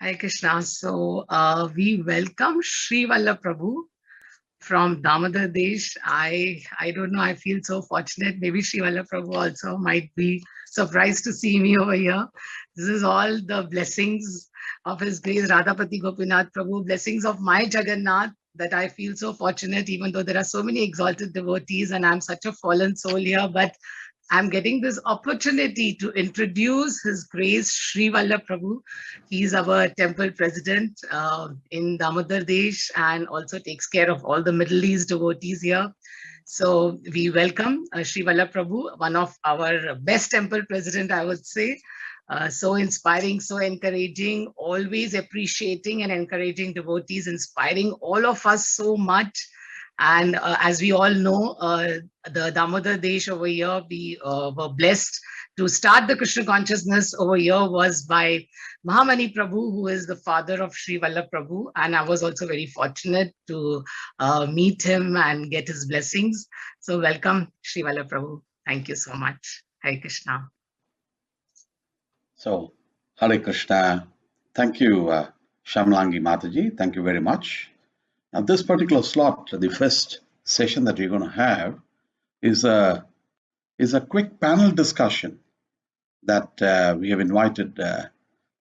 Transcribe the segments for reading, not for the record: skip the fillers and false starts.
Hi Krishna. So we welcome Sri Vallabh Prabhu from Damodar Desh. I don't know. I feel so fortunate. Maybe Sri Vallabh Prabhu also might be surprised to see me over here. This is all the blessings of His Grace Radhapati Gopinath Prabhu, blessings of my Jagannath, that I feel so fortunate, even though there are so many exalted devotees and I'm such a fallen soul here. But I'm getting this opportunity to introduce His Grace Sri Vallabh Prabhu. He's our temple president in Damodar Desh and also takes care of all the Middle East devotees here. So we welcome Sri Vallabh Prabhu, one of our best temple president, I would say. So inspiring, so encouraging, always appreciating and encouraging devotees, inspiring all of us so much. And as we all know, the Damodar Desh over here, we were blessed to start the Krishna consciousness over here was by Mahamani Prabhu, who is the father of Sri Vallabh Prabhu. And I was also very fortunate to meet him and get his blessings. So welcome, Sri Vallabh Prabhu. Thank you so much. Hare Krishna. So, Hare Krishna. Thank you, Shamlangi Mataji. Thank you very much. Now, this particular slot, the first session that we're going to have is a quick panel discussion that we have invited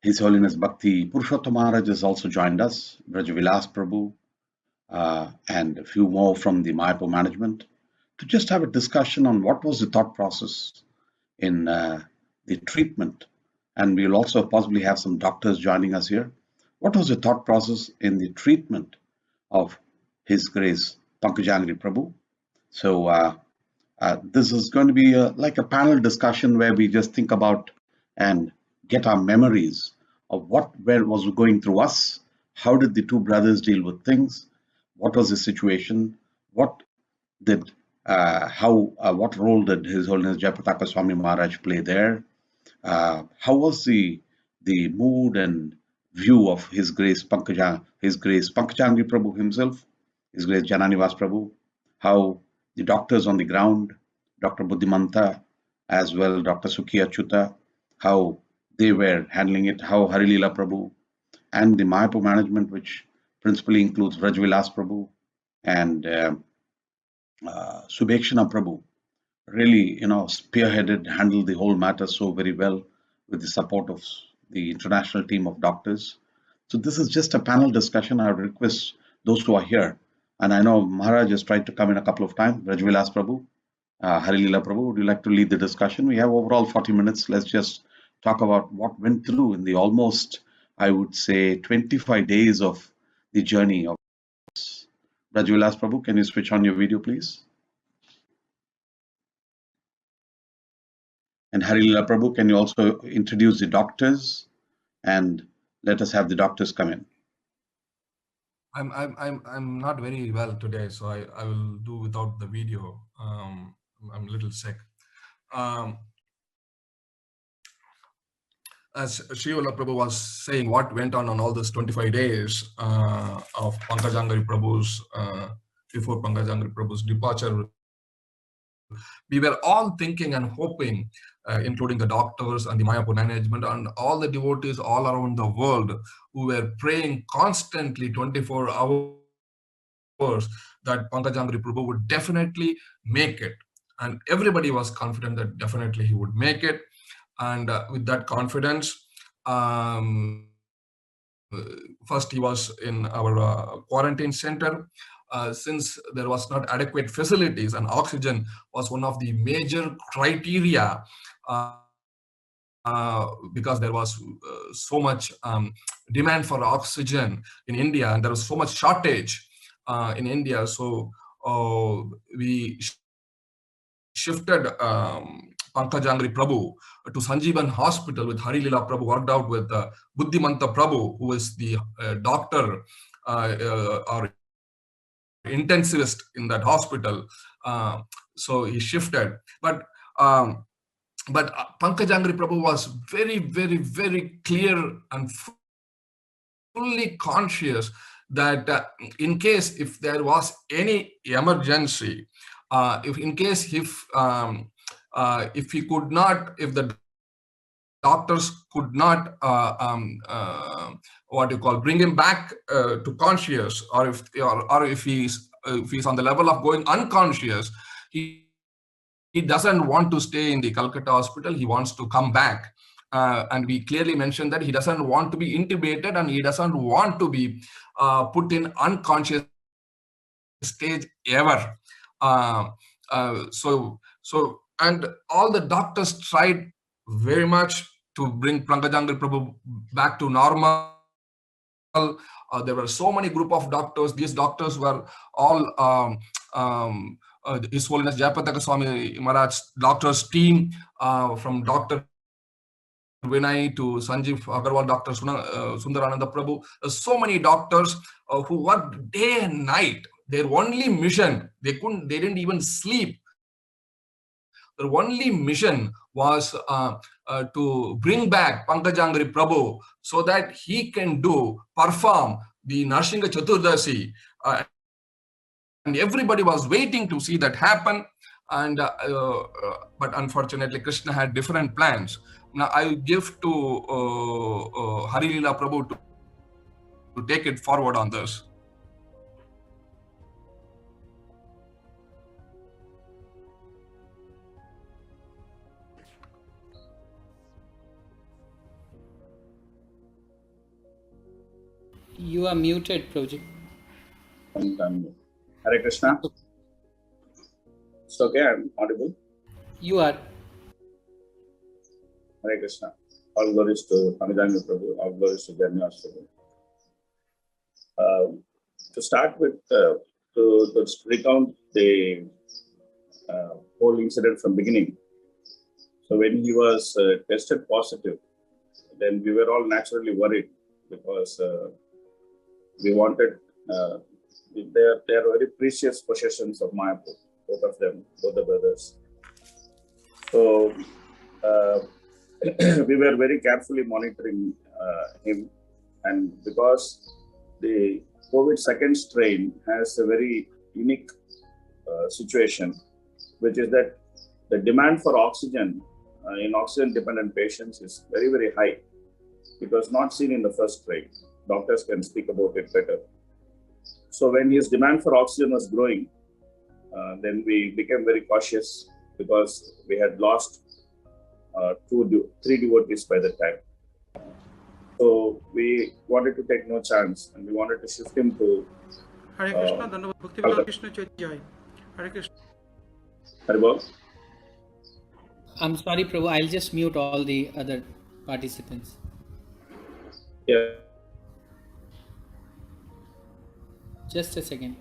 His Holiness Bhakti Purushottam Maharaj has also joined us, Brajavilas Prabhu, and a few more from the Mayapur management to just have a discussion on what was the thought process in the treatment. And we'll also possibly have some doctors joining us here. What was the thought process in the treatment of His Grace Pankajanghri Prabhu? So this is going to be like a panel discussion where we just think about and get our memories of where was going through us, how did the two brothers deal with things, what was the situation, what role did His Holiness Jayapataka Swami Maharaj play there, how was the mood and view of His Grace Pankajanghri Prabhu himself, His Grace Jananivas Prabhu, how the doctors on the ground, Dr. Buddhimanta, as well Dr. Sukhi Achyuta, how they were handling it, how Harilila Prabhu and the Mayapur management, which principally includes Rajvilas Prabhu and Subhekshana Prabhu, really, spearheaded, handled the whole matter so very well with the support of the international team of doctors. So this is just a panel discussion. I would request those who are here, and I know Maharaj has tried to come in a couple of times, Rajvilas Prabhu, Harilila Prabhu, would you like to lead the discussion? We have overall 40 minutes. Let's just talk about what went through in the almost, I would say, 25 days of the journey of Rajvilas Prabhu. Can you switch on your video, please? And Harilila Prabhu, can you also introduce the doctors and let us have the doctors come in? I'm not very well today, so I will do without the video. I'm a little sick. As Sri Vallabh Prabhu was saying, what went on all those 25 days of Pankajanghri Prabhu's, before Pankajanghri Prabhu's departure, we were all thinking and hoping, including the doctors and the Mayapur management and all the devotees all around the world who were praying constantly 24 hours that Pankajanghri Prabhu would definitely make it. And everybody was confident that definitely he would make it. And with that confidence, first he was in our quarantine center. Since there was not adequate facilities and oxygen was one of the major criteria, because there was so much demand for oxygen in India and there was so much shortage in India. So we shifted Pankajanghri Prabhu to Sanjeevan Hospital with Harilila Prabhu, worked out with Buddhimanta Prabhu, who is the doctor or intensivist in that hospital. So he shifted. But Pankajanghri Prabhu was very, very, very clear and fully conscious that in case if there was any emergency, if the doctors could not bring him back to conscious, or if he's on the level of going unconscious, he doesn't want to stay in the Calcutta hospital. He wants to come back. And we clearly mentioned that he doesn't want to be intubated, and he doesn't want to be put in unconscious stage ever. And all the doctors tried very much to bring Pankajanghri Prabhu back to normal. There were so many group of doctors. These doctors were all His Holiness Jayapataka Swami Maharaj doctors team, from Dr. Vinay to Sanjeev Agarwal, Dr. Sundarananda Prabhu. So many doctors who worked day and night. Their only mission, they didn't even sleep. Their only mission was to bring back Pankajanghri Prabhu so that he can perform the Narsingha Chaturdasi. And everybody was waiting to see that happen. And but unfortunately, Krishna had different plans. Now I give to Hari Leela Prabhu to take it forward on this. You are muted, Prabhuji. Hare Krishna. It's okay, I'm audible. You are. Hare Krishna. All glories to Pankajanghri Prabhu, all glories to Janyas Prabhu. To start with, to recount the whole incident from beginning. So when he was tested positive, then we were all naturally worried, because we wanted, they are very precious possessions of Mayapur, both of them, both the brothers. So we were very carefully monitoring him, and because the COVID second strain has a very unique situation, which is that the demand for oxygen in oxygen-dependent patients is very, very high. It was not seen in the first strain. Doctors can speak about it better. So when his demand for oxygen was growing, then we became very cautious, because we had lost three devotees by that time. So we wanted to take no chance, and we wanted to shift him to Hare Krishna, Dhanavad Bhakti Krishna Chaitya. Hare Krishna. Haribol. I'm sorry, Prabhu. I'll just mute all the other participants. Yeah. Just a second.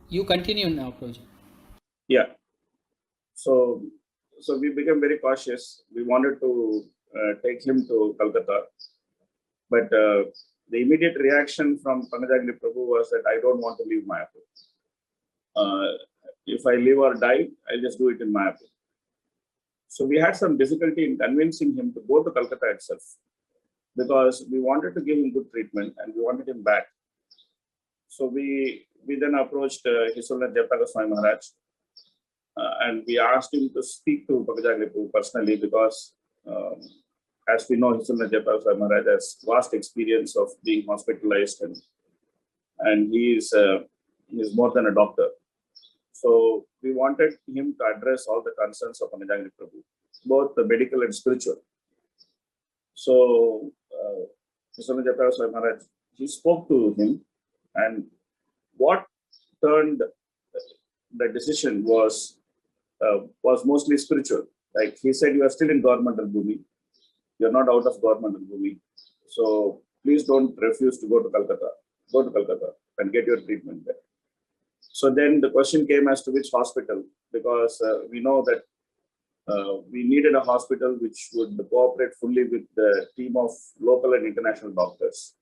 You continue now, Prabhuji. Yeah. So we became very cautious. We wanted to take him to Calcutta, but the immediate reaction from Pankajanghri Prabhu was that I don't want to leave Mayapur. If I live or die, I'll just do it in Mayapur. So we had some difficulty in convincing him to go to Calcutta itself, because we wanted to give him good treatment and we wanted him back. So we then approached His Holiness Jayapataka Swami Maharaj, and we asked him to speak to Pankajanghri Prabhu personally, because as we know, His Holiness Jayapataka Swami Maharaj has vast experience of being hospitalized, and he is more than a doctor. So we wanted him to address all the concerns of Pankajanghri Prabhu, both the medical and spiritual. So His Holiness Jayapataka Swami Maharaj, he spoke to him, and what turned the decision was mostly spiritual. Like he said, you are still in governmental bhumi. You are not out of governmental bhumi. So please don't refuse to go to Calcutta. Go to Calcutta and get your treatment there. So then the question came as to which hospital, because we know that we needed a hospital which would cooperate fully with the team of local and international doctors.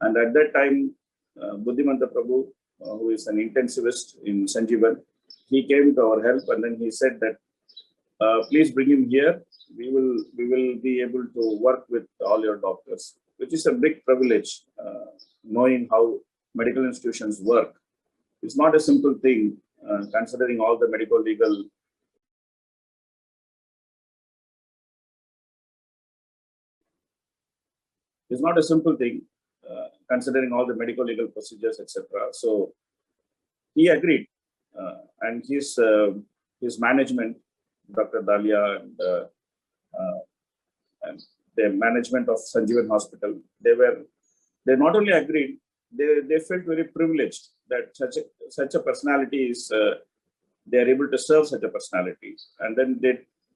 And at that time, Buddhimanta Prabhu, who is an intensivist in Sanjeevan, he came to our help, and then he said that please bring him here. We will be able to work with all your doctors, which is a big privilege, knowing how medical institutions work. It's not a simple thing, considering all the medical legal It's not a simple thing, considering all the medical legal procedures, etc. So he agreed, and his management, Dr. Dalia and the management of Sanjeevan Hospital, they not only agreed, they felt very privileged that such a personality is they are able to serve such a personality. And then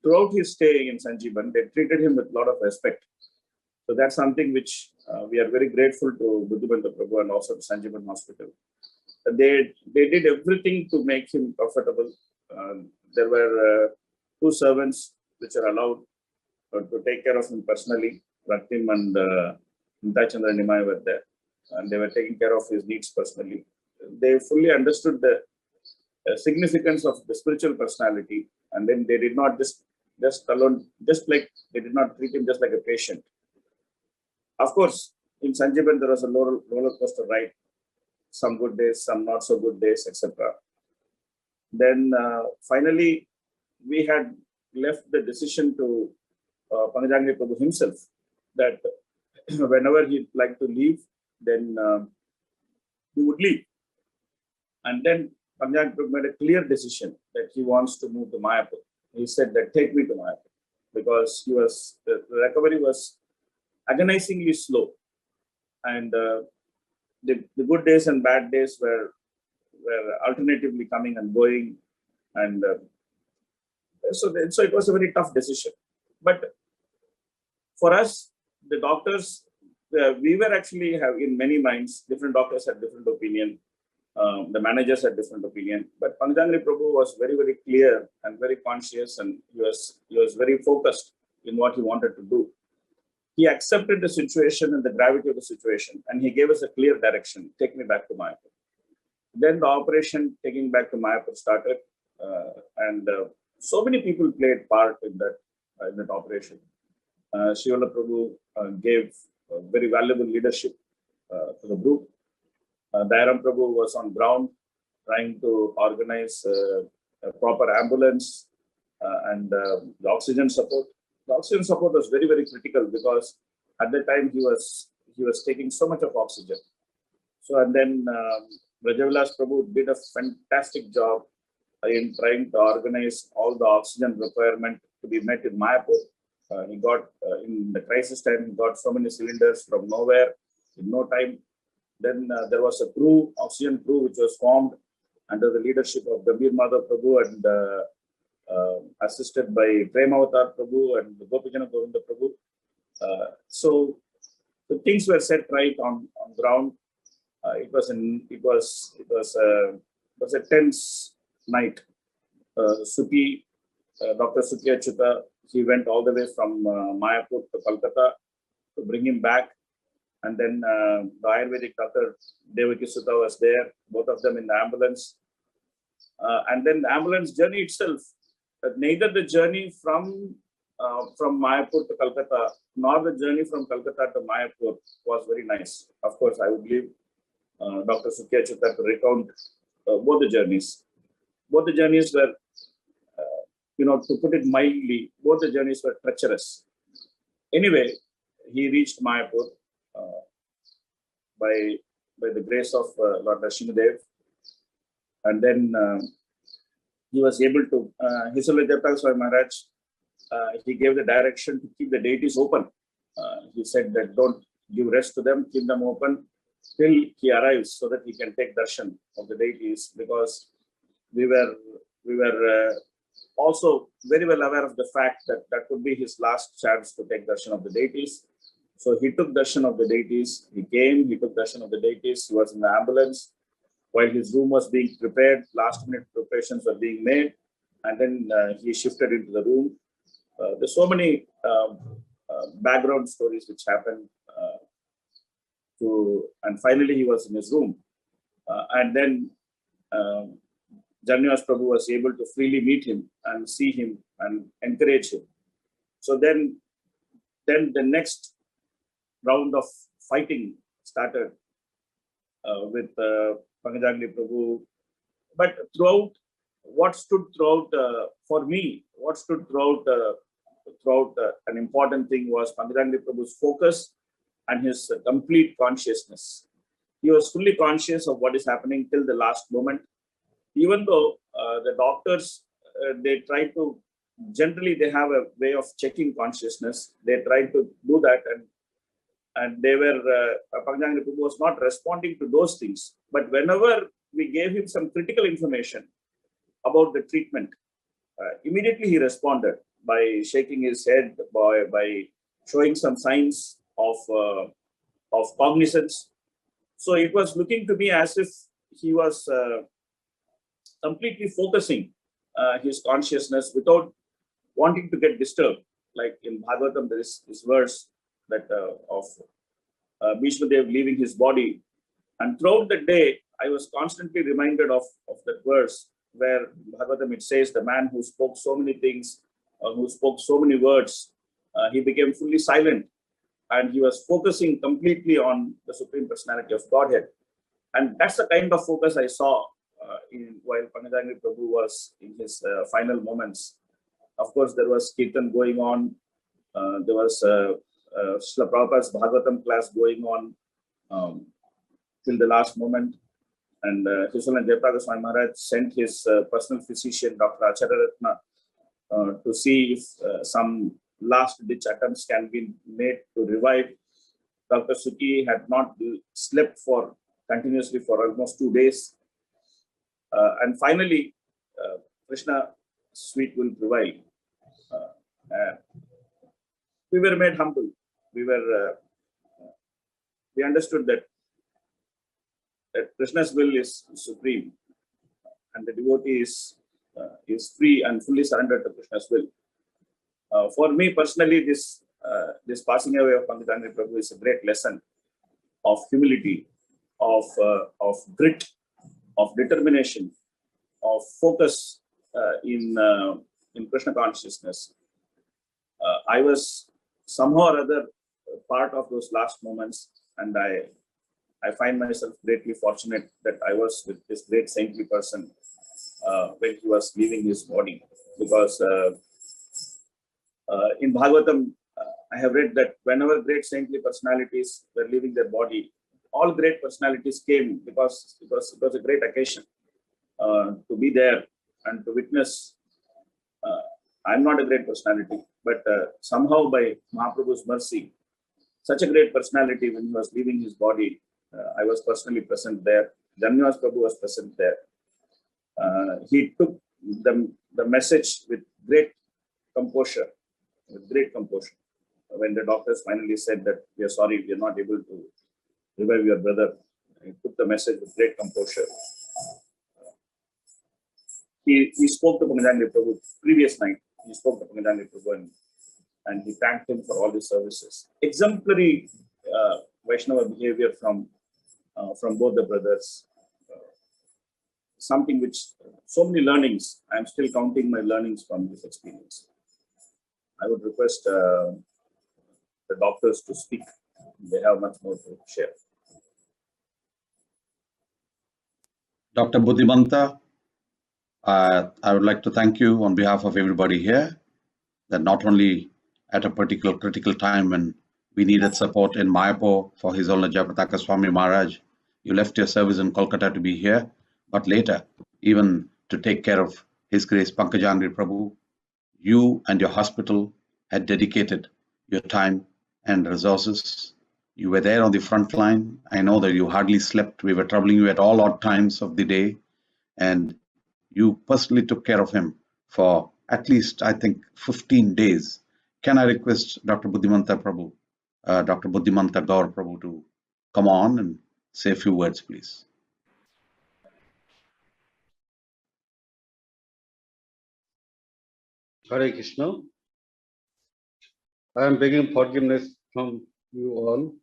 throughout his stay in Sanjeevan, they treated him with a lot of respect. So that's something which we are very grateful to Buddhibandhu Prabhu and also to Sanjeevan Hospital. They did everything to make him comfortable. There were 2 servants which are allowed to take care of him personally. Ratim and Chandra Nimai were there, and they were taking care of his needs personally. They fully understood the significance of the spiritual personality, and then they did not just like they did not treat him just like a patient. Of course, in Sanjeevan there was a roller coaster ride, some good days, some not so good days, etc. Then finally, we had left the decision to Pankajanghri Prabhu himself, that whenever he'd like to leave, then he would leave. And then Pankajanghri Prabhu made a clear decision that he wants to move to Mayapur. He said that take me to Mayapur, because the recovery was agonizingly slow, and the good days and bad days were alternatively coming and going, and so it was a very tough decision. But for us, the doctors, we were actually in many minds. Different doctors had different opinion. The managers had different opinion. But Pankajanghri Prabhu was very, very clear and very conscious, and he was very focused in what he wanted to do. He accepted the situation and the gravity of the situation, and he gave us a clear direction: take me back to Mayapur. Then the operation taking back to Mayapur started, and so many people played part in that operation. Shivala Prabhu gave very valuable leadership to the group. Dayaram Prabhu was on ground trying to organize a proper ambulance and the oxygen support. The oxygen support was very, very critical, because at the time he was taking so much of oxygen. So, and then Brajavilas Prabhu did a fantastic job in trying to organize all the oxygen requirement to be met in Mayapur. He got, in the crisis time, he got so many cylinders from nowhere in no time. Then there was a oxygen crew, which was formed under the leadership of Gambhir Madhav Prabhu and assisted by Premavatar Prabhu and Gopijana Govinda Prabhu. So the things were set right on ground. It was a tense night. Suki, Dr. Suki Achyuta, he went all the way from Mayapur to Kolkata to bring him back. And then the Ayurvedic doctor Devaki Sudha was there, both of them in the ambulance. And then the ambulance journey itself, neither the journey from Mayapur to Kolkata nor the journey from Kolkata to Mayapur was very nice. Of course, I would leave Dr. Suki Achyuta to recount both the journeys. Both the journeys were, to put it mildly, both the journeys were treacherous. Anyway, he reached Mayapur by the grace of Lord Nrsimhadev, and then he was able to, His Japa Swami Maharaj, he gave the direction to keep the deities open. He said that don't give rest to them, keep them open till he arrives, so that he can take darshan of the deities, because we were also very well aware of the fact that could be his last chance to take darshan of the deities. So he took darshan of the deities. He came, he took darshan of the deities. He was in the ambulance while his room was being prepared. Last minute preparations were being made, and then he shifted into the room. There's so many background stories which happened and finally he was in his room. And then Janivas Prabhu was able to freely meet him and see him and encourage him. So then the next round of fighting started with Pankajanghri Prabhu. But what stood throughout an important thing was Pankajanghri Prabhu's focus and his complete consciousness. He was fully conscious of what is happening till the last moment. Even though the doctors, they try to, generally they have a way of checking consciousness. They try to do that, and they were, Pankajanghri Prabhu was not responding to those things. But whenever we gave him some critical information about the treatment, immediately he responded by shaking his head, by showing some signs of cognizance. So it was looking to me as if he was completely focusing his consciousness without wanting to get disturbed. Like in Bhagavatam, there is this verse that of Bhishma Dev leaving his body. And throughout the day, I was constantly reminded of that verse where Bhagavatam, it says, the man who spoke so many things, who spoke so many words, he became fully silent, and he was focusing completely on the Supreme Personality of Godhead. And that's the kind of focus I saw while Pankajanghri Prabhu was in his final moments. Of course, there was Kirtan going on. There was Srila Prabhupada's Bhagavatam class going on till the last moment. And His Holiness Jayaprakash Swami Maharaj sent his personal physician, Dr. Acharya Ratna, to see if some last-ditch attempts can be made to revive. Dr. Suki had not slept continuously for almost 2 days. And finally, Krishna sweet will prevail. We were made humble. We understood that Krishna's will is supreme, and the devotee is free and fully surrendered to Krishna's will. For me personally, this passing away of Pankajanghri Prabhu is a great lesson of humility, of grit, of determination, of focus in Krishna consciousness. I was somehow or other part of those last moments, and I find myself greatly fortunate that I was with this great saintly person when he was leaving his body. Because in Bhagavatam, I have read that whenever great saintly personalities were leaving their body, all great personalities came because it was a great occasion to be there and to witness. I'm not a great personality, but somehow by Mahaprabhu's mercy, such a great personality, when he was leaving his body, I was personally present there. Janivas Prabhu was present there. He took the message with great composure, When the doctors finally said that we are sorry, we are not able to revive your brother, he took the message with great composure. He spoke to Pankajanghri Prabhu previous night. He spoke to Pankajanghri Prabhu and he thanked him for all his services. Exemplary Vaishnava behavior from both the brothers. Something which, so many learnings, I'm still counting my learnings from this experience. I would request the doctors to speak. They have much more to share. Dr. Buddhimanta, I would like to thank you on behalf of everybody here, that not only at a particular critical time when we needed support in Mayapur for His Holiness Jayaprakash Swami Maharaj, you left your service in Kolkata to be here, but later, even to take care of His Grace Pankajanghri Prabhu, you and your hospital had dedicated your time and resources. You were there on the front line. I know that you hardly slept. We were troubling you at all odd times of the day, and you personally took care of him for at least, I think, 15 days. Can I request Dr. Buddhimanta Prabhu, Dr. Buddhimanta Gaur Prabhu to come on and say a few words, please? Hare Krishna. I am begging forgiveness from you all.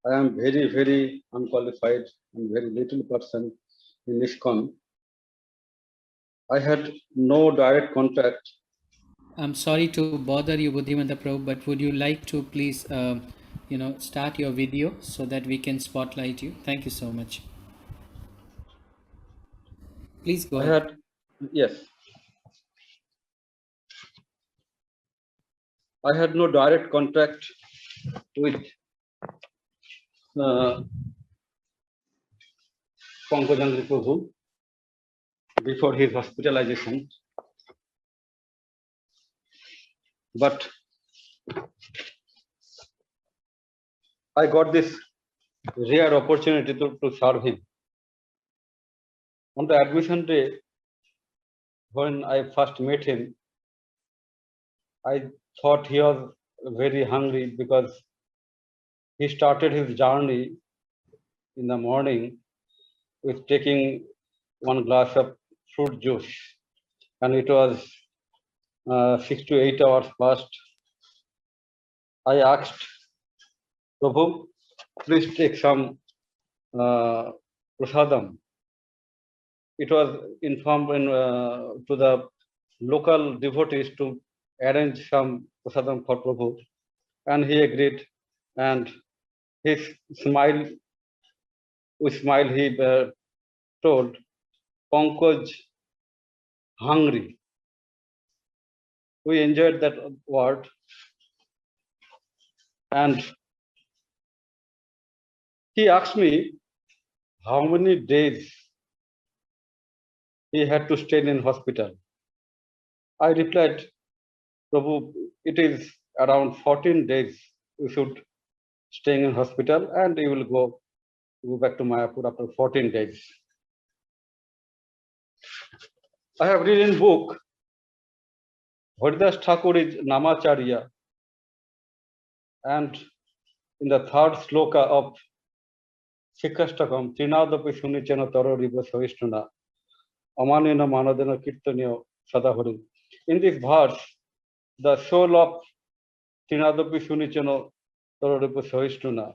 I am very, very unqualified and very little person in ISKCON. I had no direct contact. I'm sorry to bother you, Buddhimanta Prabhu, but would you like to please, start your video so that we can spotlight you? Thank you so much. Please go ahead. Yes. I had no direct contact with Pankajanghri Prabhu before his hospitalization. But I got this rare opportunity to serve him. On the admission day, when I first met him, I thought he was very hungry because he started his journey in the morning with taking one glass of fruit juice, and it was 6 to 8 hours past. I asked Prabhu, please take some prasadam. It was informed to the local devotees to arrange some prasadam for Prabhu, and he agreed. And his smile, with smile, he told, Pankajanghri. We enjoyed that word, and he asked me how many days he had to stay in hospital. I replied, Prabhu, it is around 14 days you should stay in hospital, and you will go back to Mayapur after 14 days. I have read in book, Haridas Thakur is Namacharya, and in the third sloka of Sikastakam, Trinadapi Sunichana Taroriba Savishtuna, Amanina Manadana Kirtanya Sadahuri. In this verse, the soul of Trinadapi Sunichana Taroriba Savishtuna,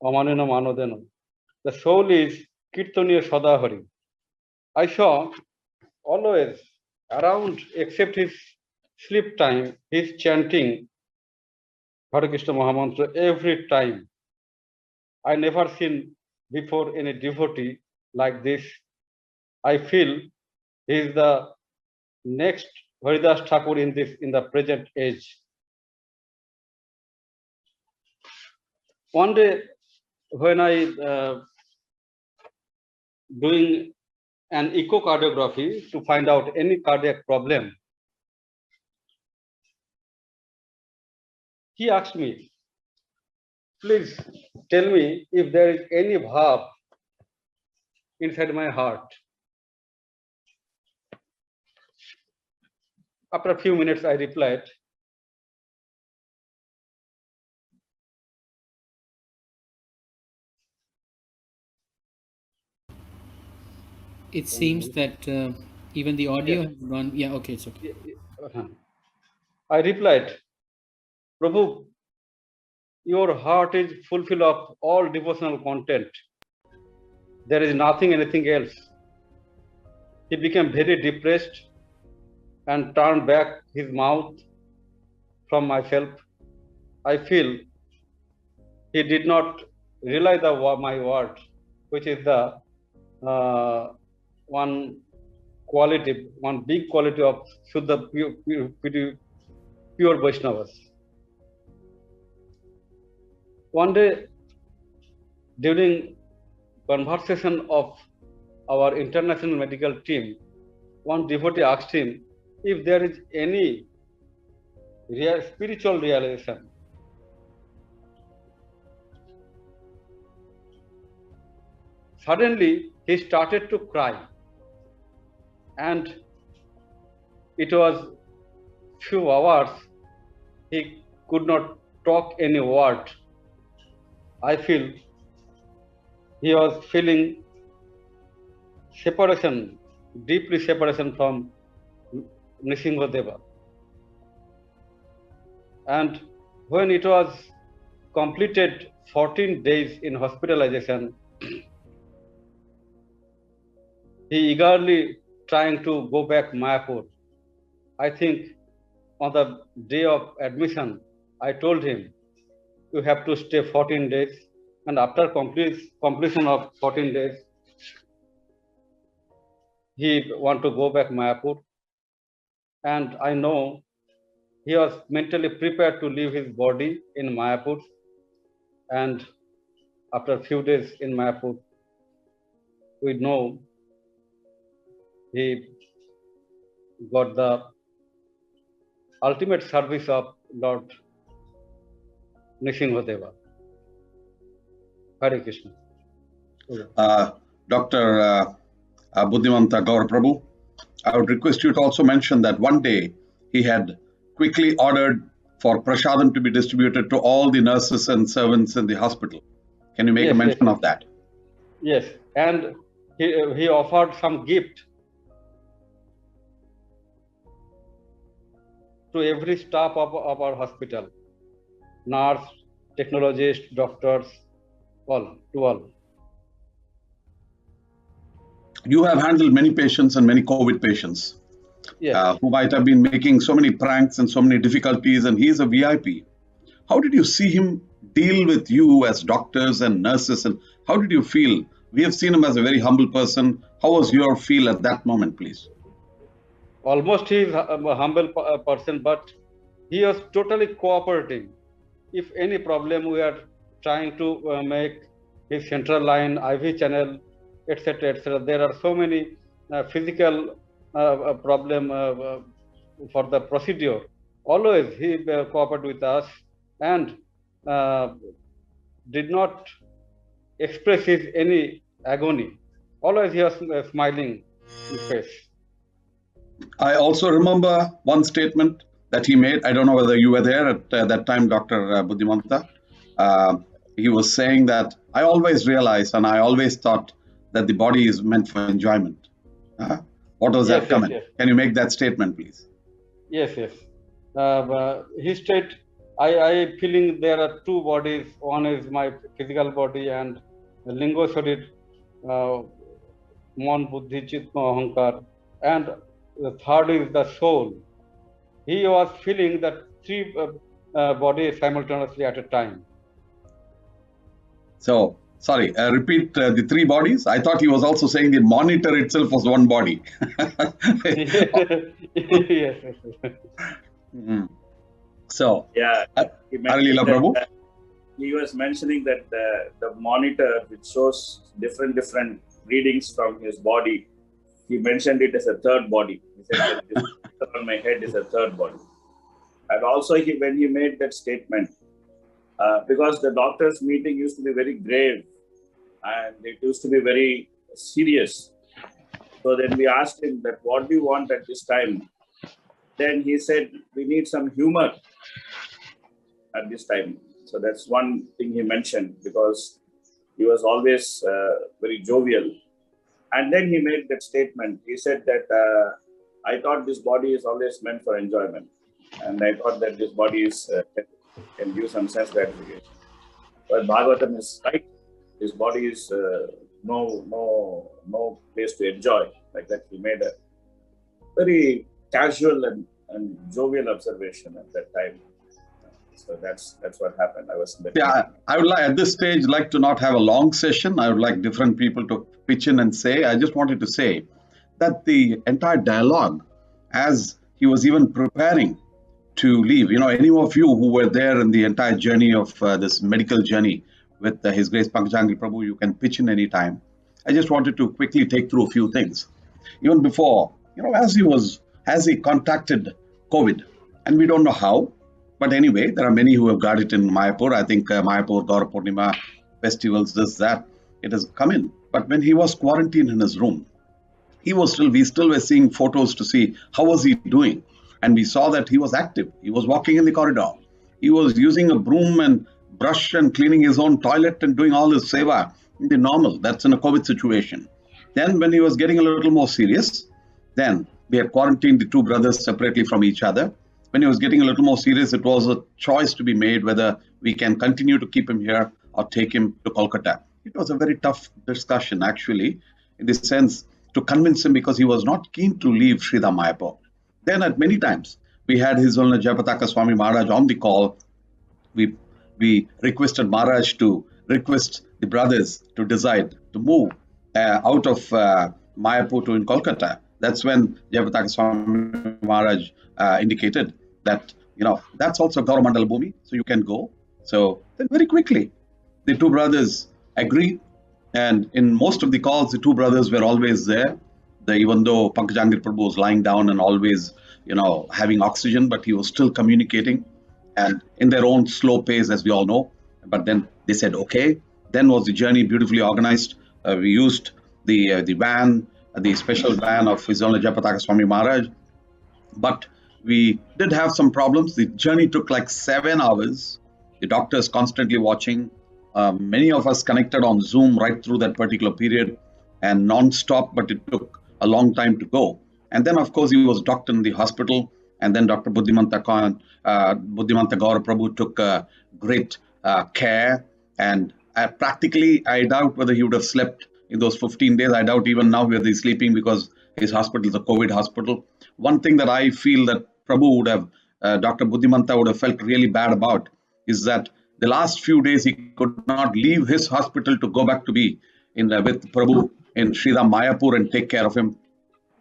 Amanina Manadana, the soul is Kirtanya Sadahari. I saw always around, except his sleep time, he's chanting Hare Krishna Mahamantra every time. I never seen before any devotee like this. I feel he is the next Haridas Thakur in the present age. One day, when I doing an echocardiography to find out any cardiac problem, he asked me, please tell me if there is any bhav inside my heart. After a few minutes, I replied, It seems that even the audio yes. has gone. Yeah, okay, it's okay. I replied, Prabhu, your heart is fulfilled of all devotional content. There is nothing, anything else. He became very depressed and turned back his mouth from myself. I feel he did not realize my word, which is the one quality, one big quality of Shuddha pure Vaishnavas. One day, during conversation of our international medical team, one devotee asked him if there is any spiritual realization. Suddenly, he started to cry, and it was few hours he could not talk any word. I feel he was feeling separation, deeply separation from Nrsimhadeva. And when it was completed 14 days in hospitalization, he eagerly trying to go back Mayapur. I think on the day of admission, I told him, you have to stay 14 days. And after completion of 14 days, he want to go back Mayapur. And I know he was mentally prepared to leave his body in Mayapur. And after a few days in Mayapur, we know he got the ultimate service of Lord Nrsimhadeva. Hare Krishna. Dr. Buddhimanta Gaur Prabhu, I would request you to also mention that one day he had quickly ordered for prasadam to be distributed to all the nurses and servants in the hospital. Can you make a mention of that? Yes, and he offered some gift to every staff of our hospital, nurse, technologist, doctors, all. You have handled many patients and many COVID patients Yes. who might have been making so many pranks and so many difficulties, and he is a VIP. How did you see him deal with you as doctors and nurses, and how did you feel? We have seen him as a very humble person. How was your feel at that moment, please? Almost he is a humble person, but he was totally cooperating. If any problem we are trying to make his central line, IV channel, etc., etc. There are so many physical problem for the procedure. Always he cooperated with us and did not express his any agony. Always he was smiling face. I also remember one statement that he made. I don't know whether you were there at that time, Dr. Buddhimanta. He was saying that I always realized and I always thought that the body is meant for enjoyment. What was that comment? Yes. Can you make that statement, please? Yes. He stated, I feeling there are two bodies. One is my physical body and Lingo Sharir, Mon Buddhi Chitma Ahankar, and the third is the soul. He was feeling that three bodies simultaneously at a time. So, sorry, repeat the three bodies. I thought he was also saying the monitor itself was one body. Yes. Mm-hmm. So, yeah, he was mentioning that the monitor which shows different readings from his body, he mentioned it as a third body. He said that this on my head is a third body. And also when he made that statement, because the doctors' meeting used to be very grave and it used to be very serious. So then we asked him that, what do you want at this time? Then he said, we need some humor at this time. So that's one thing he mentioned, because he was always very jovial. And then he made that statement. He said that, I thought this body is always meant for enjoyment. And I thought that this body is can give some sense gratification. But Bhagavatam is right. This body is no place to enjoy. Like that, he made a very casual and jovial observation at that time. So that's what happened. I was I would like at this stage like to not have a long session. I would like different people to pitch in and say. I just wanted to say that the entire dialogue, as he was even preparing to leave, any of you who were there in the entire journey of this medical journey with His Grace Pankajanghri Prabhu, you can pitch in any time. I just wanted to quickly take through a few things. Even before, as he contacted COVID, and we don't know how, but anyway, there are many who have got it in Mayapur. I think Mayapur, Gaura Purnima, festivals, this, that, it has come in. But when he was quarantined in his room, we still were seeing photos to see how was he doing. And we saw that he was active. He was walking in the corridor. He was using a broom and brush and cleaning his own toilet and doing all his seva in the normal. That's in a COVID situation. Then when he was getting a little more serious, then we had quarantined the two brothers separately from each other. When he was getting a little more serious, it was a choice to be made whether we can continue to keep him here or take him to Kolkata. It was a very tough discussion, actually, in the sense to convince him, because he was not keen to leave Sridham Mayapur. Then at many times, we had His Holiness Jayapataka Swami Maharaj on the call. We requested Maharaj to request the brothers to decide to move out of Mayapur to in Kolkata. That's when Jayapataka Swami Maharaj indicated that, that's also Gaura Mandala Bhumi, so you can go. So then very quickly, the two brothers agree. And in most of the calls, the two brothers were always there. Even though Pankajanghri Prabhu was lying down and always, having oxygen, but he was still communicating, and in their own slow pace, as we all know. But then they said, okay. Then was the journey beautifully organized. We used the van, the special van of His Holiness Jayapataka Swami Maharaj. But we did have some problems. The journey took like 7 hours. The doctors constantly watching. Many of us connected on Zoom right through that particular period and non-stop, but it took a long time to go. And then, of course, he was docked in the hospital. And then Dr. Buddhimanta Gaura Prabhu took great care. And practically, I doubt whether he would have slept in those 15 days. I doubt even now whether he's sleeping because his hospital is a COVID hospital. One thing that I feel that Prabhu would have, Dr. Buddhimanta would have felt really bad about is that the last few days he could not leave his hospital to go back to be with Prabhu in Sridham Mayapur and take care of him,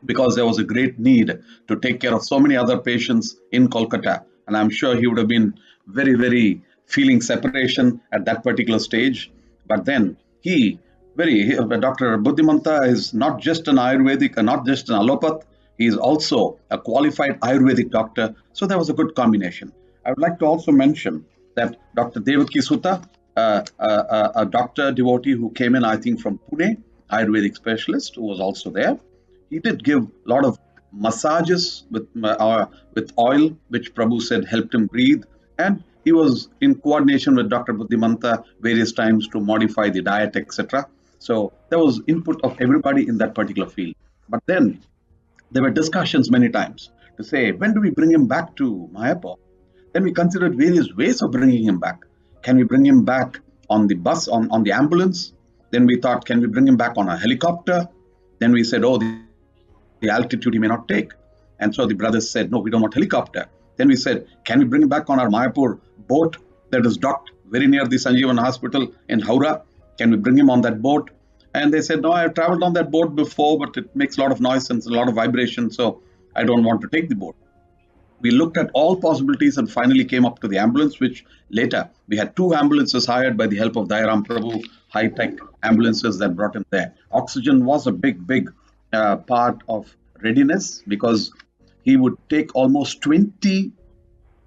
because there was a great need to take care of so many other patients in Kolkata. And I'm sure he would have been very, very feeling separation at that particular stage. But then Dr. Buddhimanta is not just an Ayurvedic, not just an allopath, he is also a qualified Ayurvedic doctor. So there was a good combination. I would like to also mention that Dr. Devaki Sutta, a doctor devotee who came in, I think, from Pune, Ayurvedic specialist, who was also there. He did give a lot of massages with oil, which Prabhu said helped him breathe. And he was in coordination with Dr. Buddhimanta various times to modify the diet, etc. So there was input of everybody in that particular field. But then there were discussions many times to say, when do we bring him back to Mayapur? Then we considered various ways of bringing him back. Can we bring him back on the bus, on the ambulance? Then we thought, can we bring him back on a helicopter? Then we said, oh, the altitude he may not take. And so the brothers said, no, we don't want helicopter. Then we said, can we bring him back on our Mayapur boat that is docked very near the Sanjeevan Hospital in Howrah? Can we bring him on that boat? And they said, no, I've traveled on that boat before, but it makes a lot of noise and a lot of vibration, so I don't want to take the boat. We looked at all possibilities and finally came up to the ambulance, which later we had 2 ambulances hired by the help of Dayaram Prabhu, high-tech ambulances that brought him there. Oxygen was a big part of readiness, because he would take almost 20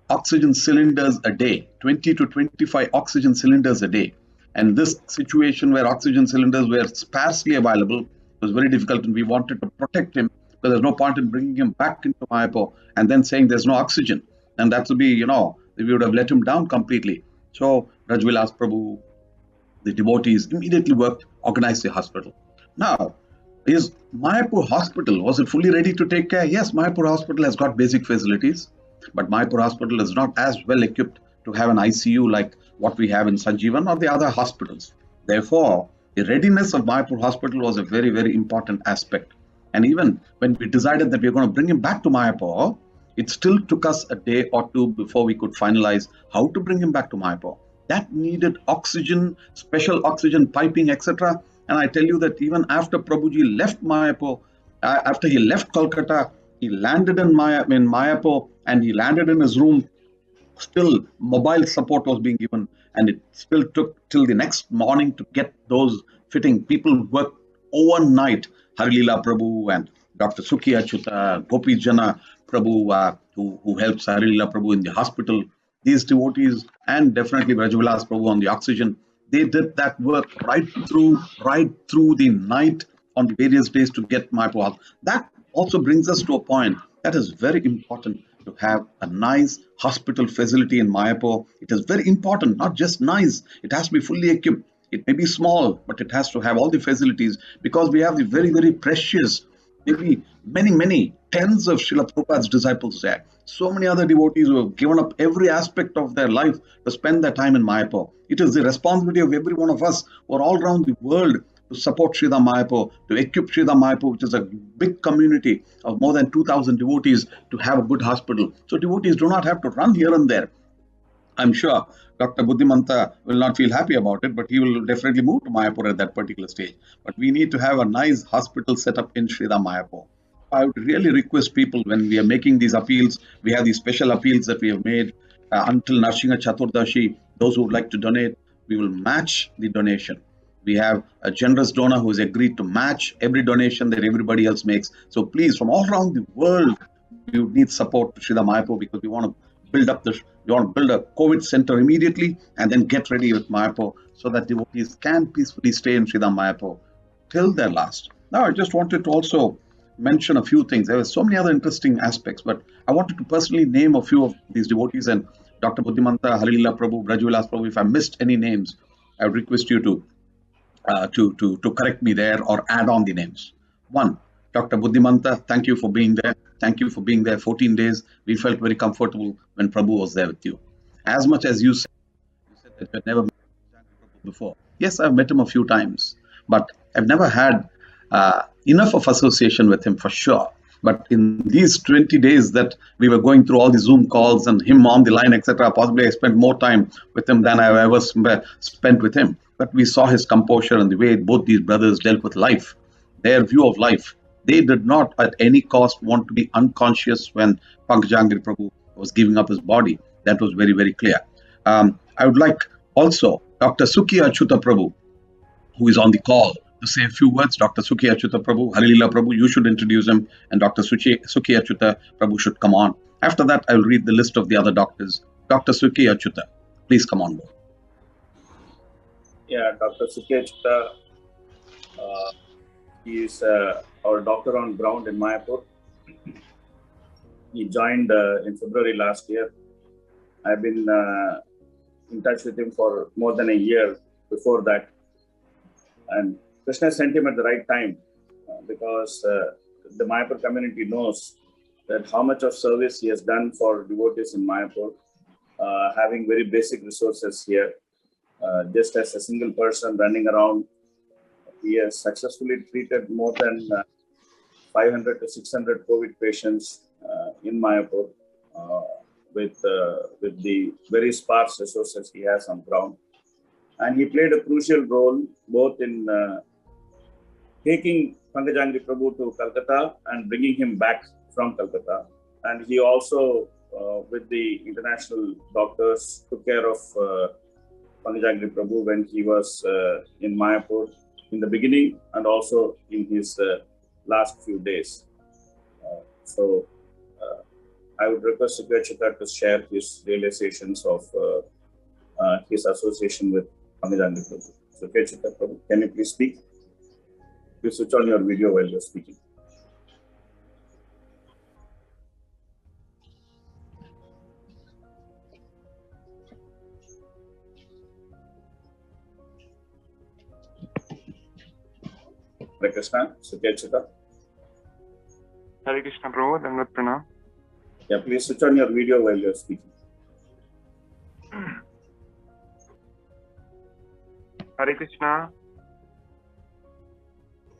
oxygen cylinders a day, 20 to 25 oxygen cylinders a day. And this situation where oxygen cylinders were sparsely available was very difficult, and we wanted to protect him, because there's no point in bringing him back into Mayapur and then saying there's no oxygen. And that would be, we would have let him down completely. So Rajvilas Prabhu, the devotees immediately organized the hospital. Now, is Mayapur Hospital, was it fully ready to take care? Yes, Mayapur Hospital has got basic facilities, but Mayapur Hospital is not as well equipped to have an ICU like what we have in Sanjeevan or the other hospitals. Therefore, the readiness of Mayapur Hospital was a very, very important aspect. And even when we decided that we were going to bring him back to Mayapur, it still took us a day or two before we could finalize how to bring him back to Mayapur. That needed oxygen, special oxygen piping, etc. And I tell you that even after Prabhuji left Mayapur, after he left Kolkata, he landed in Mayapur, and he landed in his room. Still, mobile support was being given, and it still took till the next morning to get those fitting. People worked overnight. Harilila Prabhu and Dr. Sukhi Achyuta, Gopi Jana Prabhu, who helps Harilila Prabhu in the hospital. These devotees, and definitely Rajvilas Prabhu on the oxygen, they did that work right through the night on the various days to get Mayapur. That also brings us to a point that is very important, to have a nice hospital facility in Mayapur. It is very important, not just nice, it has to be fully equipped. It may be small, but it has to have all the facilities, because we have the very, very precious, maybe many tens of Srila Prabhupada's disciples there. So many other devotees who have given up every aspect of their life to spend their time in Mayapur. It is the responsibility of every one of us who are all around the world to support Sridham Mayapur, to equip Sridham Mayapur, which is a big community of more than 2,000 devotees, to have a good hospital. So devotees do not have to run here and there. I'm sure Dr. Buddhimanta will not feel happy about it, but he will definitely move to Mayapur at that particular stage. But we need to have a nice hospital set up in Sridham Mayapur. I would really request people, when we are making these appeals, we have these special appeals that we have made until Narsingha Chaturdashi. Those who would like to donate, we will match the donation. We have a generous donor who has agreed to match every donation that everybody else makes. So please, from all around the world, we would need support to Srila Mayapur, because we want to build a COVID center immediately and then get ready with Mayapur so that devotees can peacefully stay in Srila Mayapur till their last. Now, I just wanted to also mention a few things. There were so many other interesting aspects, but I wanted to personally name a few of these devotees. And Dr. Buddhimanta, Harilila Prabhu, Brajavilas Prabhu, if I missed any names, I would request you to correct me there or add on the names. One, Dr. Buddhimanta, thank you for being there. Thank you for being there 14 days. We felt very comfortable when Prabhu was there with you. As much as you said that you had never met Prabhu before. Yes, I've met him a few times, but I've never had enough of association with him for sure. But in these 20 days that we were going through all the Zoom calls and him on the line, etc., possibly I spent more time with him than I've ever spent with him. But we saw his composure and the way both these brothers dealt with life, their view of life. They did not at any cost want to be unconscious when Pankajanghri Prabhu was giving up his body. That was very, very clear. I would like also Dr. Sukhi Achyuta Prabhu, who is on the call, to say a few words. Dr. Sukhi Achyuta Prabhu, Harilila Prabhu, you should introduce him, and Dr. Sukhi Achyuta Prabhu should come on. After that, I will read the list of the other doctors. Dr. Sukhi Achyuta, please come on board. Yeah, Dr. Sukhi Achyuta, he is our doctor on ground in Mayapur. He joined in February last year. I've been in touch with him for more than a year before that. And Krishna sent him at the right time because the Mayapur community knows that how much of service he has done for devotees in Mayapur, having very basic resources here. Just as a single person running around, he has successfully treated more than 500 to 600 COVID patients in Mayapur with the very sparse resources he has on ground. And he played a crucial role both in taking Pankajanghri Prabhu to Calcutta and bringing him back from Calcutta. And he also, with the international doctors, took care of Pankajanghri Prabhu when he was in Mayapur in the beginning and also in his last few days. So I would request Sukhi Achyuta to share his realizations of his association with Pankajanghri Prabhu. Sukhi Achyuta Prabhu, can you please speak? Please switch on your video while you're speaking. Hare Krishna, Sukhi Achyuta. Hare Krishna Prabhu, Dandavat Pranam. Yeah, please switch on your video while you're speaking. Hare Krishna.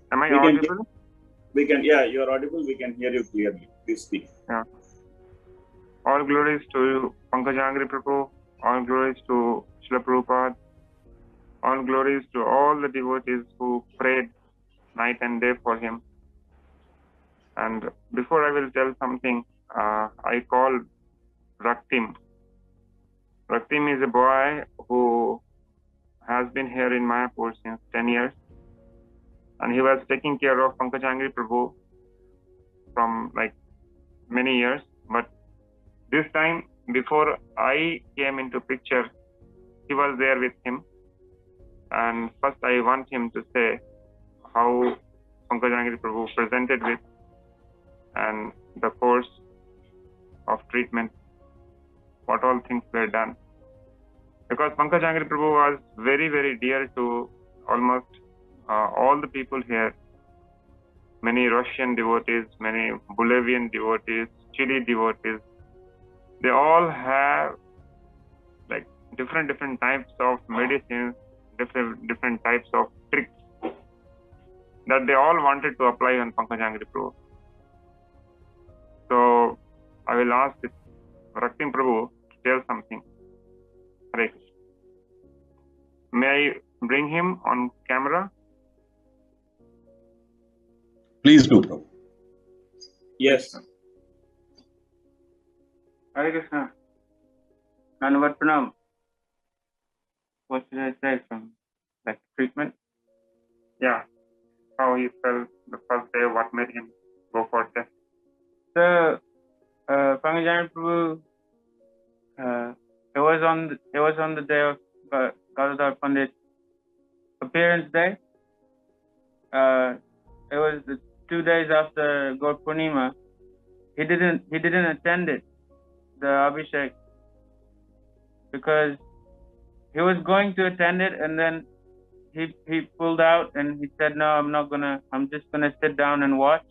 Am I We can audible? Yeah, you are audible. We can hear you clearly. Please speak. Yeah. All glories to Pankajanghri Prabhu. All glories to Srila Prabhupada. All glories to all the devotees who prayed night and day for him. And before I will tell something, I call Raktim. Raktim is a boy who has been here in Mayapur since 10 years. And he was taking care of Pankajanghri Prabhu from like many years. But this time, before I came into picture, he was there with him. And first I want him to say how Pankajanghri Prabhu presented with and the course of treatment, what all things were done. Because Pankajanghri Prabhu was very, very dear to almost all the people here. Many Russian devotees, many Bolivian devotees, Chile devotees. They all have like different types of medicines, different types of tricks that they all wanted to apply on Pankajanghri Prabhu. So I will ask Raktim Prabhu to tell something. Hare Krishna. May I bring him on camera? Please do, Prabhu. Yes. Hare Krishna. Dandavat Pranam. What should I say from like treatment? Yeah, how he felt the first day, what made him go for test. So, Pankajanghri Prabhu, it was on the day of Gadadhar Pandit's appearance day. It was 2 days after Gaur Purnima. He didn't attend it, the Abhishek, because he was going to attend it, and then he pulled out and he said, "No, I'm just gonna sit down and watch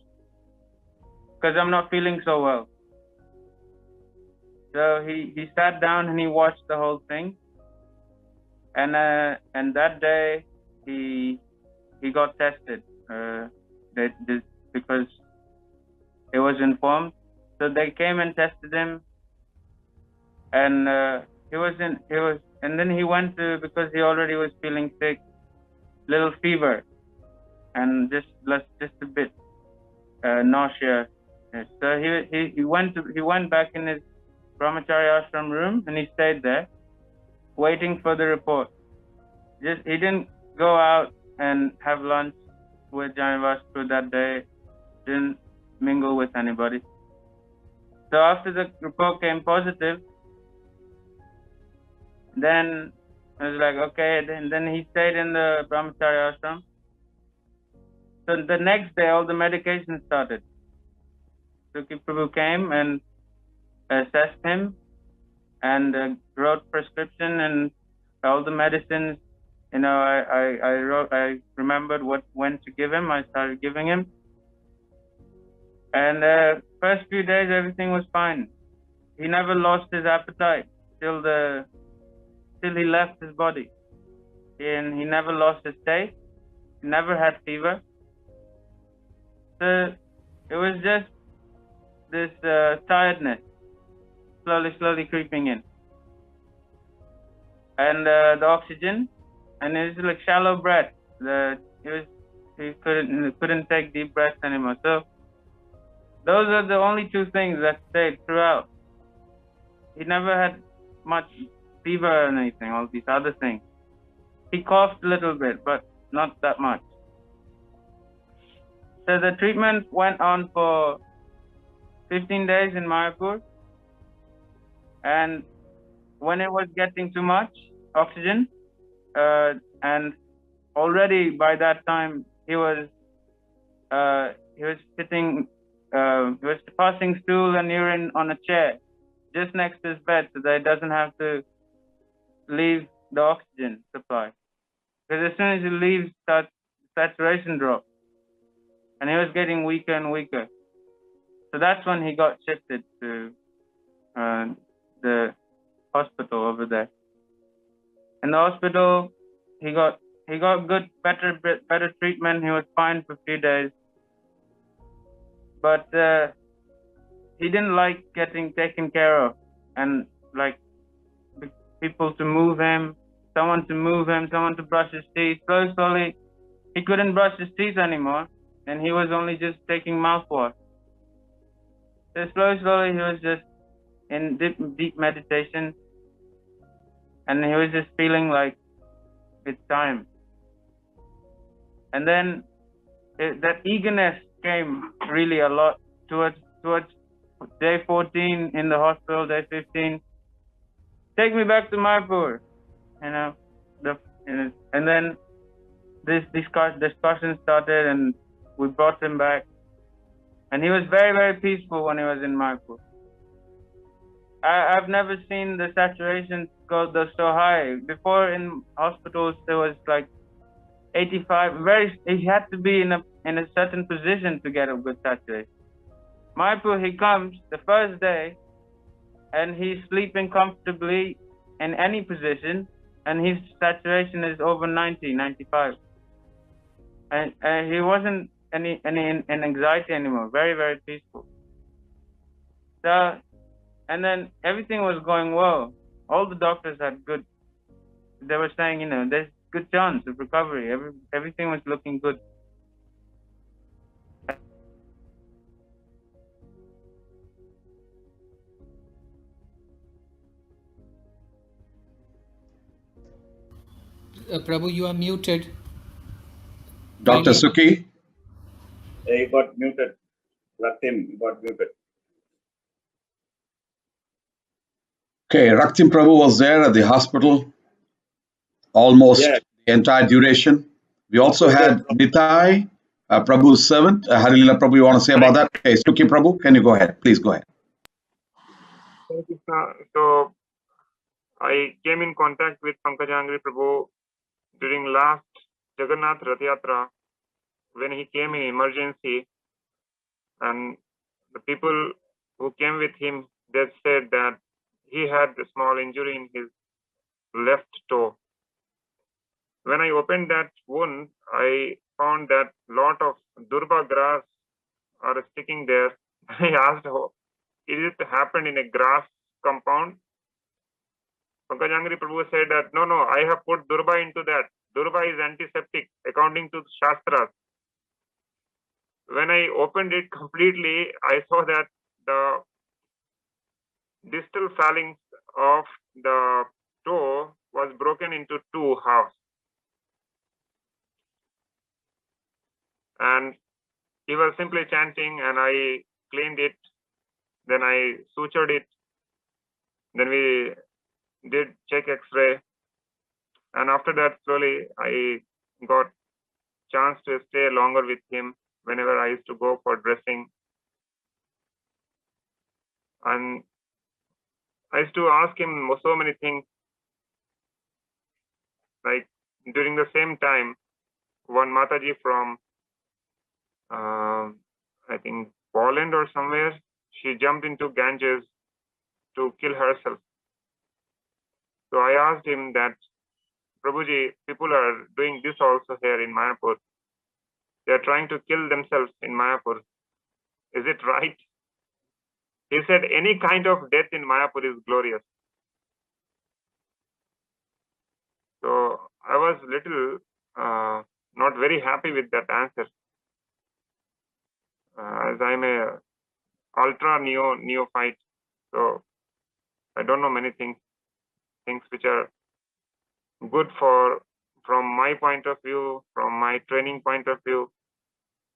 because I'm not feeling so well." So he sat down and he watched the whole thing, and that day he got tested because it was informed. So they came and tested him, and and then he went to, because he already was feeling sick, little fever, and just a bit nausea. So he went back in his brahmacharya ashram room, and he stayed there waiting for the report. He didn't go out and have lunch with Janivas that day, didn't mingle with anybody. So after the report came positive, then I was like, okay, then he stayed in the brahmacharya ashram. So the next day, all the medication started. Suki Prabhu came and assessed him and wrote prescription and all the medicines. You know, I remembered when to give him. I started giving him. And first few days, everything was fine. He never lost his appetite till he left his body. And he never lost his taste. He never had fever. So it was just this tiredness slowly creeping in. And the oxygen, and it was like shallow breath. He couldn't take deep breaths anymore. So those are the only two things that stayed throughout. He never had much fever or anything, all these other things. He coughed a little bit, but not that much. So the treatment went on for 15 days in Mayapur. And when it was getting too much oxygen, and already by that time he was sitting, he was passing stool and urine on a chair just next to his bed, so that he doesn't have to leave the oxygen supply. Because as soon as he leaves, that saturation drops, and he was getting weaker and weaker. So that's when he got shifted to the hospital over there. In the hospital, he got good, better treatment. He was fine for a few days, but he didn't like getting taken care of, and like people to move him, someone to brush his teeth. Slowly, he couldn't brush his teeth anymore, and he was only just taking mouthwash. So slowly, he was just in deep meditation, and he was just feeling like it's time. And then that eagerness came really a lot towards day 14 in the hospital, day 15. Take me back to Mayapur, you know. And then this discussion started, and we brought him back. And he was very, very peaceful when he was in Mayapur. I've never seen the saturation go so high. Before in hospitals, there was like 85. He had to be in a certain position to get a good saturation. Mayapur, he comes the first day, and he's sleeping comfortably in any position, and his saturation is over 90, 95. And he wasn't any anxiety anymore. Very, very peaceful. So, and then everything was going well. All the doctors had good. They were saying, you know, there's good chance of recovery. Everything was looking good. Prabhu, you are muted. Dr. Kindly- Suki. He got muted. Raktim, he got muted. Okay, Raktim Prabhu was there at the hospital almost Yeah. the entire duration. We also had Nitai, Prabhu's servant. Harilila Prabhu, you want to say about that? Okay, Suki Prabhu, can you go ahead? Please go ahead. So I came in contact with Pankajanghri Prabhu during last Jagannath Rath Yatra when he came in emergency, and the people who came with him, they said that he had a small injury in his left toe. When I opened that wound, I found that lot of durba grass are sticking there. I asked, is it happened in a grass compound? Pankajanghri Prabhu said that, no, I have put durba into that. Durba is antiseptic according to Shastras. When I opened it completely, I saw that the distal phalanx of the toe was broken into two halves. And he was simply chanting, and I cleaned it. Then I sutured it. Then we did check X-ray. And after that, slowly, I got chance to stay longer with him whenever I used to go for dressing. And I used to ask him so many things. Like during the same time, one Mataji from, I think, Poland or somewhere, she jumped into Ganges to kill herself. So I asked him that, Prabhuji, people are doing this also here in Mayapur. They are trying to kill themselves in Mayapur. Is it right? He said, any kind of death in Mayapur is glorious. So I was little not very happy with that answer. As I'm a ultra neophyte, so I don't know many things which are good from my point of view, from my training point of view,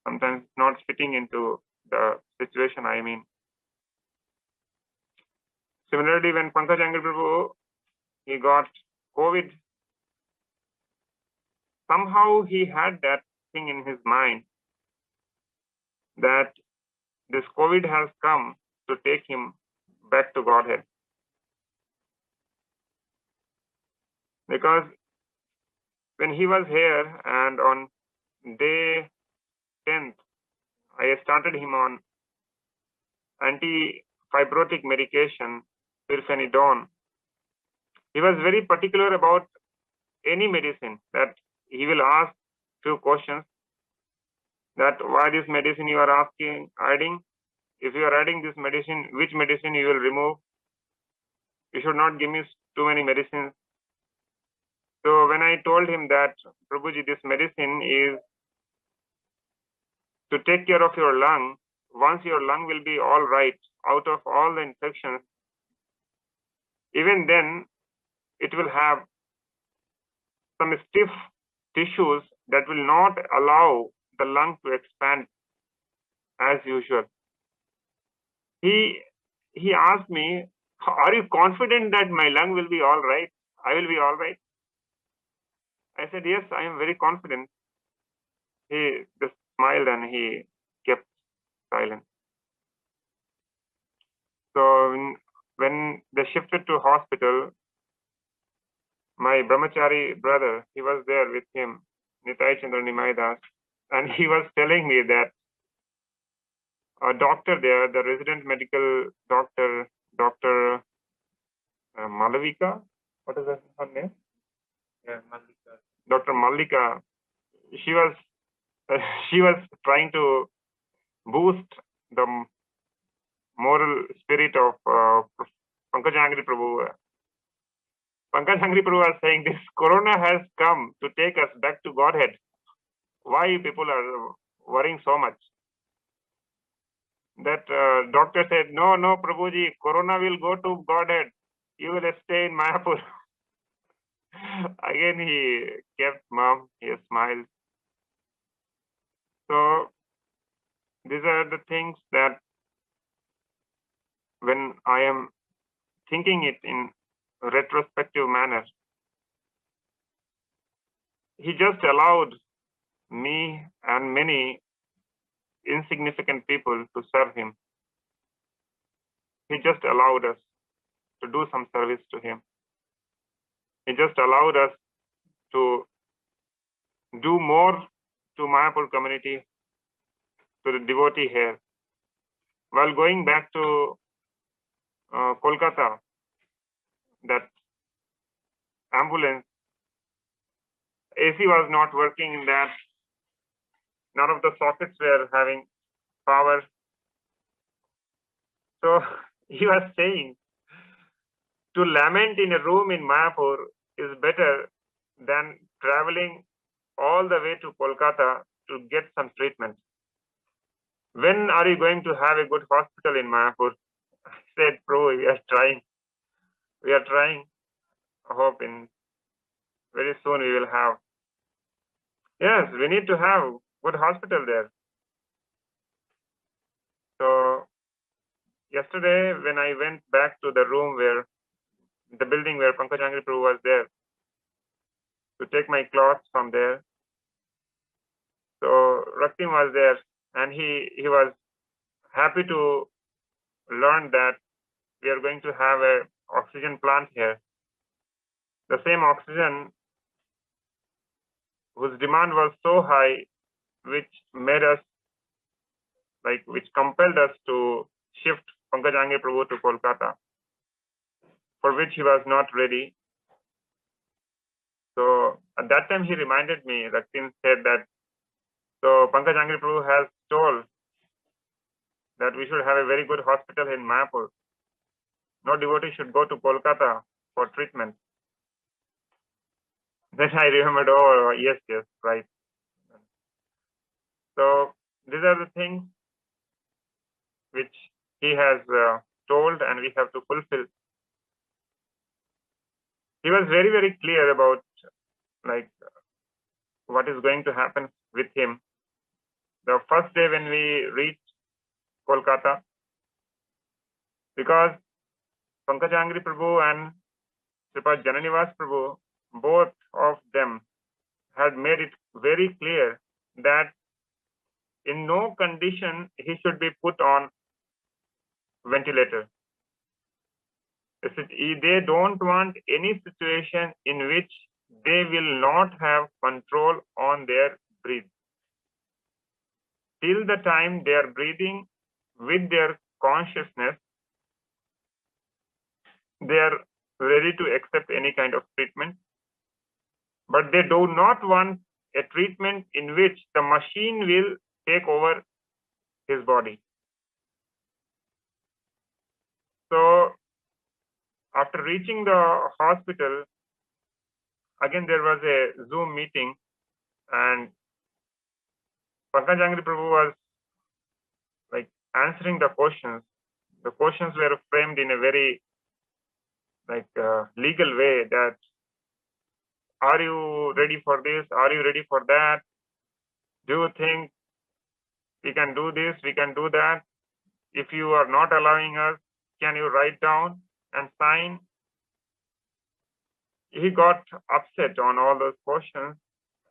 sometimes not fitting into the situation I'm in. Similarly, when Pankajanghri Prabhu, he got COVID, somehow he had that thing in his mind that this COVID has come to take him back to Godhead. Because when he was here and on day 10th, I started him on anti-fibrotic medication, pirfenidone. He was very particular about any medicine that he will ask few questions that why this medicine you are adding? If you are adding this medicine, which medicine you will remove? You should not give me too many medicines. So when I told him that, Prabhuji, this medicine is to take care of your lung. Once your lung will be all right, out of all the infections, even then it will have some stiff tissues that will not allow the lung to expand as usual. He asked me, are you confident that my lung will be all right? I will be all right? I said, yes, I am very confident. He just smiled and he kept silent. So when they shifted to hospital, my brahmachari brother, he was there with him, Nitai Chandra Nimaidas, and he was telling me that a doctor there, the resident medical doctor, Dr. Malavika, what is that, her name? Yeah, Mallika. Dr. Mallika, she was trying to boost the moral spirit of Pankajanghri Prabhu. Pankajanghri Prabhu was saying this corona has come to take us back to Godhead. Why people are worrying so much? That doctor said, no, Prabhuji, corona will go to Godhead. You will stay in Mayapur. Again, he kept mum, he smiled. So these are the things that when I am thinking it in a retrospective manner, he just allowed me and many insignificant people to serve him. He just allowed us to do some service to him. He just allowed us to do more to Mayapur community, to the devotee here. While going back to Kolkata, that ambulance, AC was not working in that. None of the sockets were having power. So he was saying, to lament in a room in Mayapur is better than traveling all the way to Kolkata to get some treatment. When are you going to have a good hospital in Mayapur? I said, Prabhu, we are trying. We are trying. I hope in very soon we will have. Yes, we need to have good hospital there. So yesterday, when I went back to the room where the building where Pankajanghri Prabhu was there to take my clothes from there, so Raktim was there, and he was happy to learn that we are going to have a oxygen plant here. The same oxygen whose demand was so high, which made us, which compelled us to shift Pankajanghri Prabhu to Kolkata, for which he was not ready. So at that time he reminded me, Raktim said that, so Pankajanghri Prabhu has told that we should have a very good hospital in Mayapur. No devotee should go to Kolkata for treatment. Then I remembered, oh, yes, right. So these are the things which he has told and we have to fulfill. He was very, very clear about what is going to happen with him. The first day when we reached Kolkata, because Pankajanghri Prabhu and Sripad Jananivas Prabhu, both of them had made it very clear that in no condition he should be put on ventilator. They don't want any situation in which they will not have control on their breath. Till the time they are breathing with their consciousness, they are ready to accept any kind of treatment. But they do not want a treatment in which the machine will take over his body. So after reaching the hospital, again there was a Zoom meeting, and Pankajanghri Prabhu was answering the questions. The questions were framed in a very legal way, that are you ready for this? Are you ready for that? Do you think we can do this? We can do that? If you are not allowing us, can you write down and sign? He got upset on all those questions,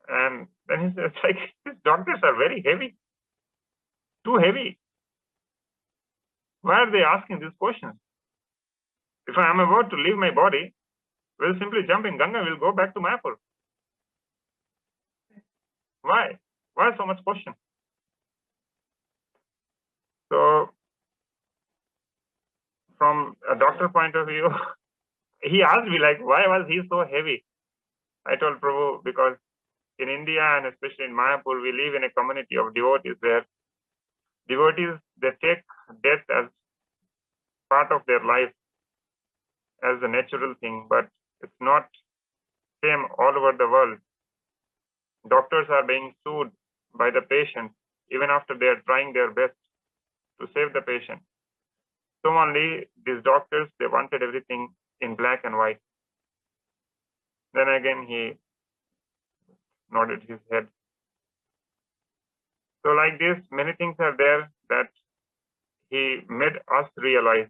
and then he says, these doctors are very heavy, too heavy. Why are they asking these questions? If I am about to leave my body, we'll simply jump in Ganga, we'll go back to Mayapur. Why? Why so much question? So from a doctor point of view, he asked me why was he so heavy? I told Prabhu, because in India and especially in Mayapur, we live in a community of devotees where devotees, they take death as part of their life, as a natural thing, but it's not same all over the world. Doctors are being sued by the patient even after they are trying their best to save the patient. So only these doctors, they wanted everything in black and white. Then again he nodded his head. So like this, many things are there that he made us realize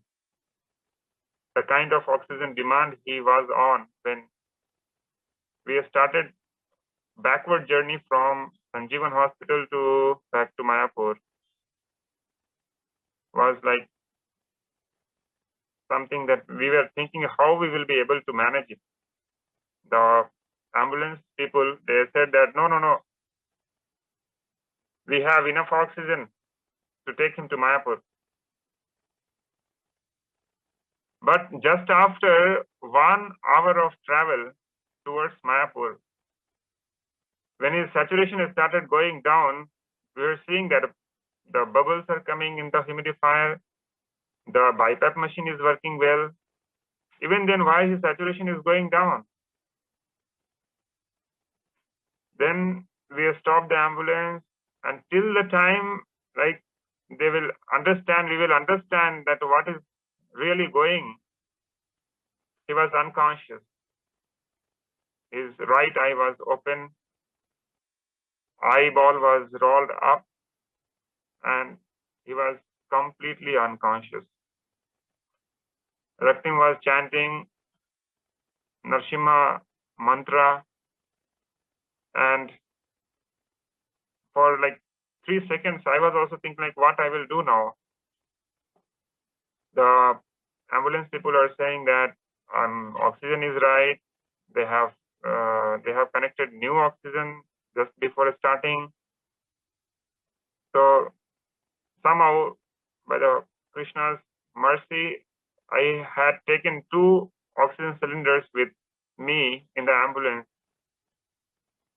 the kind of oxygen demand he was on when we started backward journey from Sanjeevan Hospital to back to Mayapur. Was like something that we were thinking how we will be able to manage it. The ambulance people, they said that no, we have enough oxygen to take him to Mayapur. But just after 1 hour of travel towards Mayapur, when his saturation started going down, we were seeing that the bubbles are coming in the humidifier, the BiPAP machine is working well. Even then, why his saturation is going down? Then we stopped the ambulance, and till the time like they will understand, we will understand that what is really going. He was unconscious. His right eye was open, eyeball was rolled up, and he was completely unconscious. Raktim was chanting Narsimha mantra, and for like 3 seconds, I was also thinking like what I will do now. The ambulance people are saying that oxygen is right. They have connected new oxygen just before starting. So somehow, by the Krishna's mercy, I had taken 2 oxygen cylinders with me in the ambulance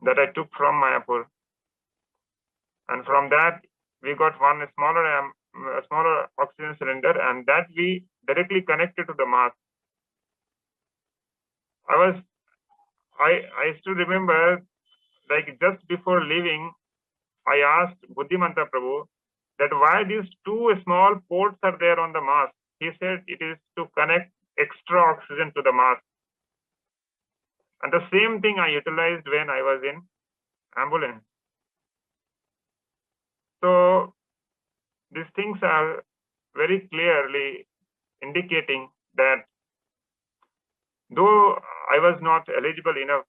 that I took from Mayapur, and from that we got one smaller oxygen cylinder, and that we directly connected to the mask. I still remember, like just before leaving, I asked Buddhimanta Prabhu that why these 2 small ports are there on the mask. He said it is to connect extra oxygen to the mask. And the same thing I utilized when I was in ambulance. So these things are very clearly indicating that though I was not eligible enough,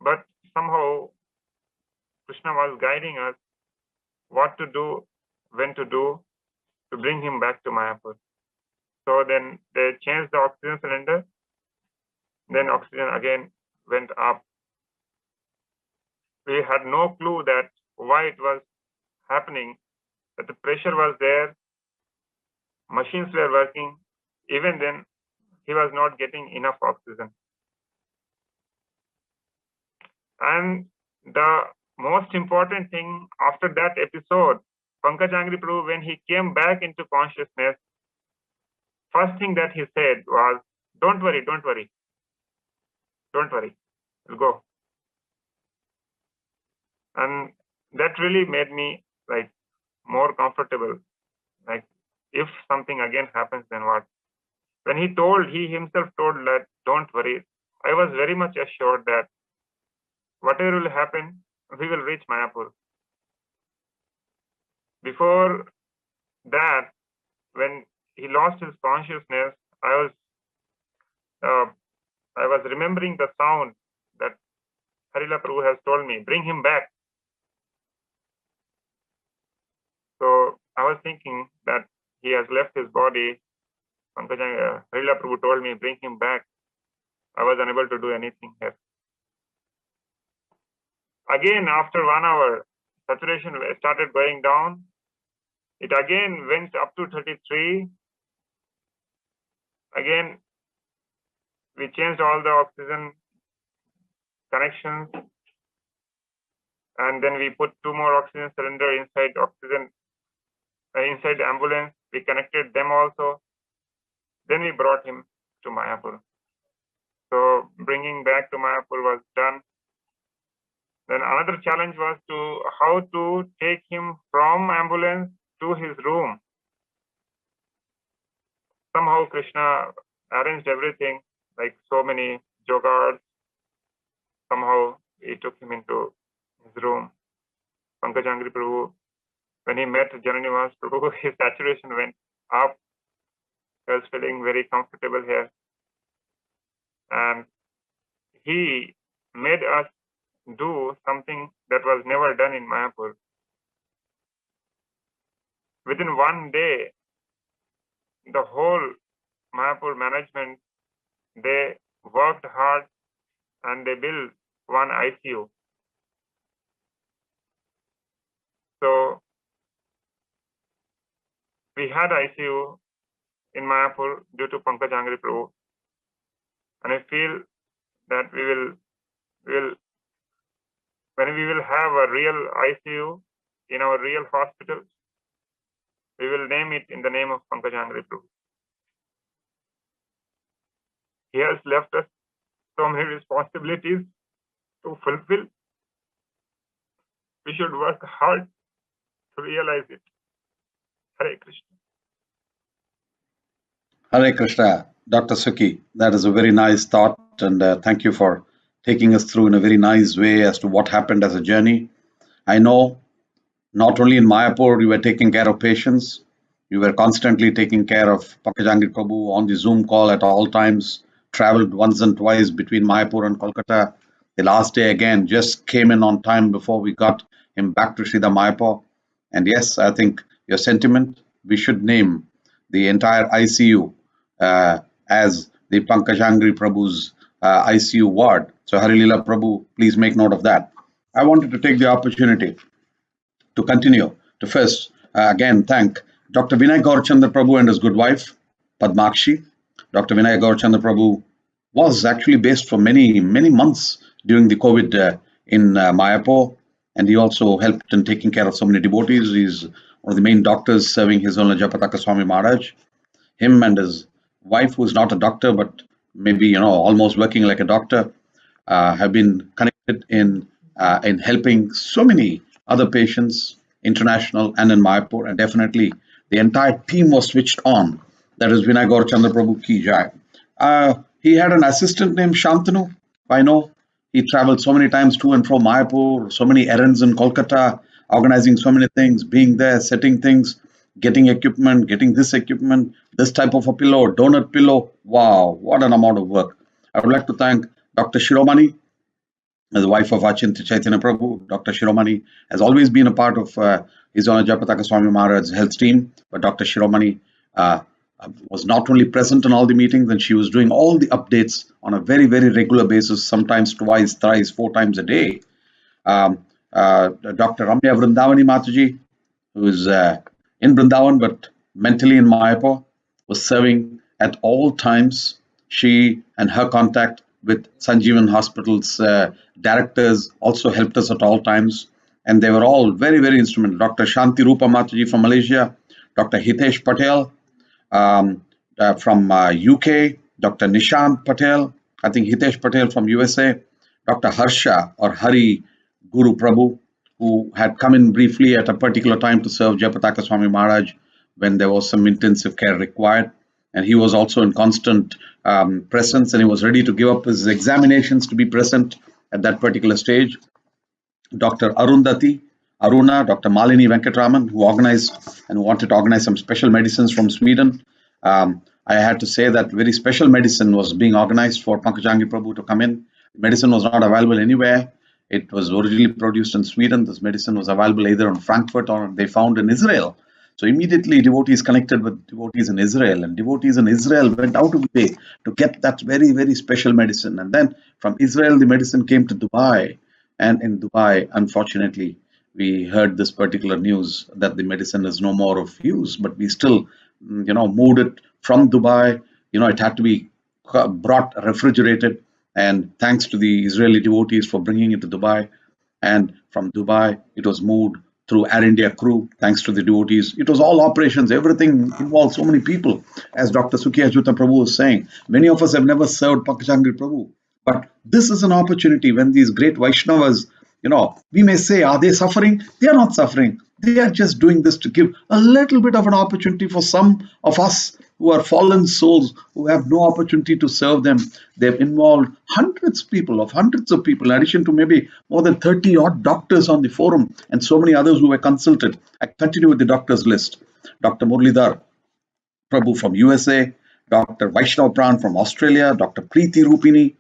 but somehow Krishna was guiding us what to do, when to do, to bring him back to Mayapur. So then they changed the oxygen cylinder. Then oxygen again went up. We had no clue that why it was happening, that the pressure was there, machines were working. Even then, he was not getting enough oxygen. And the most important thing after that episode, Pankajanghri Prabhu, when he came back into consciousness, first thing that he said was, don't worry, we'll go. And that really made me like more comfortable. Like if something again happens, then what? When he himself told that, don't worry, I was very much assured that whatever will happen, we will reach Mayapur. Before that, when he lost his consciousness, I was remembering the sound that Harila Prabhu has told me, bring him back. So I was thinking that he has left his body. Harila Prabhu told me, bring him back. I was unable to do anything here. Again, after 1 hour, saturation started going down. It again went up to 33. Again, we changed all the oxygen connections, and then we put 2 more oxygen cylinder inside the ambulance. We connected them also. Then we brought him to Mayapur. So bringing back to Mayapur was done. Then another challenge was how to take him from ambulance to his room. Somehow Krishna arranged everything, like so many jogars. Somehow he took him into his room. Pankajanghri Prabhu when he met Jananivas Prabhu, his saturation went up. He was feeling very comfortable here. And he made us do something that was never done in Mayapur. Within one day, the whole Mayapur management, they worked hard and they built one ICU. So we had ICU in Mayapur due to Pankajanghri Prabhu. And I feel that when we will have a real ICU in our real hospitals, we will name it in the name of Pankajanghri Prabhu. He has left us so many responsibilities to fulfill. We should work hard to realize it. Hare Krishna. Hare Krishna, Dr. Suki. That is a very nice thought, and thank you for taking us through in a very nice way as to what happened as a journey. I know not only in Mayapur you were taking care of patients, you were constantly taking care of Pankajanghri Prabhu on the Zoom call at all times, traveled once and twice between Mayapur and Kolkata. The last day again just came in on time before we got him back to Sridhar Mayapur. And yes, I think your sentiment, we should name the entire ICU as the Pankajanghri Prabhu's ICU ward. So Harilila Prabhu, please make note of that. I wanted to take the opportunity to continue to first again thank Dr. Vinay Gaurachandra Prabhu and his good wife, Padmakshi. Dr. Vinay Gaurachandra Prabhu was actually based for many months during the COVID in Mayapur, and he also helped in taking care of so many devotees. He's one of the main doctors serving His Holiness Japataka Swami Maharaj. Him and his wife, who is not a doctor, but maybe almost working like a doctor, have been connected in helping so many other patients, international and in Mayapur, and definitely the entire team was switched on. That is Vinay Gaurachandra Prabhu ki jai. He had an assistant named Shantanu. I know he traveled so many times to and from Mayapur, so many errands in Kolkata, organizing so many things, being there, setting things, getting equipment, getting this equipment, this type of a pillow, donut pillow. Wow, what an amount of work. I would like to thank Dr. Shiromani, the wife of Achintya Chaitanya Prabhu. Dr. Shiromani has always been a part of His Honour Japataka Swami Maharaj's health team, but Dr. Shiromani was not only present in all the meetings, and she was doing all the updates on a very regular basis, sometimes twice, thrice, 4 times a day. Dr. Ramya Vrindavani Mataji, who is in Vrindavan but mentally in Mayapur, was serving at all times. She and her contact with Sanjeevan Hospital's directors also helped us at all times, and they were all very instrumental. Dr. Shanti Rupa Mataji from Malaysia, Dr. Hitesh Patel from UK, Dr. Nishant Patel, I think Hitesh Patel from USA, Dr. Harsha or Hari Guru Prabhu, who had come in briefly at a particular time to serve Japataka Swami Maharaj when there was some intensive care required. And he was also in constant presence, and he was ready to give up his examinations to be present at that particular stage. Dr. Aruna, Dr. Malini Venkatraman, who organized and wanted to organize some special medicines from Sweden. I had to say that very special medicine was being organized for Pankajanghri Prabhu to come in. Medicine was not available anywhere. It was originally produced in Sweden. This medicine was available either in Frankfurt or they found in Israel. So immediately devotees connected with devotees in Israel, and devotees in Israel went out of the way to get that very special medicine. And then from Israel, the medicine came to Dubai. And in Dubai, unfortunately, we heard this particular news that the medicine is no more of use, but we still, moved it from Dubai. It had to be brought refrigerated. And thanks to the Israeli devotees for bringing it to Dubai. And from Dubai, it was moved through Air India crew, thanks to the devotees. It was all operations. Everything involved so many people. As Dr. Sukhi Achyuta Prabhu was saying, many of us have never served Pankajanghri Prabhu. But this is an opportunity when these great Vaishnavas, we may say, are they suffering? They are not suffering. They are just doing this to give a little bit of an opportunity for some of us who are fallen souls, who have no opportunity to serve them. They've involved hundreds of people, in addition to maybe more than 30 odd doctors on the forum and so many others who were consulted. I continue with the doctors list. Dr. Murlidhar Prabhu from USA, Dr. Vaishnav Pran from Australia, Dr. Preeti Rupini,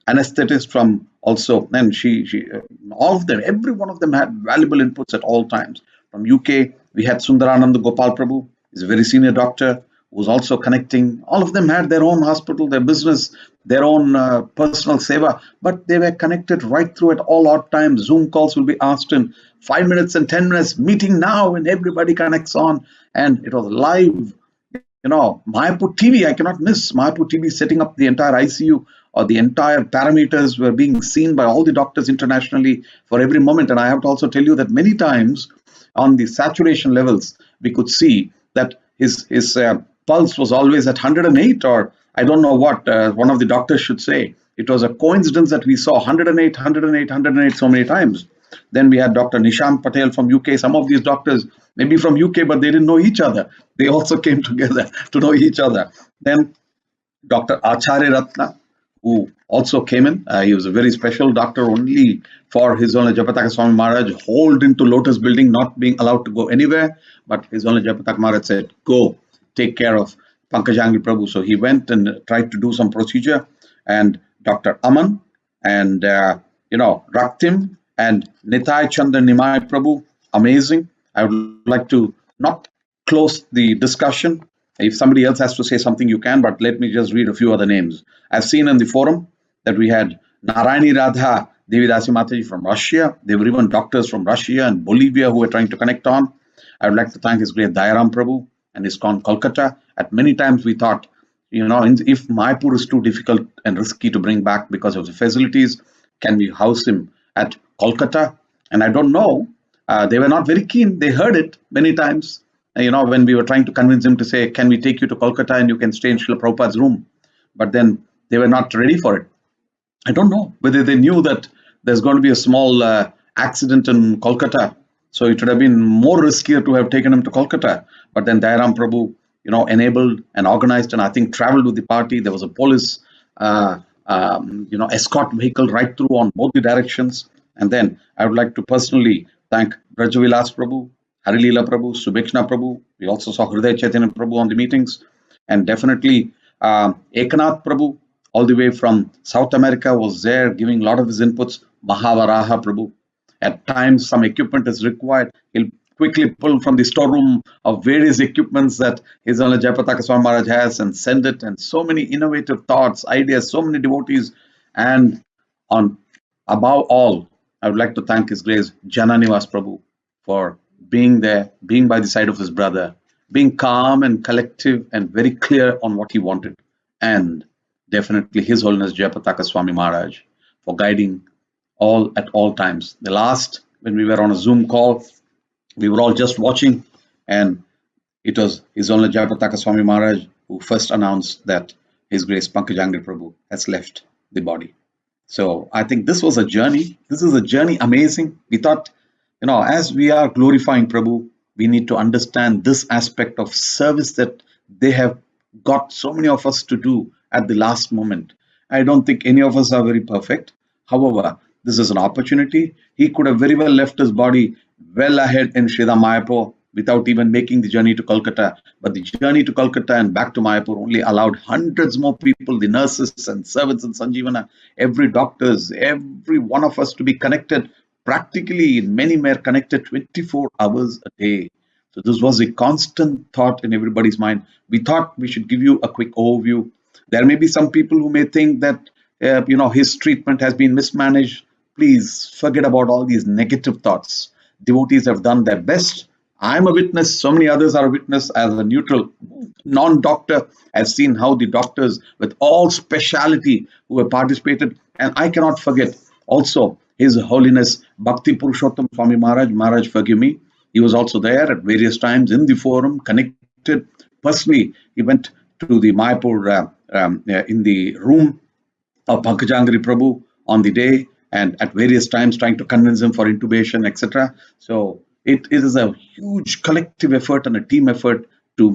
anesthetist from also, and all of them, every one of them had valuable inputs at all times. From UK, we had Sundaranand Gopal Prabhu, he's a very senior doctor who was also connecting. All of them had their own hospital, their business, their own personal seva, but they were connected right through at all odd times. Zoom calls will be asked in 5 minutes and 10 minutes, meeting now, and everybody connects on, and it was live. Mayapur TV, I cannot miss Mayapur TV setting up the entire ICU, or the entire parameters were being seen by all the doctors internationally for every moment. And I have to also tell you that many times on the saturation levels, we could see that his pulse was always at 108, or I don't know what one of the doctors should say. It was a coincidence that we saw 108, 108, 108 so many times. Then we had Dr. Nishant Patel from UK. Some of these doctors may be from UK, but they didn't know each other. They also came together to know each other. Then Dr. Acharya Ratna, who also came in. He was a very special doctor, only for His Holiness Jayapataka Swami Maharaj, holed into Lotus building, not being allowed to go anywhere. But His Holiness Jayapataka Maharaj said, go, take care of Pankajanghri Prabhu. So he went and tried to do some procedure. And Dr. Aman and, Raktim and Nitai Chandra Nimai Prabhu, amazing. I would like to not close the discussion. If somebody else has to say something, you can, but let me just read a few other names. I've seen in the forum that we had Narayani Radha Devidasi Mataji from Russia. There were even doctors from Russia and Bolivia who were trying to connect on. I would like to thank His Great Dayaram Prabhu and ISKCON Kolkata. At many times we thought, if Mayapur is too difficult and risky to bring back because of the facilities, can we house him at Kolkata? And I don't know. They were not very keen. They heard it many times. When we were trying to convince him to say, can we take you to Kolkata and you can stay in Srila Prabhupada's room? But then they were not ready for it. I don't know whether they knew that there's going to be a small accident in Kolkata. So it would have been more riskier to have taken him to Kolkata. But then Dayaram Prabhu, enabled and organized, and I think traveled with the party. There was a police, escort vehicle right through on both the directions. And then I would like to personally thank Brajavilas Prabhu, Harilila Prabhu, Subhekshna Prabhu. We also saw Hriday Chaitanya Prabhu on the meetings. And definitely Ekanath Prabhu, all the way from South America, was there giving a lot of his inputs. Mahavaraha Prabhu. At times, some equipment is required. He'll quickly pull from the storeroom of various equipments that His Holiness Jayapataka Swami Maharaj has and send it. And so many innovative thoughts, ideas, so many devotees. And above all, I would like to thank His Grace Jananivas Prabhu for being there, being by the side of his brother, being calm and collective and very clear on what he wanted. And definitely His Holiness Jayapataka Swami Maharaj for guiding all at all times. The last, when we were on a Zoom call, we were all just watching, and it was His Holiness Jayapataka Swami Maharaj who first announced that His Grace Pankajanghri Prabhu has left the body. So I think this was a journey. This is a journey amazing. We thought, as we are glorifying Prabhu, we need to understand this aspect of service that they have got so many of us to do at the last moment. I don't think any of us are very perfect. However, this is an opportunity. He could have very well left his body well ahead in Sridham Mayapur without even making the journey to Kolkata. But the journey to Kolkata and back to Mayapur only allowed hundreds more people, the nurses and servants in Sanjeevana, every doctors, every one of us to be connected. Practically, many were connected 24 hours a day. So this was a constant thought in everybody's mind. We thought we should give you a quick overview. There may be some people who may think that, his treatment has been mismanaged. Please forget about all these negative thoughts. Devotees have done their best. I'm a witness. So many others are a witness. As a neutral, non-doctor, I've seen how the doctors with all speciality who have participated. And I cannot forget also His Holiness Bhakti Purushottam Swami Maharaj. Maharaj, forgive me. He was also there at various times in the forum, connected. Personally, he went to the Mayapur in the room of Pankajanghri Prabhu on the day, and at various times trying to convince him for intubation, etc. So it is a huge collective effort and a team effort to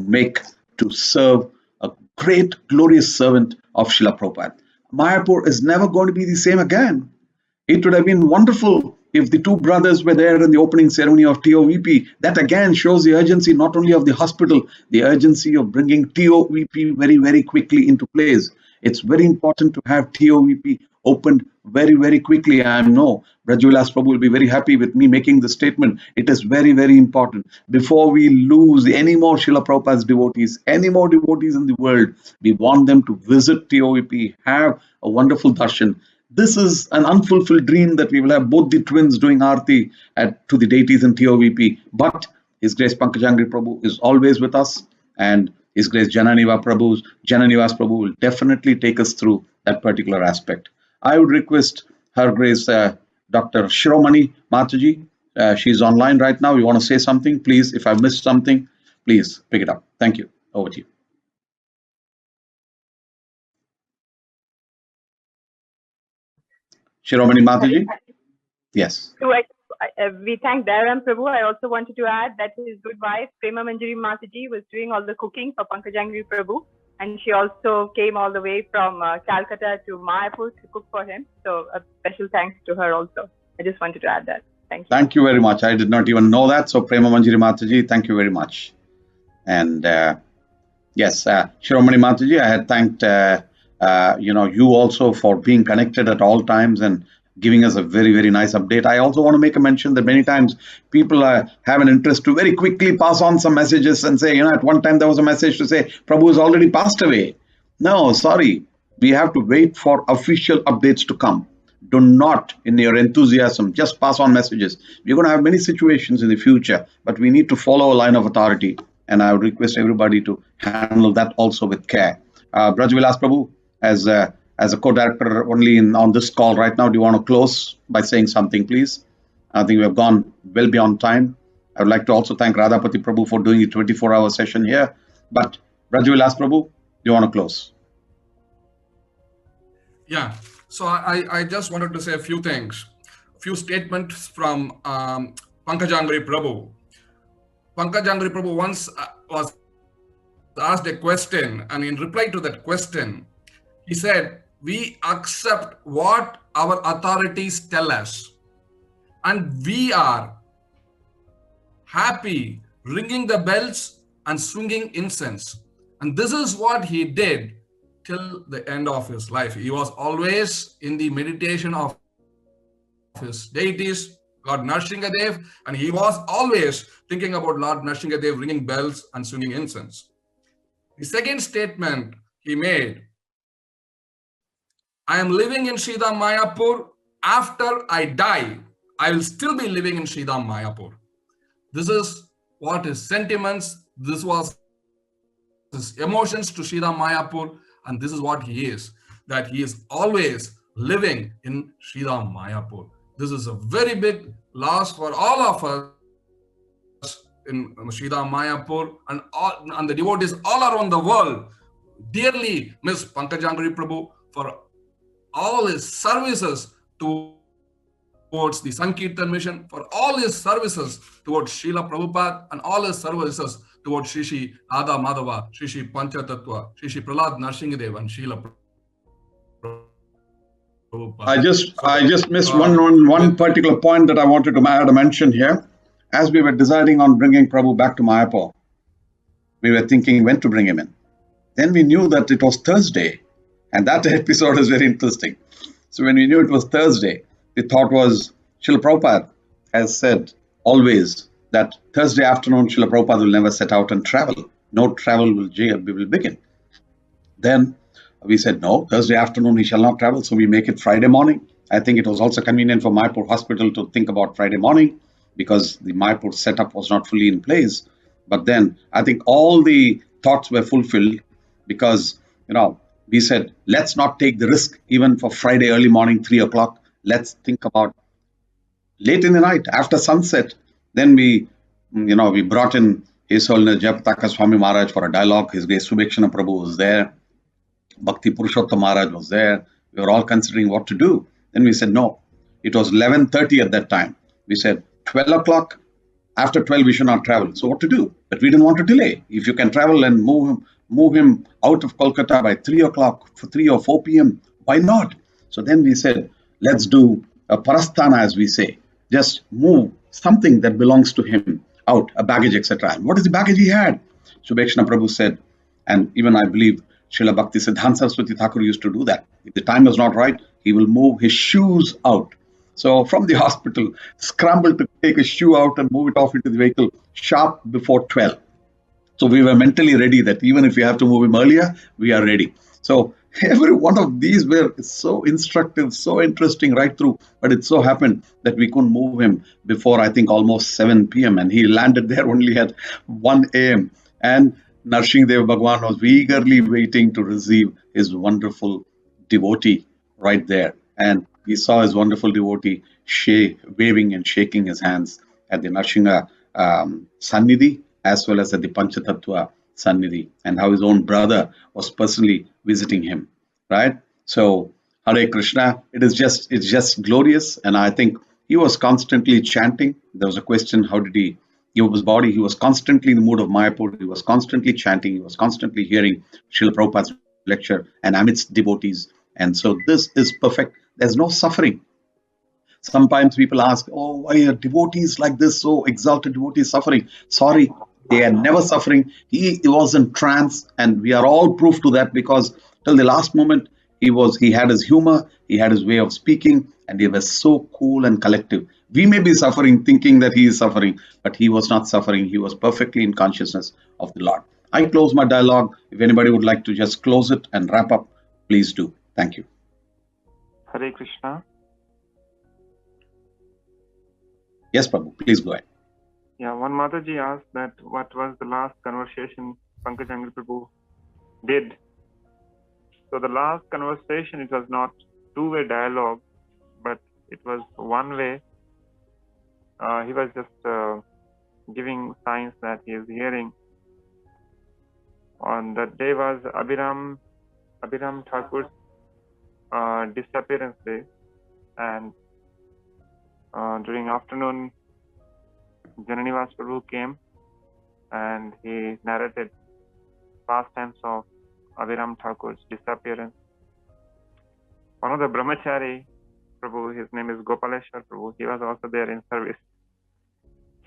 to serve a great, glorious servant of Srila Prabhupada. Mayapur is never going to be the same again. It would have been wonderful if the two brothers were there in the opening ceremony of TOVP. That again shows the urgency not only of the hospital, the urgency of bringing TOVP very, very quickly into place. It's very important to have TOVP opened very, very quickly. I know Brajavilas Prabhu will be very happy with me making the statement. It is very, very important. Before we lose any more Srila Prabhupada's devotees, any more devotees in the world, we want them to visit TOVP, have a wonderful darshan. This is an unfulfilled dream that we will have both the twins doing Aarti to the deities in TOVP. But His Grace Pankajanghri Prabhu is always with us, and His Grace Jananivas Prabhu will definitely take us through that particular aspect. I would request Her Grace Dr. Shiromani Mataji. She's online right now. You want to say something? Please, if I missed something, please pick it up. Thank you. Over to you. Shiromani Mataji? Yes. So we thank Dayaram Prabhu. I also wanted to add that his good wife, Prema Manjari Mataji, was doing all the cooking for Pankajanghri Prabhu. And she also came all the way from Calcutta to Mayapur to cook for him. So a special thanks to her also. I just wanted to add that. Thank you. Thank you very much. I did not even know that. So Prema Manjari Mataji, thank you very much. And yes, Shiromani Mataji, I had thanked you also for being connected at all times and giving us a very, very nice update. I also want to make a mention that many times people have an interest to very quickly pass on some messages and say, at one time there was a message to say, Prabhu has already passed away. No, sorry. We have to wait for official updates to come. Do not, in your enthusiasm, just pass on messages. We're going to have many situations in the future, but we need to follow a line of authority. And I would request everybody to handle that also with care. Brajavilas Prabhu, as a co-director only on this call right now, do you want to close by saying something, please? I think we have gone well beyond time. I would like to also thank Radhapati Prabhu for doing a 24-hour session here. But Brajavilas Prabhu, do you want to close? Yeah. So I just wanted to say a few things, a few statements from Pankajanghri Prabhu. Pankajanghri Prabhu once was asked a question, and in reply to that question, he said, we accept what our authorities tell us, and we are happy ringing the bells and swinging incense. And this is what he did till the end of his life. He was always in the meditation of his deities, Lord Nrsingadev, and he was always thinking about Lord Nrsingadev ringing bells and swinging incense. The second statement he made, I am living in Sridham Mayapur. After I die, I will still be living in Sridham Mayapur. This is what his sentiments, this was his emotions to Sridham Mayapur, and this is what he is, that he is always living in Sridham Mayapur. This is a very big loss for all of us in Sridham Mayapur, and the devotees all around the world dearly miss Pankajanghri Prabhu for all his services towards the Sankirtan mission, for all his services towards Srila Prabhupada, and all his services towards Shri Radha Madhava, Shri Panchatattva, Shri Prahlad Nrsingadev, and Srila Prabhupada. I just missed one particular point that I wanted to add a mention here. As we were deciding on bringing Prabhu back to Mayapur, we were thinking when to bring him in. Then we knew that it was Thursday, and that episode is very interesting. So when we knew it was Thursday, the thought was, Srila Prabhupada has said always that Thursday afternoon, Srila Prabhupada will never set out and travel. No travel will begin. Then we said, no, Thursday afternoon he shall not travel, so we make it Friday morning. I think it was also convenient for Mayapur Hospital to think about Friday morning, because the Mayapur setup was not fully in place. But then I think all the thoughts were fulfilled, because, we said, let's not take the risk even for Friday early morning, 3 o'clock. Let's think about late in the night, after sunset. Then we brought in His Holiness Jayapataka Swami Maharaj for a dialogue. His Grace Subhekshana Prabhu was there. Bhakti Purushottam Maharaj was there. We were all considering what to do. Then we said, no. It was 11:30 at that time. We said, 12 o'clock, after 12 we should not travel. So what to do? But we didn't want to delay. If you can travel and move him out of Kolkata by 3 o'clock, for 3 or 4 p.m., why not? So then we said, let's do a parasthana, as we say. Just move something that belongs to him out, a baggage, etc. And what is the baggage he had? Shubhekshana Prabhu said, and even I believe Srila Bhakti Siddhanta Saraswati Thakur used to do that. If the time was not right, he will move his shoes out. So from the hospital, scramble to take a shoe out and move it off into the vehicle sharp before 12. So we were mentally ready that even if we have to move him earlier, we are ready. So every one of these were so instructive, so interesting right through. But it so happened that we couldn't move him before, I think, almost 7 p.m. And he landed there only at 1 a.m. And Narsingh Bhagwan was eagerly waiting to receive his wonderful devotee right there. And we saw his wonderful devotee waving and shaking his hands at the Narsingha Sannidhi, as well as at the Panchatattva Sannidhi, and how his own brother was personally visiting him, right? So Hare Krishna, it's just glorious. And I think he was constantly chanting. There was a question, how did he give up his body? He was constantly in the mood of Mayapur. He was constantly chanting. He was constantly hearing Srila Prabhupada's lecture and amidst devotees. And so this is perfect. There's no suffering. Sometimes people ask, oh, why are devotees like this, so exalted devotees suffering? Sorry, they are never suffering. He was in trance, and we are all proof to that, because till the last moment, he had his humor, he had his way of speaking, and he was so cool and collective. We may be suffering, thinking that he is suffering, but he was not suffering. He was perfectly in consciousness of the Lord. I close my dialogue. If anybody would like to just close it and wrap up, please do. Thank you. Hare Krishna. Yes, Prabhu, please go ahead. Yeah, one Mataji asked that what was the last conversation Pankajanghri Prabhu did. So the last conversation, it was not two-way dialogue, but it was one way. He was just giving signs that he is hearing. On that day was Abhiram Thakur's disappearance day, and during afternoon, Jananivas Prabhu came and he narrated pastimes of Abhiram Thakur's disappearance. One of the Brahmachari Prabhu, his name is Gopaleshwar Prabhu, he was also there in service.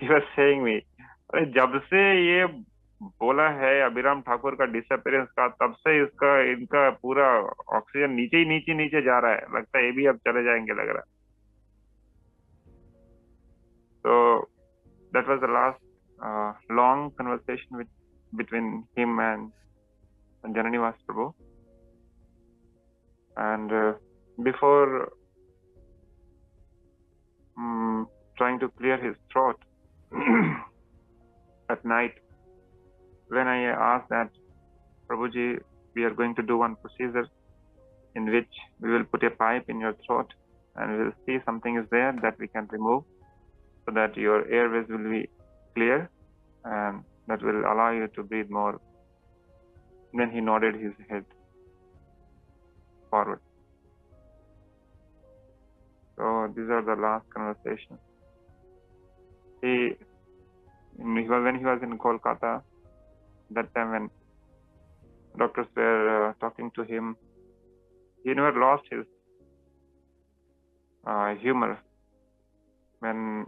He was saying me, अरे जब से ये बोला है अभिराम ठाकुर का disappearance का, तब से इनका पूरा ऑक्सीजन नीचे जा रहा है, लगता है ये भी अब चले जाएंगे लग रहा है. So that was the last long conversation between him and Jananivas Prabhu. And before trying to clear his throat at night, when I asked that, Prabhuji, we are going to do one procedure in which we will put a pipe in your throat and we will see something is there that we can remove, so that your airways will be clear and that will allow you to breathe more. Then he nodded his head forward. So these are the last conversations. When he was in Kolkata, that time when doctors were talking to him, he never lost his humor. When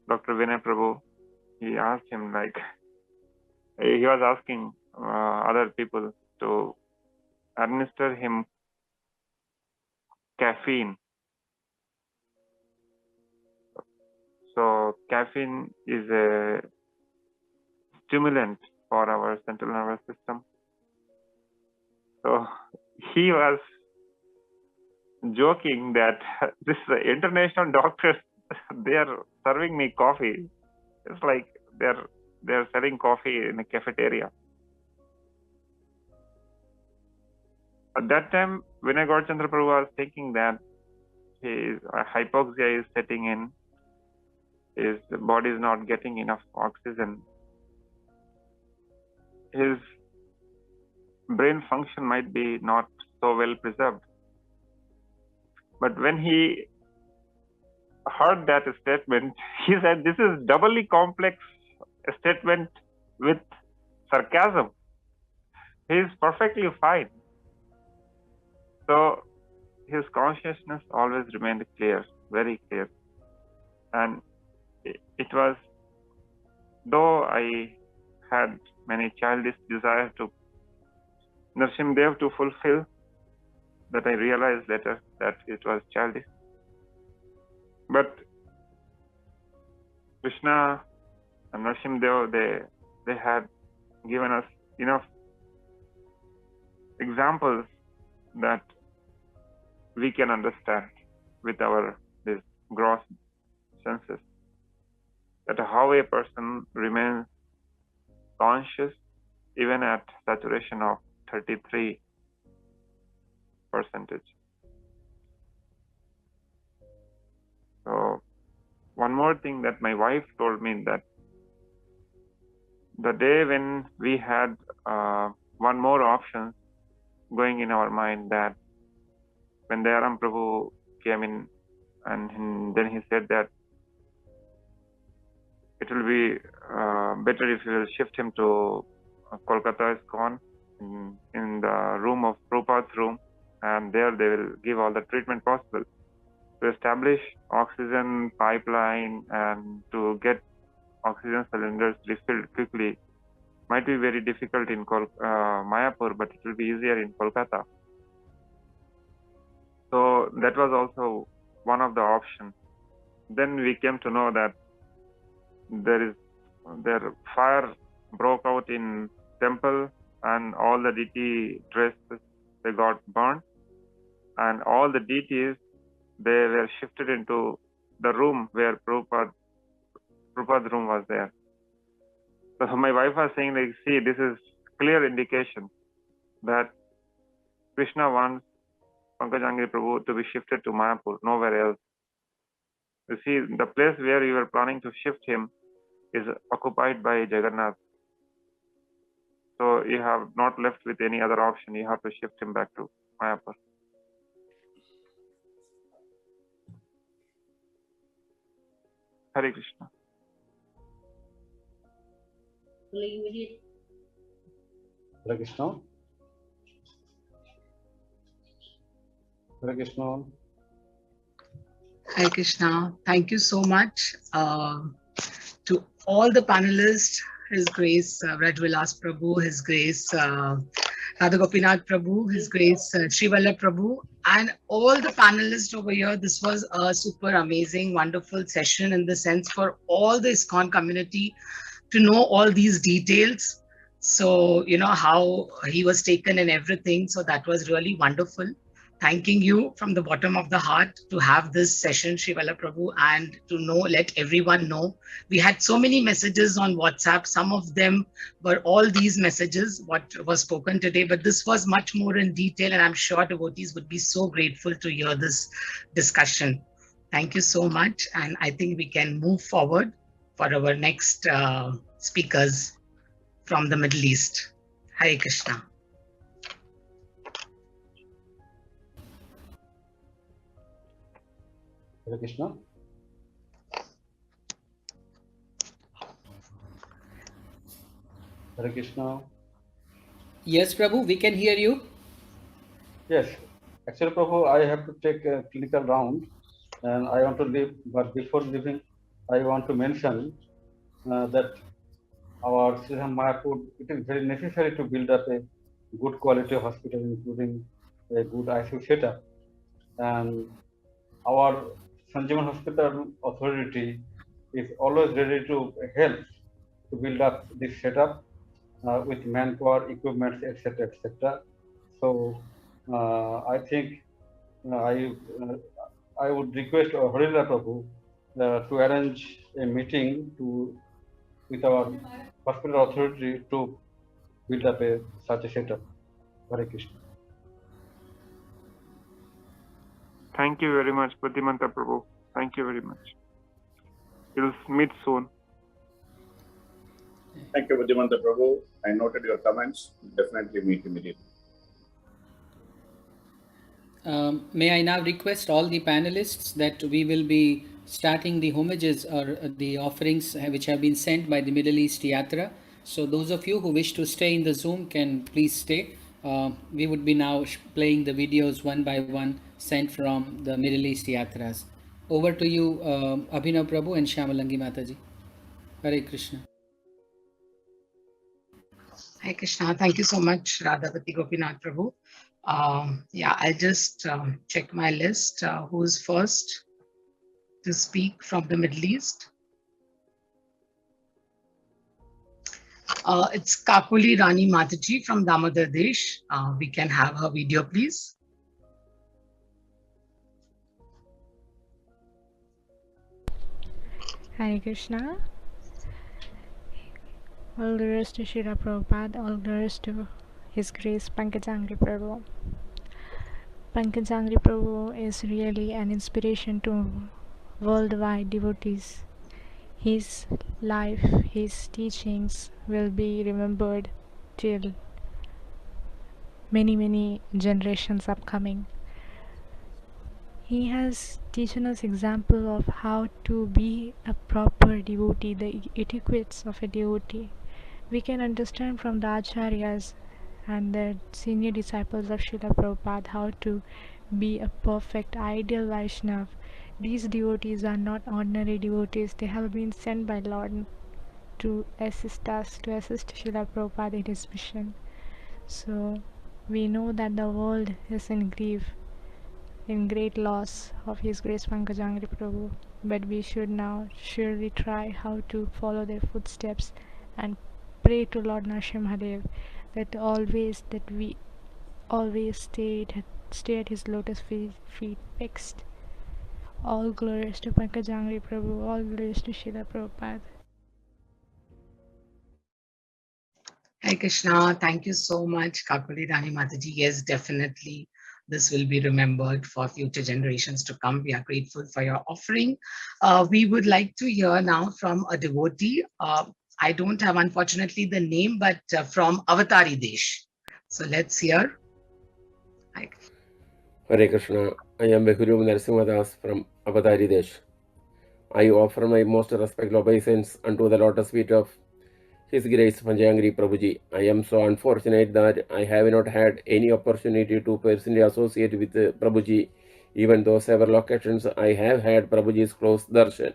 Dr. Vinay Prabhu, he asked him, like, he was asking other people to administer him caffeine. So caffeine is a stimulant for our central nervous system. So he was joking that this international doctors, they are serving me coffee. It's like they're selling coffee in a cafeteria. At that time, Vinay Gaurachandra Prabhu was thinking that his hypoxia is setting in, his body is not getting enough oxygen, his brain function might be not so well preserved. But when he heard that statement, he said, this is doubly complex a statement with sarcasm. He is perfectly fine. So his consciousness always remained clear, very clear. And it was, though I had many childish desires to Nrsimhadev to fulfill, that I realized later that it was childish. But Krishna and Nrsimhadev, they had given us enough examples that we can understand with our these gross senses, that how a person remains conscious even at saturation of 33%. So one more thing that my wife told me, that the day when we had one more option going in our mind, that when Dayaram Prabhu came in, and then he said that it will be better if you will shift him to Kolkata ISKCON in the room of Prabhupada's room, and there they will give all the treatment possible. To establish oxygen pipeline and to get oxygen cylinders refilled quickly might be very difficult in Mayapur, but it will be easier in Kolkata. So that was also one of the options. Then we came to know that there fire broke out in temple, and all the deity dresses, they got burned, and all the deities, they were shifted into the room where Prabhupada's room was there. So my wife was saying, like, see, this is clear indication that Krishna wants Pankajanghri Prabhu to be shifted to Mayapur, nowhere else. You see, the place where you were planning to shift him is occupied by Jagannath. So you have not left with any other option. You have to shift him back to Mayapur. Hare Krishna. Hare Krishna. Hare Krishna. Hare Krishna. Thank you so much to all the panelists, His Grace Rajvilas Prabhu, His Grace Radha Gopinath Prabhu, His Grace Sri Vallabh Prabhu, and all the panelists over here. This was a super amazing, wonderful session in the sense for all the ISKCON community to know all these details. So, you know, how he was taken and everything. So that was really wonderful. Thanking you from the bottom of the heart to have this session, Sri Vallabh Prabhu, and to let everyone know. We had so many messages on WhatsApp. Some of them were all these messages, what was spoken today, but this was much more in detail, and I'm sure devotees would be so grateful to hear this discussion. Thank you so much, and I think we can move forward for our next speakers from the Middle East. Hare Krishna. Hare Krishna. Hare Krishna. Yes, Prabhu, we can hear you. Yes, actually, Prabhu, I have to take a clinical round and I want to leave, but before leaving, I want to mention that our Sridham Mayapur, it is very necessary to build up a good quality hospital, including a good ICU setup. And our Sanjeevan Hospital Authority is always ready to help to build up this setup with manpower, equipment, etc., etc. So I think I would request Harila Prabhu to arrange a meeting with our hospital authority to build up such a setup. Hare Krishna. Thank you very much, Buddhimanta Prabhu. Thank you very much. We'll meet soon. Thank you, Buddhimanta Prabhu. I noted your comments. Definitely meet immediately. May I now request all the panelists that we will be starting the homages or the offerings which have been sent by the Middle East Yatra. So those of you who wish to stay in the Zoom can please stay. We would be now playing the videos one by one sent from the Middle East Yatras. Over to you, Abhinav Prabhu and Shamalangi Mataji. Hare Krishna. Hi Krishna. Thank you so much, Radhavati Gopinath Prabhu. Yeah, I'll just check my list. Who's first to speak from the Middle East? It's Kakuli Rani Mataji from Damodar Desh. We can have her video, please. Hare Krishna. All glories to Srila Prabhupada, all glories to His Grace Pankajanghri Prabhu. Pankajanghri Prabhu is really an inspiration to worldwide devotees. His life, his teachings will be remembered till many generations upcoming. He has teaching us example of how to be a proper devotee, the etiquettes of a devotee. We can understand from the acharyas and the senior disciples of Srila Prabhupada how to be a perfect ideal Vaishnav. These devotees are not ordinary devotees. They have been sent by Lord to assist us, to assist Srila Prabhupada in his mission. So we know that the world is in grief, in great loss of His Grace Pankajanghri Prabhu, but we should now surely try how to follow their footsteps and pray to Lord Nrsimhadev that we always stay at His lotus feet fixed. All glories to Pankajanghri Prabhu, all glories to Srila Prabhupada. Hi Krishna, thank you so much, Kakuli Rani Mataji. Yes, definitely. This will be remembered for future generations to come. We are grateful for your offering. We would like to hear now from a devotee. I don't have, unfortunately, the name, but from Avatari Desh. So let's hear. Hi. Hare Krishna. I am Behuru Narasimhadas from Avatari Desh. I offer my most respectful obeisance unto the lotus feet of His Grace Pankajanghri Prabhuji. I am so unfortunate that I have not had any opportunity to personally associate with Prabhuji, even though several occasions I have had Prabhuji's close darshan.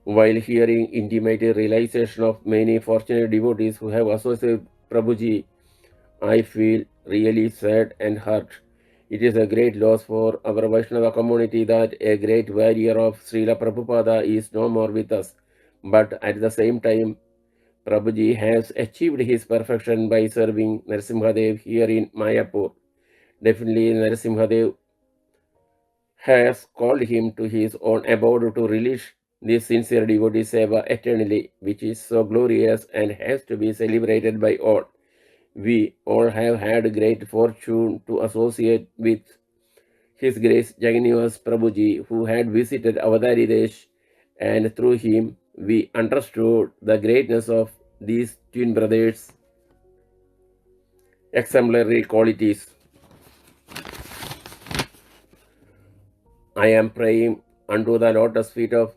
While hearing intimate realization of many fortunate devotees who have associated Prabhuji, I feel really sad and hurt. It is a great loss for our Vaishnava community that a great warrior of Srila Prabhupada is no more with us. But at the same time, Prabhuji has achieved his perfection by serving Narasimhadev here in Mayapur. Definitely, Narasimhadev has called him to his own abode to release this sincere devotee seva eternally, which is so glorious and has to be celebrated by all. We all have had great fortune to associate with His Grace Jaganivas Prabhuji, who had visited Avatari Desh, and through him we understood the greatness of these twin brothers' exemplary qualities. I am praying unto the lotus feet of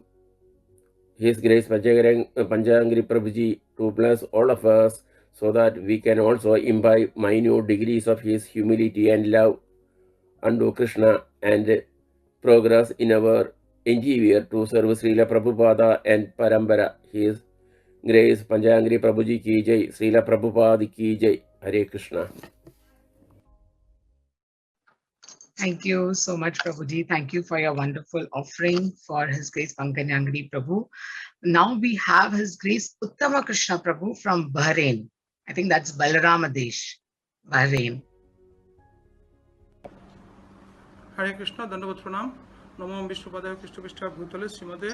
His Grace Pankajanghri Prabhuji to bless all of us so that we can also imbibe minute degrees of His humility and love unto Krishna and progress in our endeavor to serve Srila Prabhupada and Parambara. His Grace Pankajanghri Prabhuji ki jai, Srila Prabhupada ki jai. Hare Krishna. Thank you so much, Prabhuji. Thank you for your wonderful offering for His Grace Pankajanghri Prabhu. Now we have His Grace Uttama Krishna Prabhu from Bahrain. I think that's Balarama Desh, Bahrain. हरे कृष्णा दंडवत प्रणाम नमो विष्णुपदाय कृष्णपृष्ठाय भूतले श्रीमते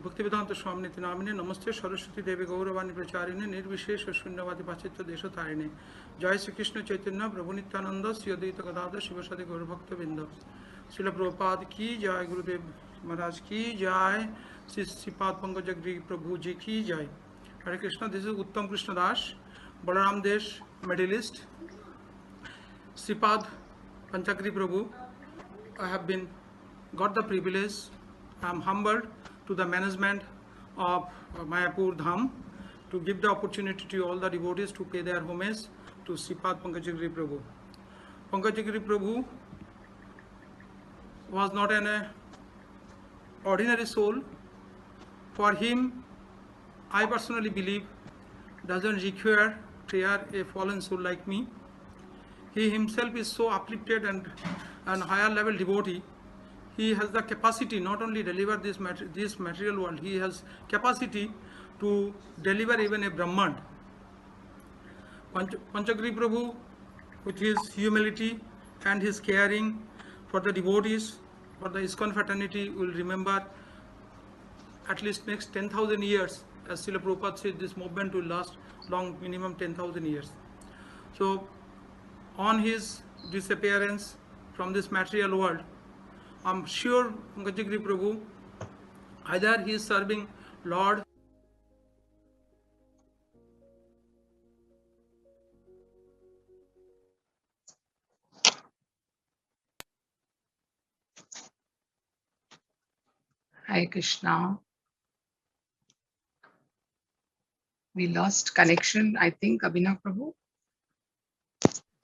भक्तिवेदांत स्वामिनिति नामिने नमस्ते सरस्वती देवी गौरवाणी प्रचारिणे निर्विशेष शून्यवादी पाचित्य देशतारिणे जय श्री कृष्ण चैतन्य प्रभु नित्यानंद श्री अद्वैत गदाधर शिवसदि गौरभक्तवृंद श्रील प्रभुपाद की जय गुरुदेव महाराज की जय श्री श्रीपाद पंकजगिरि प्रभु जी की जय हरे कृष्णा दिस इज उत्तम कृष्ण दास बलराम देश middle east Shripad Pankajanghri Prabhu I have been got the privilege. I am humbled to the management of Mayapur Dham to give the opportunity to all the devotees to pay their homage to Sripad Pankajanghri Prabhu. Pankajanghri Prabhu was not an ordinary soul. For him, I personally believe, doesn't require prayer a fallen soul like me. He himself is so uplifted and higher level devotee. He has the capacity not only deliver this material world, he has capacity to deliver even a Brahman. Pankajanghri Prabhu, with his humility and his caring for the devotees, for the ISKCON fraternity, will remember at least next 10,000 years. As Srila Prabhupada said, this movement will last long, minimum 10,000 years. So, on his disappearance from this material world, I'm sure Pankajanghri Prabhu, either he is serving Lord Hare Krishna. We lost connection, I think, Abhinav Prabhu.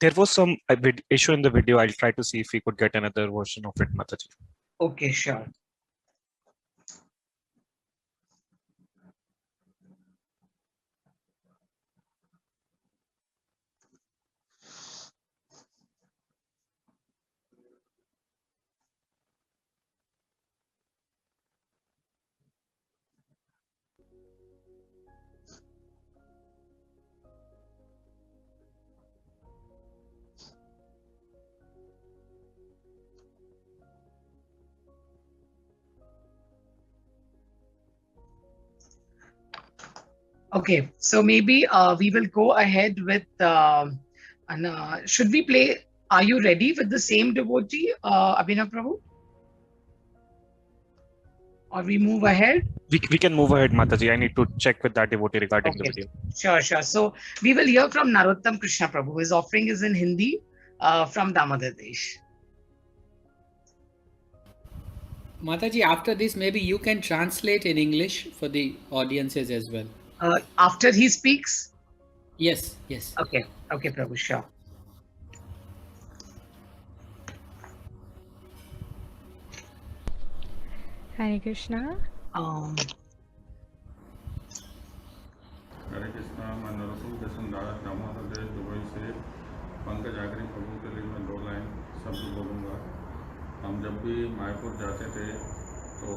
There was some issue in the video. I'll try to see if we could get another version of it, Mataji. Okay, sure. Okay, so maybe we will go ahead with, should we play Are You Ready with the same devotee, Abhinav Prabhu? Or we move ahead? We can move ahead, Mataji. I need to check with that devotee regarding the video. Sure, sure. So we will hear from Narottam Krishna Prabhu. His offering is in Hindi from Damodar Desh. Mataji, after this, maybe you can translate in English for the audiences as well. After he speaks? Yes, yes. Okay, okay, Prabhu, sure. Hare Krishna. Hare Krishna, मैं नरोत्तम कृष्ण दामोदर देश Dubai से पंकजांघ्रि प्रभु के लिए मैं 2 line शब्द बोलूँगा। हम जब भी मायापुर जाते थे तो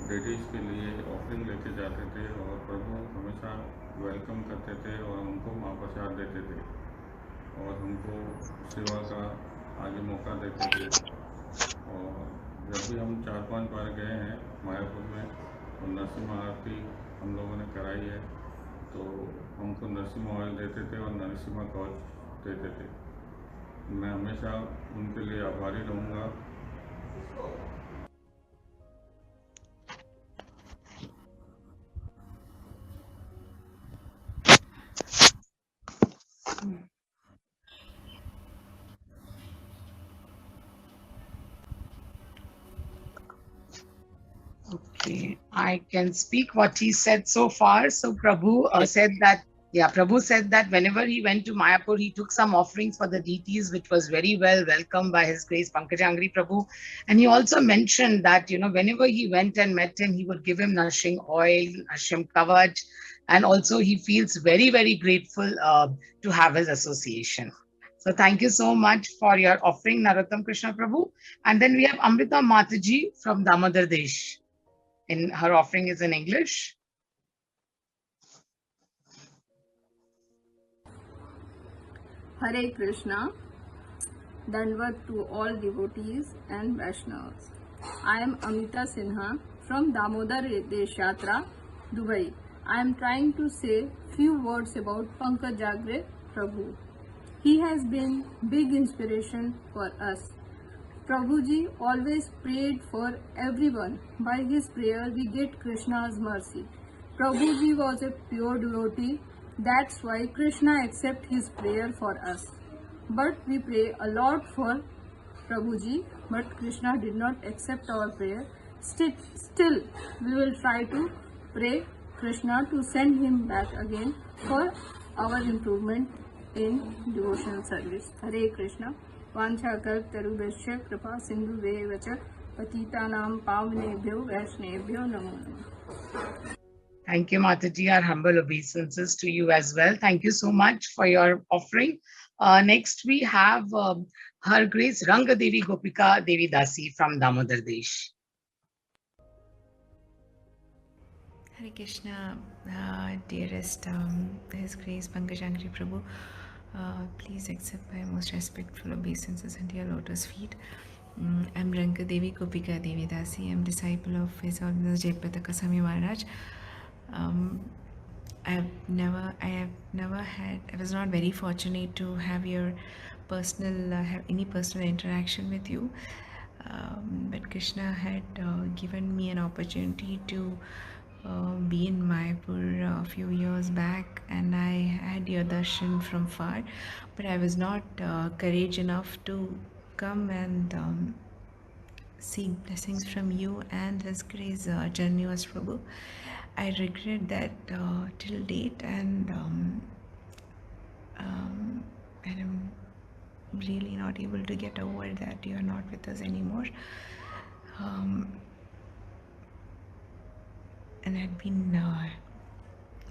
लेडीज़ के लिए ऑफरिंग लेके जाते थे और प्रभु हमेशा वेलकम करते थे और हमको महाप्रसाद देते थे और हमको सेवा का आगे मौका देते थे। और जब भी हम 4-5 बार गए हैं मायापुर में तो नरसिम्हा आरती हम लोगों ने कराई है, तो हमको नरसिम्हा ऑयल देते थे और नरसिम्हा कवच देते थे। मैं हमेशा उनके लिए आभारी रहूँगा। Okay, I can speak what he said so far. So Prabhu said that, Prabhu said that whenever he went to Mayapur, he took some offerings for the deities, which was very well welcomed by His Grace Pankajanghri Prabhu. And he also mentioned that, whenever he went and met him, he would give him nourishing oil, nourishing kavach, and also he feels very, very grateful to have his association. So thank you so much for your offering, Narottam Krishna Prabhu. And then we have Amrita Mataji from Damodar Desh. In her offering is in English. Hare Krishna. Dandavat to all devotees and Vaishnavas. I am Amita Sinha from Damodar Desh Yatra, Dubai. I am trying to say few words about Pankajanghri Prabhu. He has been big inspiration for us. Prabhuji always prayed for everyone. By his prayer, we get Krishna's mercy. Prabhuji was a pure devotee. That's why Krishna accepts his prayer for us. But we pray a lot for Prabhuji, but Krishna did not accept our prayer. Still, we will try to pray Krishna to send him back again for our improvement in devotional service. Hare Krishna. Vancha kalp tarubhasya kripa sindhu vevacha patitanam pavnebhyo vaishnebhyo namo namaha. Thank you, Mataji. Our humble obeisances to you as well. Thank you so much for your offering. Next, we have Her Grace Rangadevi Gopika Devi Dasi from Damodar Desh. Hare Krishna, dearest His Grace Pankajanghri Prabhu, please accept my most respectful obeisances at your lotus feet. I'm Rangadevi Gopika Devi Dasi. I'm disciple of His Holiness Jayapataka Swami Maharaj. I was not very fortunate to have any personal interaction with you. But Krishna had given me an opportunity to be in Mayapur a few years back, and I had your darshan from far, but I was not courage enough to come and seek blessings from you and His Grace Janivas Prabhu. I regret that till date, and I'm really not able to get over that you are not with us anymore. And I've been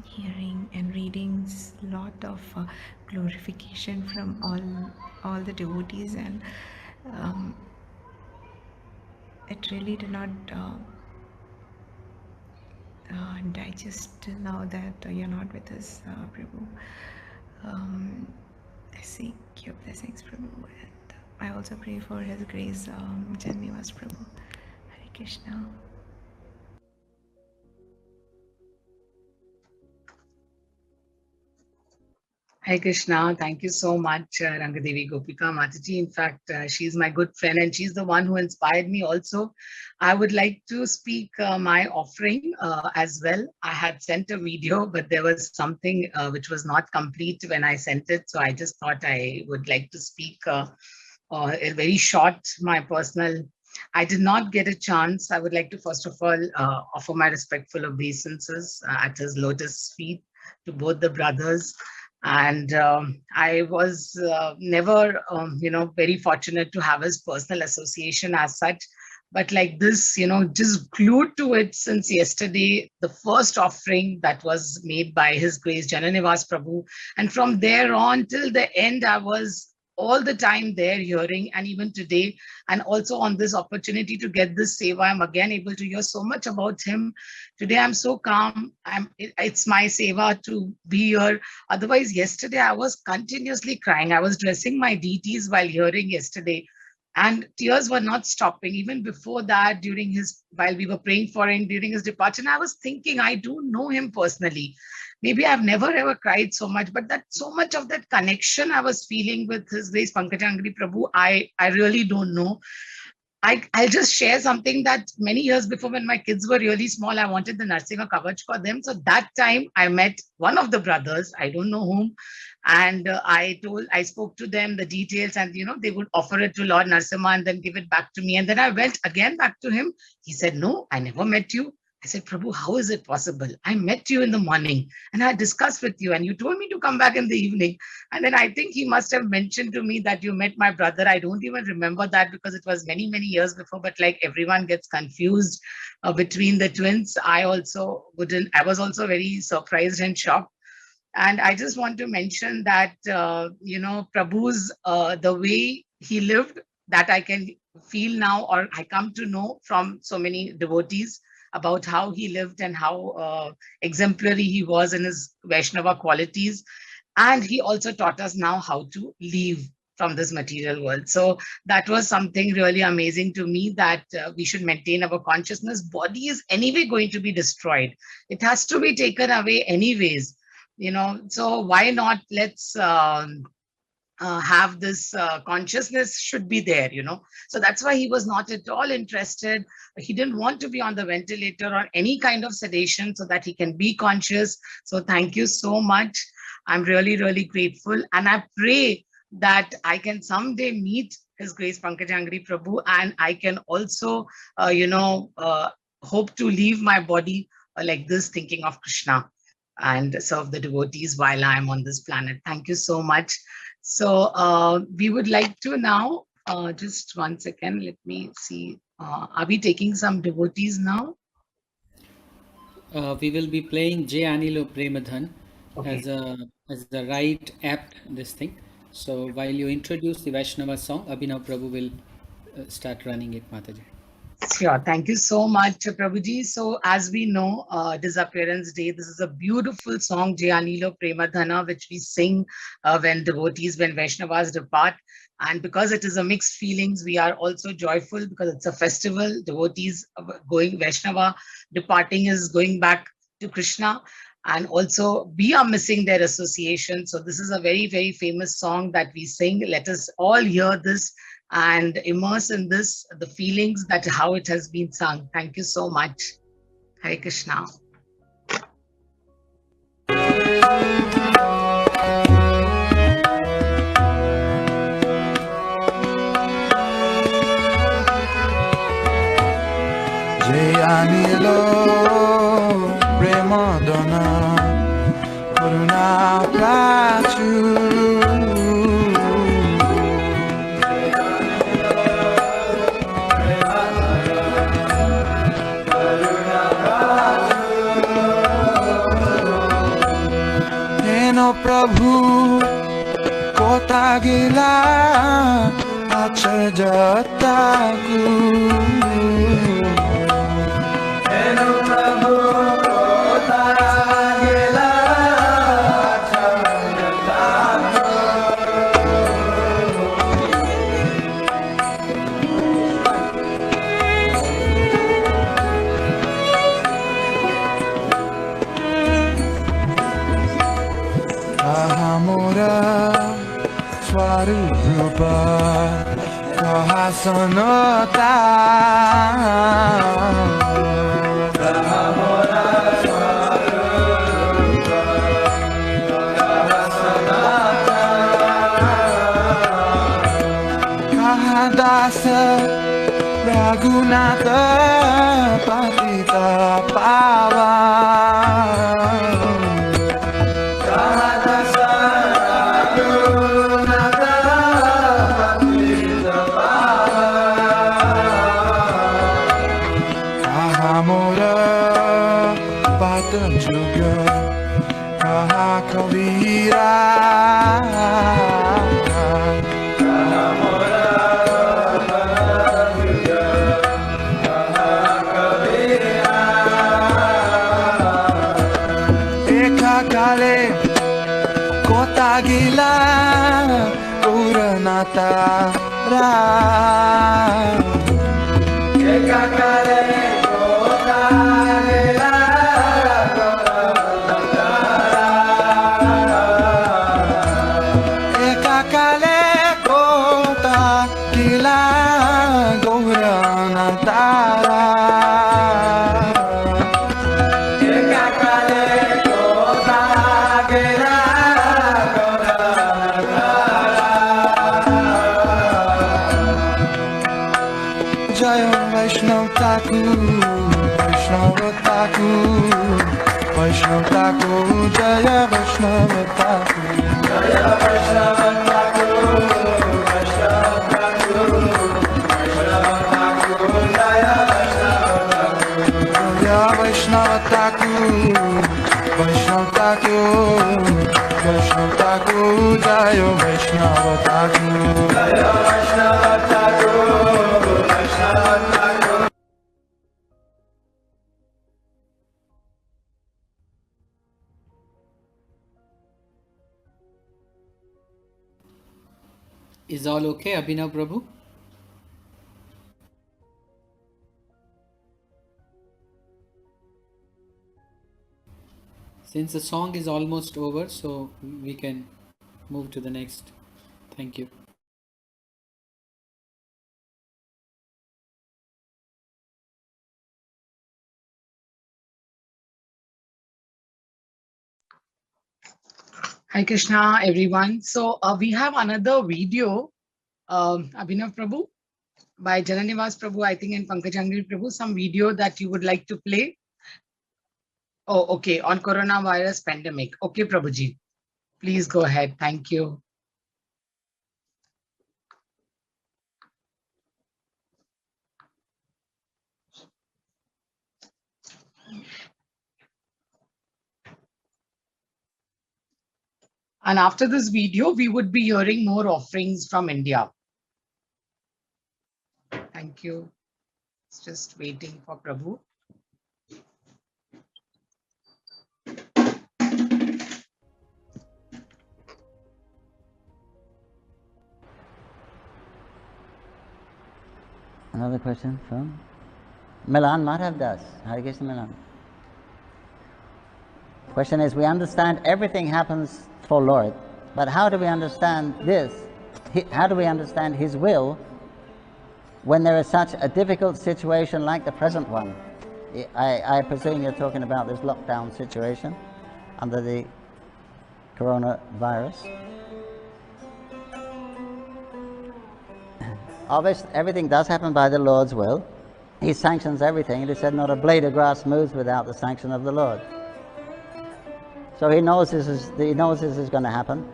hearing and reading a lot of glorification from all the devotees, and it really did not digest till now that you're not with us, Prabhu. I seek your blessings, Prabhu, and I also pray for His Grace Janivas Prabhu. Hare Krishna. Hi Krishna, thank you so much, Rangadevi Gopika Mataji. In fact, she's my good friend and she's the one who inspired me also. I would like to speak my offering as well. I had sent a video, but there was something which was not complete when I sent it. So I just thought I would like to speak a very short, my personal. I did not get a chance. I would like to first of all offer my respectful obeisances at His lotus feet to both the brothers. And I was never, very fortunate to have his personal association as such. But like this, just glued to it since yesterday, the first offering that was made by His Grace Jananivas Prabhu. And from there on till the end, I was all the time there hearing, and even today, and also on this opportunity to get this seva, I'm again able to hear so much about him. Today I'm so calm. It's my seva to be here. Otherwise, yesterday I was continuously crying. I was dressing my deities while hearing yesterday, and tears were not stopping. Even before that, while we were praying for him during his departure, and I was thinking, I do know him personally. Maybe I've never ever cried so much, but that so much of that connection I was feeling with His Grace Pankajanghri Prabhu, I really don't know. I'll just share something that many years before, when my kids were really small, I wanted the Narsinga Kavach for them. So that time I met one of the brothers, I don't know whom, and I spoke to them the details, and they would offer it to Lord Narasimha and then give it back to me. And then I went again back to him. He said, no, I never met you. I said, Prabhu, how is it possible? I met you in the morning and I discussed with you and you told me to come back in the evening. And then I think he must have mentioned to me that you met my brother. I don't even remember that because it was many, many years before, but like everyone gets confused between the twins. I was also very surprised and shocked. And I just want to mention that, Prabhu's, the way he lived, that I can feel now, or I come to know from so many devotees about how he lived and how exemplary he was in his Vaishnava qualities. And he also taught us now how to leave from this material world. So that was something really amazing to me, that we should maintain our consciousness. Body is anyway going to be destroyed. It has to be taken away anyways. So why not let's have this consciousness should be there, So that's why he was not at all interested. He didn't want to be on the ventilator or any kind of sedation so that he can be conscious. So thank you so much. I'm really, really grateful. And I pray that I can someday meet His Grace Pankajanghri Prabhu, and I can also, hope to leave my body like this, thinking of Krishna and serve the devotees while I'm on this planet. Thank you so much. So we would like to now, just one second, let me see. Are we taking some devotees now? We will be playing Jay Anilo Premadhan Okay. as the right apt this thing. So while you introduce the Vaishnava song, Abhinav Prabhu will start running it, Mataji. Sure. Thank you so much, Prabhuji. So as we know, Disappearance Day, this is a beautiful song, Jayanilo Premadhana, which we sing when Vaishnavas depart. And because it is a mixed feelings, we are also joyful because it's a festival. Devotees going, Vaishnava departing is going back to Krishna. And also we are missing their association. So this is a very, very famous song that we sing. Let us all hear this and immerse in this, the feelings that how it has been sung. Thank you so much. Hare Krishna. Jayanilo Premadana Karuna Prachu Prabhu kota gila acha jataku Heno Prabhu kota gila acha jataku Swarupa Kahasanata Kahamora Swarupa Kahasanata Kahadasa Raghunatha Patita Pava Gila Puranatara Ekakale Kota Gila Puranatara Ekakale Kota Gila Puranatara Ekakale Kota Gila Vaishnav Thakur, Vaishnav Thakur, Jaya Vaishnav Thakur, Jaya Vaishnav Thakur, Vaishnav Thakur, Vaishnav Thakur, Jaya Vaishnav Thakur, Vaishnav Thakur, Vaishnav Thakur, Jaya Vaishnav Thakur, Jaya Vaishnav Thakur, Vaishnav Thakur. Is all okay, Abhinav Prabhu? Since the song is almost over, so we can move to the next. Thank you. Hi Krishna, everyone. So we have another video Abhinav Prabhu, by Jananivas Prabhu, I think, and Pankajanghri Prabhu, some video that you would like to play? Oh, okay, on coronavirus pandemic. Okay, Prabhuji, please go ahead. Thank you. And after this video, we would be hearing more offerings from India. Thank you. It's just waiting for Prabhu. Another question from Milan Madhav Das. Hare Krishna Milan. Question is, we understand everything happens for Lord, but how do we understand this? How do we understand His will when there is such a difficult situation like the present one? I presume you're talking about this lockdown situation under the coronavirus. Obviously, everything does happen by the Lord's will. He sanctions everything. It is said, not a blade of grass moves without the sanction of the Lord. So He knows this is going to happen.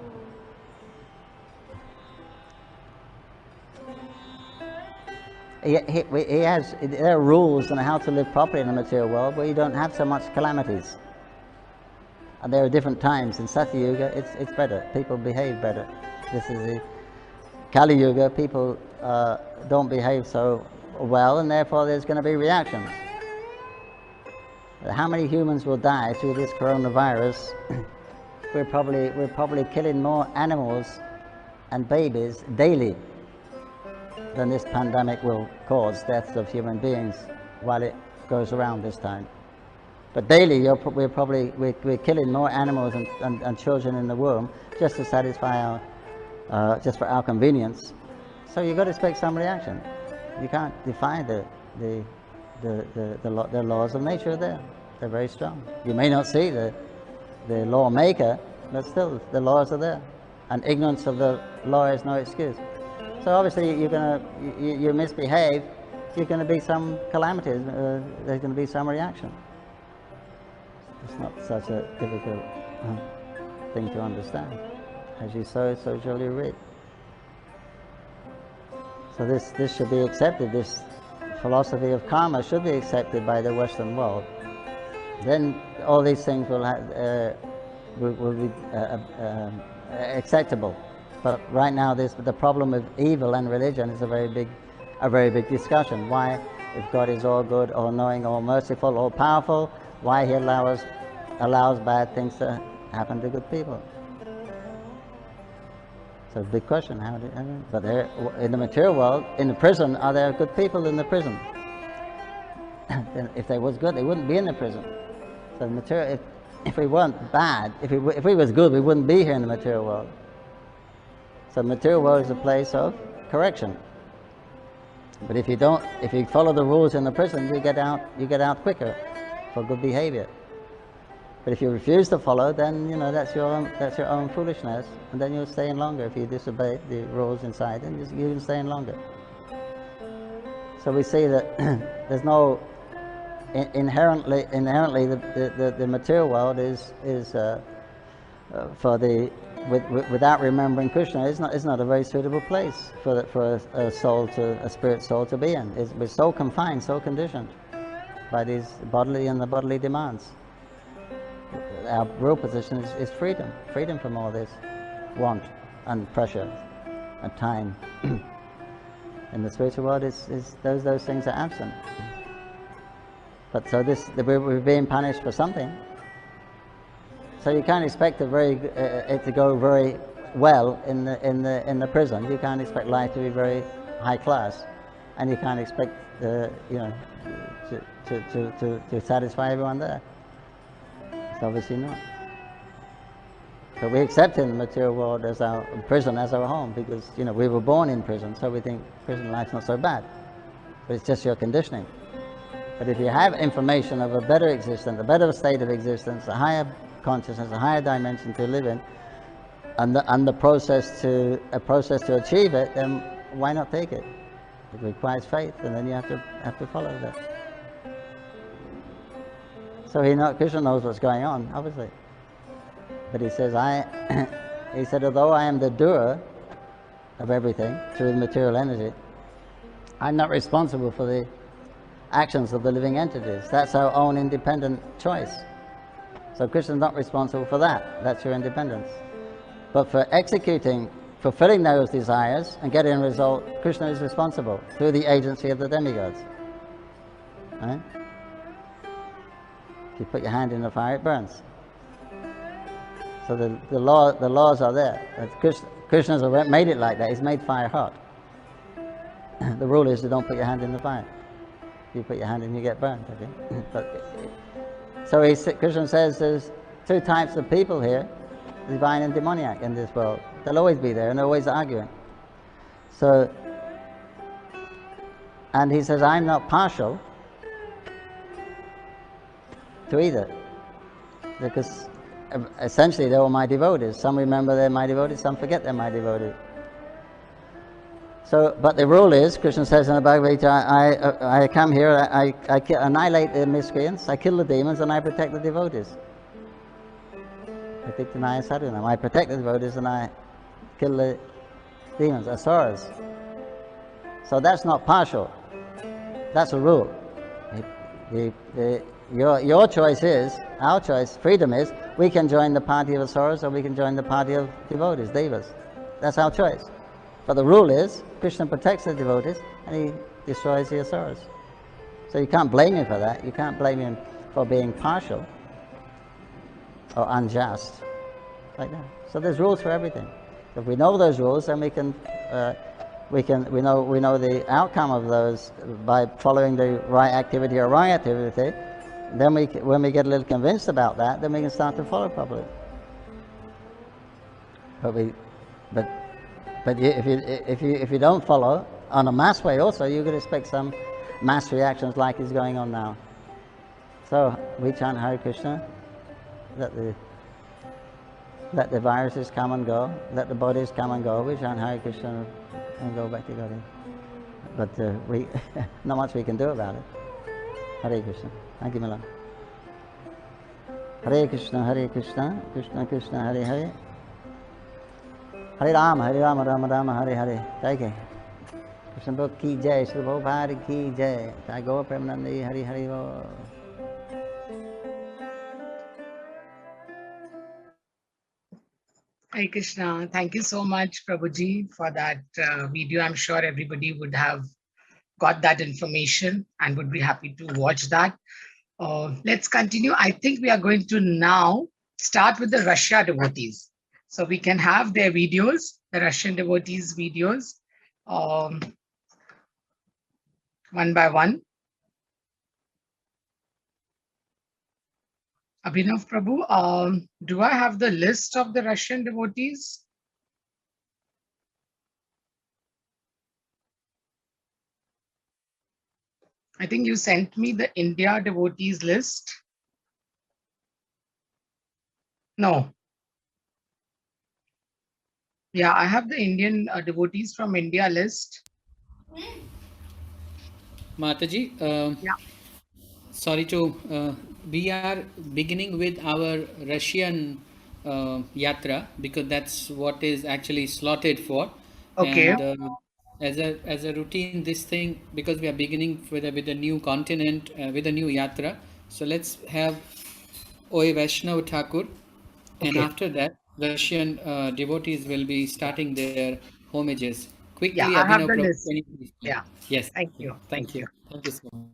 There are rules on how to live properly in the material world where you don't have so much calamities. And there are different times. In Satya Yuga, it's better. People behave better. This is the Kali Yuga. People don't behave so well, and therefore there's going to be reactions. How many humans will die through this coronavirus? We're probably killing more animals and babies daily than this pandemic will cause deaths of human beings while it goes around this time. But daily, we're killing more animals and children in the womb just to satisfy just for our convenience. So you've got to expect some reaction. You can't defy the laws of nature. They're very strong. You may not see the lawmaker, but still the laws are there, and ignorance of the law is no excuse. So obviously you misbehave, you're going to be some calamities. There's going to be some reaction. It's not such a difficult thing to understand. As you sow, so shall you reap. So this should be accepted. This philosophy of karma should be accepted by the Western world. Then all these things will be acceptable. But right now, the problem of evil and religion is a very big discussion. Why, if God is all good, all knowing, all merciful, all powerful, why He allows bad things to happen to good people? So big question. But in the material world, in the prison, are there good people in the prison? If they was good, they wouldn't be in the prison. So the material, if we weren't bad, if we was good, we wouldn't be here in the material world. So the material world is a place of correction. But if you follow the rules in the prison, you get out quicker for good behavior. But if you refuse to follow, then that's your own foolishness, and then you'll stay in longer. If you disobey the rules inside, then you can stay in longer. So we see that there's no inherently the material world is without remembering Krishna is not a very suitable place for a spirit soul to be in. We're so confined, so conditioned by these bodily demands. Our real position is freedom from all this want and pressure and time. In the spiritual world, those things are absent. But so we're being punished for something. So you can't expect it to go very well in the prison. You can't expect life to be very high class, and you can't expect to satisfy everyone there. It's obviously not. But we accept in the material world as our prison, as our home, because we were born in prison, so we think prison life's not so bad. But it's just your conditioning. But if you have information of a better existence, a better state of existence, a higher consciousness, a higher dimension to live in, and a process to achieve it, then why not take it? It requires faith, and then you have to follow that. So Krishna knows what's going on, obviously. But he says, he said, although I am the doer of everything through the material energy, I'm not responsible for the actions of the living entities. That's our own independent choice. So Krishna's not responsible for that. That's your independence. But for fulfilling those desires and getting a result, Krishna is responsible through the agency of the demigods. Right? If you put your hand in the fire, it burns. So the laws are there. Krishna's made it like that. He's made fire hot. The rule is to don't put your hand in the fire. If you put your hand in, you get burned. Okay? So Krishna says there's two types of people here, divine and demoniac, in this world. They'll always be there, and they're always arguing. So, and he says, I'm not partial to either, because essentially they're all my devotees. Some remember they're my devotees, some forget they're my devotees. So, but the rule is, Krishna says in the Bhagavad Gita, I come here, I annihilate the miscreants, I kill the demons, and I protect the devotees. I protect the devotees and I kill the demons, asuras. So that's not partial. That's a rule. Your choice is, our choice, freedom is, we can join the party of asuras or we can join the party of devotees, devas. That's our choice. But the rule is, Krishna protects the devotees and he destroys the asuras. So you can't blame him for that. You can't blame him for being partial or unjust, like that. So there's rules for everything. If we know those rules, then we know the outcome of those by following the right activity or wrong activity. Then when we get a little convinced about that, then we can start to follow properly. But if you don't follow on a mass way, also you could expect some mass reactions like is going on now. So we chant Hare Krishna. Let the viruses come and go. Let the bodies come and go. We chant Hare Krishna and go back to God. But not much we can do about it. Hare Krishna. Thank you, Milan. Hare Krishna, Krishna Krishna, Hare Hare. Hare Rama, Rama Rama, Hare Hare. Thank you. Krishna Book Ki Jai, Shri Prabhupada Ki Jai. Tagore Premanandi, Hare Hare. Hare Krishna. Thank you so much, Prabhuji, for that video. I'm sure everybody would have got that information and would be happy to watch that. Let's continue. I think we are going to now start with the Russia devotees. So we can have their videos, the Russian devotees' videos, one by one. Abhinav Prabhu, do I have the list of the Russian devotees? I think you sent me the India devotees list. No. Yeah, I have the Indian devotees from India list. Mataji, yeah. Sorry to, we are beginning with our Russian yatra because that's what is actually slotted for. Okay. And as a routine, this thing, because we are beginning with a new continent, with a new yatra. So let's have Oi Vaishnav Thakur. And after that, Russian devotees will be starting their homages. Quickly, yeah, I have the Prabhu, list. Yeah. Yes. Thank you. Thank you. Thank you so much.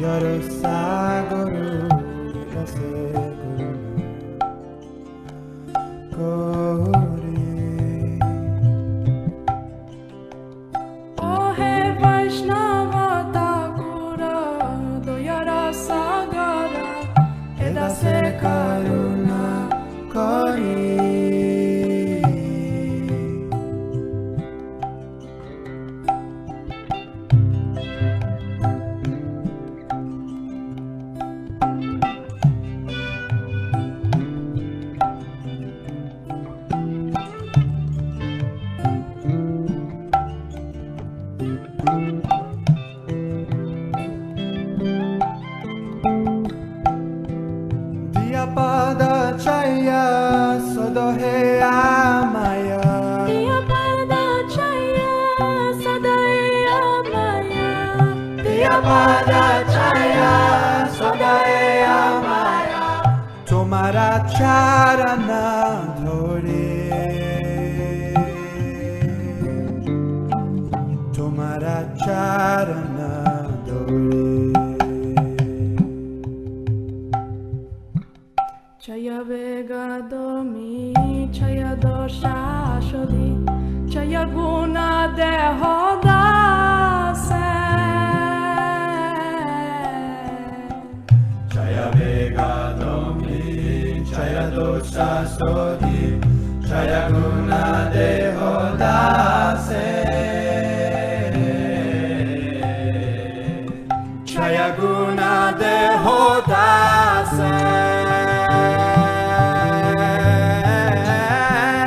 yarasa guru rase guru Ahe Vaishnava Thakura Doyara Sagara edase karuna kori Pada chaya sadohe amaya Diya Pada Chaya Sadaya Maya Diya pada chaya sadohe amaya Tomara charana dhore Tomara charana dhore Chaya Vegadomi Chaya Dosha Shodhi Chaya Guna Dehodase Chaya Vegadomi Chaya Dosha Sodhi Chaya Guna Dehodase Chaya Guna Dehodase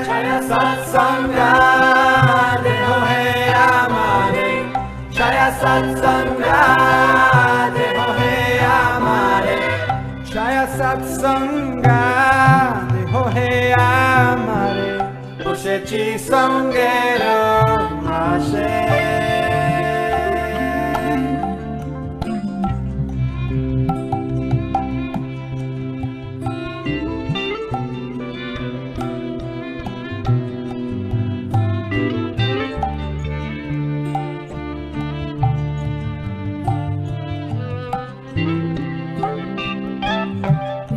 Chaya Satsanga Deho He Amare Chaya Satsanga Deho He Amare Chaya Satsanga Deho He Amare Poshechi Sangero Ashe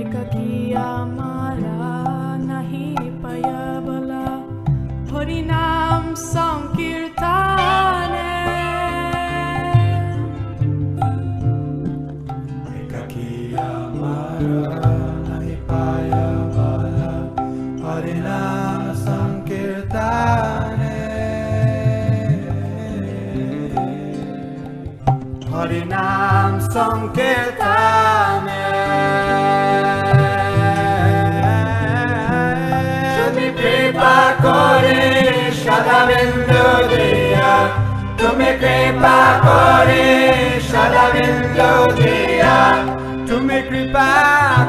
Ekakiya Mara Nahi Payabala Harinam Sankirtane Ekakiya Mara Nahi Payabala Harinam Sankirtane Harinam Sankirtane Tumi kripa kore Shadavindu diya Tumi kripa kore Shadavindu diya Tumi kripa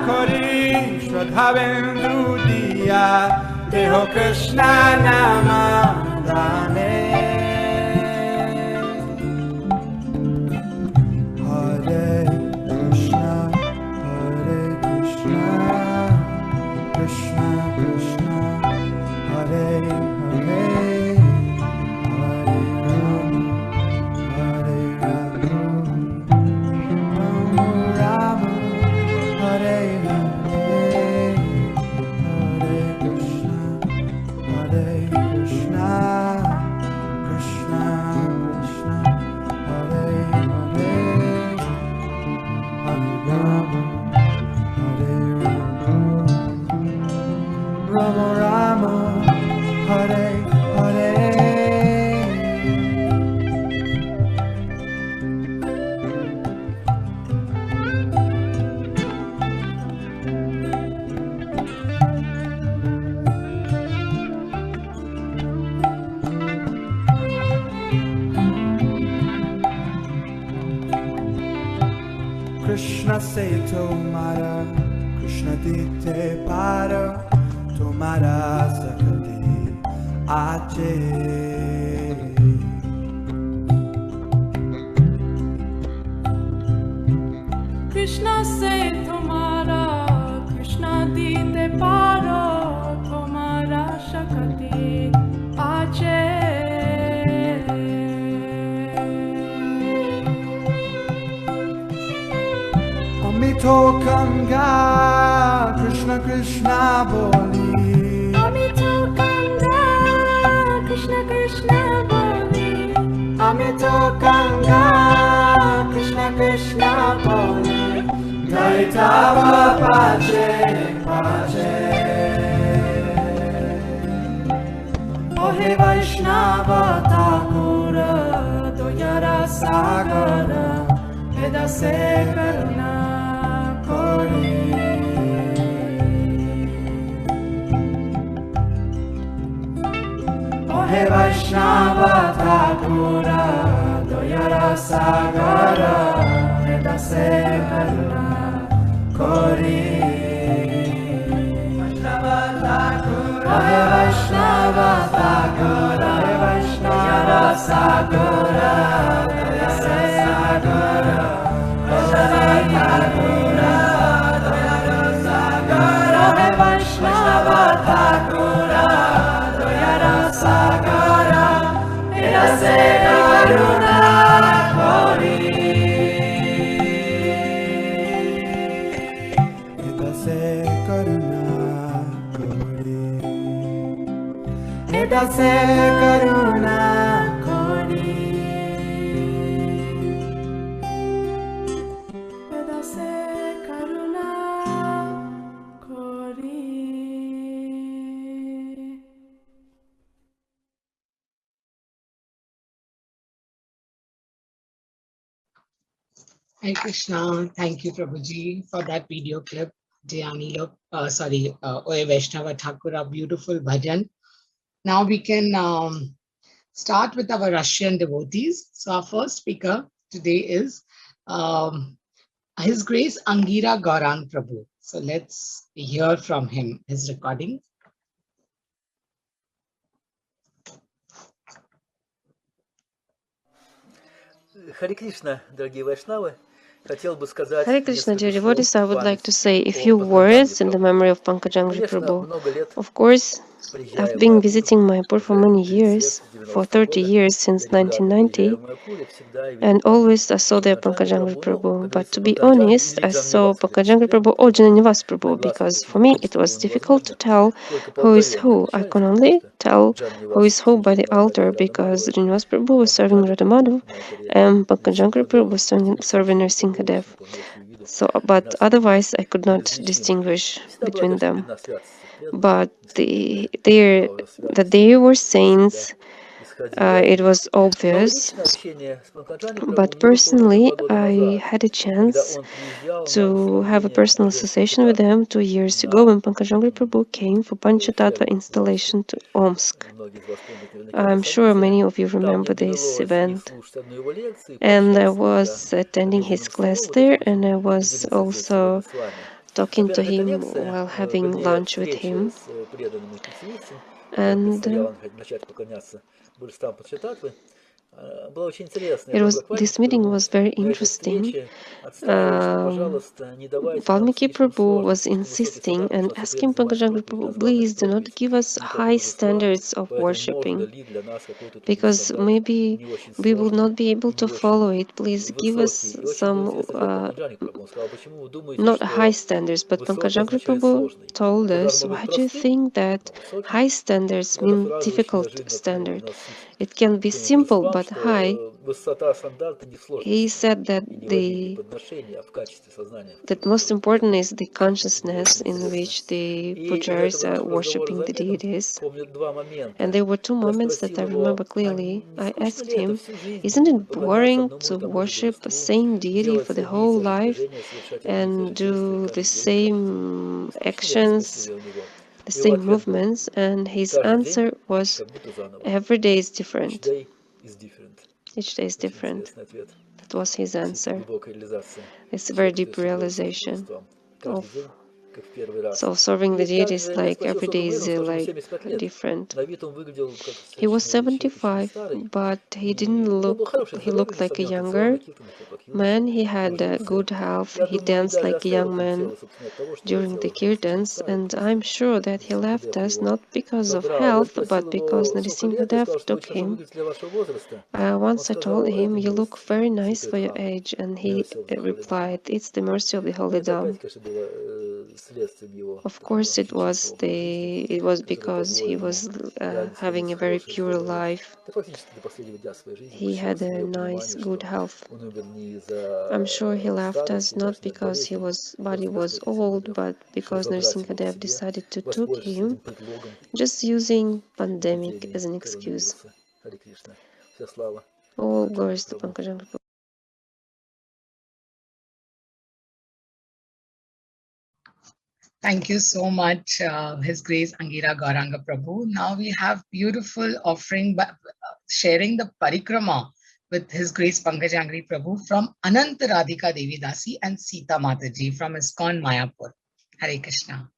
kore Shadavindu diya Deho Krishna nama dane Hare Krishna Krishna Krishna Hare Hare Hare Rama Rama Hare Hare Hare Krishna Krishna Krishna Krishna Hare Hare Hare Rama Hare Rama Rama Hare Hare Krishna se tomara Krishna dite para tomara sakati ache Krishna se tomara Krishna dite paro tomara shakati ache मीठो गंगा कृष्ण कृष्ण बोली मीठो गंगा कृष्ण कृष्ण बोली मीठो गंगा कृष्ण कृष्ण बोली गाइतावा पाचे पाचे ओहे वैष्णव ठाकुर दोयरा सागर Edase karuna kori Ohe Vaishnava Thakura Doyara Sagara Edase karuna kori Vaishnava Thakura Ohe Vaishnava Thakura Ohe Vaishnava Sagara Edase Sagara Vaishnava Thakura Doyara Sagara Edase Karuna Kori Edase Karuna Kori Edase Karuna Kori Edase Karuna Kori Hare Krishna. Thank you, Prabhuji, for that video clip. Oye Vaishnava Thakura, beautiful bhajan. Now we can start with our Russian devotees. So our first speaker today is His Grace Angira Gaurang Prabhu. So let's hear from him, his recording. Харе Кришна, дорогие вайшнавы. Hare Krishna, dear devotees, I would like to say a few words in the memory of Pankajanghri Prabhu. Of course, I've been visiting Mayapur for many years, for 30 years since 1990, and always I saw there Pankajanghri Prabhu. But to be honest, I saw Pankajanghri Prabhu or Jananivas Prabhu because for me it was difficult to tell who is who. I can only tell who is who by the altar because Jananivas Prabhu was serving Radhamadhu and Pankajanghri Prabhu was serving Nrsimhadev. So, but otherwise I could not distinguish between them. But that they were saints, it was obvious. But personally, I had a chance to have a personal association with them 2 years ago when Pankajanghri Prabhu came for Panchatattva installation to Omsk. I'm sure many of you remember this event. And I was attending his class there, and I was also talking to him while having lunch with him. And this meeting was very interesting. Valmiki Prabhu was insisting and asking Pankajanghri Prabhu, please do not give us high standards of worshipping, because maybe we will not be able to follow it. Please give us some not high standards. But Pankajanghri Prabhu told us, why do you think that high standards mean difficult standard? It can be simple but high. He said that that most important is the consciousness in which the pujaris are worshipping the deities. And there were two moments that I remember clearly. I asked him, isn't it boring to worship the same deity for the whole life and do the same actions, the same movements? And his answer was, every day is different. Each day is different. That was his answer. It's a very deep realization of как в первый раз. So serving the И deities также я like спросил, every сколько day ему лет, is он сказал, что ему like 75 лет. different. На вид он выглядел как He was совершенно человек очень 75, старый. but he И, didn't но он был look, хороший, he здоровый, looked like a несомненно, танцевал на younger киртане, как юноша, man. He и had трудился. good health. Я He думаю, danced даже like a оставил young это man тело, собственно, от того, что during the тело было слишком kirtans, старое, and потому I'm что sure that he Нарисимха left Дев us его not because of забрал. Я health, спросил but because его, сколько лет, и Narisimhadev сказал, что вы took очень хорошо him. выглядите для вашего возраста. Он Once I told сказал, him, это "You look милость very nice Святой for your Тхам, age," and he mercy of the Holy Dhamma. replied, "It's the mercy of the Ну, Holy это опять, Dham." конечно, было следствием его Of такого course, it was чистого образа жизни, it was который because he позволил ему was реально having сохранить a very хорошее pure здоровье. life. Да практически до последнего дня своей жизни, He had подчеркивается a мое nice, понимание, good что health. он умер не I'm sure he из-за left us старости, not даже не от because болезни, his а body просто was Господь old, Нрисимхадев, but чтобы because забрать его к Nrsimhadev себе, decided to took воспользовавшись him, этим предлогом just using pandemic эпидемии as an excuse. коронавируса. Харе Кришна. Вся слава All Панкаджангри glories to Прабху. Pankajanghri Prabhu. Thank you so much, His Grace Angira Gauranga Prabhu. Now we have beautiful offering, sharing the parikrama with His Grace Pankajanghri Prabhu from Anant Radhika Devi Dasi and Sita Mataji from ISKCON Mayapur. Hare Krishna.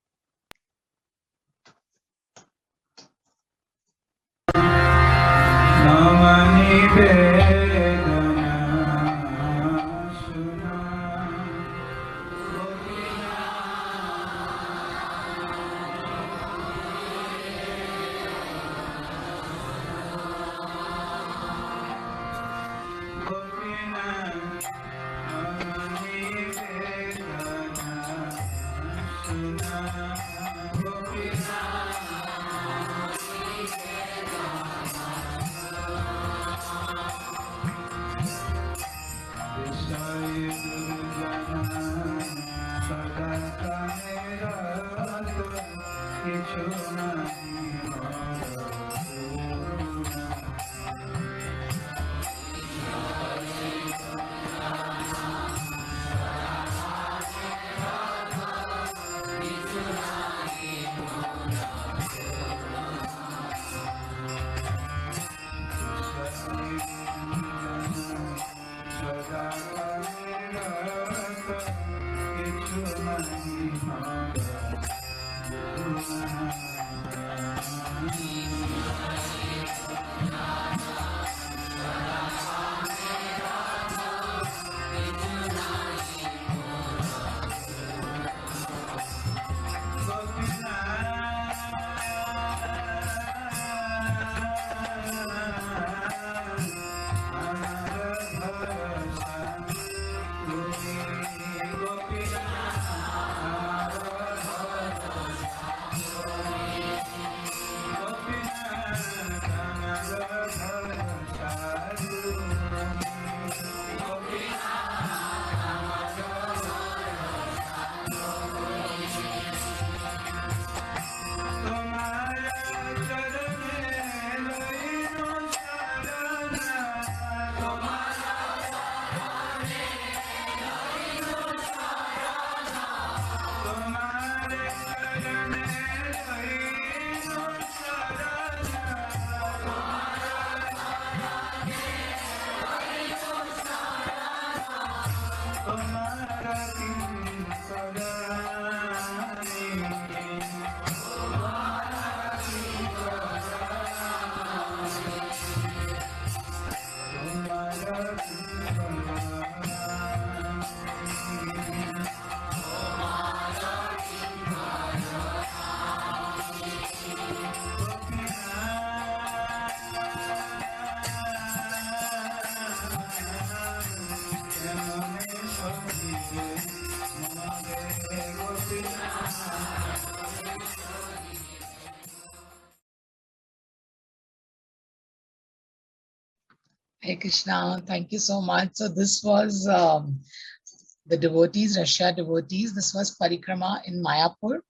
Hare Krishna, thank you so much. So this was the devotees, Russia devotees. This was Parikrama in Mayapur.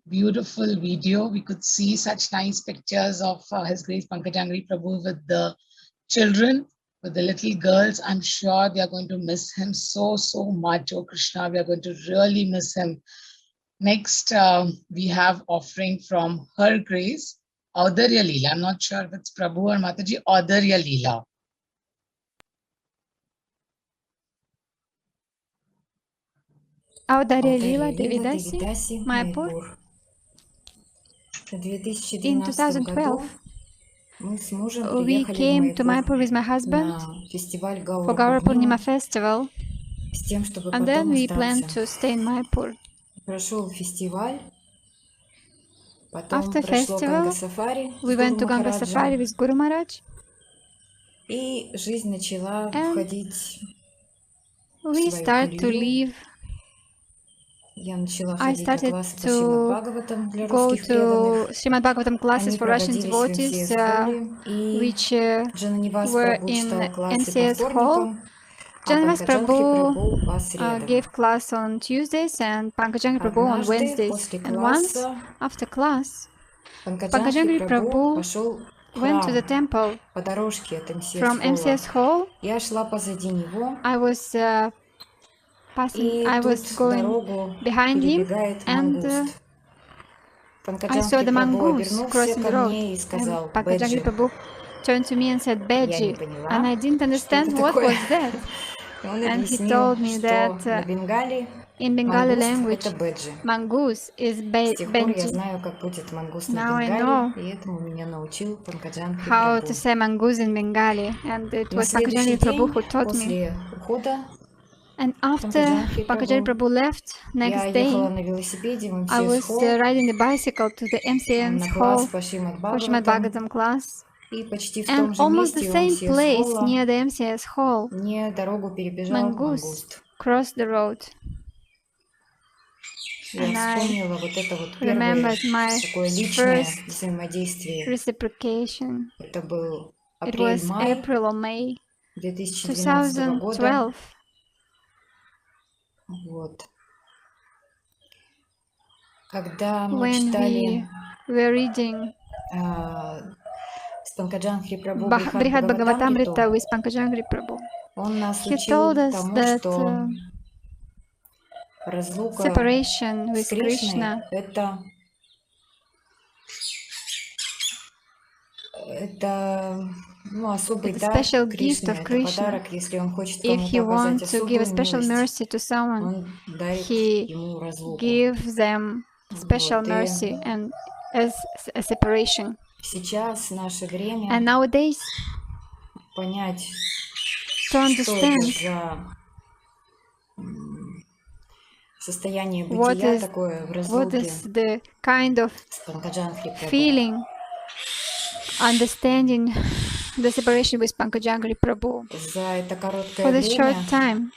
Beautiful video. We could see such nice pictures of His Grace Pankajanghri Prabhu with the children, with the little girls. I'm sure they are going to miss him so much. Oh Krishna, we are going to really miss him. Next, we have offering from Her Grace, Audarya Leela. I'm not sure if it's Prabhu or Mataji, Audarya Leela. Audarya Lila Devidasi, Mayapur. In 2012, we came to Mayapur with my husband for Gaura Purnima festival, and then we planned to stay in Mayapur. After festival, we went to Ganga Safari with Guru Maharaj, and we started to live. I started to go to Srimad Bhagavatam classes for Russian devotees, which were in MCS hall. Janavas Prabhu gave class on Tuesdays and Pankajanghri Prabhu on Wednesdays. And once, after class, Pankajanghri Prabhu went to the temple from MCS hall. I was I was going behind him, and I saw the mongoose crossing the road. And Pankajanghri Prabhu turned to me and said, "Beji," and I didn't understand what was that. And he told me that in Bengali language, mongoose is Benji. Now I know how to say mongoose in Bengali, and it was Pankajanghri Prabhu who taught me. And after Pankajanghri Prabhu left, next day, I was riding the bicycle to the MCN's hall for Srimad Bhagavatam class. And almost the same place near the MCS hall, mongoose crossed the road. And I remembered my first reciprocation. It was April or May 2012. When we were reading Brihad Bhagavatamrita with Pankajanghri Prabhu, he told us that separation with Krishna it's a special gift of Krishna. If he wants to give a special mercy to someone, he gives them special mercy and as a separation. And nowadays, to understand what is the kind of feeling, understanding the separation with Pankajanghri Prabhu. For this short time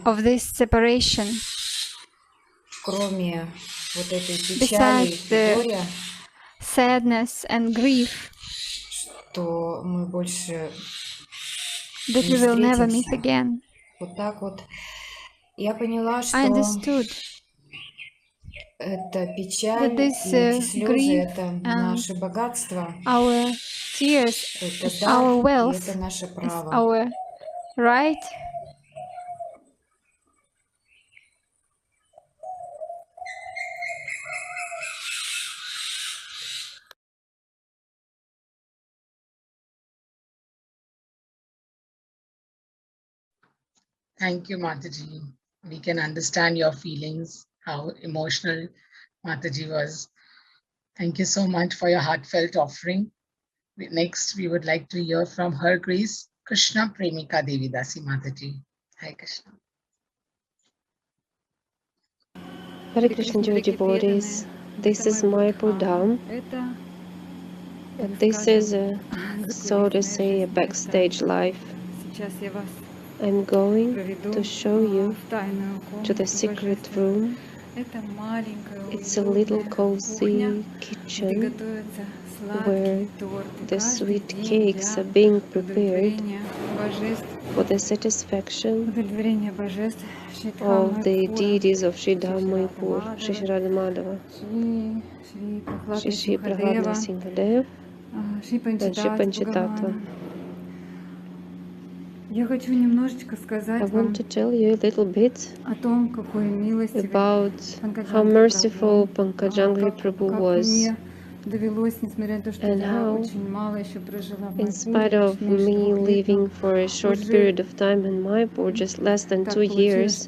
of this separation, besides the sadness and grief that we will never meet again, I understood that this grief and our tears is our wealth, is our right. Thank you, Mataji. We can understand your feelings, how emotional Mataji was. Thank you so much for your heartfelt offering. Next, we would like to hear from Her Grace Krishna Premika Devidasi Mataji. Hi, Krishna. Hare Krishna, dear devotees. This is Mayapur Dham. This is, so to say, a backstage life. I'm going to show you to the secret room. It's a little cozy kitchen where the sweet cakes are being prepared for the satisfaction of the deities of Shri Dham Mayapur, Shri Radha Madhava, Shri Prahlad Singhadev, and Shri Panchatattva. I want to tell you a little bit about how merciful Pankajanghri Prabhu was, and how, in spite of me living for a short period of time in Mayapur, just less than 2 years,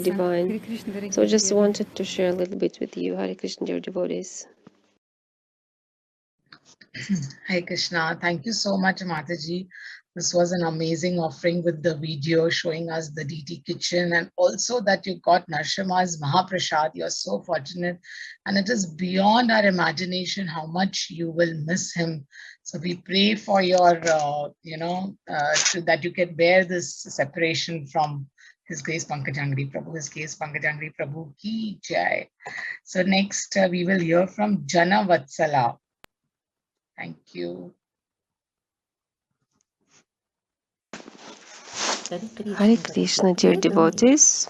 divine. So just wanted to share a little bit with you. Hare Krishna, dear devotees. Hare Krishna. Thank you so much, Mataji, This was an amazing offering with the video showing us the DT kitchen, and also that you got Narshama's Mahaprasad. You're so fortunate. And it is beyond our imagination how much you will miss him. So we pray for your, that you can bear this separation from His Grace Pankajanghri Prabhu. His Grace Pankajanghri Prabhu ki jai. So next we will hear from Jana Vatsala. Thank you. Hare Krishna, dear devotees.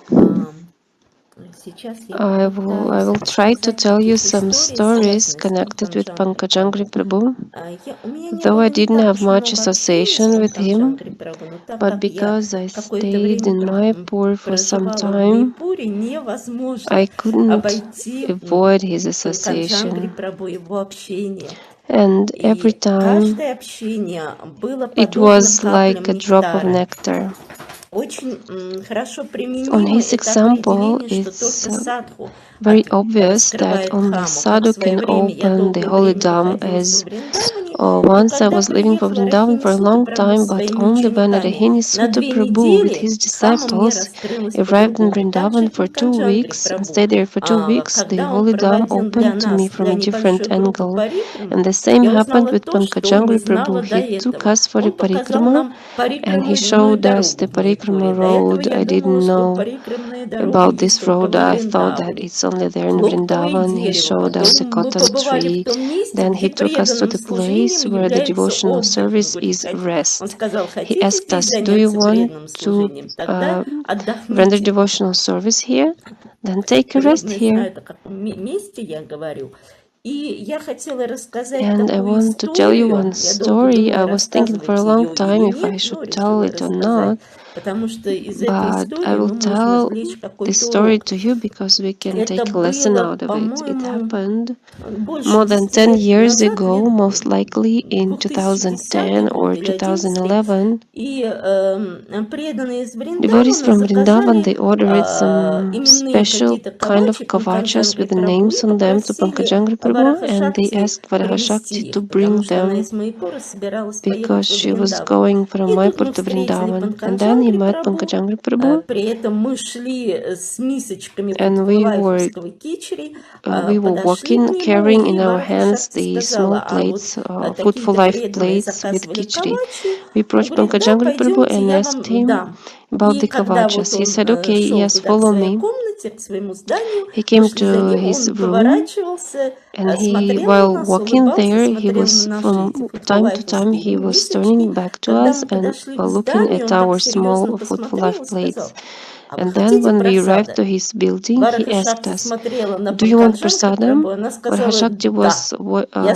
I will try to tell you some stories connected with Pankajanghri Prabhu. Though I didn't have much association with him, but because I stayed in Mayapur for some time, I couldn't avoid his association. And every time it was like a drop of nectar. On his example, it's very obvious that only sadhu can open the holy dam, as once I was living for Vrindavan for a long time, but only when Arahini Sutta Prabhu with his disciples arrived in Vrindavan for 2 weeks and stayed there for 2 weeks, the holy dam opened to me from a different angle. And the same happened with Pankajanghri Prabhu. He took us for a parikrama and he showed us the parikrama road. I didn't know about this road. I thought that it's only there in Vrindavan. He showed us a cotton tree. Then he took us to the place where the devotional service is rest. He asked us, do you want to render devotional service here? Then take a rest here. And I want to tell you one story. I was thinking for a long time if I should tell it or not, but I will tell this story to you because we can take a lesson out of it. It happened more than 10 years ago, most likely in 2010 or 2011. Devotees from Vrindavan, they ordered some special kind of kavachas with the names on them to Pankajanghri Prabhu, and they asked Varahashakti to bring them because she was going from Mayapur to Vrindavan. And then he met Pankajanghri Prabhu, and we were walking, carrying in our hands the small plates, food for life plates with khichdi. We approached Pankajanghri Prabhu and asked him about the kavachas. He said, okay, yes, follow me. He came to his room, and while walking there, he was from time to time he was turning back to us and looking at our small food for life plates. And then when we arrived to his building, he asked us, do you want prasadam? Varahashakti was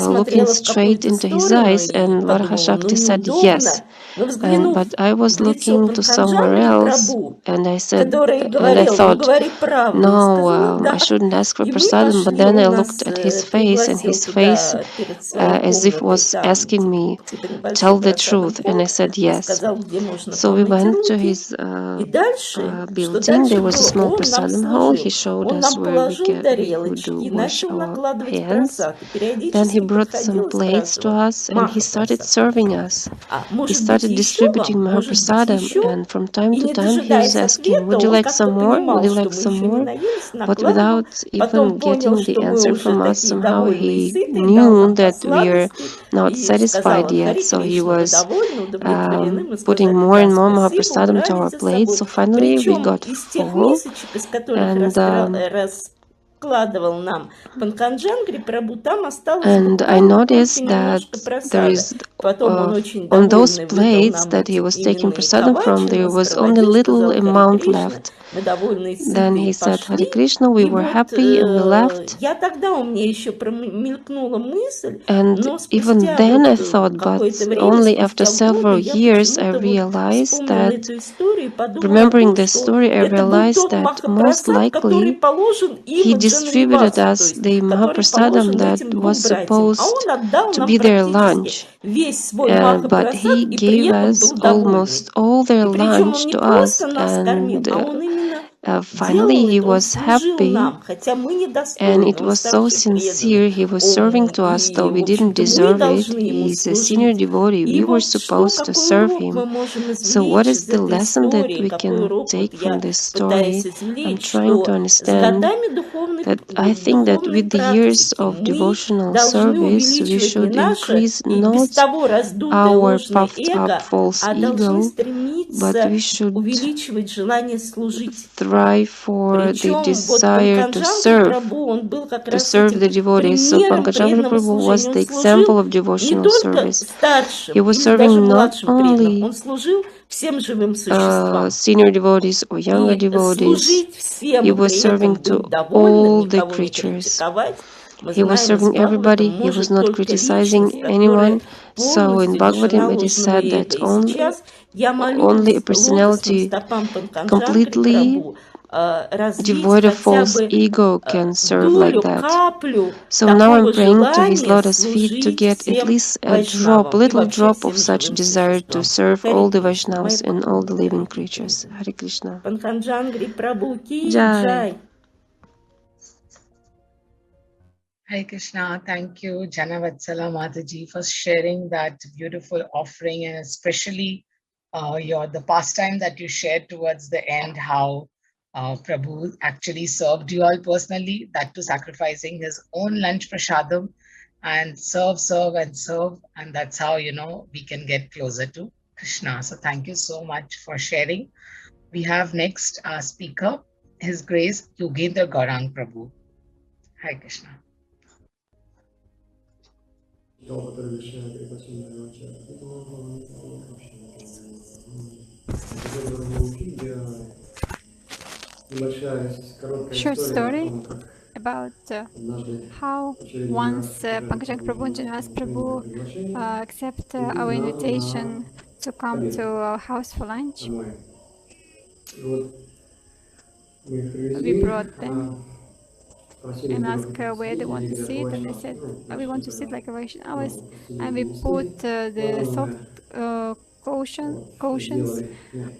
looking straight into his eyes, and Varahashakti said yes. But I was looking to somewhere else, and I thought, no, I shouldn't ask for prasadam. But then I looked at his face, and his face as if was asking me, tell the truth. And I said yes. So we went to his building. There was a small prasadam hall. He showed us where we could wash our hands. Then he brought some plates to us, and he started serving us. He started distributing Mahaprasadam, and from time to time he was asking, would you like some more? Would you like some more? But without even getting the answer from us, somehow he knew that we're not satisfied yet. So he was putting more and more Mahaprasadam to our plates. So finally we got full. And I noticed that there is on those plates that he was taking prasadam from, there was only little amount left. Then he said, Hare Krishna, we were happy and we left. And even then I thought, but only after several years I realized that, remembering this story, I realized that most likely he distributed us the Mahaprasadam that was supposed to be their lunch. But he gave us almost all their lunch to us, and finally делал he это, он was служил happy, нам, хотя мы and недостойны, it он was so старший преданный, sincere. He was serving to us, though и, в we didn't общем-то, мы deserve it. должны ему He's a senior служить. devotee. И We were вот что, supposed to какой serve урок мы him. можем So what извлечь is из the этой lesson that истории, we какой can урок вот take from я this пытаюсь story? I'm извлечь, trying to что с understand годами that I think that духовной with the years практики of мы devotional должны service, we увеличивать не should наше increase и без not того раздутое our ложное puffed up эго, false а должны ego, but стремиться we should увеличивать желание служить. strive for the Причем вот desire to Панкаджангри serve, Прабху, он был как to раз serve этим the devotees. So примером Pankajanghri преданного Prabhu was служения. the Он example служил of не devotional только service. старшим He was или даже serving not младшим преданным, only он служил всем живым существам. senior devotees or younger И devotees, служить всем he и was при serving этом to быть довольным, all the никого не creatures. критиковать, мы He was знаем, из serving everybody. Бхагаватам He was может not только criticizing личность, anyone. которая So in полностью лишена Bhagavatam it is ложного said that эго. И сейчас я only a молюсь лотосным personality стопам Панкаджангри completely Прабху развить devoid of хотя false бы ego can serve like долю, that. каплю So now I'm такого praying to his желания lotus feet to служить get at всем least a drop, вайшнавам и little вообще drop of всем such живым desire to существам. serve Харе all the Кришна, Vaishnavas мои and all the поклонники. living creatures. Hare Krishna. Панкаджангри Прабху ки Jai. джай. Hare Krishna. Thank you, Janavatsala Mataji, for sharing that beautiful offering, and especially the pastime that you shared towards the end, how Prabhu actually served you all personally, that too sacrificing his own lunch prasadam, and serve, and that's how, we can get closer to Krishna. So thank you so much for sharing. We have next speaker, His Grace Yogendra Gaurang Prabhu. Hare Krishna. Short story about how once Pankajanghri Prabhu and Janivas Prabhu accept our invitation to come to our house for lunch. We brought them and asked where they want to sit, and they said, we want to sit like a Vaishnavas, and we put the soft cushions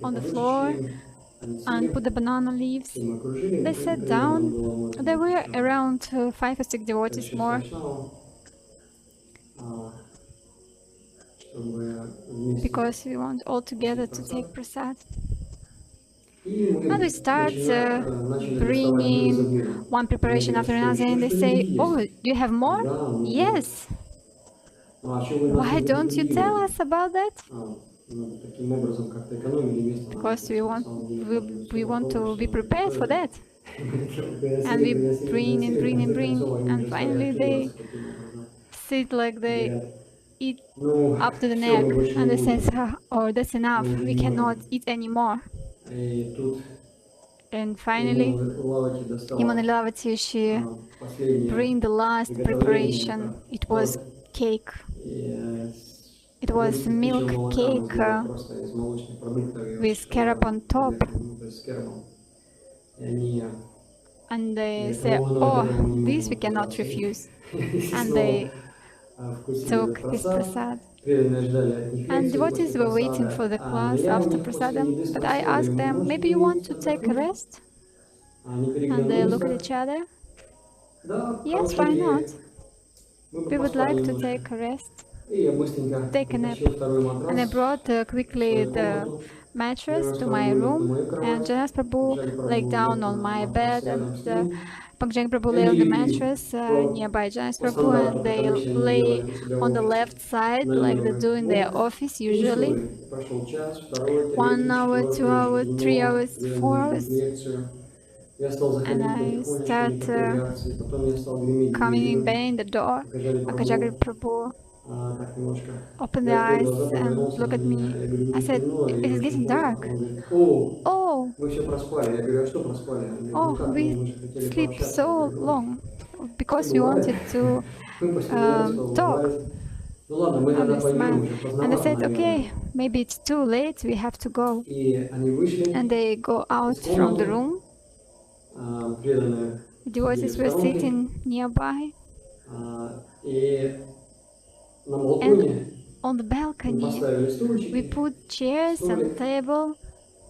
on the floor and put the banana leaves. They sat down. There were around 5 or 6 devotees more. Because we want all together to take prasad. And we start bringing one preparation after another, and they say, oh, do you have more? Yes. Why don't you tell us about that? Because we want to be prepared for that. And we bring and bring and bring, and finally they sit like they eat up to the neck, and they say, oh, that's enough, we cannot eat anymore. And finally, Imanilavati, she bring the last preparation. It was cake. It was milk cake with carob on top. And they say, oh, this we cannot refuse. And they took this prasad. And devotees were waiting for the class after prasadam, but I asked them, maybe you want to take a rest? And they look at each other. Yes, why not? We would like to take a rest, take a nap. And I brought quickly the mattress to my room, and Janas Prabhu lay down on my bed, and Pankajanghri Prabhu lay on the mattress nearby Janas Prabhu, and they lay on the left side like they do in their office usually. 1 hour, 2 hours, 3 hours, 4 hours. And I start coming in, banging the door. Pankajanghri Prabhu opened their eyes and looked at me. I said, it is getting dark. Oh, we sleep so long because we wanted to talk. And they smiled. And I said, okay, maybe it's too late, we have to go. And they go out from the room. The devotees were sitting nearby. And on the balcony, we put chairs and table,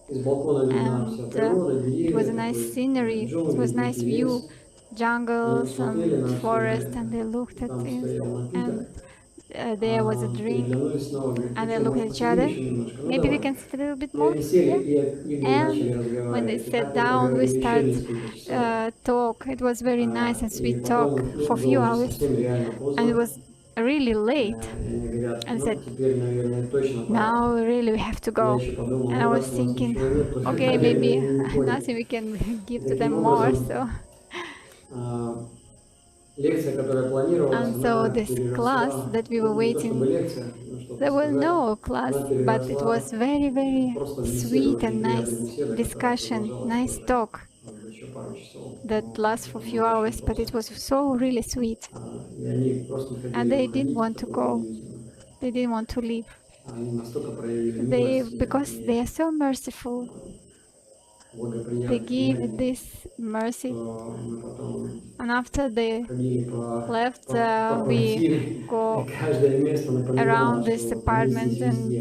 and it was a nice scenery. It was nice view, jungles and forest, and they looked at it, and there was a drink, and they looked at each other. Maybe we can sit a little bit more here. And when they sat down, we start talk. It was very nice and sweet talk for a few hours, and it was really late. And said, now really we have to go. And I was thinking, okay, maybe nothing we can give to them more. So and so this class that we were waiting, there was no class, but it was very, very sweet and nice discussion, nice talk that lasts for a few hours, but it was so really sweet. And they didn't want to go. They didn't want to leave. Because they are so merciful. They give this mercy. And after they left, we go around this apartment and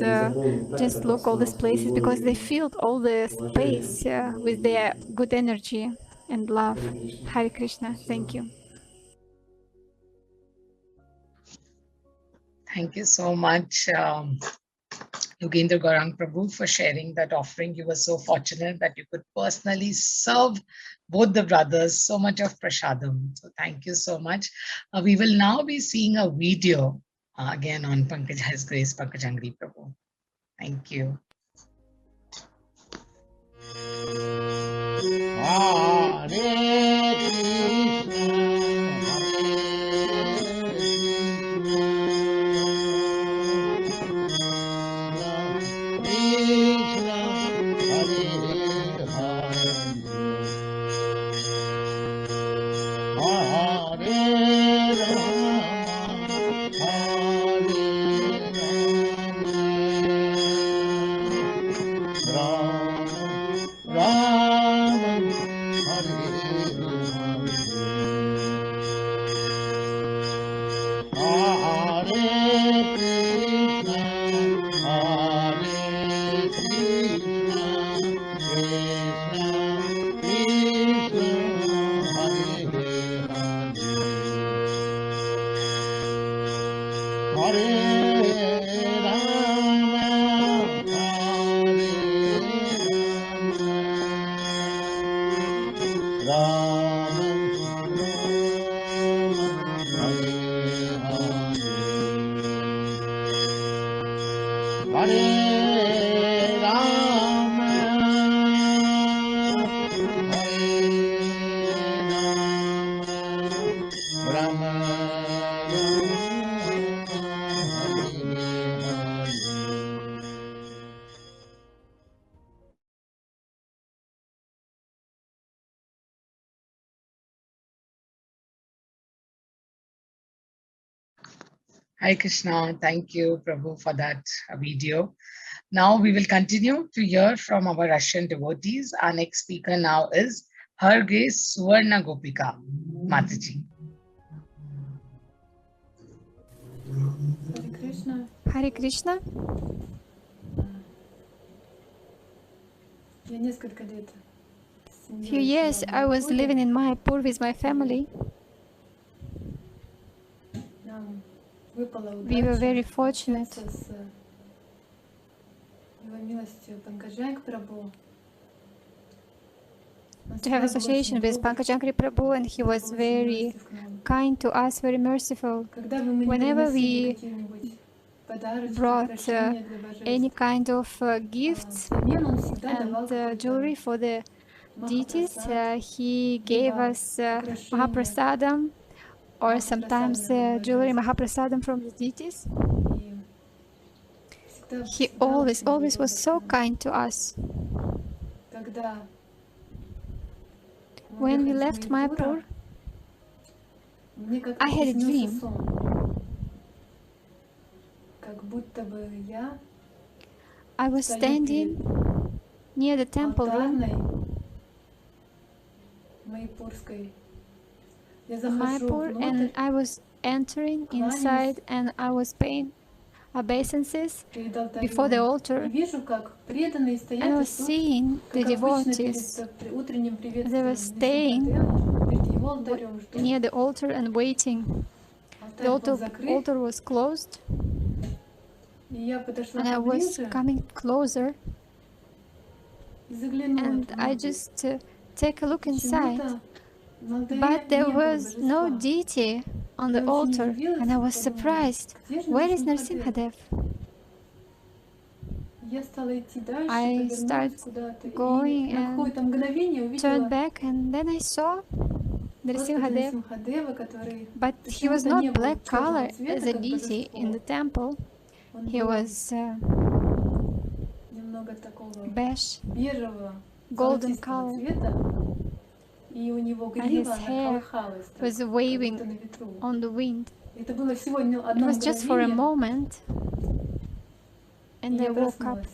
just look all these places, because they filled all the space with their good energy and love. Hare Krishna. Thank you. Thank you so much, Yogendra Gaurang Prabhu, for sharing that offering. You were so fortunate that you could personally serve both the brothers so much of prasadam. So thank you so much. We will now be seeing a video again on His Grace Pankajanghri Prabhu. Thank you. Hare Krishna. Thank you, Prabhu, for that video. Now we will continue to hear from our Russian devotees. Our next speaker now is Her Grace Suvarna Gopika Mataji. Hare Krishna. Hare Krishna. Few years I was living in Mayapur with my family. We were very fortunate to have association with Pankajanghri Prabhu, and he was very kind to us, very merciful. Whenever we brought any kind of gifts and jewelry for the deities, he gave us Mahaprasadam, or sometimes jewelry Mahaprasadam from the deities. He always was so kind to us. When we left Mayapur, I had a dream. I was standing near the temple room of Mayapur, and I was entering inside, and I was obeisances before the altar. And I was seeing the devotees. They were staying near the altar and waiting. The altar was closed, and I was coming closer, and I just take a look inside. But there was no deity on the altar, and I was surprised. Where is Narasimhadev? I started going and turned back, and then I saw Narasimhadev, but he was not black color as a deity in the temple. He was beige, golden color, and his hair was waving on the wind. It was just for a moment, and I woke up.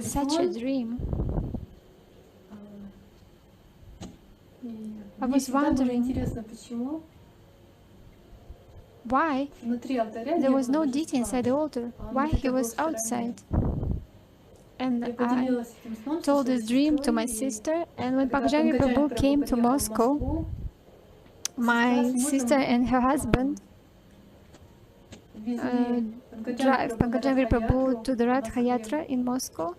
Such a dream. I was wondering why there was no deity inside the altar, why he was outside. And I told this dream to my sister, and when Pankajanghri Prabhu came to Moscow, my sister and her husband drive Pankajanghri Prabhu to the Ratha Yatra in Moscow,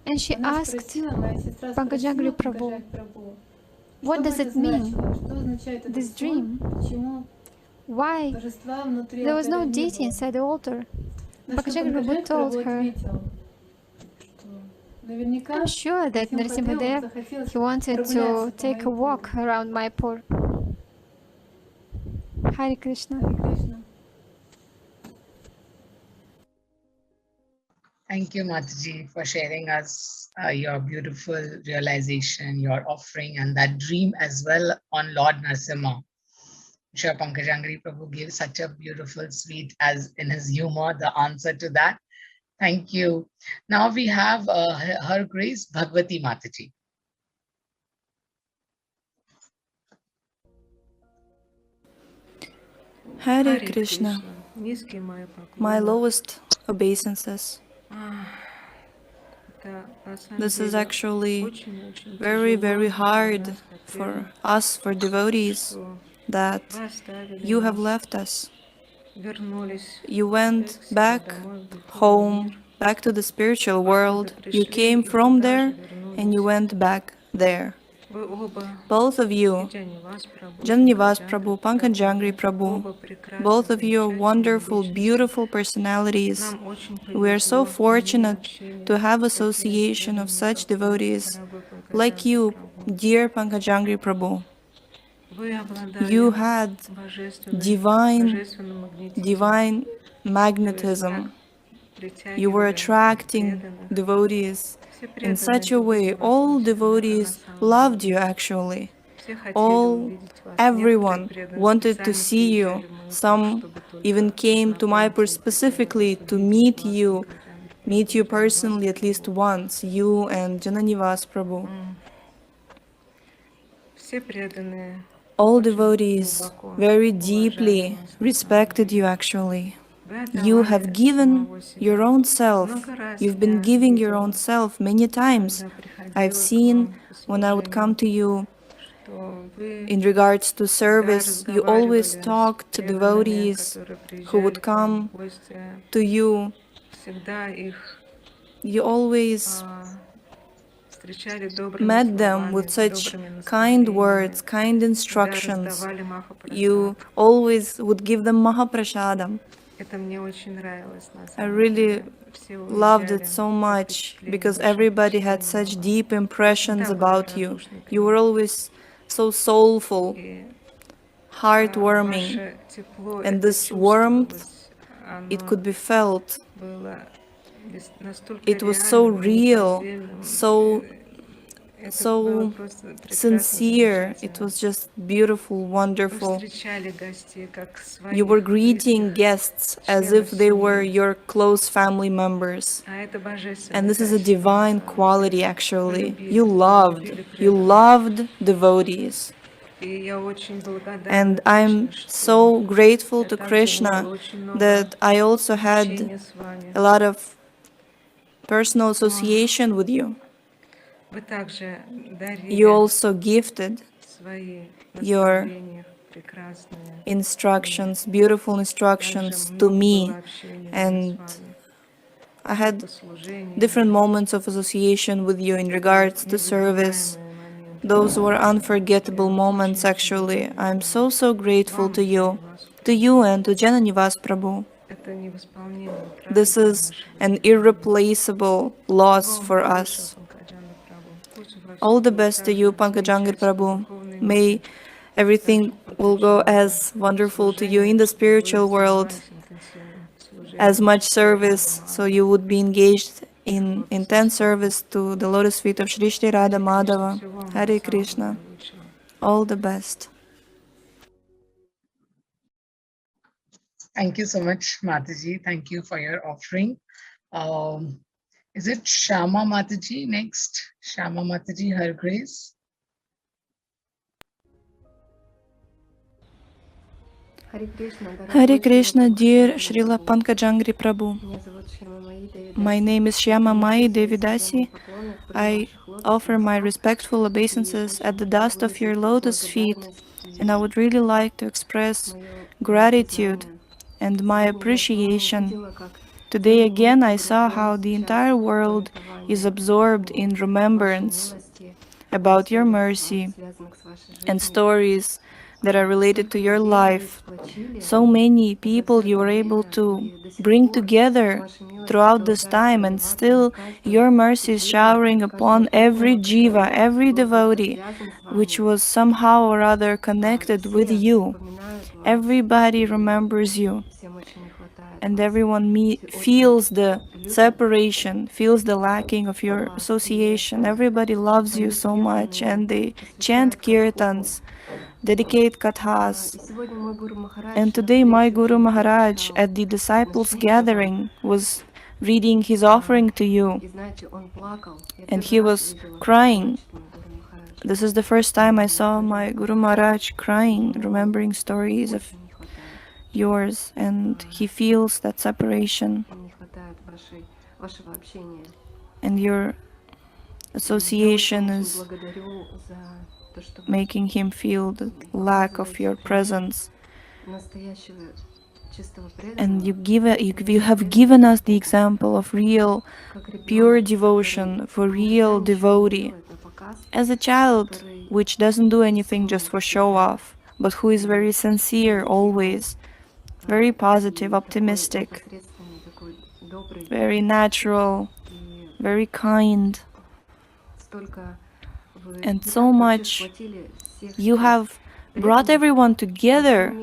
and she asked Pankajanghri Prabhu, what does it mean, this dream? Why there was no deity inside the altar? Pankajanghri Prabhu told her, I'm sure that Narasimhadev, he wanted to take a walk around Mayapur. Hare Krishna. Thank you, Mataji, for sharing us your beautiful realization, your offering, and that dream as well on Lord Narasimha. I'm sure Pankajanghri Prabhu gave such a beautiful, sweet, as in his humor, the answer to that. Thank you. Now we have Her Grace Bhagwati Mataji. Hare Krishna. My lowest obeisances. This is actually very, very hard for us, for devotees, that you have left us. You went back home, back to the spiritual world. You came from there and you went back there. Both of you, Jananivas Prabhu, Pankajanghri Prabhu, both of you are wonderful, beautiful personalities. We are so fortunate to have association of such devotees like you, dear Pankajanghri Prabhu. You had divine magnetism. You were attracting devotees in such a way. All devotees loved you actually. Everyone wanted to see you. Some even came to Mayapur specifically to meet you personally at least once, you and Jananivas Prabhu. All devotees very deeply respected you actually. You have given your own self. You've been giving your own self many times. I've seen when I would come to you in regards to service, you always talked to devotees who would come to you. You always met them with such kind words, kind instructions. You always would give them Mahaprashadam. I really loved it so much because everybody had such deep impressions about you. You were always so soulful, heartwarming, and this warmth, it could be felt. It was so real, so sincere. It was just beautiful, wonderful. You were greeting guests as if they were your close family members. And this is a divine quality actually. You loved devotees. And I'm so grateful to Krishna that I also had a lot of personal association with you. You also gifted your instructions, beautiful instructions to me, and I had different moments of association with you in regards to service. Those were unforgettable moments, actually. I'm so grateful to you and to Jananivas Prabhu. This is an irreplaceable loss for us. All the best to you, Pankajanghri Prabhu. May everything will go as wonderful to you in the spiritual world, as much service, so you would be engaged in intense service to the lotus feet of Shri Shri Radha Madhava. Hare Krishna. All the best. Thank you so much, Mataji. Thank you for your offering. Is it Shama Mataji next? Shama Mataji, Her Grace. Hare Krishna, dear Srila Pankajanghri Prabhu. My name is Shyama Mai Devidasi. I offer my respectful obeisances at the dust of your lotus feet, and I would really like to express gratitude and my appreciation. Today again I saw how the entire world is absorbed in remembrance about your mercy and stories that are related to your life. So many people you were able to bring together throughout this time, and still your mercy is showering upon every jiva, every devotee, which was somehow or other connected with you. Everybody remembers you, and everyone feels the separation, feels the lacking of your association. Everybody loves you so much, and they chant kirtans, dedicate kathas. And today my Guru Maharaj at the disciples gathering was reading his offering to you, and he was crying. This is the first time I saw my Guru Maharaj crying, remembering stories of yours, and he feels that separation, and your association is making him feel the lack of your presence. And you have given us the example of real pure devotion for real devotee, as a child which doesn't do anything just for show off, but who is very sincere always, very positive, optimistic, very natural, very kind. And so much you have brought everyone together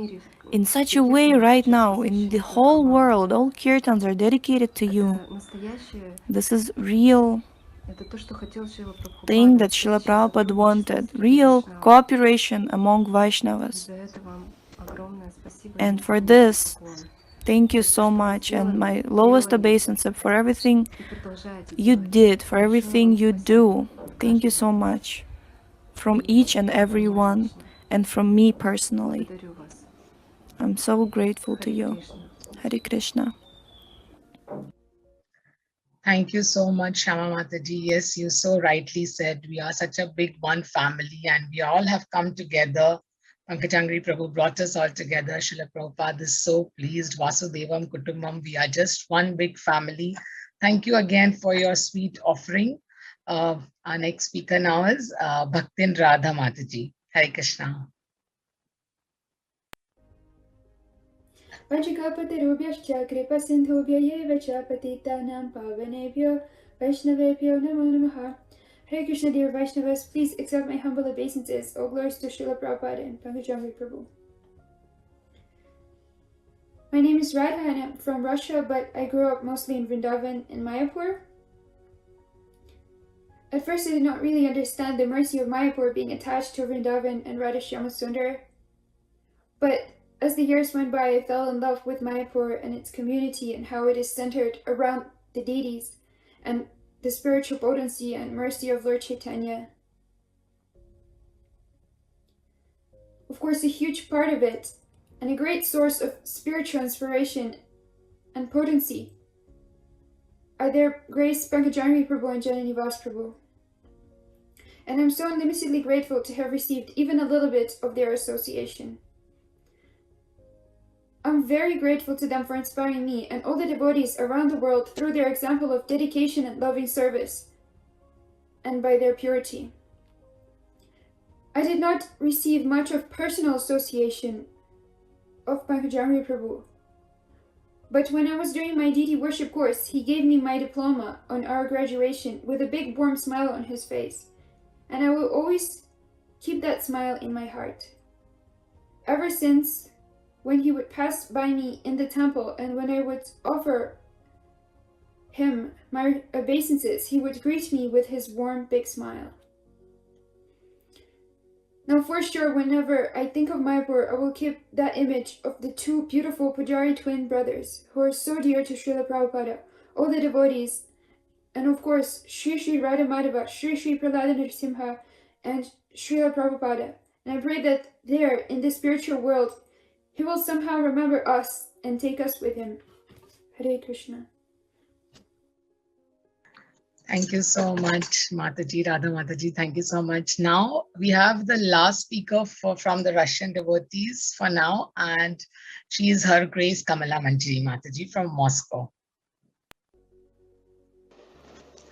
in such a way right now in the whole world. All kirtans are dedicated to you. This is real thing that Srila Prabhupada wanted, real cooperation among Vaishnavas. And for this, thank you so much, and my lowest obeisance for everything you did, for everything you do. Thank you so much from each and every one, and from me personally. I'm so grateful to you. Hare Krishna. Thank you so much, Shama Mataji. Yes, you so rightly said, we are such a big one family, and we all have come together. Pankajanghri Prabhu brought us all together. Srila Prabhupada is so pleased. Vasudevam Kutumbam, we are just one big family. Thank you again for your sweet offering. Our next speaker now is Bhaktin Radha Mataji. Hare Krishna. Vanchakapatirubyascha kripa sindhubhya eva cha patitanam pavanebhyo Vaishnavebhyo namo namaha. Hare Krishna, dear Vaishnavas, please accept my humble obeisances. All glories to Srila Prabhupada and Pankajanghri Prabhu. My name is Radha and I'm from Russia, but I grew up mostly in Vrindavan and Mayapur. At first I did not really understand the mercy of Mayapur being attached to Vrindavan and Radha Shyama Sundar. But as the years went by, I fell in love with Mayapur and its community and how it is centered around the deities and the spiritual potency and mercy of Lord Chaitanya. of course, a huge part of it, and a great source of spiritual inspiration and potency, are their Grace Pankajanghri Prabhu and Janani Vas Prabhu. And I'm so unlimitedly grateful to have received even a little bit of their association. I'm very grateful to them for inspiring me and all the devotees around the world through their example of dedication and loving service, and by their purity. I did not receive much of personal association of Pankajanghri Prabhu, but when I was doing my deity worship course, he gave me my diploma on our graduation with a big warm smile on his face, and I will always keep that smile in my heart. Ever since, when he would pass by me in the temple and when I would offer him my obeisances, he would greet me with his warm, big smile. Now, for sure, whenever I think of Mayapur, I will keep that image of the two beautiful Pujari twin brothers who are so dear to Srila Prabhupada, all the devotees, and of course, Sri Sri Radha Madhava, Sri Sri Prahlada Nrsimha, and Srila Prabhupada. And I pray that there, in the spiritual world, he will somehow remember us and take us with him. Hare Krishna. Thank you so much, Mataji, Radha Mataji. Thank you so much. Now we have the last speaker from the Russian devotees for now, and she is Her Grace Kamala Manjari Mataji from Moscow.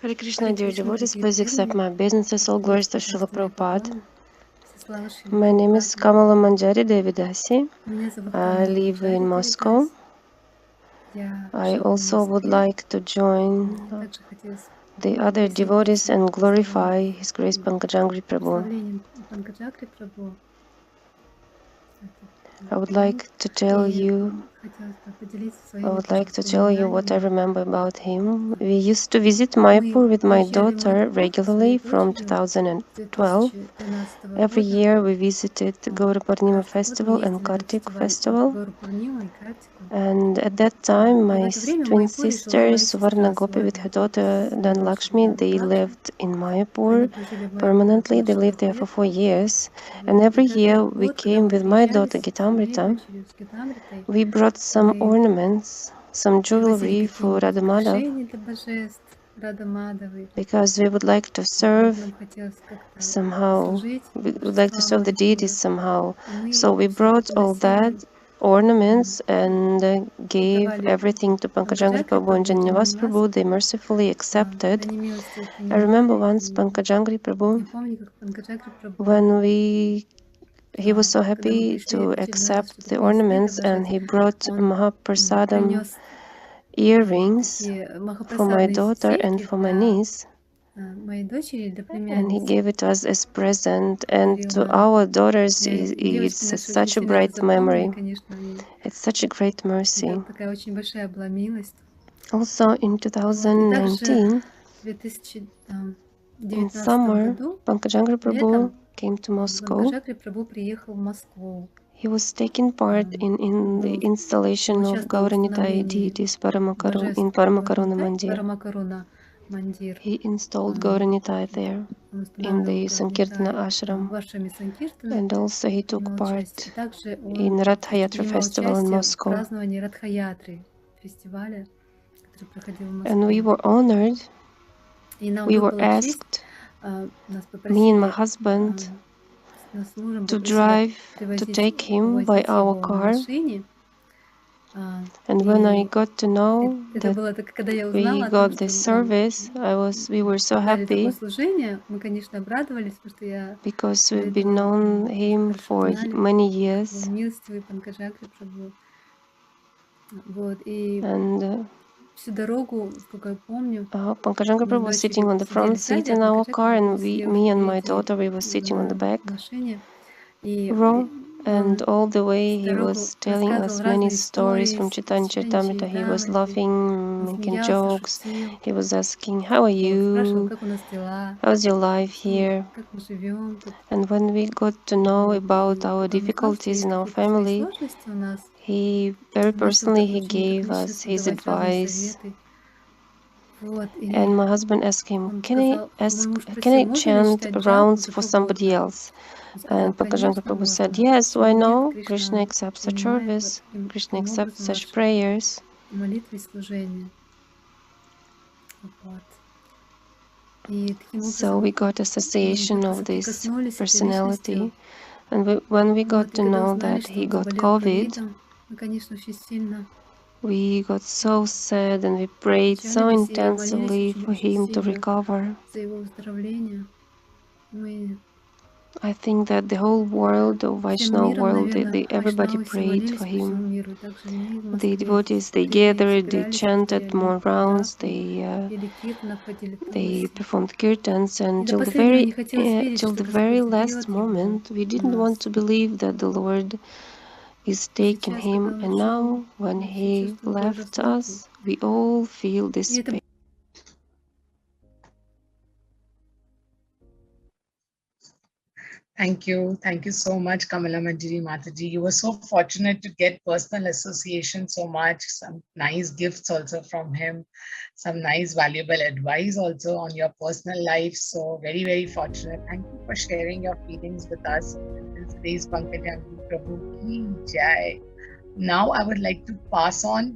Hare Krishna, dear devotees, please accept my obeisances. All glories to Srila Prabhupada. My name is Kamala Manjari Devidasi. I live in Moscow. I also would like to join the other devotees and glorify His Grace Pankajanghri Prabhu. I would like to tell you what I remember about him. We used to visit Mayapur with my daughter regularly from 2012. Every year we visited Gaura Purnima festival and Kartik festival. And at that time, my twin sister Suvarna Gopi with her daughter Dan Lakshmi, they lived in Mayapur permanently. They lived there for 4 years. And every year we came with my daughter Gitamrita. We brought some ornaments, some jewelry for Radha Madhav, because we would like to serve somehow. We would like to serve the deities somehow. So we brought all that ornaments and gave everything to Pankajanghri Prabhu and Janivas Prabhu. They mercifully accepted. I remember once Pankajanghri Prabhu, when he was so happy to accept the ornaments, and he brought Mahaprasadam earrings for my daughter and for my niece. And he gave it to us as present, and to our daughters it's such a bright memory. It's such a great mercy. Also in 2019, in summer, Pankajanghri Prabhu came to Moscow. He was taking part in the installation of Gauranitai deities in Paramakaruna Mandir. He installed Gauranitai there in the Sankirtana ashram, and also he took part in Rath Yatra festival in Moscow. And we were honored. We were asked, me and my husband, to drive, to take him by our car. And when I got to know that we got this service, we were so happy, because we've been known him for many years. And Pankajanghri Prabhu was sitting on the front seat in our car, and me and my daughter, we were sitting on the back row. And all the way he was telling us many stories from Chaitanya Charitamrita. He was laughing, making jokes. He was asking, how are you? How's your life here? And when we got to know about our difficulties in our family, he very personally gave us his advice And my husband asked him, can I chant rounds for somebody else? And Pankajanghri Prabhu said, yes, why no? Krishna accepts such service. Krishna accepts such prayers. So we got association of this personality. And when we got to know that he got COVID, we got so sad and we prayed so intensively for him to recover. I think that the whole world of Vaishnava world, everybody prayed for him. The devotees, they gathered, they chanted more rounds, they performed kirtans, and till the very last moment, we didn't want to believe that the Lord is taking him. And now, when he left us, we all feel this pain. Thank you. Thank you so much, Kamala Manjari Mataji. You were so fortunate to get personal association so much, some nice gifts also from him, some nice valuable advice also on your personal life. So very, very fortunate. Thank you for sharing your feelings with us. This is Pankajanghri Prabhu Ki Jai. Now I would like to pass on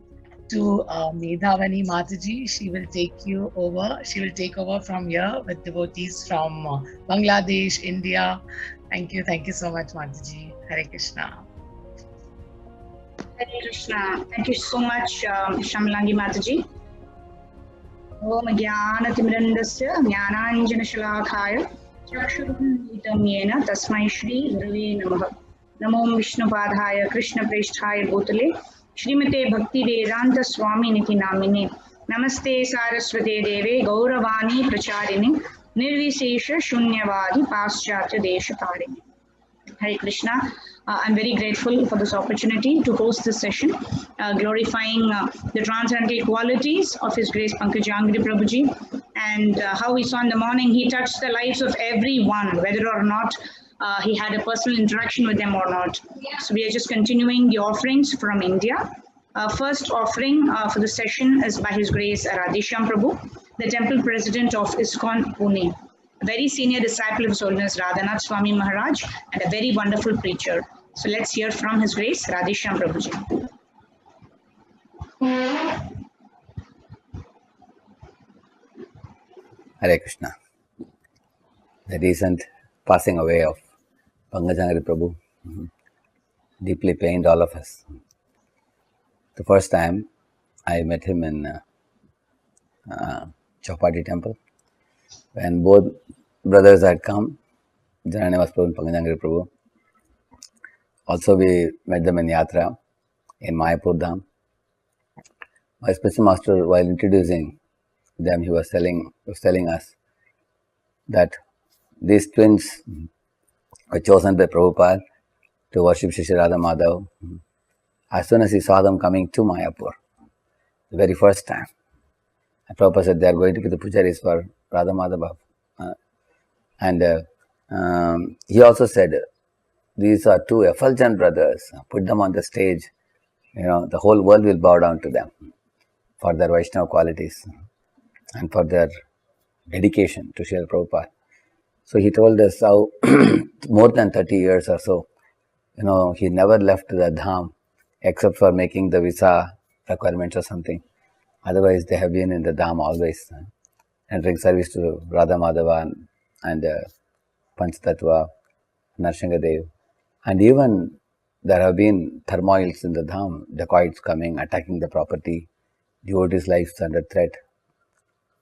to Medhavani Mataji. She will take you over. She will take over from here with devotees from Bangladesh, India. Thank you. Thank you so much, Mataji. Hare Krishna. Hare Krishna. Thank you so much, Shamlangi Mataji. Om Jnanatimrandasya Jnananjanashalakaya Chakshurunnamitam Yena Tasmai Shri Gurave Namaha. Namo Vishnupadhaya Krishna Preshthaya Bhutale Shrimate Bhakti Vedanta Swami Niti Namine Namaste Saraswate Deve Gauravani Pracharini Nirvisesha Shunyavadi Paschatya Deshakarini. Hare Krishna. I'm very grateful for this opportunity to host this session, glorifying the transcendental qualities of His Grace Pankajanghri Prabhuji, and how we saw in the morning he touched the lives of everyone, whether or not he had a personal interaction with them or not. So we are just continuing the offerings from India. First offering for the session is by His Grace Radheshyam Prabhu, the temple president of ISKCON Pune, a very senior disciple of His Holiness Radhanath Swami Maharaj and a very wonderful preacher. So let's hear from His Grace Radheshyam Prabhuji. Hare Krishna. The recent passing away of Pankajanghri Prabhu deeply pained all of us. The first time I met him in Chowpatty temple, when both brothers had come, Jananivas Prabhu and Pankajanghri Prabhu. Also we met them in Yatra in Mayapur Dham. My special master, while introducing them, he was telling us that these twins were chosen by Prabhupada to worship Shri Radha Madhav as soon as he saw them coming to Mayapur, the very first time. And Prabhupada said they are going to be the pujaris for Radha Madhava. He also said, these are two effulgent brothers, put them on the stage, the whole world will bow down to them for their Vaishnava qualities and for their dedication to Srila Prabhupada. So he told us how more than 30 years or so, he never left the dham except for making the visa requirements or something. Otherwise, they have been in the dham always, rendering service to Radha Madhava and Panchtattva, Narsinghadev. And even there have been turmoils in the dham, dacoits coming, attacking the property, devotees' lives under threat.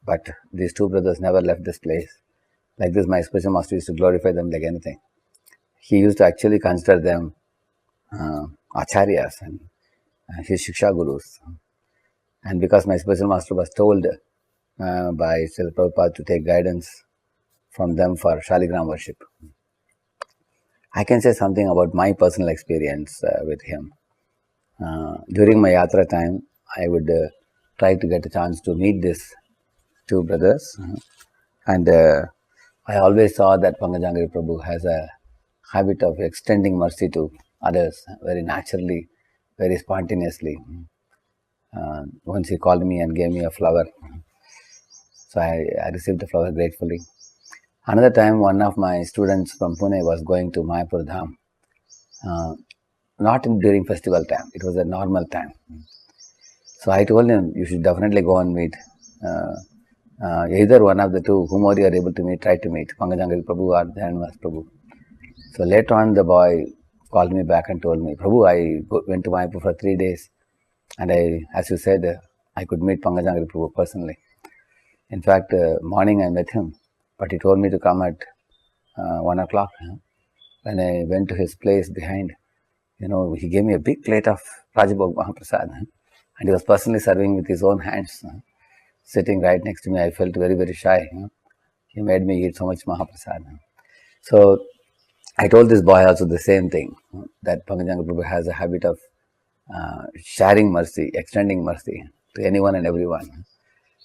But these two brothers never left this place. Like this, my spiritual master used to glorify them like anything. He used to actually consider them acharyas and his shiksha gurus. And because my spiritual master was told by Srila Prabhupada to take guidance from them for Shaligram worship, I can say something about my personal experience with him. During my yatra time, I would try to get a chance to meet these two brothers. And I always saw that Pankajanghri Prabhu has a habit of extending mercy to others very naturally, very spontaneously. Once he called me and gave me a flower So I received the flower gratefully. Another time, one of my students from Pune was going to Mayapur Dham. Not during festival time, it was a normal time. So I told him, you should definitely go and meet either one of the two, whomever you are able to meet, try to meet, Pankajanghri Prabhu or Dhanvas Prabhu. So later on, the boy called me back and told me, Prabhu, I went to Mayapur for 3 days, and as you said, I could meet Pankajanghri Prabhu personally. In fact, morning I met him, but he told me to come at 1 o'clock. When I went to his place behind, he gave me a big plate of Rajabhog Mahaprasad, and he was personally serving with his own hands. Sitting right next to me, I felt very, very shy. He made me eat so much Mahaprasad. So I told this boy also the same thing, that Pankajanghri Prabhu has a habit of sharing mercy, extending mercy to anyone and everyone.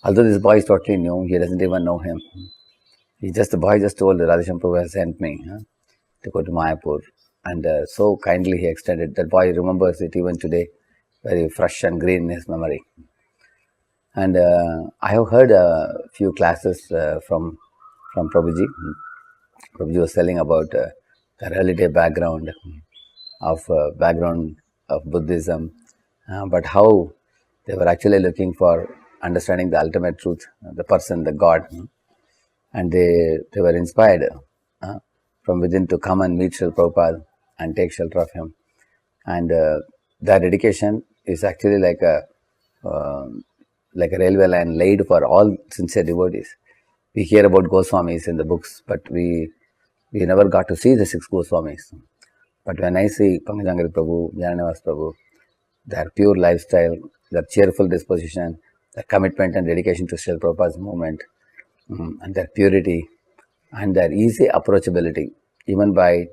Although this boy is totally new, he doesn't even know him. The boy just told Radhesham Prabhu has sent me to go to Mayapur, and so kindly he extended. That boy remembers it even today, very fresh and green in his memory. And I have heard a few classes from Prabhuji. Prabhuji was telling about the early day background of Buddhism, but how they were actually looking for understanding the ultimate truth, the person, the God, and they were inspired from within to come and meet Srila Prabhupada and take shelter of him. And their dedication is actually like a railway line laid for all sincere devotees. We hear about Goswamis in the books, but we never got to see the 6 Goswamis. But when I see Pankajanghri Prabhu, Jnanavas Prabhu, their pure lifestyle, their cheerful disposition, their commitment and dedication to Srila Prabhupada's movement, and their purity and their easy approachability, even by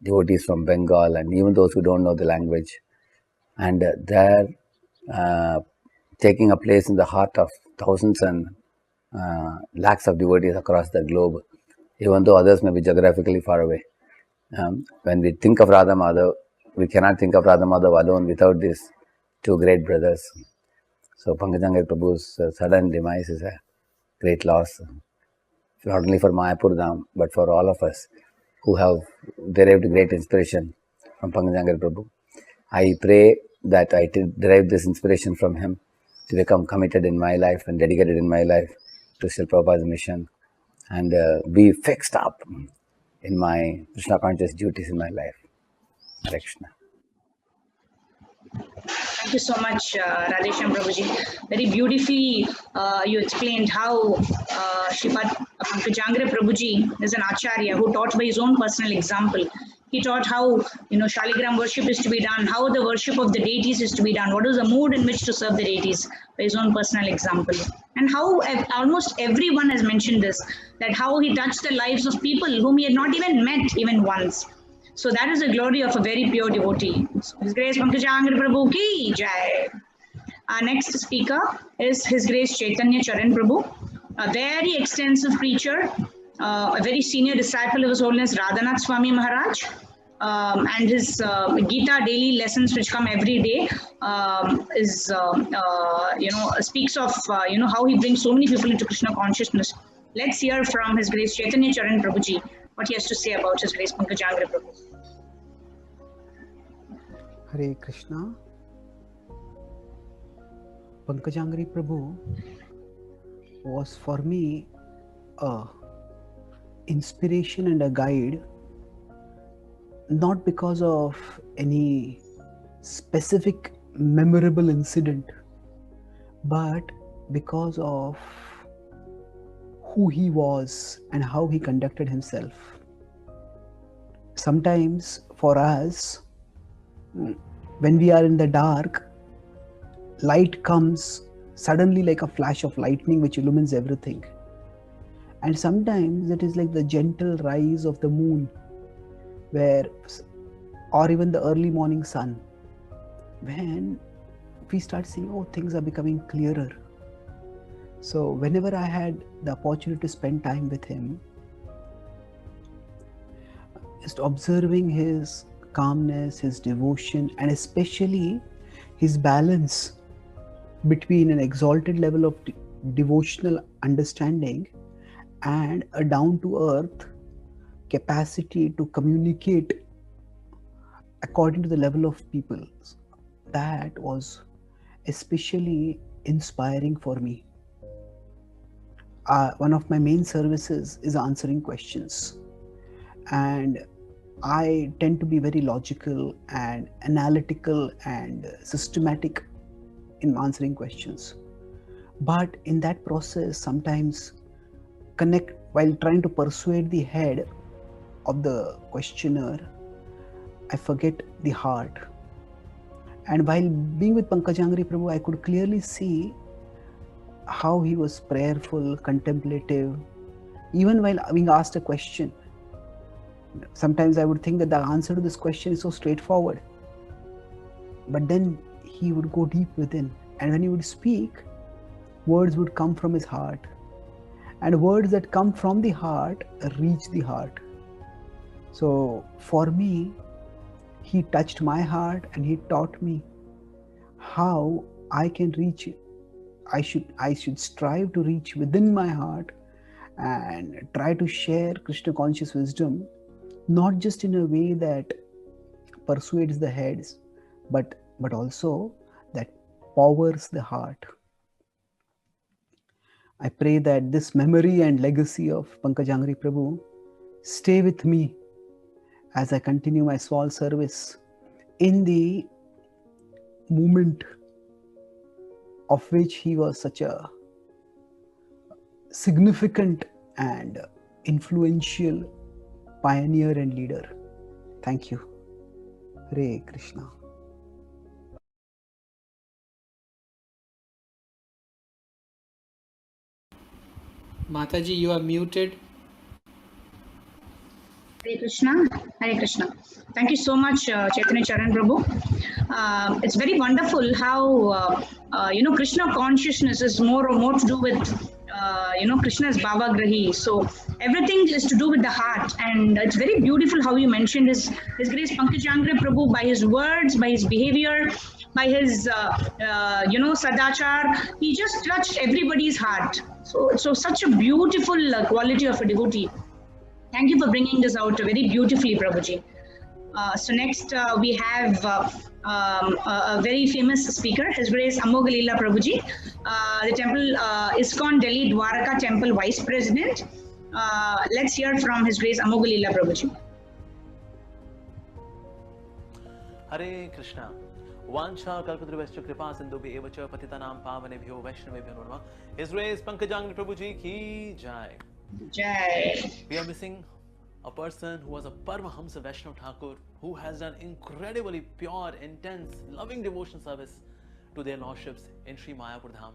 devotees from Bengal and even those who don't know the language, and their taking a place in the heart of thousands and lakhs of devotees across the globe, even though others may be geographically far away. When we think of Radha Madhav, we cannot think of Radha Madhav alone without these 2 great brothers. So Pankajanghri Prabhu's sudden demise is a great loss, not only for Mayapur Dham, but for all of us who have derived great inspiration from Pankajanghri Prabhu. I pray that I derive this inspiration from him to become committed in my life and dedicated in my life to Srila Prabhupada's mission, and be fixed up in my Krishna conscious duties in my life. Hare Krishna. Thank you so much, Radhesham Prabhuji. Very beautifully you explained how Sripad Pankajanghri Prabhuji is an acharya who taught by his own personal example. He taught how Shaligram worship is to be done, how the worship of the deities is to be done, what is the mood in which to serve the deities by his own personal example. And how almost everyone has mentioned this, that how he touched the lives of people whom he had not even met even once. So that is the glory of a very pure devotee. So His Grace Pankajanghri Prabhu ki jai. Our next speaker is His Grace Chaitanya Charan Prabhu, a very extensive preacher, a very senior disciple of His Holiness Radhanath Swami Maharaj, and his Gita daily lessons, which come every day, speaks of how he brings so many people into Krishna consciousness. Let's hear from His Grace Chaitanya Charan Prabhuji what he has to say about His Grace Pankajanghri Prabhu. Hare Krishna. Pankajanghri Prabhu was for me a inspiration and a guide, not because of any specific memorable incident, but because of who he was and how he conducted himself. Sometimes for us, when we are in the dark, light comes suddenly like a flash of lightning which illumines everything. And sometimes it is like the gentle rise of the moon, or even the early morning sun, when we start seeing, oh, things are becoming clearer. So whenever I had the opportunity to spend time with him, just observing his calmness, his devotion, and especially his balance between an exalted level of devotional understanding, and a down to earth capacity to communicate according to the level of people. That was especially inspiring for me. One of my main services is answering questions, and I tend to be very logical and analytical and systematic in answering questions. But in that process, sometimes while trying to persuade the head of the questioner, I forget the heart. And while being with Pankajanghri Prabhu, I could clearly see how he was prayerful, contemplative, even while being asked a question. Sometimes I would think that the answer to this question is so straightforward, but then he would go deep within, and when he would speak, words would come from his heart, and words that come from the heart reach the heart. So for me, he touched my heart, and he taught me how I can reach. I should strive to reach within my heart and try to share Krishna conscious wisdom, not just in a way that persuades the heads, but also that powers the heart. I pray that this memory and legacy of Pankajanghri Prabhu stay with me as I continue my small service in the movement of which he was such a significant and influential pioneer and leader. Thank you. Hare Krishna. Mataji, you are muted. Hare Krishna. Hare Krishna. Thank you so much, Chaitanya Charan Prabhu. It's very wonderful how Krishna consciousness is more to do with Krishna's Bhavagrahi. So everything is to do with the heart, and it's very beautiful how you mentioned His Grace Pankajanghri Prabhu, by his words, by his behavior, by his sadachar. He just touched everybody's heart. So such a beautiful quality of a devotee. Thank you for bringing this out very beautifully, Prabhuji. So next we have a very famous speaker, His Grace Amogalila Prabhuji, the temple ISKCON Delhi Dwaraka Temple Vice President. Let's hear from His Grace Amogalila Prabhuji. Hare Krishna. Vancha kalpadruvascha kripa sindhubhi evacha patitanam pavanebhyo vaishnavebhyo namaha. His Grace Pankajanghri Prabhuji ki jai. Jai. We are missing a person who was a Paramahamsa Vaishnava Thakur, who has done incredibly pure, intense, loving devotion service to their lordships in Sri Mayapur Dham.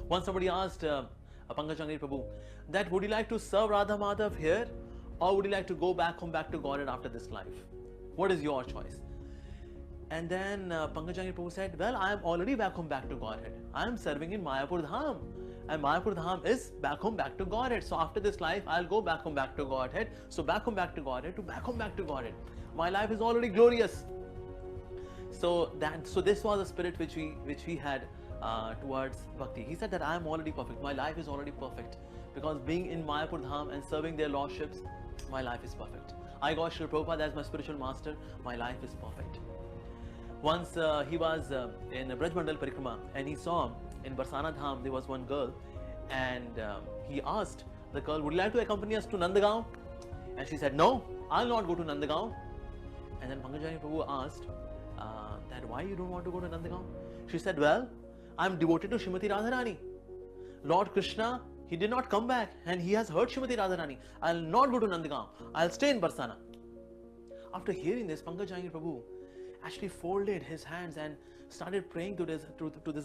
Once somebody asked Pankajanghri Prabhu that would you like to serve Radha Madhav here, or would you like to go back home, back to Godhead after this life? What is your choice? And then Pankajanghri Prabhu said, well, I am already back home, back to Godhead. I am serving in Mayapur Dham. And Mayapur Dham is back home, back to Godhead. So after this life, I'll go back home, back to Godhead. So back home, back to Godhead, to back home, back to Godhead. My life is already glorious. So this was the spirit which we had towards bhakti. He said that I am already perfect. My life is already perfect, because being in Mayapur Dham and serving their lordships, my life is perfect. I got Srila Prabhupada as my spiritual master. My life is perfect. Once he was in Braj Mandal Parikrama, and he saw in Barsana Dham there was one girl, and he asked the girl, would you like to accompany us to Nandagaon? And she said, no, I'll not go to Nandagaon. And then Pankajanghri Prabhu asked that why you don't want to go to Nandagaon? She said, well, I'm devoted to Srimati Radharani. Lord Krishna, he did not come back, and he has heard Srimati Radharani. I'll not go to Nandagaon. I'll stay in Barsana. After hearing this, Pankajanghri Prabhu actually folded his hands and started praying to this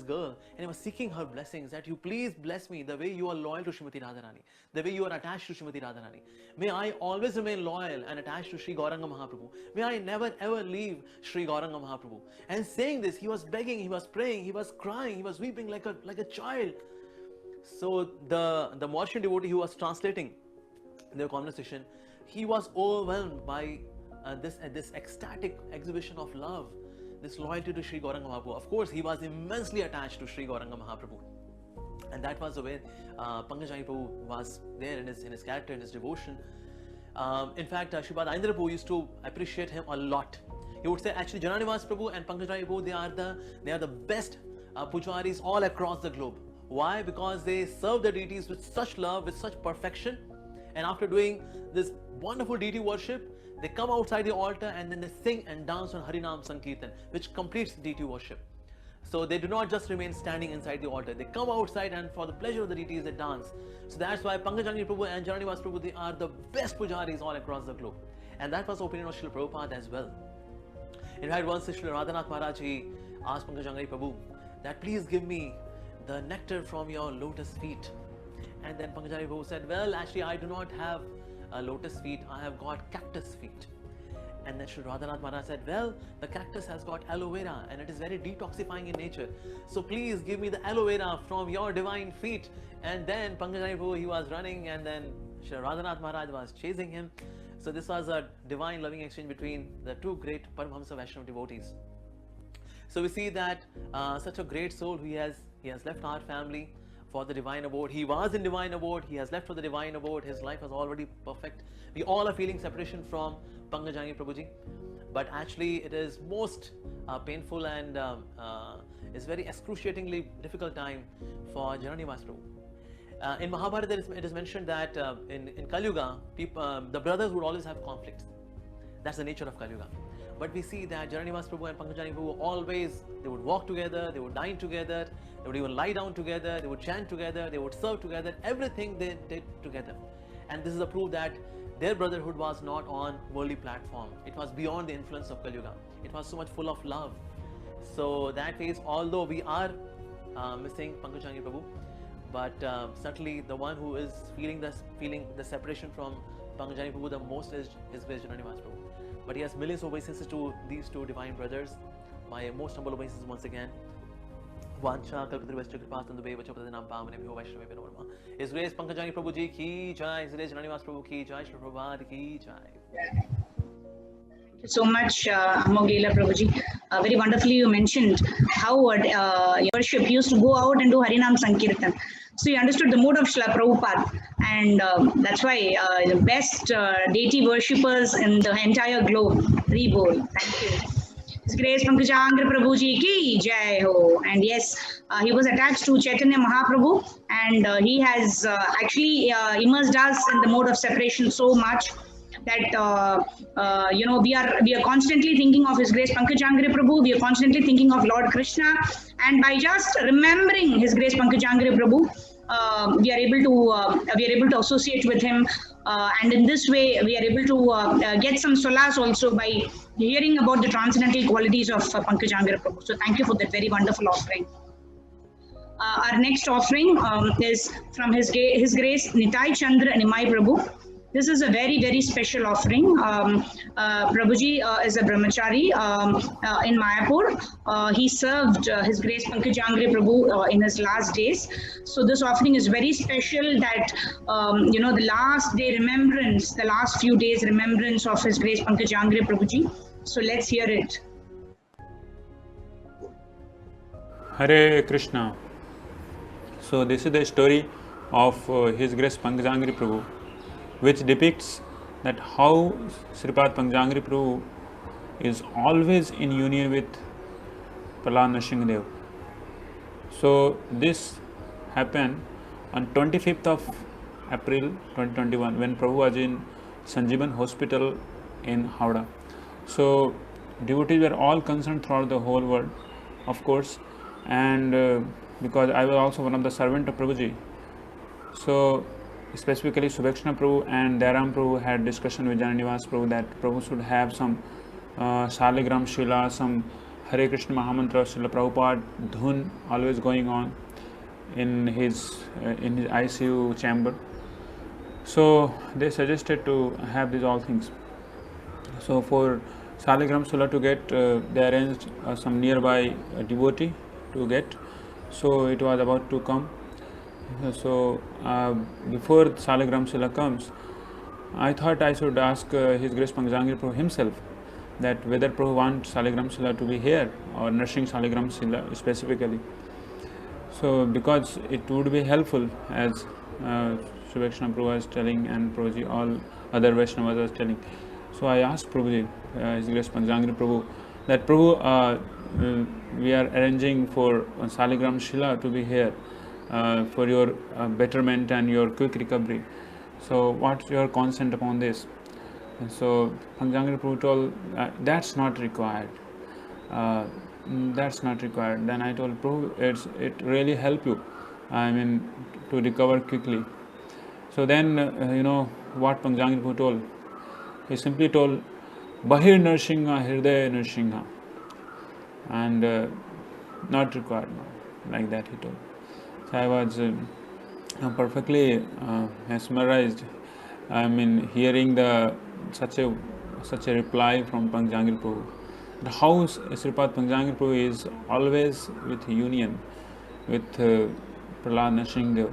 girl, and he was seeking her blessings, that you please bless me the way you are loyal to Srimati Radharani, the way you are attached to Srimati Radharani. May I always remain loyal and attached to Sri Gauranga Mahaprabhu. May I never ever leave Sri Gauranga Mahaprabhu. And saying this, he was begging, he was praying, he was crying, he was weeping like a child. So the Mauritian devotee who was translating their conversation, he was overwhelmed by this ecstatic exhibition of love, this loyalty to Sri Gauranga Mahaprabhu. Of course, he was immensely attached to Sri Gauranga Mahaprabhu. And that was the way Pankajanghri Prabhu was there in his character, in his devotion. In fact, Sripad Ayendra Prabhu used to appreciate him a lot. He would say, actually, Jananivas Prabhu and Pankajanghri Prabhu, they are the best pujaris all across the globe. Why? Because they serve the deities with such love, with such perfection. And after doing this wonderful deity worship, they come outside the altar and then they sing and dance on Harinam Sankirtan, which completes deity worship. So they do not just remain standing inside the altar. They come outside and for the pleasure of the deities, they dance. So that's why Pankajanghri Prabhu and Jananivas Prabhu, they are the best pujaris all across the globe. And that was the opinion of Srila Prabhupada as well. In fact, once Srila Radhanath Maharaj, he asked Pankajanghri Prabhu that please give me the nectar from your lotus feet. And then Pankajanghri Prabhu said, well, actually I do not have lotus feet, I have got cactus feet. And then Sri Radhanath Maharaj said, well, the cactus has got aloe vera and it is very detoxifying in nature. So please give me the aloe vera from your divine feet. And then Pankajanghri Prabhu, he was running and then Sri Radhanath Maharaj was chasing him. So this was a divine loving exchange between the two great Paramahamsa Vaishnava devotees. So we see that such a great soul, he has left our family for the divine abode. He was in divine abode, he has left for the divine abode, his life was already perfect. We all are feeling separation from Pankajanghri Prabhuji, but actually it is most painful and is very excruciatingly difficult time for Jananivas Prabhu. In Mahabharata it is mentioned that in Kali Yuga, the brothers would always have conflicts. That's the nature of Kali Yuga. But we see that Jananivas Prabhu and Pankajanghri Prabhu always, they would walk together, they would dine together, they would even lie down together, they would chant together, they would serve together, everything they did together. And this is a proof that their brotherhood was not on worldly platform. It was beyond the influence of Kali Yuga. It was so much full of love. So that phase, although we are missing Pankajanghri Prabhu, but certainly the one who is feeling the separation from Pankajanghri Prabhu the most is Jananivas Prabhu. But yes, millions of obeisances to these two divine brothers. My most humble obeisances once again. Vancha kalpatrivascha kripasandubhe vachapadanam pamanebhyo vaishnavebhyo namo namah. His Grace Pankajanghri Prabhu ji ki jai, His Grace Jananivas Prabhu ki jai, Srila Prabhupada ki jai. Thank you so much, Mogila Prabhuji. Very wonderfully you mentioned how worship used to go out and do Harinam Sankirtan. So you understood the mood of Srila Prabhupada, and that's why the best deity worshippers in the entire globe. Rebol. Thank you. His Grace Pankajanghri Prabhuji ki jai ho. And yes, he was attached to Chaitanya Mahaprabhu, and he has actually immersed us in the mode of separation so much that we are constantly thinking of His Grace Pankajanghri Prabhu. We are constantly thinking of Lord Krishna, and by just remembering His Grace Pankajanghri Prabhu, we are able to associate with him, and in this way we are able to get some solace also by hearing about the transcendental qualities of Pankajanghri Prabhu. So thank you for that very wonderful offering. Our next offering is from His Grace Nitai Chandra Nimai Prabhu. This is a very, very special offering. Prabhuji is a brahmachari in Mayapur. He served His Grace Pankajanghri Prabhu in his last days. So this offering is very special that, the last day remembrance, the last few days remembrance of His Grace Pankajanghri Prabhuji. So let's hear it. Hare Krishna. So this is the story of His Grace Pankajanghri Prabhu, which depicts that how Sripad Pankajanghri Prabhu is always in union with Prahlad Nrsimhadev. So this happened on 25th of April 2021 when Prabhu was in Sanjeevan Hospital in Howrah. So devotees were all concerned throughout the whole world, of course, and because I was also one of the servant of Prabhuji. So specifically Subhakshana Prabhu and Dayaram Prabhu had discussion with Jananivas Prabhu that Prabhu should have some Saligram Shila, some Hare Krishna Mahamantra, Srila Prabhupada dhun always going on in his ICU chamber. So they suggested to have these all things. So for Saligram Shila to get, they arranged some nearby devotee to get. So it was about to come. So before Saligram Shila comes, I thought I should ask His Grace Pankajanghri Prabhu himself that whether Prabhu wants Saligram Shila to be here or nursing Saligram Shila specifically. So because it would be helpful, as Sri Vaishnava Prabhu was telling and Prabhuji, all other Vaishnavas was telling. So I asked Prabhuji, His Grace Pankajanghri Prabhu, that Prabhu, we are arranging for Saligram Shila to be here for your betterment and your quick recovery. So what's your consent upon this? And so Pankajanghri Prabhu told, that's not required. That's not required. Then I told Prabhu, it really help you, I mean, to recover quickly. So then, you know what Pankajanghri Prabhu told? He simply told, Bahir Narsingha, Hriday Narsingha. And not required, like that he told. So I was perfectly mesmerized, I mean, hearing such a reply from Pankajanghri Prabhu. The house Sripad Pankajanghri Prabhu is always with union with Prahlad Nrsimhadev.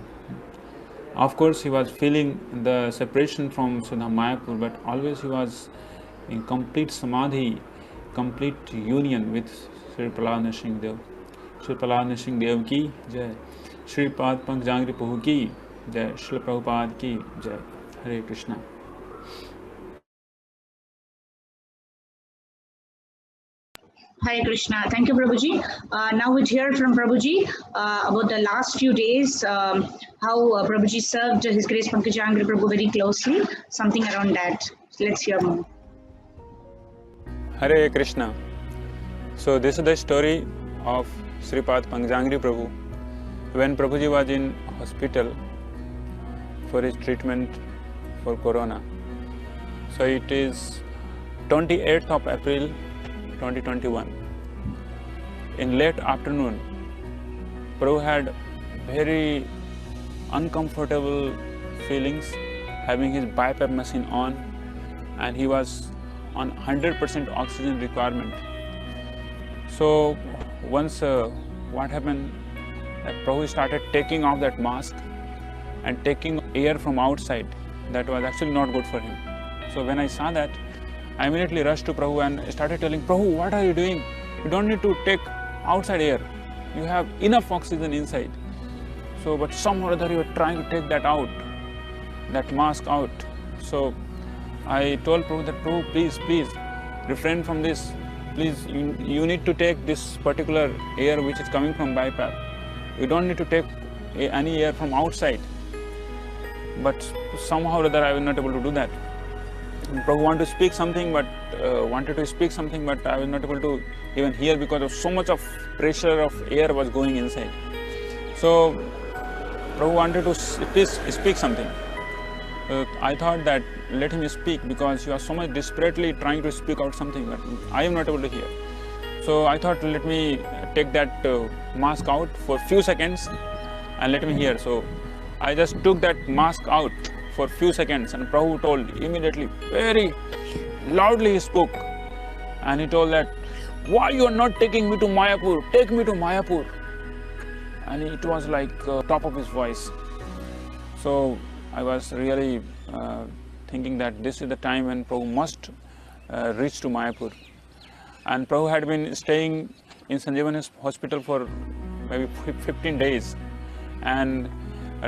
Of course, he was feeling the separation from Siddha Mayapur, but always he was in complete samadhi, complete union with Sri Prahlad Nrsimhadev. Sri Prahlad Nrsimhadev ki jai. Sripad Pankajanghri Prabhu ki jai. Srila Prabhupada ki jai. Hare Krishna. Hare Krishna. Thank you, Prabhuji. Now we'll hear from Prabhuji about the last few days, how Prabhuji served His Grace Pankajanghri Prabhu very closely, something around that. Let's hear more. Hare Krishna. So this is the story of Sripad Pankajanghri Prabhu when Prabhuji was in hospital for his treatment for corona. So it is 28th of April 2021. In late afternoon, Prabhu had very uncomfortable feelings, having his BiPAP machine on, and he was on 100% oxygen requirement. So once what happened, that Prabhu started taking off that mask and taking air from outside. That was actually not good for him. So when I saw that, I immediately rushed to Prabhu and started telling, Prabhu, what are you doing? You don't need to take outside air. You have enough oxygen inside. So, but somehow or other you were trying to take that out, that mask out. So I told Prabhu that, Prabhu, please, refrain from this. Please, you need to take this particular air which is coming from BiPAP. You don't need to take any air from outside. But somehow or other I was not able to do that. Prabhu wanted to speak something, but I was not able to even hear because of so much of pressure of air was going inside. So Prabhu wanted to please speak something. I thought that let him speak because he was so much desperately trying to speak out something, but I am not able to hear. So I thought let me take that mask out for a few seconds and let me hear. So I just took that mask out for a few seconds and Prabhu told immediately, very loudly he spoke, and he told that, why you are not taking me to Mayapur? Take me to Mayapur. And it was like top of his voice. So I was really thinking that this is the time when Prabhu must reach to Mayapur. And Prabhu had been staying in Sanjeevani hospital for maybe 15 days. And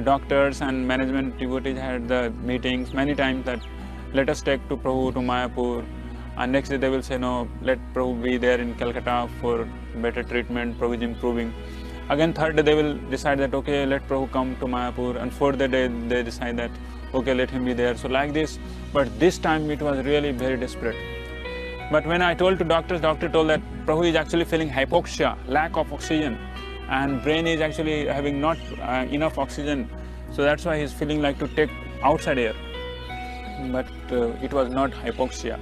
doctors and management devotees had the meetings many times that let us take to Prabhu to Mayapur. And next day they will say, no, let Prabhu be there in Calcutta for better treatment, Prabhu is improving. Again, third day they will decide that, okay, let Prabhu come to Mayapur. And fourth day they decide that, okay, let him be there. So like this, but this time it was really very desperate. But when I told to doctors, doctor told that Prabhu is actually feeling hypoxia, lack of oxygen. And brain is actually having not enough oxygen. So that's why he's feeling like to take outside air. But it was not hypoxia.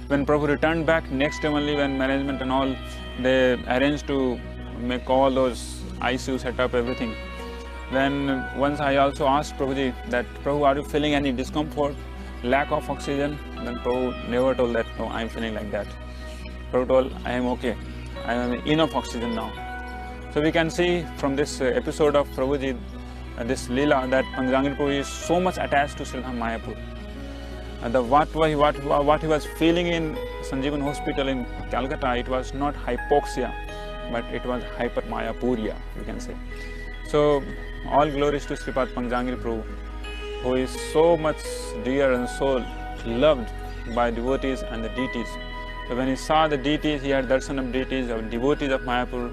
When Prabhu returned back, next day only when management and all, they arranged to make all those ICU setup, everything. Then once I also asked Prabhuji that, Prabhu, are you feeling any discomfort, lack of oxygen? Then Prabhu never told that, no, I'm feeling like that. Prabhu told, I am okay. I am enough oxygen now. So we can see from this episode of Prabhuji, this Leela, that Pankajanghri Prabhu is so much attached to Sridham Mayapur. What he was feeling in Sanjeevan Hospital in Calcutta, it was not hypoxia, but it was hypermayapuria, we can say. So all glories to Sripad Pankajanghri Prabhu, who is so much dear and so loved by devotees and the deities. So when he saw the deities, he had darshan of deities, of devotees of Mayapur,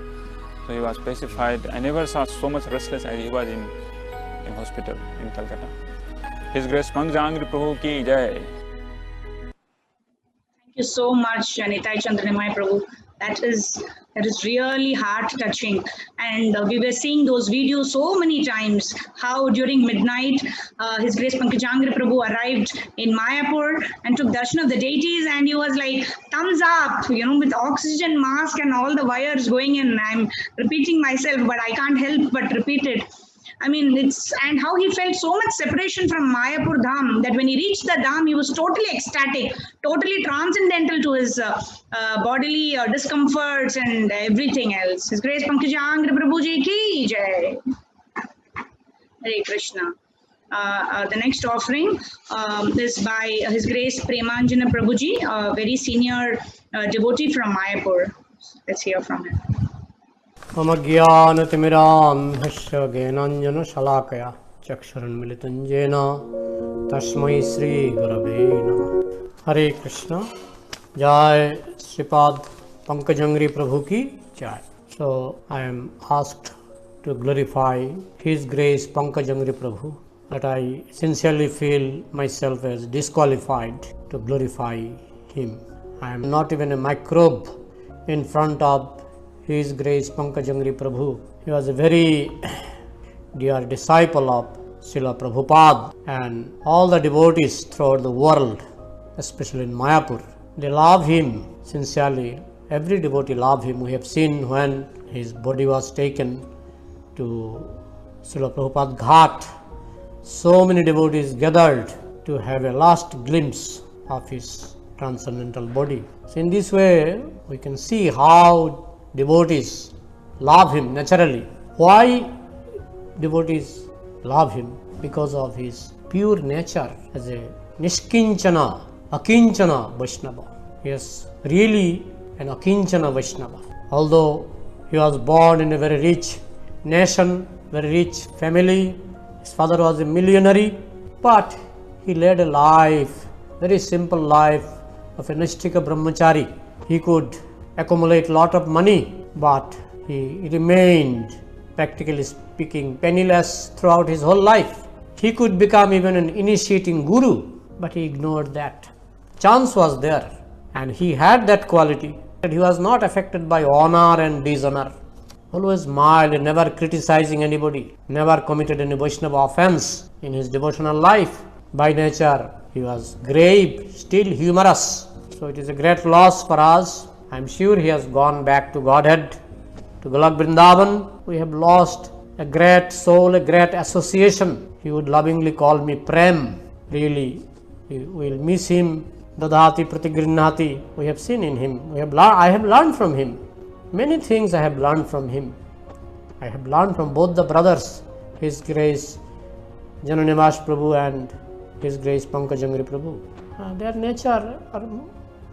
so he was pacified. I never saw so much restless as he was in hospital in Calcutta. His Grace Pankajanghri Prabhu ki jai. Thank you so much, Nitai Chandranamai Prabhu. That is really heart touching, and we were seeing those videos so many times. How during midnight, His Grace Pankajanghri Prabhu arrived in Mayapur and took darshan of the deities, and he was like thumbs up, with oxygen mask and all the wires going in. I'm repeating myself, but I can't help but repeat it. I mean, and how he felt so much separation from Mayapur Dham that when he reached the Dham, he was totally ecstatic, totally transcendental to his bodily discomforts and everything else. His Grace Pankajanghri Prabhu Ji ki jai. Hare Krishna. The next offering is by His Grace Premanjana Prabhuji, a very senior devotee from Mayapur. Let's hear from him. मम ज्ञानतिमिरान्धस्य ज्ञानाञ्जनशलाकया चक्षुरुन्मिलितं येन तस्मै श्रीगुरवे नमः. हरे कृष्ण. जय श्रीपाद पंकजंघ्रि प्रभु की जय. So I am asked to glorify His Grace Pankajanghri Prabhu, but I sincerely feel myself as disqualified to glorify him. I am not even a microbe in front of His Grace Pankajanghri Prabhu. He was a very dear disciple of Srila Prabhupada, and all the devotees throughout the world, especially in Mayapur, they love him sincerely. Every devotee loved him. We have seen when his body was taken to Srila Prabhupada Ghat, so many devotees gathered to have a last glimpse of his transcendental body. So in this way, we can see how devotees love him naturally. Why devotees love him? Because of his pure nature as a Nishkinchana, Akinchana Vaishnava. He is really an Akinchana Vaishnava. Although he was born in a very rich nation, very rich family, his father was a millionaire, but he led a life, very simple life of a Nishtika Brahmachari. He could accumulate lot of money, but he remained, practically speaking, penniless throughout his whole life. He could become even an initiating guru, but he ignored that. Chance was there, and he had that quality, that he was not affected by honor and dishonor. Always mild and never criticizing anybody, never committed any Vaishnava offense in his devotional life. By nature, he was grave, still humorous. So it is a great loss for us. I am sure he has gone back to Godhead, to Golok Vrindavan. We have lost a great soul, a great association. He would lovingly call me Prem. Really, we will miss him. Dadhati Pratigrihnati. We have seen in him. I have learned from him. Many things I have learned from him. I have learned from both the brothers, His Grace Jananivash Prabhu and His Grace Pankajanghri Prabhu. Their nature are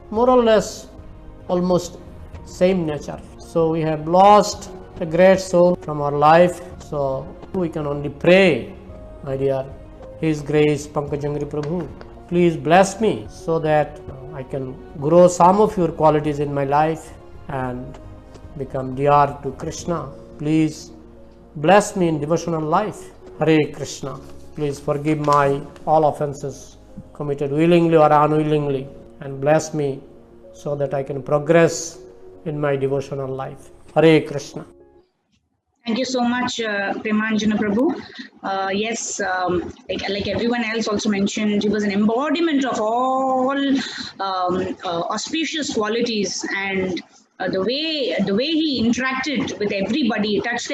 more or less almost same nature. So we have lost a great soul from our life. So we can only pray, my dear His Grace Pankajanghri Prabhu, please bless me so that I can grow some of your qualities in my life and become dear to Krishna. Please bless me in devotional life. Hare Krishna. Please forgive my all offenses committed willingly or unwillingly, and bless me so that I can progress in my devotional life. Hare Krishna. Thank you so much, Premanjana Prabhu. Yes, like everyone else also mentioned, he was an embodiment of all auspicious qualities, and the way he interacted with everybody, touched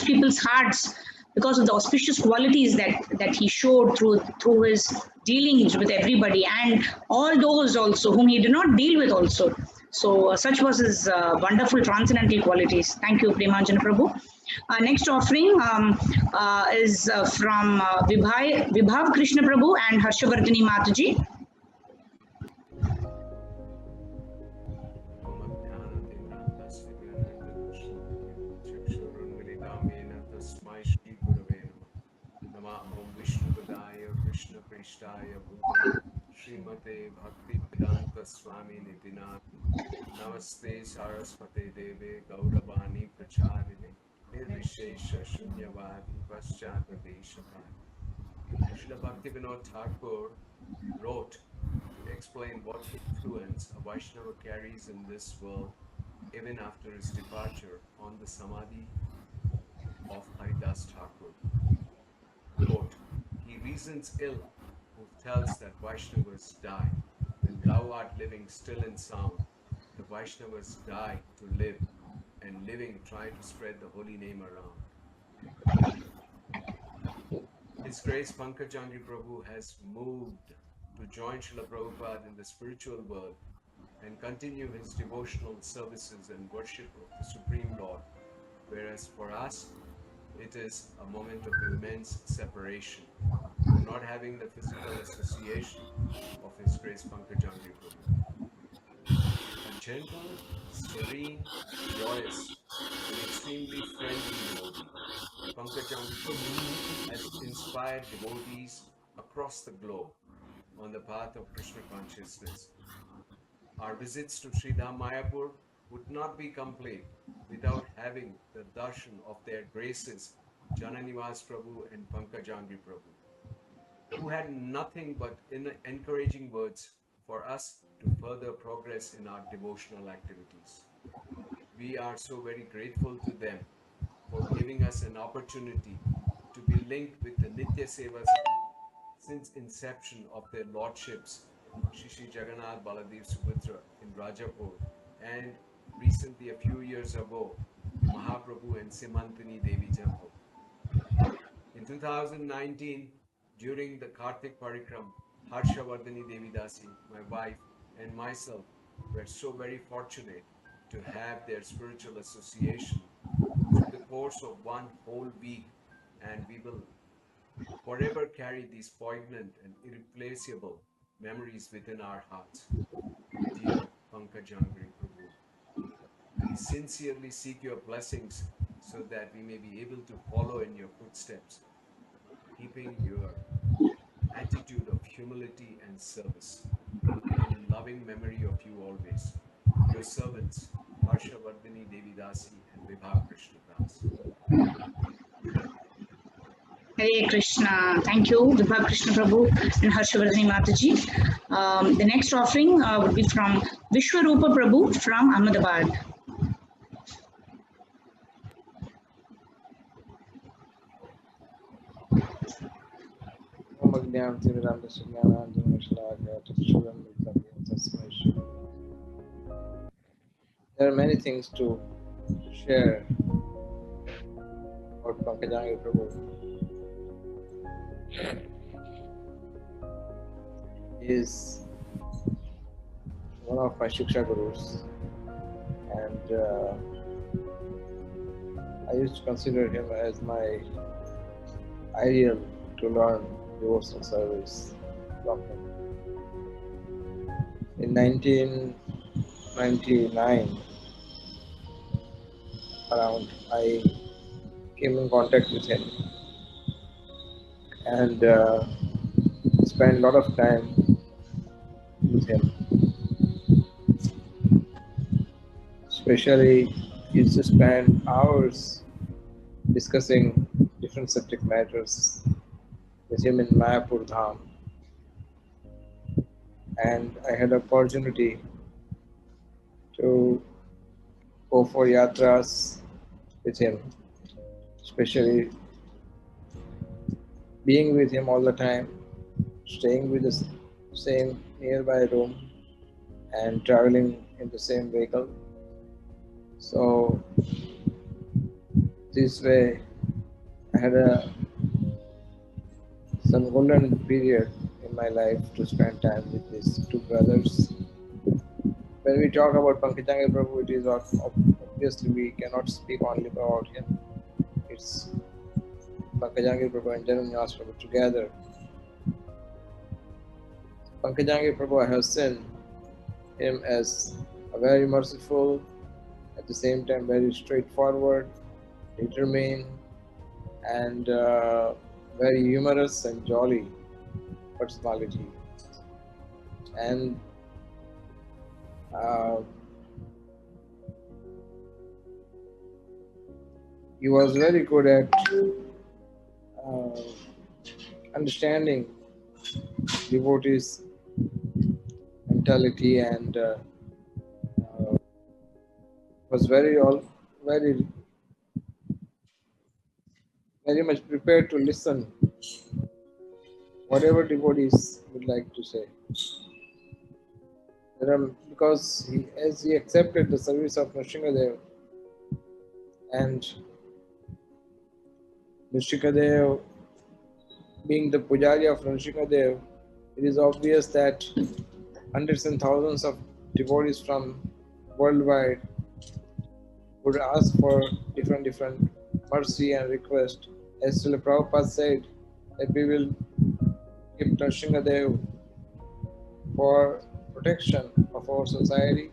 people's hearts because of the auspicious qualities that he showed through his dealings with everybody, and all those also whom he did not deal with also. So such was his wonderful transcendental qualities. Thank you, Premanjana Prabhu. Next offering is from Vibhav Krishna Prabhu and Harshavardhani Mataji. Vishtaya Bhutale Srimate Bhakti Vedanta Swami Nitinam Namaste Saraswate Deve Gauravani Pracharine Nirvishesha Shunyavadi Paschata Deshatari. Srila Bhaktivinoda Thakur wrote to explain what influence a Vaishnava carries in this world even after his departure on the Samadhi of Haridas Thakur. Quote, he reasons ill who tells that Vaishnavas die. When thou art living still and sound, the Vaishnavas die to live, and living try to spread the holy name around. His Grace Pankajanghri Prabhu has moved to join Srila Prabhupada in the spiritual world and continue his devotional services and worship of the Supreme Lord, whereas for us, it is a moment of immense separation for not having the physical association of His Grace Pankajanghri Prabhu. A gentle, serene, joyous, and extremely friendly devotee, Pankajanghri Prabhu has inspired devotees across the globe on the path of Krishna consciousness. Our visits to Sridham Mayapur would not be complete without having the darshan of their graces, Jananivas Prabhu and Pankajanghri Prabhu, who had nothing but encouraging words for us to further progress in our devotional activities. We are so very grateful to them for giving us an opportunity to be linked with the Nitya Sevas since inception of their lordships, Shri Jagannath Baladev Subhadra in Rajapur, and recently a few years ago, Mahaprabhu and Simantini Devi Temple. In 2019, during the Kartik Parikram, Harshavardhani Devi Dasi, my wife, and myself were so very fortunate to have their spiritual association through the course of one whole week, and we will forever carry these poignant and irreplaceable memories within our hearts. Dear Pankajanghri Prabhu, we sincerely seek your blessings so that we may be able to follow in your footsteps, keeping your attitude of humility and service, and in loving memory of you always. Your servants, Harshavardhani Devi Dasi and Vibha Krishna Das. Hare Krishna. Thank you, Vibha Krishna Prabhu and Harshavardhani Mataji. The next offering would be from Vishwarupa Prabhu from Ahmedabad. There are many things to share about Pankajanghri Prabhu. He is one of my Shiksha Gurus, and I used to consider him as my ideal to learn devotional service from him. In 1999, around, I came in contact with him and spent a lot of time with him. Especially, he used to spend hours discussing different subject matters with him in Mayapur Dham. And I had an opportunity to go for yatras with him, especially being with him all the time, staying with the same nearby room and traveling in the same vehicle. So this way I had some golden period in my life to spend time with these two brothers. When we talk about Pankajanghri Prabhu, it is obviously we cannot speak only about him. It's Pankajanghri Prabhu and Jananivas Prabhu together. Pankajanghri Prabhu, I have seen him as a very merciful, at the same time very straightforward, determined, and very humorous and jolly personality, and he was very good at understanding devotees' mentality, and was very much prepared to listen whatever devotees would like to say. Because as he accepted the service of Nrsingadev, and Nrsingadev being the pujari of Nrsingadev, it is obvious that hundreds and thousands of devotees from worldwide would ask for different mercy and request. As Srila Prabhupada said, that we will give Nrsingadev for protection of our society,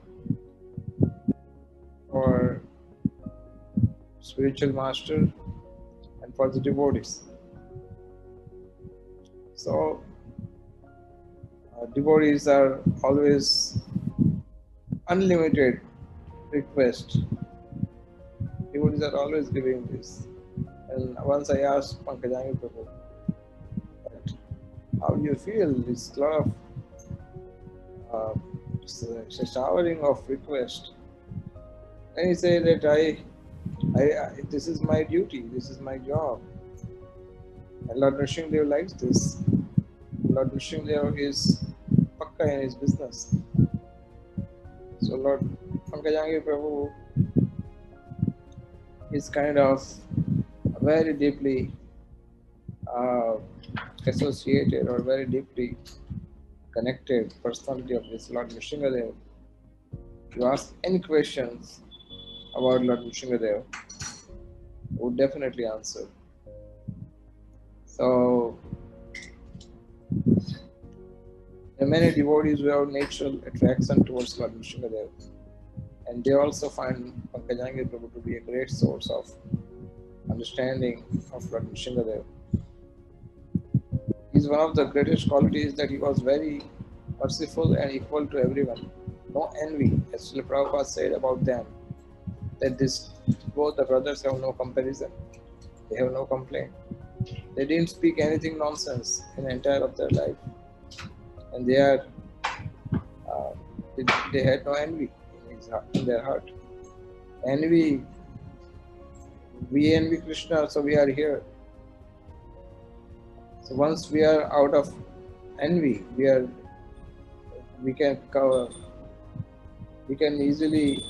for spiritual master, and for the devotees. So devotees are always unlimited request. Devotees are always giving this. And once I asked Pankajanghri Prabhu, that how do you feel? It's a lot of it's a showering of request. And he said that I this is my duty, this is my job. And Lord Nrsingadev likes this. Lord Nrsingadev is pakka in his business. So Lord Pankajanghri Prabhu is kind of very deeply associated or very deeply connected personality of this Lord Nrsingadev. You ask any questions about Lord Nrsingadev, he would definitely answer. So there are many devotees who have natural attraction towards Lord Nrsingadev, and they also find Pankajanghri Prabhu to be a great source of understanding of Lord Nrsingadev. His one of the greatest qualities that he was very merciful and equal to everyone. No envy, as Srila Prabhupada said about them, that both the brothers have no comparison, they have no complaint. They didn't speak anything nonsense in the entire of their life, and they had no envy in their heart. Envy, we envy Krishna, so we are here. So once we are out of envy, we can easily,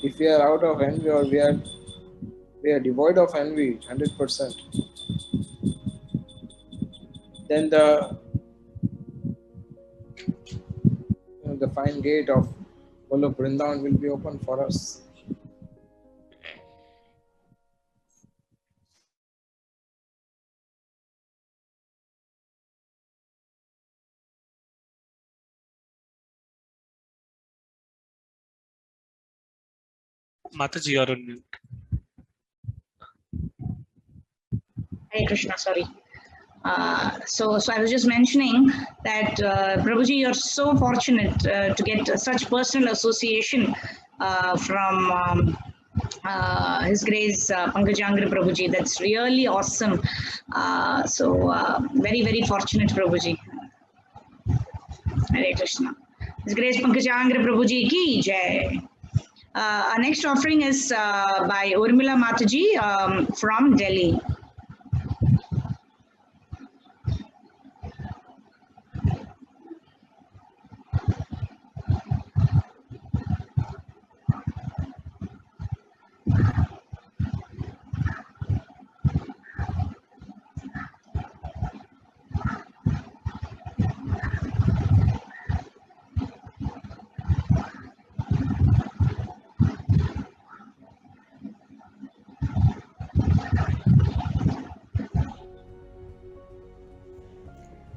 if we are out of envy or we are devoid of envy 100%, then the fine gate of Golok Vrindavan will be open for us. Mataji, you're on mute. Hare Krishna, sorry. So I was just mentioning that Prabhuji, you're so fortunate to get such personal association from His Grace Pankajanghri Prabhuji. That's really awesome. Very, very fortunate, Prabhuji. Hare Krishna. His Grace Pankajanghri Prabhuji ki jai. Our next offering is by Urmila Mataji from Delhi.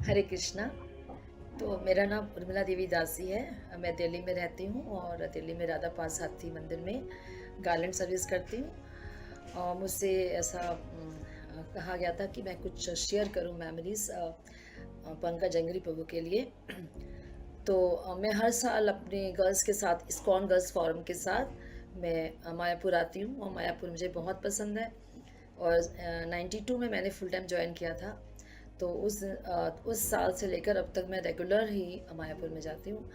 हरे कृष्णा। तो मेरा नाम उर्मिला देवी दासी है। मैं दिल्ली में रहती हूँ और दिल्ली में राधा पास हाथी मंदिर में गार्लैंड सर्विस करती हूँ। और मुझसे ऐसा कहा गया था कि मैं कुछ शेयर करूँ मेमोरीज पंकजंघ्रि प्रभु के लिए। तो मैं हर साल अपने गर्ल्स के साथ, इस्कॉन गर्ल्स फोरम के साथ मैं मायापुर आती हूँ और मायापुर मुझे बहुत पसंद है। और 92 में मैंने फुल टाइम ज्वाइन किया था, तो उस साल से लेकर अब तक मैं रेगुलर ही मायापुर में जाती हूँ।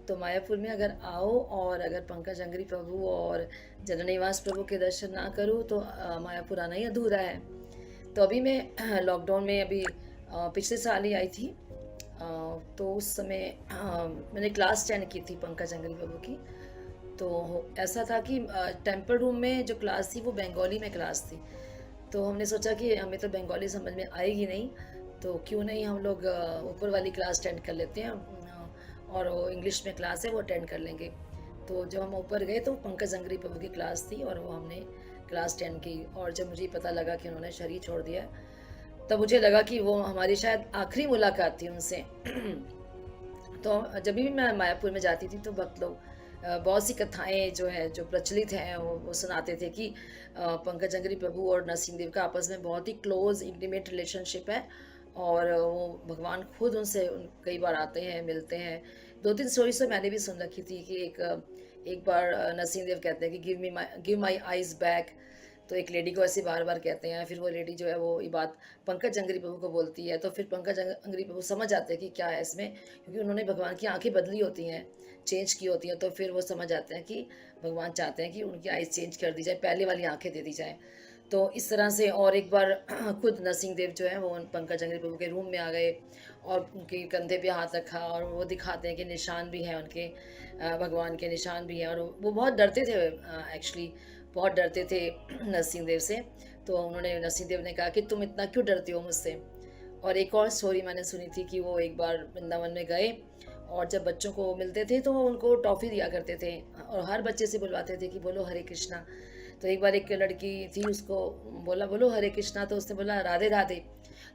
तो मायापुर में अगर आओ और अगर पंकजंघ्रि प्रभु और जननिवास प्रभु के दर्शन ना करूँ तो मायापुर आना ही अधूरा है। तो अभी मैं लॉकडाउन में अभी पिछले साल ही आई थी, तो उस समय मैंने क्लास 10 की थी पंकजंघ्रि प्रभु की। तो ऐसा था कि टेम्पल रूम में जो क्लास थी वो बंगाली में क्लास थी। तो हमने सोचा कि हमें तो बंगाली समझ में आएगी नहीं, तो क्यों नहीं हम लोग ऊपर वाली क्लास अटेंड कर लेते हैं, और वो इंग्लिश में क्लास है वो अटेंड कर लेंगे। तो जब हम ऊपर गए तो पंकजंघ्रि प्रभु की क्लास थी और वो हमने क्लास 10 की। और जब मुझे पता लगा कि उन्होंने शरीर छोड़ दिया, तब मुझे लगा कि वो हमारी शायद आखिरी मुलाकात थी उनसे। तो जब भी मैं मायापुर में जाती थी तो भक्त लोग बहुत सी कथाएं जो है जो प्रचलित हैं वो सुनाते थे कि पंकजंघ्रि प्रभु और नरसिंह देव का आपस में बहुत ही क्लोज इंटीमेट रिलेशनशिप है, और वो भगवान खुद उनसे कई बार आते हैं, मिलते हैं। 2-3 स्टोरी से मैंने भी सुन रखी थी कि एक बार नरसिंह देव कहते हैं कि गिव माई आइज बैक, तो एक लेडी को ऐसे बार बार कहते हैं। फिर वो लेडी जो है वो ये बात पंकजंघ्रि प्रभु को बोलती है, तो फिर पंकजंघ्रि प्रभु समझ जाते हैं कि क्या है इसमें, क्योंकि उन्होंने भगवान की आंखें बदली होती हैं, चेंज की होती हैं। तो फिर वो समझ जाते हैं कि भगवान चाहते हैं कि उनकी आइज़ चेंज कर दी जाए, पहले वाली आंखें दे दी जाए। तो इस तरह से। और एक बार खुद नरसिंह देव जो है वो पंकजंघ्रि प्रभु के रूम में आ गए और उनके कंधे पे हाथ रखा, और वो दिखाते हैं कि निशान भी हैं उनके, भगवान के निशान भी हैं। और वो बहुत डरते थे, एक्चुअली बहुत डरते थे नरसिंह देव से। तो उन्होंने, नरसिंह देव ने कहा कि तुम इतना क्यों डरते हो मुझसे। और एक और स्टोरी मैंने सुनी थी कि वो एक बार वृंदावन में गए और जब बच्चों को मिलते थे तो वो उनको टॉफ़ी दिया करते थे और हर बच्चे से बुलवाते थे कि बोलो हरे कृष्णा। तो एक बार एक लड़की थी, उसको बोला बोलो हरे कृष्णा, तो उसने बोला राधे राधे।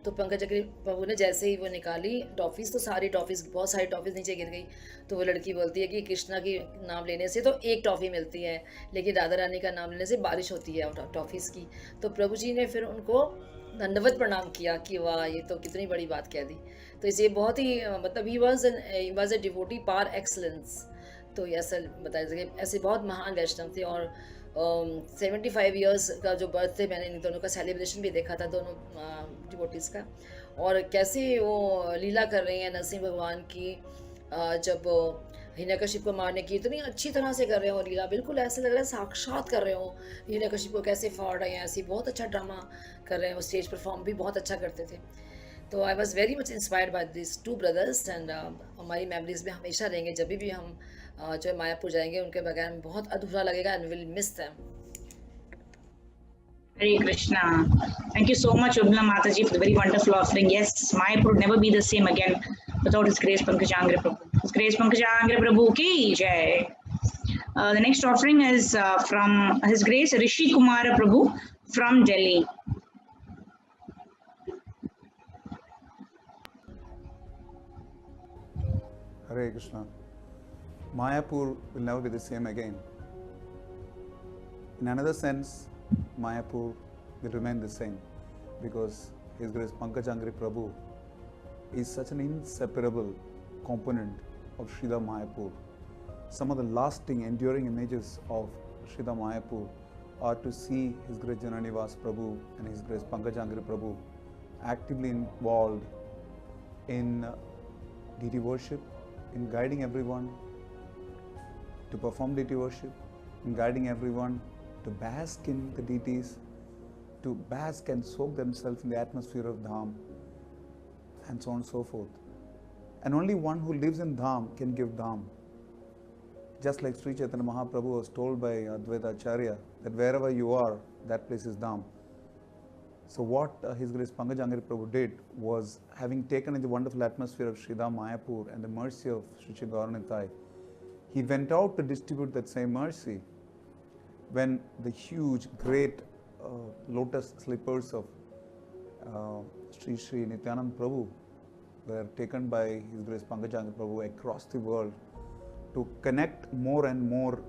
तो पंकजंघ्रि प्रभु ने जैसे ही वो निकाली टॉफ़ीज़, तो सारी टॉफ़ीज़, बहुत सारी टॉफ़ीज़ नीचे गिर गई। तो वो लड़की बोलती है कि कृष्णा की नाम लेने से तो एक टॉफ़ी मिलती है, लेकिन राधा रानी का नाम लेने से बारिश होती है टॉफ़ीज़ की। तो प्रभु जी ने फिर उनको दंडवत प्रणाम किया कि वाह, ये तो कितनी बड़ी बात कह दी। तो इसे बहुत ही मतलब ही was a devotee par excellence. तो ऐसा बताया जाए, ऐसे बहुत महान वैष्णव थे। और 75 इयर्स का जो बर्थ थे, मैंने इन दोनों का सेलिब्रेशन भी देखा था, दोनों डिवोटीज़ का। और कैसे वो लीला कर रही हैं नरसिंह भगवान की, जब हिरण्यकशिप को मारने की इतनी अच्छी तरह से कर रहे हो लीला, बिल्कुल ऐसे लग रहा है साक्षात कर रहे हो। हिरण्यकशिप को कैसे फाड़ रहे हैं, ऐसी बहुत अच्छा ड्रामा कर रहे हैं। स्टेज परफॉर्म भी बहुत अच्छा करते थे। तो I was very much inspired by this 2 brothers. And हमारी मेमोरीज में हमेशा रहेंगे, जब भी हम जो है मायापुर जाएंगे उनके बगैर बहुत अधूरा लगेगा, and will miss them. Hare Krishna. Thank you so much, Urmila Mataji, for the very wonderful offering. Yes, Mayapur would never be the same again without His Grace Pankajanghri Prabhu. His Grace Pankajanghri Prabhu ki jai. The next offering is from His Grace Rishi Kumara Prabhu from Delhi. Hare Krishna. Mayapur will never be the same again. In another sense, Mayapur will remain the same because His Grace Pankajanghri Prabhu is such an inseparable component of Sridhar Mayapur. Some of the lasting, enduring images of Sridhar Mayapur are to see His Grace Jananivas Prabhu and His Grace Pankajanghri Prabhu actively involved in deity worship, in guiding everyone to perform deity worship, in guiding everyone to bask in the deities, to bask and soak themselves in the atmosphere of Dham, and so on and so forth. And only one who lives in Dham can give Dham. Just like Sri Chaitanya Mahaprabhu was told by Advaita Acharya that wherever you are, that place is Dham. So what His Grace Pankajanghri Prabhu did was, having taken in the wonderful atmosphere of Sridhar Mayapur and the mercy of Sri Sri Gauranitai, he went out to distribute that same mercy. When the huge, great lotus slippers of Sri Sri Nityanand Prabhu were taken by His Grace Pankajanghri Prabhu across the world to connect more and more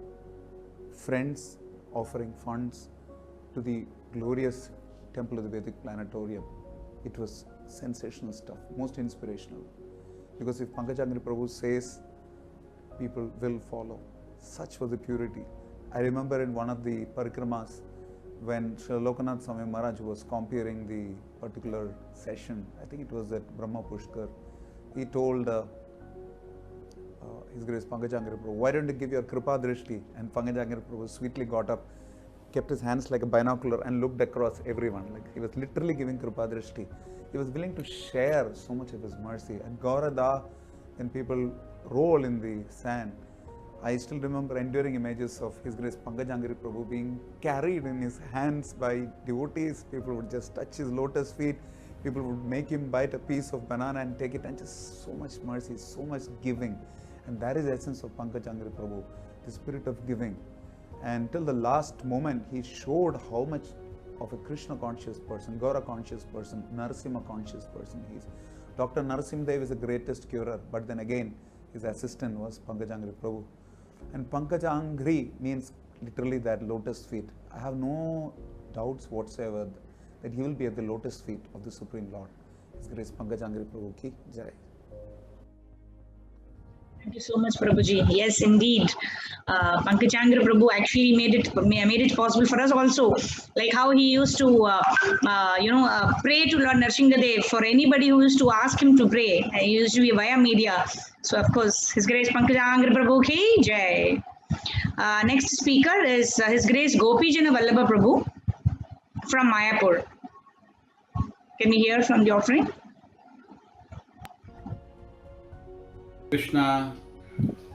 friends offering funds to the glorious temple of the Vedic Planetarium. It was sensational stuff, most inspirational. Because if Pankajanghri Prabhu says, people will follow. Such was the purity. I remember in one of the parikramas, when Srila Lokanath Swami Maharaj was comparing the particular session, I think it was at Brahma Pushkar, he told His Grace Pankajanghri Prabhu, why don't you give your Kripa Drishti? And Pankajanghri Prabhu sweetly got up, kept his hands like a binocular and looked across everyone. Like he was literally giving Kripa Drishti. He was willing to share so much of his mercy. And Gaurada, when people roll in the sand, I still remember enduring images of His Grace Pankajanghri Prabhu being carried in his hands by devotees. People would just touch his lotus feet. People would make him bite a piece of banana and take it, and just so much mercy, so much giving. And that is the essence of Pankajanghri Prabhu, the spirit of giving. And till the last moment, he showed how much of a Krishna conscious person, Gaura conscious person, Narasimha conscious person he is. Dr. Narasimha Dev is the greatest curer, but then again, his assistant was Pankajanghri Prabhu. And Pankajanghri means literally that lotus feet. I have no doubts whatsoever that he will be at the lotus feet of the Supreme Lord. His Grace Pankajanghri Prabhu ki Jai. Thank you so much, Prabhuji. Yes, indeed. Pankajanghri Prabhu actually made it possible for us also. Like how he used to, pray to Lord Nrsimhadev for anybody who used to ask him to pray. He used to be via media. So, of course, His Grace Pankajanghri Prabhu ki Jai. Next speaker is His Grace Gopijana Vallabha Prabhu from Mayapur. Can we hear from the offering? Krishna,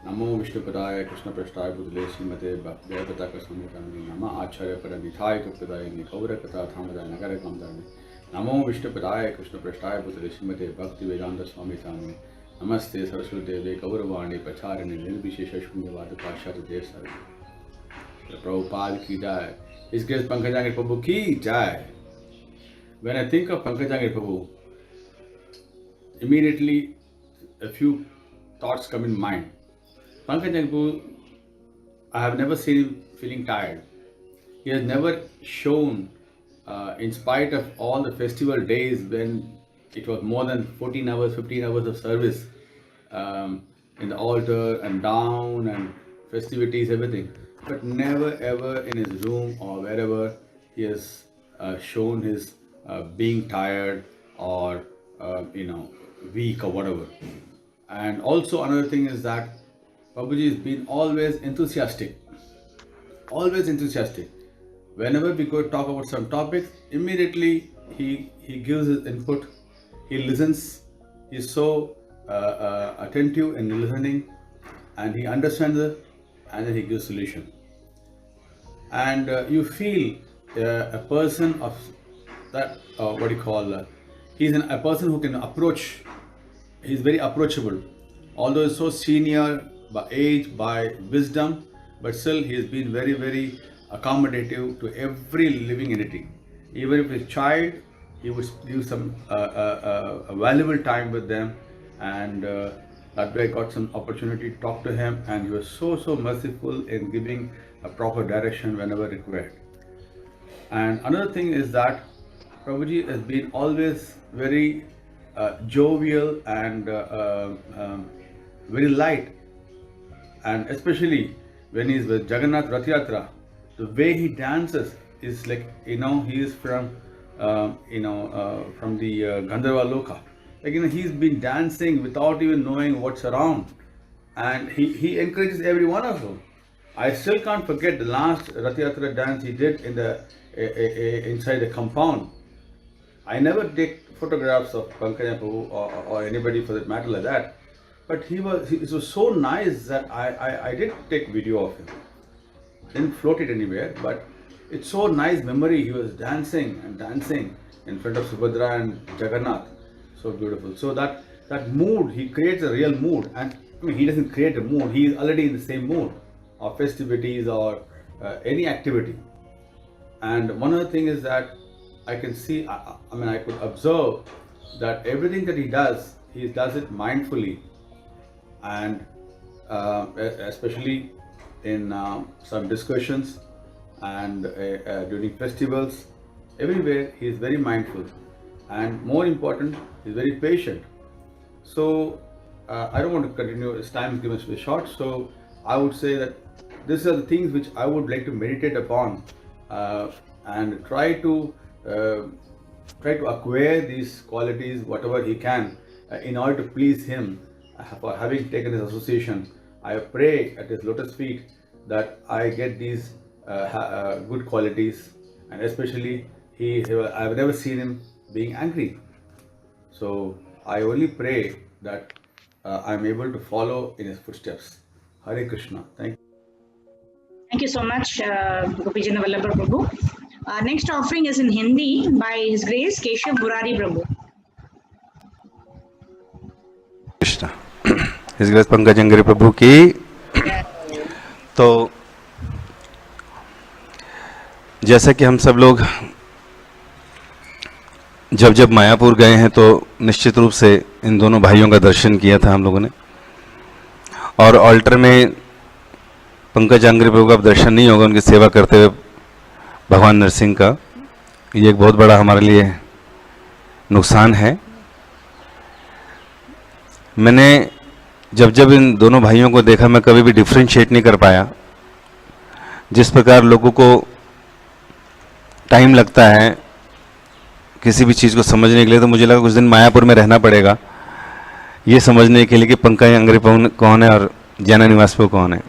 Namo Vishnupadaya, Krishna Prasthaya Budale Srimate Devapataka Samikarani, Nama Acharya Paramithaya Tukpadaya, Nikaura Kata Thamadaya Nagara Kamdani, Namo Vishnupadaya, Krishna Prasthaya Budale Srimate Bhakti Vedanta Swami Tami, Namaste Saraswati Devi Kauravani Pacharini, Nilvishesha Shunyavada Pashata Desari. Prabhupada ki Jai. His Grace Pankajanghri Prabhu ki Jai. When I think of Pankajanghri Prabhu, immediately a few thoughts come in mind. Pankajanghri Prabhu, I have never seen him feeling tired. He has never shown, in spite of all the festival days when it was more than 14 hours, 15 hours of service in the altar and down and festivities, everything. But never ever in his room or wherever he has shown his being tired or weak or whatever. And also another thing is that Prabhuji has been always enthusiastic. Always enthusiastic. Whenever we go talk about some topics, immediately he gives his input. He listens. He's so attentive in listening, and he understands it, and then he gives solution. And you feel a person of that, he's a person who can approach. He's very approachable. Although he's so senior by age, by wisdom, but still he has been very, very accommodative to every living entity. Even if it's a child, he would give some a valuable time with them, and that way I got some opportunity to talk to him, and he was so merciful in giving a proper direction whenever required. And another thing is that Prabhuji has been always very jovial and very light, and especially when he's with Jagannath Rath Yatra, the way he dances is like, he is from from the Gandharva Loka. Like, he's been dancing without even knowing what's around, and he encourages every one of them. I still can't forget the last Rath Yatra dance he did in the inside the compound. I never take photographs of Pankajanghri Prabhu or anybody for that matter like that, but it was so nice that I did take video of him. Didn't float it anywhere, but it's so nice memory. He was dancing and dancing in front of Subhadra and Jagannath. So beautiful. So that mood, he creates a real mood, and he doesn't create a mood. He is already in the same mood of festivities or any activity. And one other thing is that I can see, I could observe that everything that he does it mindfully, and especially in some discussions and during festivals, everywhere he is very mindful. and more important, he's very patient. So I don't want to continue, as time is given to be short, so I would say that these are the things which I would like to meditate upon and try to acquire these qualities, whatever he can, in order to please him. For having taken his association, I pray at his lotus feet that I get these good qualities, and especially I've never seen him being angry. So I only pray that I'm able to follow in his footsteps. Hare Krishna. Thank you. Thank you so much, Gopijana Vallabha Prabhu. Next offering is in Hindi by His Grace Keshav Murari Prabhu. Krishna his grace Pankajanghri Prabhu की। तो जैसा कि हम सब लोग जब जब मायापुर गए हैं तो निश्चित रूप से इन दोनों भाइयों का दर्शन किया था हम लोगों ने, और ऑल्टर में पंकजांघ्रि प्रभु का दर्शन नहीं होगा उनकी सेवा करते हुए भगवान नरसिंह का। ये एक बहुत बड़ा हमारे लिए नुकसान है। मैंने जब जब इन दोनों भाइयों को देखा मैं कभी भी डिफ्रेंशिएट नहीं कर पाया। जिस प्रकार लोगों को टाइम लगता है किसी भी चीज़ को समझने के लिए, तो मुझे लगा कुछ दिन मायापुर में रहना पड़ेगा ये समझने के लिए कि पंकजांघ्रि प्रभु कौन है और जैना निवास प्रभु कौन है।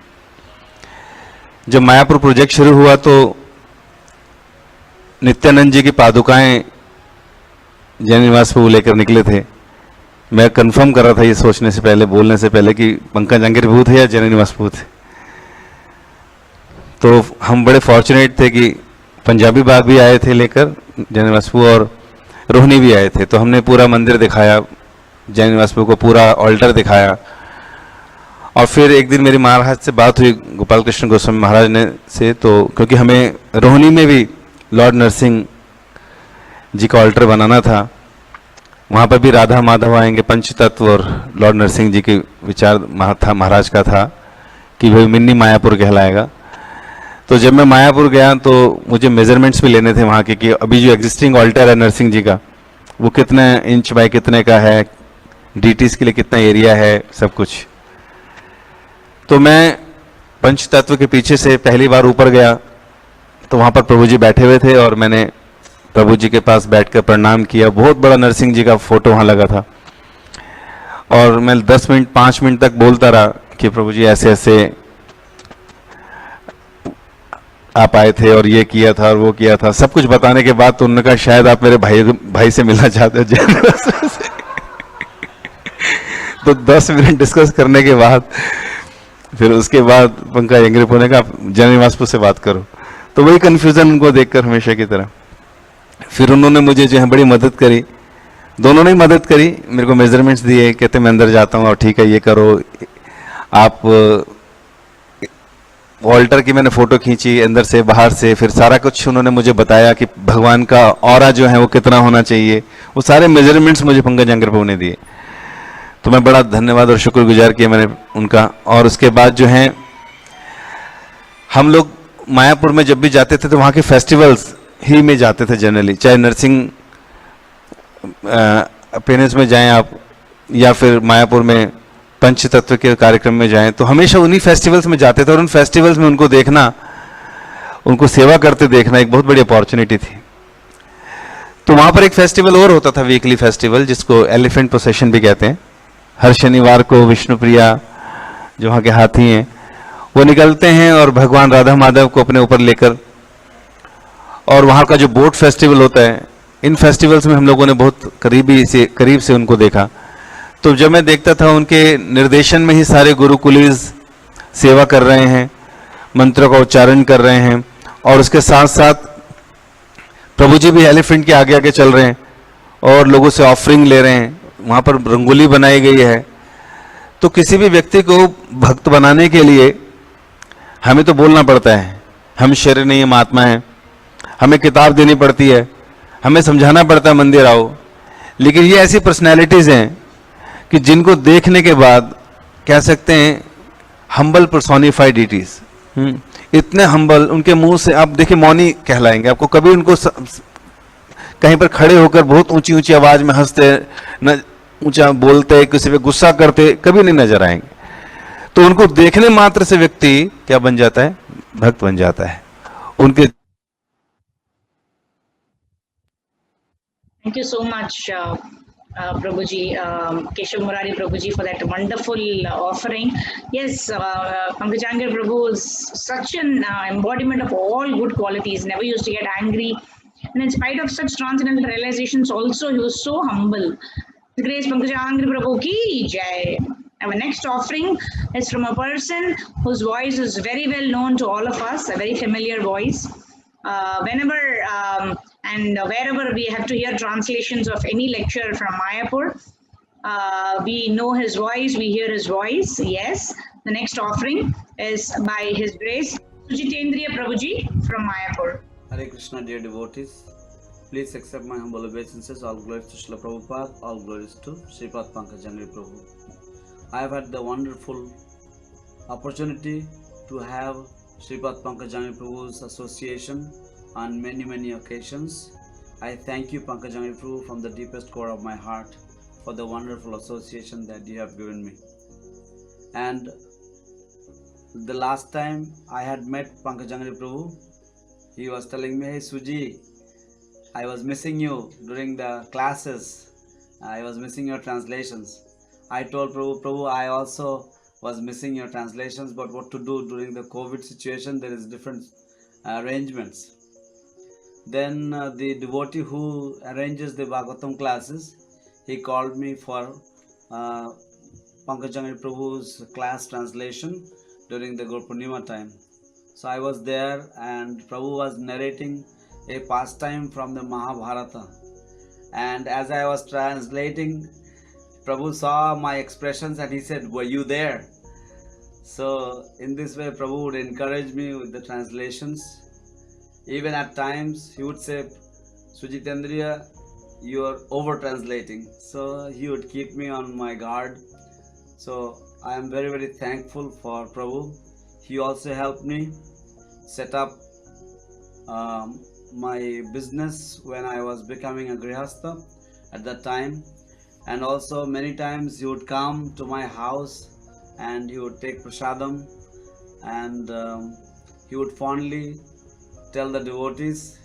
जब मायापुर प्रोजेक्ट शुरू हुआ तो नित्यानंद जी की पादुकाएं जैन निवास प्रभु लेकर निकले थे। मैं कंफर्म कर रहा था ये सोचने से पहले, बोलने से पहले, कि पंकजांघ्रि प्रभु थे या जैन निवास प्रभु थे। तो हम बड़े फॉर्चुनेट थे कि पंजाबी बाग भी आए थे लेकर जैन निवास प्रभु, और रोहिणी भी आए थे। तो हमने पूरा मंदिर दिखाया, जैन निवास प्रभु को पूरा ऑल्टर दिखाया। और फिर एक दिन मेरी महाराज से बात हुई, गोपाल कृष्ण गोस्वामी महाराज ने से, तो क्योंकि हमें रोहिणी में भी लॉर्ड नरसिंह जी का ऑल्टर बनाना था, वहाँ पर भी राधा माधव आएंगे, पंच तत्व, और लॉर्ड नरसिंह जी के विचार महाराज का था कि भाई मिनी मायापुर कहलाएगा। तो जब मैं मायापुर गया तो मुझे मेजरमेंट्स भी लेने थे वहाँ के, कि अभी जो एग्जिस्टिंग ऑल्टर है नरसिंह जी का वो कितने इंच बाय कितने का है, डीटीज़ के लिए कितना एरिया है, सब कुछ। तो मैं पंच तत्व के पीछे से पहली बार ऊपर गया तो वहाँ पर प्रभु जी बैठे हुए थे, और मैंने प्रभु जी के पास बैठकर प्रणाम किया। बहुत बड़ा नरसिंह जी का फोटो वहाँ लगा था, और मैं 10 मिनट 5 मिनट तक बोलता रहा कि प्रभु जी ऐसे ऐसे आप आए थे और ये किया था और वो किया था। सब कुछ बताने के बाद तो उन्होंने कहा शायद आप मेरे भाई से मिलना चाहते हो। तो 10 मिनट डिस्कस करने के बाद फिर उसके बाद पंकजांघ्रि प्रभु ने कहा जैन निवास प्रभु से बात करो। तो वही कन्फ्यूजन उनको देखकर हमेशा की तरह फिर उन्होंने मुझे जो है बड़ी मदद करी, दोनों ने मदद करी, मेरे को मेजरमेंट्स दिए, कहते मैं अंदर जाता हूँ और ठीक है ये करो आप। ऑल्टर की मैंने फोटो खींची अंदर से बाहर से, फिर सारा कुछ उन्होंने मुझे बताया कि भगवान का ऑरा जो है वो कितना होना चाहिए, वो सारे मेजरमेंट्स मुझे पंकजांघ्रि प्रभु ने दिए। तो मैं बड़ा धन्यवाद और शुक्रगुजार किया मैंने उनका। और उसके बाद जो है हम लोग मायापुर में जब भी जाते थे तो वहाँ के फेस्टिवल्स ही में जाते थे जनरली, चाहे नरसिंह पेनेस में जाएं आप या फिर मायापुर में पंच तत्व के कार्यक्रम में जाएं, तो हमेशा उन्हीं फेस्टिवल्स में जाते थे। और उन फेस्टिवल्स में उनको देखना, उनको सेवा करते देखना एक बहुत बड़ी अपॉर्चुनिटी थी। तो वहाँ पर एक फेस्टिवल और होता था, वीकली फेस्टिवल, जिसको एलिफेंट प्रोसेशन भी कहते हैं। हर शनिवार को विष्णुप्रिया जो वहाँ के हाथी हैं वो निकलते हैं और भगवान राधा माधव को अपने ऊपर लेकर, और वहाँ का जो बोट फेस्टिवल होता है, इन फेस्टिवल्स में हम लोगों ने बहुत करीब से उनको देखा। तो जब मैं देखता था उनके निर्देशन में ही सारे गुरुकुलीज सेवा कर रहे हैं, मंत्रों का उच्चारण कर रहे हैं, और उसके साथ साथ प्रभु जी भी एलिफेंट के आगे आगे चल रहे हैं और लोगों से ऑफरिंग ले रहे हैं। वहाँ पर रंगोली बनाई गई है। तो किसी भी व्यक्ति को भक्त बनाने के लिए हमें तो बोलना पड़ता है, हम शरीर नहीं हम आत्मा है, हमें किताब देनी पड़ती है, हमें समझाना पड़ता है मंदिर आओ। लेकिन ये ऐसी पर्सनैलिटीज़ हैं कि जिनको देखने के बाद कह सकते हैं हम्बल पर्सोनिफाइड डीटीज। इतने हम्बल, उनके मुंह से आप देखिए मौनी कहलाएंगे, आपको कभी उनको कहीं पर खड़े होकर बहुत ऊंची ऊंची आवाज में हंसते, न ऊंचा बोलते, किसी पे गुस्सा करते कभी नहीं नजर आएंगे। तो उनको देखने मात्र से व्यक्ति क्या बन जाता है? भक्त बन जाता है। उनके Thank you so much, Prabhuji, Keshav Murari Prabhuji, for that wonderful offering. Yes, Pankajanghri Prabhu is such an embodiment of all good qualities, never used to get angry. And in spite of such transcendental realizations, also, he was so humble. Grace Pankajanghri Prabhu ki jai. Our next offering is from a person whose voice is very well known to all of us, a very familiar voice. Whenever and wherever we have to hear translations of any lecture from Mayapur, we know his voice, we hear his voice. Yes, the next offering is by His Grace Sujitendriya Prabhuji from Mayapur. Hare Krishna, dear devotees. Please accept my humble obeisances. All glories to Srila Prabhupada, all glories to Sripad Pankajanghri Prabhu. I have had the wonderful opportunity to have Sripad Pankajanghri Prabhu's association on many occasions. I thank you, Pankajanghri Prabhu, from the deepest core of my heart for the wonderful association that you have given me. And the last time I had met Pankajanghri Prabhu, he was telling me, hey Suji, I was missing you during the classes. I was missing your translations. I told Prabhu, I also was missing your translations, but what to do during the COVID situation, there is different arrangements. Then the devotee who arranges the Bhagavatam classes, he called me for Pankajanghri Prabhu's class translation during the Guru Purnima time. So I was there and Prabhu was narrating a pastime from the Mahabharata. And as I was translating, Prabhu saw my expressions and he said, were you there? So in this way, Prabhu would encourage me with the translations. Even at times, he would say, Sujitendriya, you are over-translating. So he would keep me on my guard. So I am very thankful for Prabhu. He also helped me set up my business when I was becoming a Grihastha at that time. And also many times he would come to my house and he would take prasadam and he would fondly tell the devotees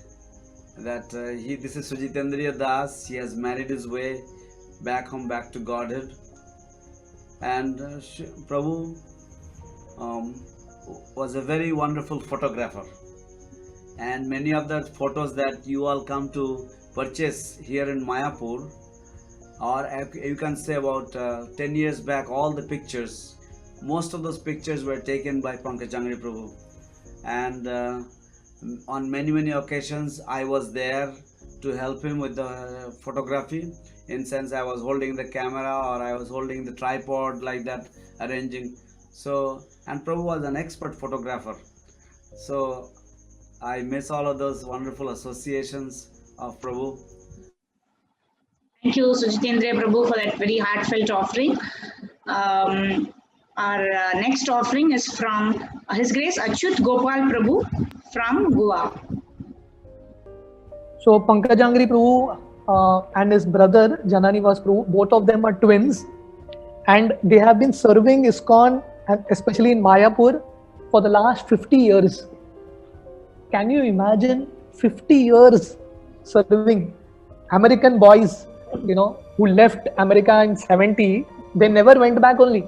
that this is Sujitendriya Das, he has married his way back home, back to Godhead. And Prabhu was a very wonderful photographer. And many of the photos that you all come to purchase here in Mayapur, or you can say about 10 years back, all the pictures, most of those pictures were taken by Pankajanghri Prabhu. And on many occasions, I was there to help him with the photography. In sense, I was holding the camera or I was holding the tripod like that, arranging. So, and Prabhu was an expert photographer. So, I miss all of those wonderful associations of Prabhu. Thank you, Sujitendriya Prabhu, for that very heartfelt offering. Our next offering is from His Grace Achyut Gopal Prabhu from Goa. So Pankajanghri Prabhu and his brother Jananivas Prabhu, both of them are twins, and they have been serving ISKCON, and especially in Mayapur, for the last 50 years. Can you imagine 50 years serving? American boys, who left America in 70, they never went back only.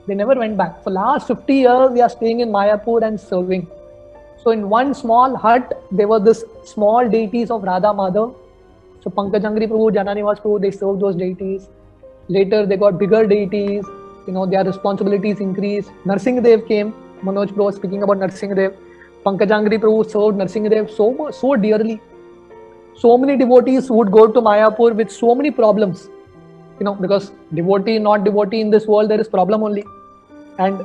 They never went back. For last 50 years, they are staying in Mayapur and serving. So in one small hut, there were this small deities of Radha Madhav. So Pankajanghri Prabhu, Jananivas Prabhu, they served those deities. Later, they got bigger deities. Their responsibilities increased. Narsingadev came. Manoj Prabhu was speaking about Narsingadev. Pankajanghri Prabhu served Narsingadev so dearly. So many devotees would go to Mayapur with so many problems. Because devotee, not devotee, in this world, there is problem only. And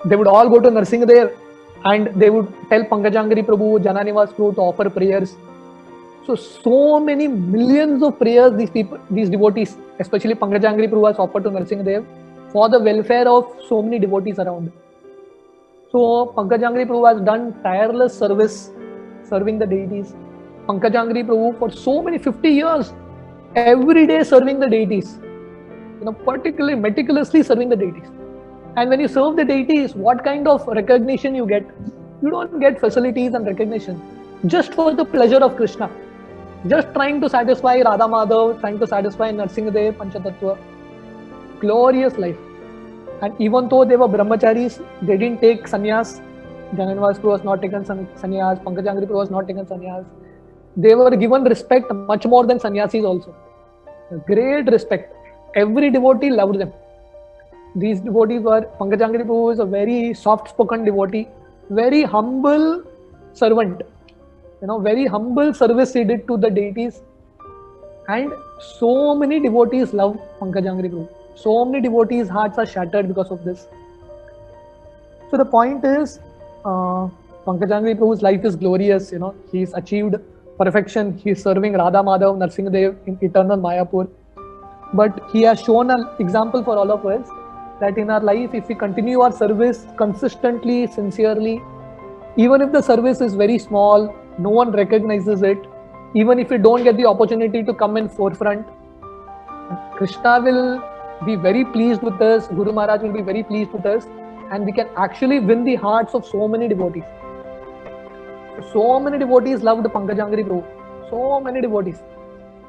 they would all go to Narsingadev and they would tell Pankajanghri Prabhu, Jananivas Prabhu to offer prayers. So many millions of prayers these devotees, especially Pankajanghri Prabhu, has offered to Narsingadev for the welfare of so many devotees around. So Pankajanghri Prabhu has done tireless service, serving the deities. Pankajanghri Prabhu for so many 50 years, every day serving the deities, particularly meticulously serving the deities. And when you serve the deities, what kind of recognition you get? You don't get facilities and recognition just for the pleasure of Krishna. Just trying to satisfy Radha Madhav, trying to satisfy Narsingadev, Panchatattva. Glorious life. And even though they were brahmacharis, they didn't take sannyas. Jananivas Prabhu was not taken sannyas, Pankajanghri Prabhu was not taken sannyas. They were given respect much more than sannyasis also. Great respect. Every devotee loved them. These devotees were, Pankajanghri Prabhu is a very soft-spoken devotee, very humble servant. Very humble service he did to the deities. And so many devotees love Pankajanghri Prabhu. So many devotees' hearts are shattered because of this. So the point is, Pankajanghri Prabhu's life is glorious. He's achieved perfection. He's serving Radha Madhav, Narsingadev in eternal Mayapur. But he has shown an example for all of us that in our life, if we continue our service consistently, sincerely, even if the service is very small, no one recognizes it, even if we don't get the opportunity to come in forefront, Krishna will be very pleased with us, Guru Maharaj will be very pleased with us, and we can actually win the hearts of so many devotees. So many devotees loved Pankajanghri Prabhu. So many devotees.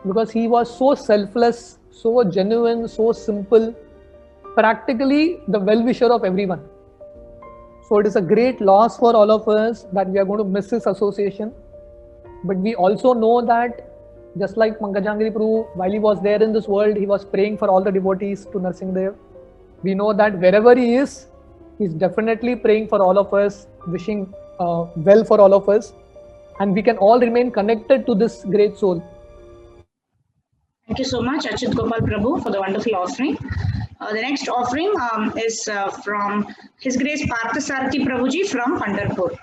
Because he was so selfless, so genuine, so simple, practically the well-wisher of everyone. So it is a great loss for all of us that we are going to miss his association. But we also know that just like Pankajanghri Prabhu, while he was there in this world, he was praying for all the devotees to Narsingadev. We know that wherever he is, he's definitely praying for all of us, wishing well for all of us. And we can all remain connected to this great soul. Thank you so much, Achyut Gopal Prabhu, for the wonderful offering. The next offering is from His Grace Parthasarathi Prabhuji from Pandharpur.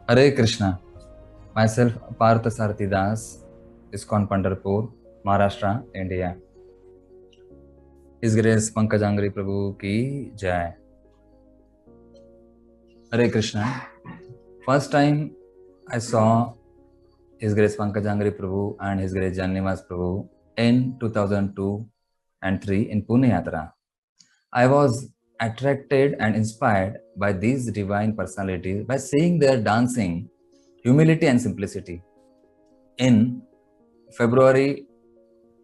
Hare Krishna. Myself, Parthasarathi Das, ISKCON Pandharpur, Maharashtra, India. His Grace Pankajanghri Prabhu ki Jai. Hare Krishna. First time I saw His Grace Pankajanghri Prabhu and His Grace Jananivas Prabhu in 2002 and 3 in Pune Yatra. I was attracted and inspired by these divine personalities by seeing their dancing, humility and simplicity. In February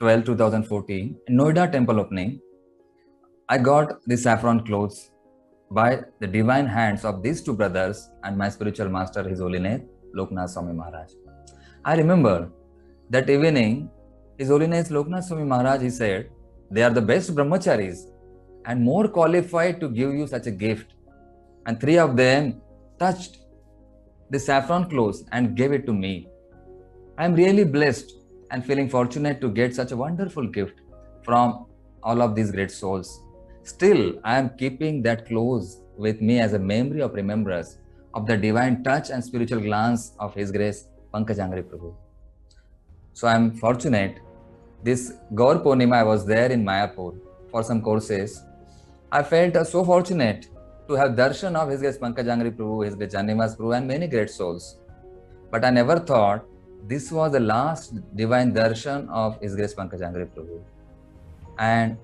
12, 2014, in Noida temple opening, I got the saffron clothes by the divine hands of these two brothers and my spiritual master, His Holiness Loknath Swami Maharaj. I remember that evening, His Holiness Loknath Swami Maharaj, he said, they are the best brahmacharis and more qualified to give you such a gift. And three of them touched the saffron clothes and gave it to me. I am really blessed and feeling fortunate to get such a wonderful gift from all of these great souls. Still, I am keeping that clothes with me as a memory of remembrance of the divine touch and spiritual glance of His Grace Pankajanghri Prabhu. So I am fortunate. This Gaur Purnima, I was there in Mayapur for some courses. I felt so fortunate to have darshan of His Grace Pankajanghri Prabhu, His Grace Jananivas Prabhu and many great souls. But I never thought this was the last divine darshan of His Grace Pankajanghri Prabhu. And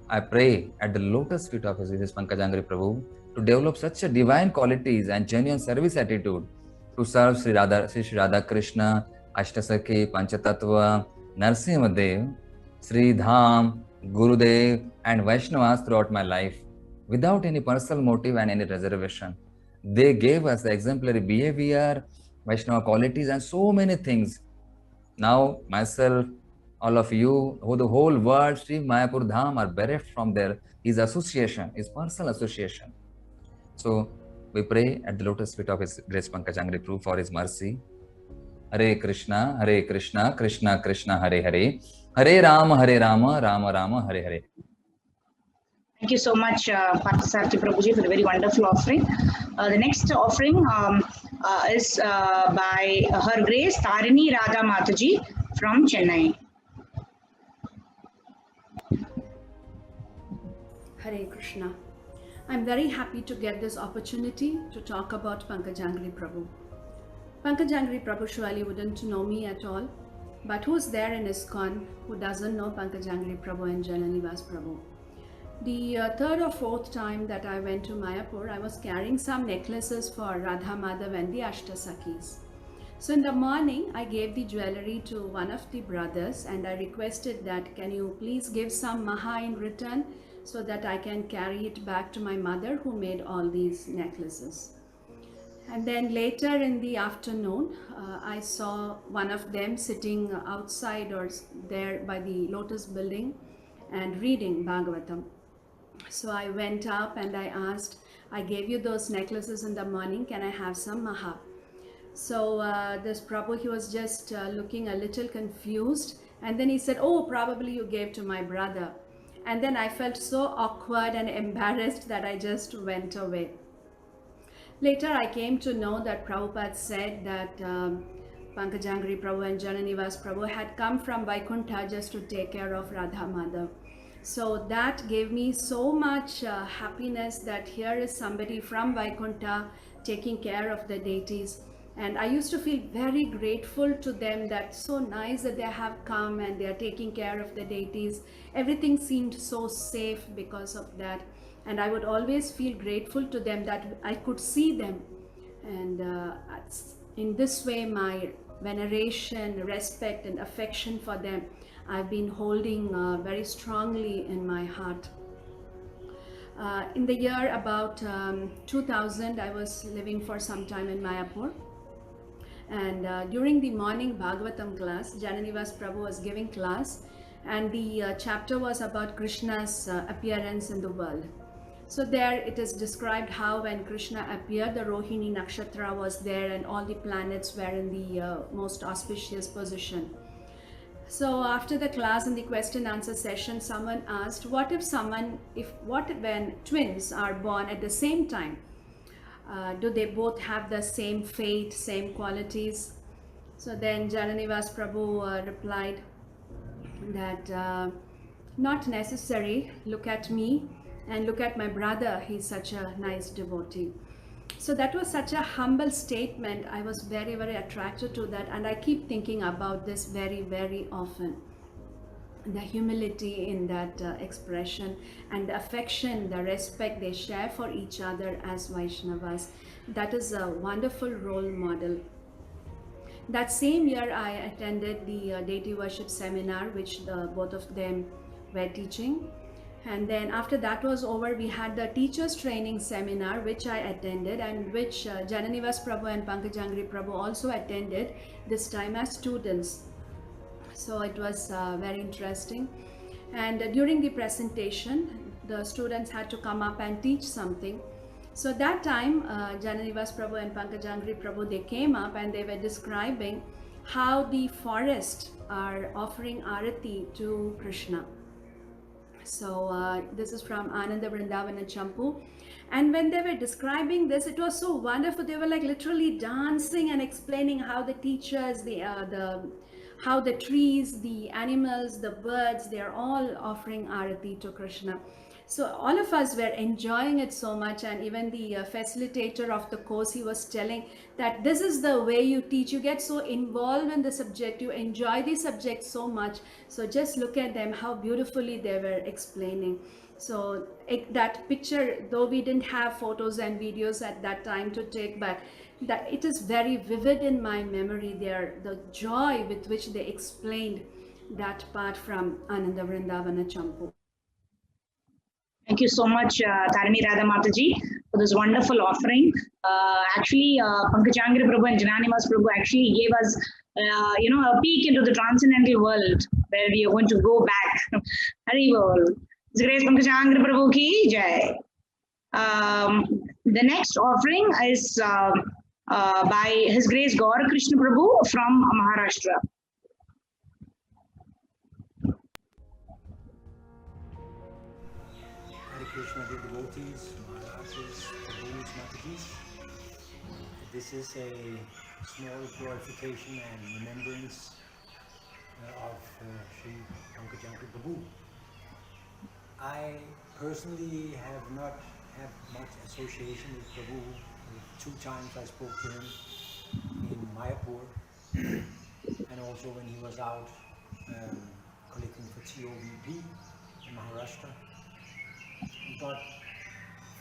I pray at the lotus feet of His Grace Pankajanghri Prabhu to develop such a divine qualities and genuine service attitude to serve Sri Radha Krishna, Ashtasakhi, Panchatattva, Narsimhadev, Sri Dham, Gurudev and Vaishnavas throughout my life without any personal motive and any reservation. They gave us the exemplary behavior, Vaishnava qualities and so many things. Now myself, all of you, the whole world, Sri Mayapur Dham are bereft from his association, his personal association. So we pray at the lotus feet of His Grace Pankajanghri Prabhu for his mercy. Hare Krishna, Krishna Krishna, Hare Hare, Hare Rama, Rama Rama, Hare Hare. Thank you so much, Parthasarathi Prabhuji, for the very wonderful offering. The next offering is by Her Grace Tarini Radha Mataji from Chennai. Hare Krishna. I'm very happy to get this opportunity to talk about Pankajanghri Prabhu. Pankajanghri Prabhu surely wouldn't know me at all, but who's there in ISKCON who doesn't know Pankajanghri Prabhu and Jananivas Prabhu? The third or fourth time that I went to Mayapur, I was carrying some necklaces for Radha Madhav and the Ashtasakis. So in the morning, I gave the jewelry to one of the brothers and I requested that, can you please give some maha in return so that I can carry it back to my mother who made all these necklaces. And then later in the afternoon, I saw one of them sitting outside or there by the Lotus building and reading Bhagavatam. So I went up and I asked, I gave you those necklaces in the morning, can I have some maha? So this Prabhu, he was just looking a little confused, and then he said, oh, probably you gave to my brother. And then I felt so awkward and embarrassed that I just went away. Later I came to know that Prabhupada said that Pankajanghri Prabhu and Jananivas Prabhu had come from Vaikuntha just to take care of Radha Madhav. So that gave me so much happiness that here is somebody from Vaikuntha taking care of the deities. And I used to feel very grateful to them, that so nice that they have come and they are taking care of the deities. Everything seemed so safe because of that. And I would always feel grateful to them that I could see them. And in this way, my veneration, respect and affection for them, I've been holding very strongly in my heart. In the year about 2000, I was living for some time in Mayapur. And during the morning Bhagavatam class, Jananivas Prabhu was giving class, and the chapter was about Krishna's appearance in the world. So there it is described how when Krishna appeared, the Rohini Nakshatra was there and all the planets were in the most auspicious position. So after the class in the question answer session, someone asked, what if when twins are born at the same time? Do they both have the same fate, same qualities? So then Jananivas Prabhu replied that not necessary. Look at me and look at my brother. He's such a nice devotee. So that was such a humble statement. I was very, very attracted to that, and I keep thinking about this very, very often. The humility in that expression, and the affection, the respect they share for each other as Vaishnavas. That is a wonderful role model. That same year I attended the deity worship seminar which both of them were teaching. And then after that was over, we had the teachers training seminar which I attended, and which Jananivas Prabhu and Pankajanghri Prabhu also attended, this time as students. So it was very interesting. And during the presentation, the students had to come up and teach something. So that time, Jananivas Prabhu and Pankajanghri Prabhu, they came up and they were describing how the forest are offering arati to Krishna. So this is from Ananda Vrindavana Champu. And when they were describing this, it was so wonderful. They were like literally dancing and explaining how the teachers, how the trees, the animals, the birds, they are all offering arati to Krishna. So all of us were enjoying it so much, and even the facilitator of the course, he was telling that this is the way you teach. You get so involved in the subject, you enjoy the subject so much. So just look at them, how beautifully they were explaining. So that picture, though we didn't have photos and videos at that time to take, but that it is very vivid in my memory there, the joy with which they explained that part from Ananda Vrindavana Champu. Thank you so much, Tarini Radha Mataji, for this wonderful offering. Actually, Pankajanghri Prabhu and Jananivas Prabhu actually gave us, a peek into the transcendental world where we are going to go back. Hari Bol. His Grace Pankajanghri Prabhu ki jai. The next offering is by His Grace Gaura Krishna Prabhu from Maharashtra. Hare Krishna, dear devotees, Maharajas, Prabhus, Matajis. This is a small glorification and remembrance of Sri Pankajanghri Prabhu. I personally have not have much association with Prabhu. 2 times I spoke to him in Mayapur and also when he was out collecting for TOVP in Maharashtra. But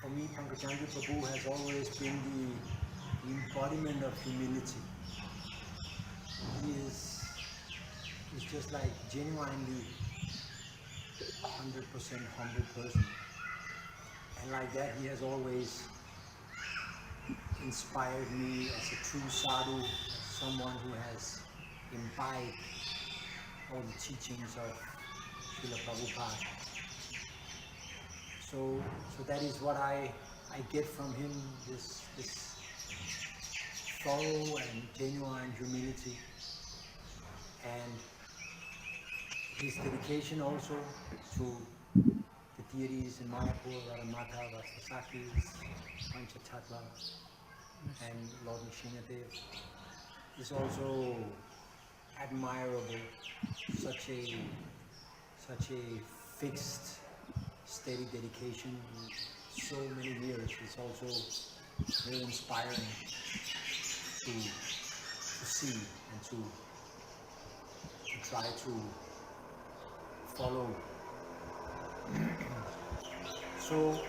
for me, Pankajanghri Prabhu has always been the embodiment of humility. He's just like genuinely 100% humble person. And like that, he has always inspired me as a true sadhu, as someone who has imbibed all the teachings of Srila Prabhupada. So that is what I get from him, this thorough and genuine humility, and his dedication also to the deities in Mayapur, Radhamata, Vasasakis, Panchatattva, and Lord Nrsimhadev is also admirable. Such a fixed, steady dedication so many years is also very inspiring to see and to try to follow. So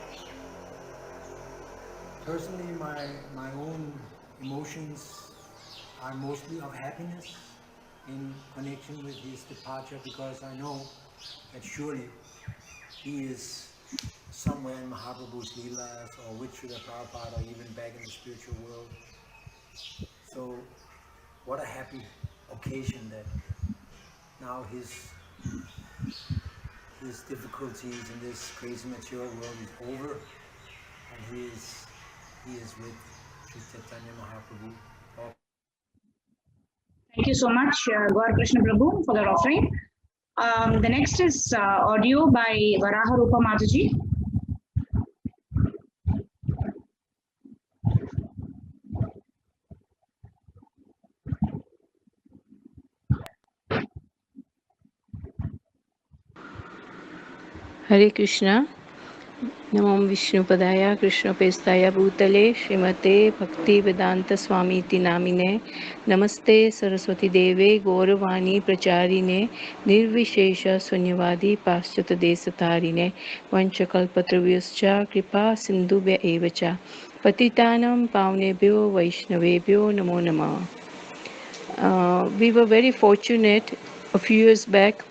personally, my own emotions are mostly of happiness in connection with his departure, because I know that surely he is somewhere in Mahaprabhu's Leelas or with Srila Prabhupada or even back in the spiritual world. So what a happy occasion that now his difficulties in this crazy material world is over and he is with Sri Chaitanya Mahaprabhu. Thank you so much, Gaur Krishna Prabhu, for that offering. The next is audio by Varaha Rupa Mataji. Hare Krishna. Namam Vishnupadaya Krishna Pestaya Bhutale Srimate Bhakti Vedanta Swami Iti Namine Namaste Saraswati Deve Gauravani Pracharine Nirvishesha Sunyavadi Paschata Desatarine Vanchakalpatrvyascha Kripa Sindhubhya Evacha Patitanam Pavnebhyo Vaishnavebhyo Namo Namah. We were very fortunate a few years back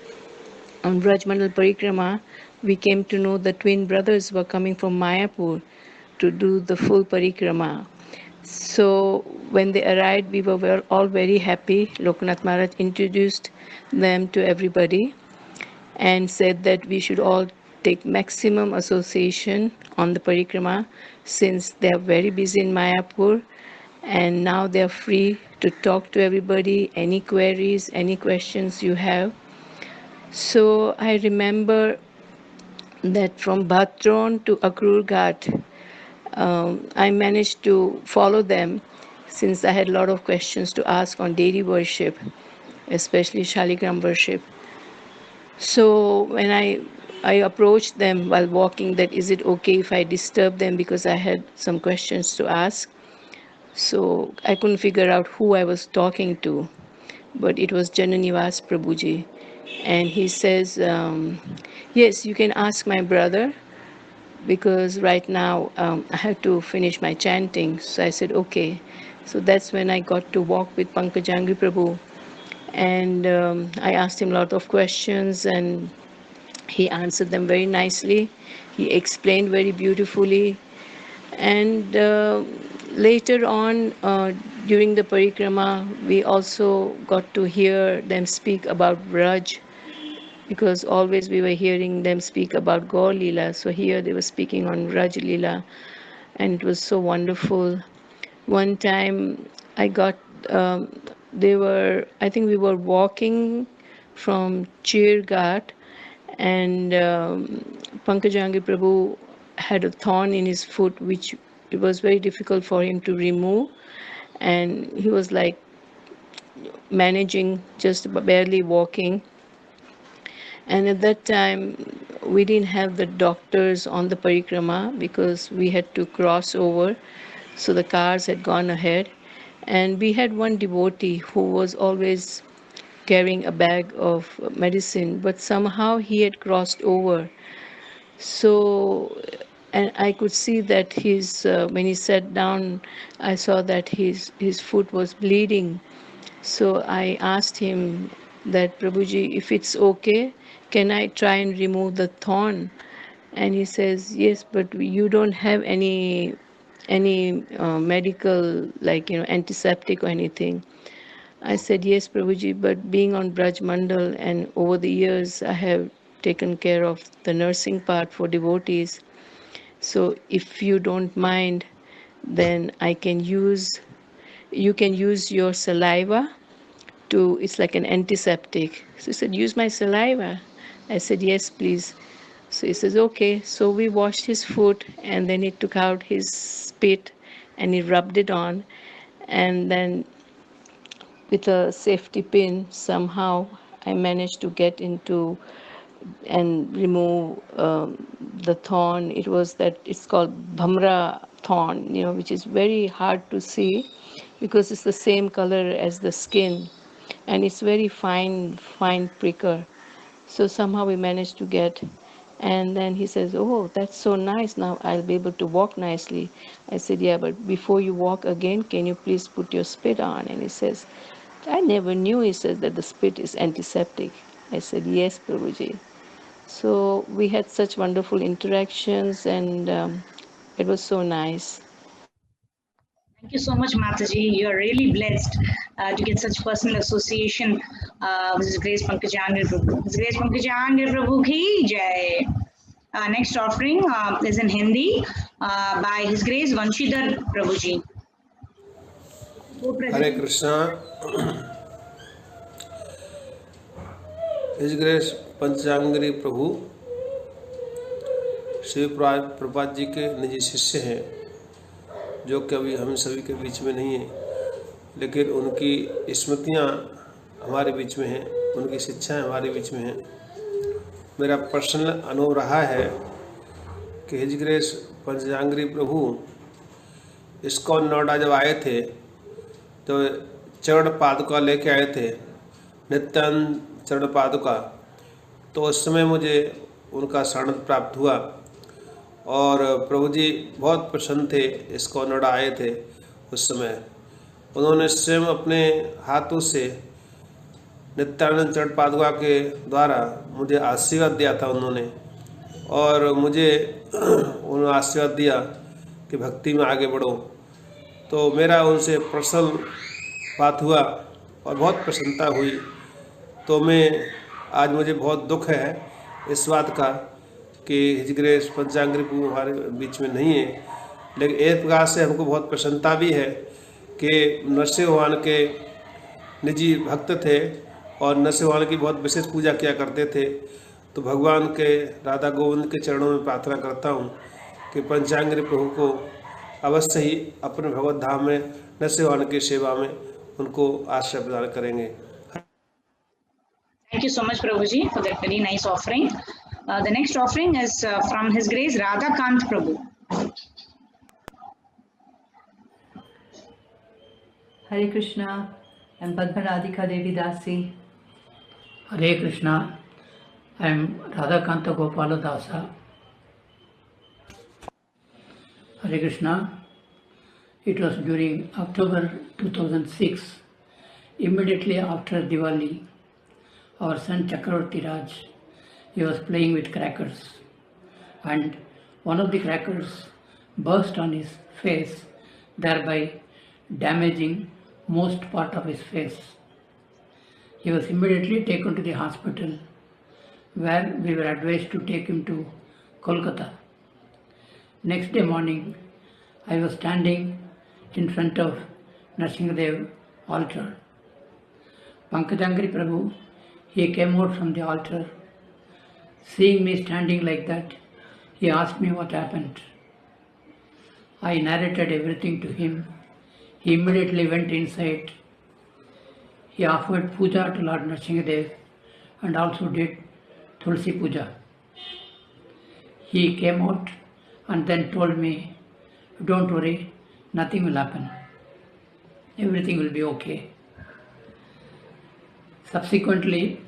on Brajmandal Parikrama. We came to know the twin brothers were coming from Mayapur to do the full parikrama. So when they arrived, we were all very happy. Loknath Maharaj introduced them to everybody and said that we should all take maximum association on the parikrama, since they are very busy in Mayapur and now they are free to talk to everybody, any queries, any questions you have. So I remember that from Bhatron to Akrur Ghat, I managed to follow them, since I had a lot of questions to ask on daily worship, especially Shaligram worship. So when I approached them while walking, that is it okay if I disturb them, because I had some questions to ask. So I couldn't figure out who I was talking to, but it was Jananivas Prabhuji. And he says, yes, you can ask my brother, because right now I have to finish my chanting. So I said, okay. So that's when I got to walk with Pankajanghri Prabhu. And I asked him a lot of questions and he answered them very nicely. He explained very beautifully. And later on, during the parikrama, we also got to hear them speak about Braj, because always we were hearing them speak about Gaur Leela. So here they were speaking on Raj Leela, and it was so wonderful. One time I got, I think we were walking from Chir Ghat, and Pankajanghri Prabhu had a thorn in his foot, which it was very difficult for him to remove. And he was like managing, just barely walking. And at that time, we didn't have the doctors on the parikrama because we had to cross over. So the cars had gone ahead. And we had one devotee who was always carrying a bag of medicine, but somehow he had crossed over. So, and I could see that when he sat down, I saw that his foot was bleeding. So I asked him that, Prabhuji, if it's okay, can I try and remove the thorn? And he says, yes, but you don't have any medical, like, antiseptic or anything. I said, yes, Prabhuji, but being on Braj Mandal and over the years, I have taken care of the nursing part for devotees. So if you don't mind, then you can use your saliva it's like an antiseptic. So he said, use my saliva. I said, yes, please. So he says, okay. So we washed his foot and then he took out his spit and he rubbed it on. And then with a safety pin, somehow I managed to get into and remove the thorn. It's called bhamra thorn, which is very hard to see because it's the same color as the skin and it's very fine pricker. So somehow we managed to get, and then he says, oh, that's so nice, now I'll be able to walk nicely. I said, yeah, but before you walk again, can you please put your spit on? And he says, I never knew, he says, that the spit is antiseptic. I said, yes, Prabhuji. So we had such wonderful interactions and it was so nice. Thank you so much, Mataji. You're really blessed to get such personal association with His Grace Pankajanghri Prabhu. His Grace Pankajanghri Prabhu ki jai. Next offering is in Hindi by His Grace Vanshidhar Prabhuji. Hare Krishna. His Grace पंचांगरी प्रभु श्री प्रभुपाद जी के निजी शिष्य हैं, जो कि अभी हम सभी के बीच में नहीं है, लेकिन उनकी स्मृतियाँ हमारे बीच में हैं, उनकी शिक्षाएं हमारे बीच में हैं। मेरा पर्सनल अनुभव रहा है कि हिज ग्रेस पंचांगरी प्रभु इस्कॉन नोएडा जब आए थे तो चरण पादुका लेके आए थे, नित्यानंद चरण पादुका। तो उस समय मुझे उनका शरण प्राप्त हुआ और प्रभु जी बहुत प्रसन्न थे। इस्कॉन नोएडा आए थे उस समय, उन्होंने स्वयं अपने हाथों से नित्यानंद चरण पादुका के द्वारा मुझे आशीर्वाद दिया था उन्होंने, और मुझे उन्होंने आशीर्वाद दिया कि भक्ति में आगे बढ़ो। तो मेरा उनसे पर्सनल बात हुआ और बहुत प्रसन्नता हुई। तो आज मुझे बहुत दुख है इस बात का कि हिज ग्रेस पंचांगरी प्रभु हमारे बीच में नहीं है, लेकिन एक प्रकार से हमको बहुत प्रसन्नता भी है कि नरसिंह भगवान के निजी भक्त थे और नरसिंह भगवान की बहुत विशेष पूजा किया करते थे। तो भगवान के राधा गोविंद के चरणों में प्रार्थना करता हूँ कि पंचांगरी प्रभु को अवश्य ही अपने भगवत धाम में नरसिंह भगवान की सेवा में उनको आश्रय प्रदान करेंगे। Thank you so much, Prabhuji, for that very nice offering. The next offering is from His Grace Radhakant Prabhu. Hare Krishna. I am Padma Radhika Devi Dasi. Hare Krishna. I am Radhakanta Gopala Dasa. Hare Krishna. It was during October 2006, immediately after Diwali. Our son Chakravarti Raj, he was playing with crackers, and one of the crackers burst on his face, thereby damaging most part of his face. He was immediately taken to the hospital, where we were advised to take him to Kolkata. Next day morning, I was standing in front of Nrsimhadev altar. Pankajanghri Prabhu, he came out from the altar. Seeing me standing like that, he asked me what happened. I narrated everything to him. He immediately went inside. He offered puja to Lord Nrsimhadev and also did Tulsi puja. He came out and then told me, don't worry, nothing will happen. Everything will be okay. Subsequently,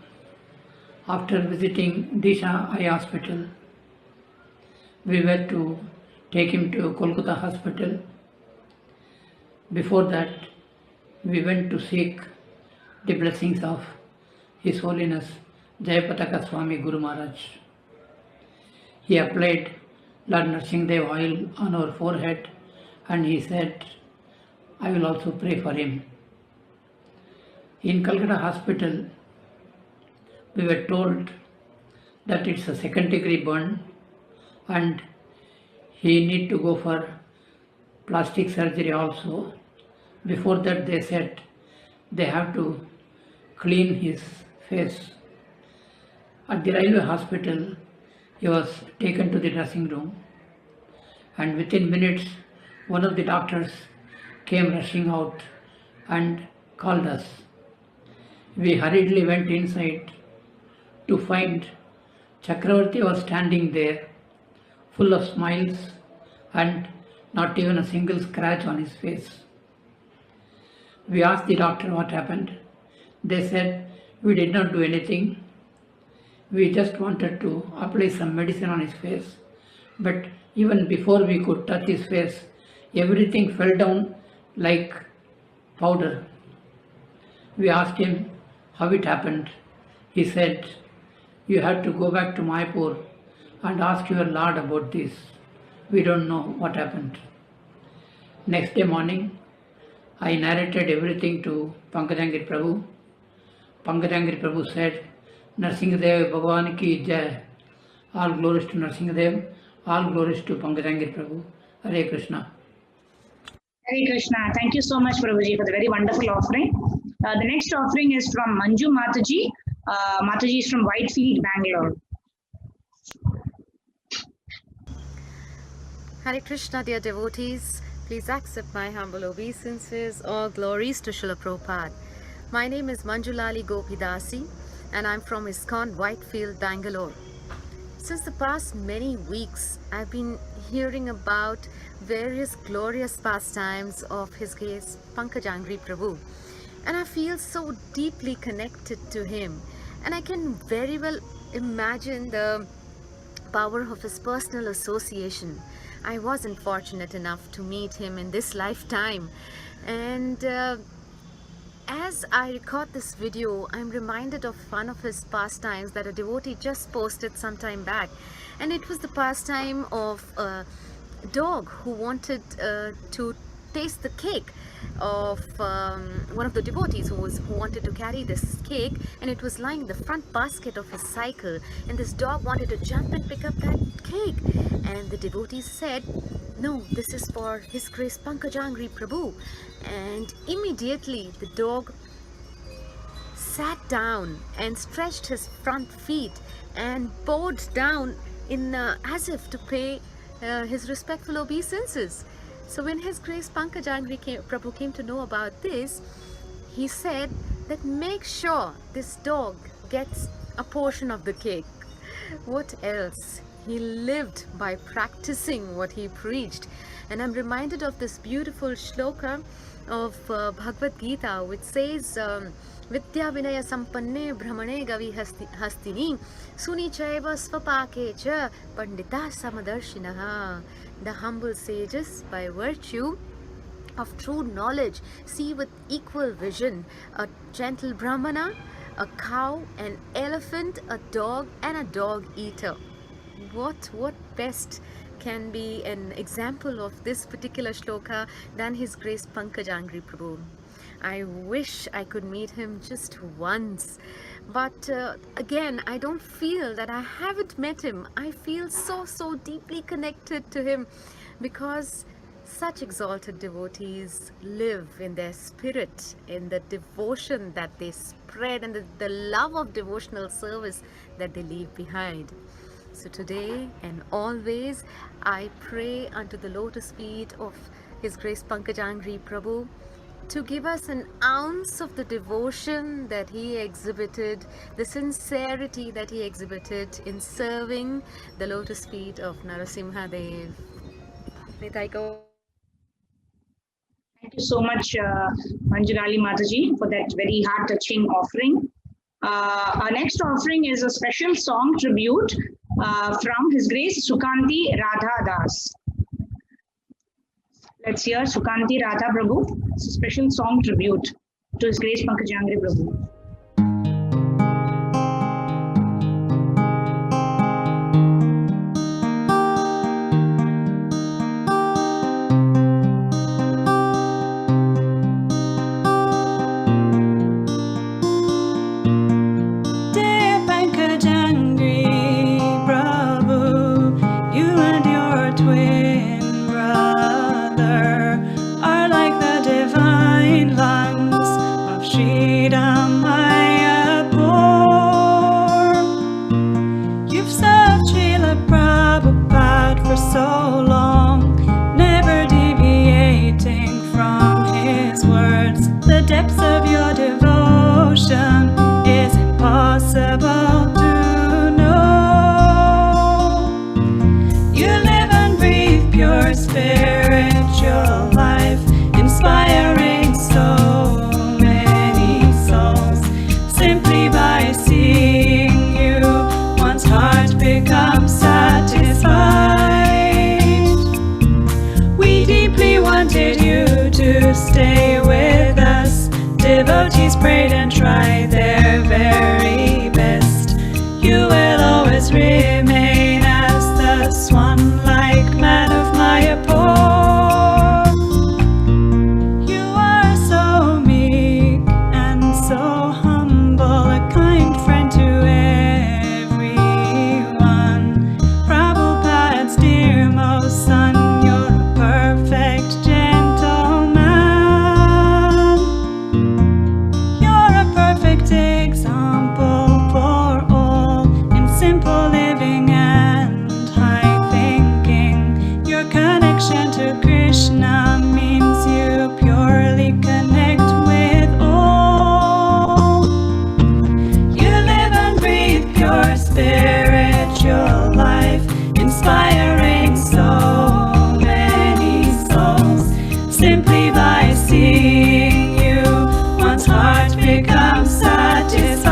after visiting Disha Eye Hospital, we were to take him to Kolkata Hospital. Before that, we went to seek the blessings of His Holiness Jayapataka Swami Guru Maharaj. He applied Lord Narsingdev oil on our forehead and he said, I will also pray for him. In Calcutta Hospital, we were told that it's a second degree burn and he need to go for plastic surgery also. Before that they said they have to clean his face. At the railway hospital, he was taken to the dressing room and within minutes one of the doctors came rushing out and called us. We hurriedly went inside to find Chakravarti was standing there full of smiles and not even a single scratch on his face. We asked the doctor what happened. They said, we did not do anything. We just wanted to apply some medicine on his face. But even before we could touch his face, everything fell down like powder. We asked him how it happened. He said, you have to go back to Mayapur and ask your Lord about this. We don't know what happened. Next day morning, I narrated everything to Pankajanghri Prabhu. Pankajanghri Prabhu said, Narsingdev Bhagavan ki jai. All glories to Narsingdev, all glories to Pankajanghri Prabhu. Hare Krishna. Hare Krishna. Thank you so much, Prabhuji, for the very wonderful offering. The next offering is from Manju Mataji. Mataji is from Whitefield, Bangalore. Hare Krishna, dear devotees. Please accept my humble obeisances. All glories to Srila Prabhupada. My name is Manjulali Gopidasi and I'm from ISKCON, Whitefield, Bangalore. Since the past many weeks, I've been hearing about various glorious pastimes of His Grace Pankajanghri Prabhu. And I feel so deeply connected to him. And I can very well imagine the power of his personal association. I wasn't fortunate enough to meet him in this lifetime. And as I record this video, I'm reminded of one of his pastimes that a devotee just posted some time back. And it was the pastime of a dog who wanted to taste the cake of one of the devotees who wanted to carry this cake, and it was lying in the front basket of his cycle, and this dog wanted to jump and pick up that cake, and the devotee said, no, this is for His Grace Pankajanghri Prabhu. And immediately the dog sat down and stretched his front feet and bowed down in as if to pay his respectful obeisances. So when His Grace Pankajanghri Prabhu came to know about this, he said that make sure this dog gets a portion of the cake. What else? He lived by practicing what he preached. And I'm reminded of this beautiful shloka of Bhagavad Gita, which says, Vidya Vinaya Sampanne Brahmane Gavi Hastini Suni Chaiva Svapake Cha Pandita Samadarshinaha. The humble sages, by virtue of true knowledge, see with equal vision a gentle brahmana, a cow, an elephant, a dog, and a dog eater. What best can be an example of this particular shloka than His Grace Pankajanghri Prabhu? I wish I could meet him just once, but again, I don't feel that I haven't met him. I feel so deeply connected to him, because such exalted devotees live in their spirit, in the devotion that they spread, and the love of devotional service that they leave behind. So today and always, I pray unto the lotus feet of His Grace Pankajanghri Prabhu to give us an ounce of the devotion that he exhibited, the sincerity that he exhibited in serving the lotus feet of Narasimha Dev. Thank you so much, Manjulali Mataji, for that very heart-touching offering. Our next offering is a special song tribute from His Grace Sukanti Radha Das. Let's hear Sukanti Radha Prabhu. It's a special song tribute to His Grace Pankajanghri Prabhu. Dear Pankajanghri Prabhu, you and your twin brother are like the divine lungs of Sridham Mayapur. You've served Srila Prabhupada for so long, never deviating from his words. The depths of your devotion is impossible to know. You live and breathe pure spiritual life, inspiring so many souls. Simply by seeing you, one's heart becomes satisfied. We deeply wanted you to stay with us. Devotees prayed and tried their very best. You will always remain as the swan-like man of Mayapur. You are so meek and so humble, a kind friend to everyone. Prabhupada's dearmost son, you're a perfect gentleman. You're a perfect example for all in simple living and high thinking. Your connection to Krishna means you purely connect with all. You live and breathe pure spiritual life, inspiring so many souls. Simply by seeing you, one's heart becomes satisfied.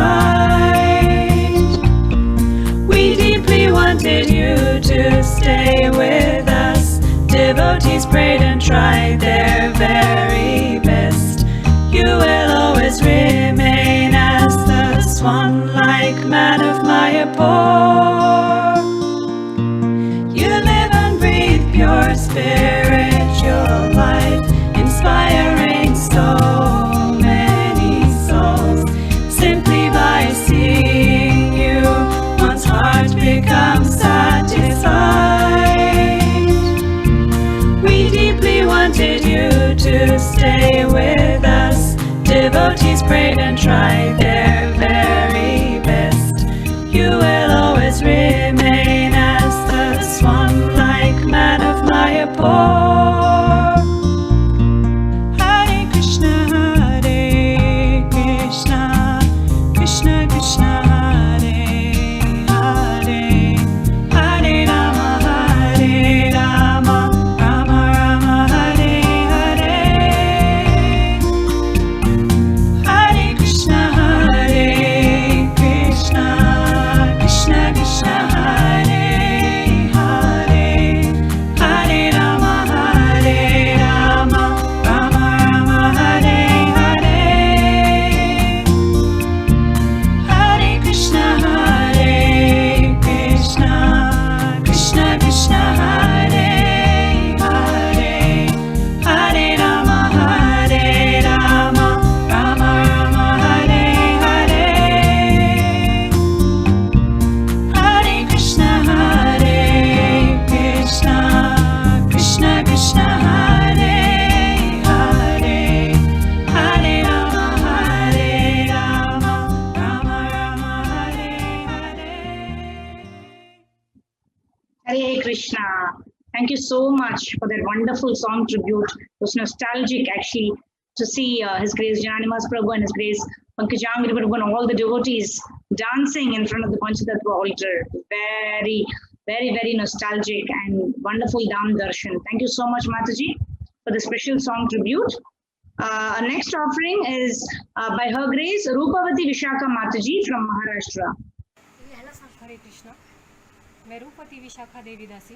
We deeply wanted you to stay with us. Devotees prayed and tried their very best. You will always remain as the swan-like man of Mayapur. You live and breathe pure spiritual life, inspiring so many souls. Simply by seeing you, one's heart becomes satisfied. We deeply wanted you to stay with us. Devotees prayed and tried their very best. You will always remain as the swan-like man of Mayapur. Hare Krishna, Krishna Krishna, Hare Hare, Hare Rama, Rama Rama, Hare Hare. Hare Krishna, Krishna Krishna, Hare Hare, Hare Rama, Rama Rama, Hare Hare. Hare Krishna, Krishna Krishna, Hare Hare, Hare Rama, Rama Rama, Hare Hare. Hare Krishna, Krishna Krishna, Hare Hare, Hare Rama, Rama Rama, Hare Hare. Hare Krishna. Thank you so much for that wonderful song tribute. It was nostalgic actually. to see His Grace Jananimas Prabhu and His Grace Pankajanghri Prabhu and all the devotees dancing in front of the Panchatattva altar. Very, very, very nostalgic and wonderful Dham Darshan. Thank you so much, Mataji, for the special song tribute. Our next offering is by Her Grace Rupavati Vishakha Mataji from Maharashtra. हरे कृष्णा, मैं रूपवती विशाखा देवी दासी,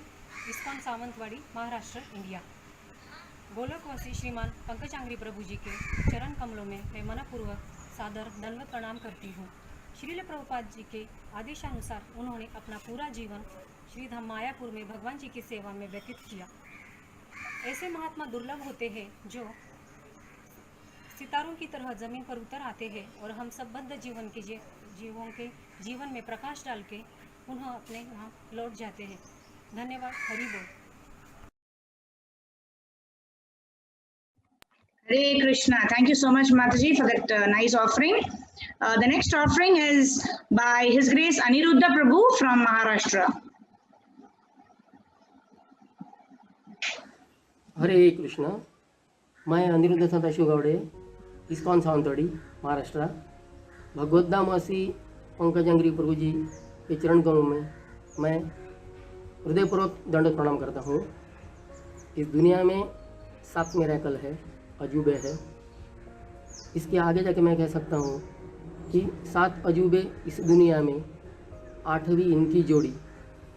ISKCON Sawantwadi, Maharashtra, India. गोलोकवासी श्रीमान पंकजांघ्रि प्रभु जी के चरण कमलों में मैं मनपूर्वक सादर दंडवत प्रणाम करती हूँ। श्रील प्रभुपाद जी के आदेशानुसार उन्होंने अपना पूरा जीवन श्रीधाम मायापुर में भगवान जी की सेवा में व्यतीत किया। ऐसे महात्मा दुर्लभ होते हैं जो सितारों की तरह जमीन पर उतर आते हैं और हम सब बद्ध जीवन के जीवों के जीवन में प्रकाश डाल के उन्हें अपने वहाँ लौट जाते हैं। धन्यवाद। हरि बोल। Hare Krishna. Thank you so much, Mataji, for that nice offering. The next offering is by His Grace Aniruddha Prabhu from Maharashtra. हरे कृष्णा, मैं अनिरुद्ध सदाशिव गावड़े, इस्कॉन सावंतवाड़ी, महाराष्ट्र। भगवद्धामवासी पंकजांघ्रि प्रभु जी के चरण कमलों में मैं हृदयपूर्वक दंड प्रणाम करता हूँ। इस दुनिया में 7 मिरेकल है, अजूबे है। इसके आगे जाके मैं कह सकता हूँ कि 7 अजूबे इस दुनिया में, 8वीं इनकी जोड़ी।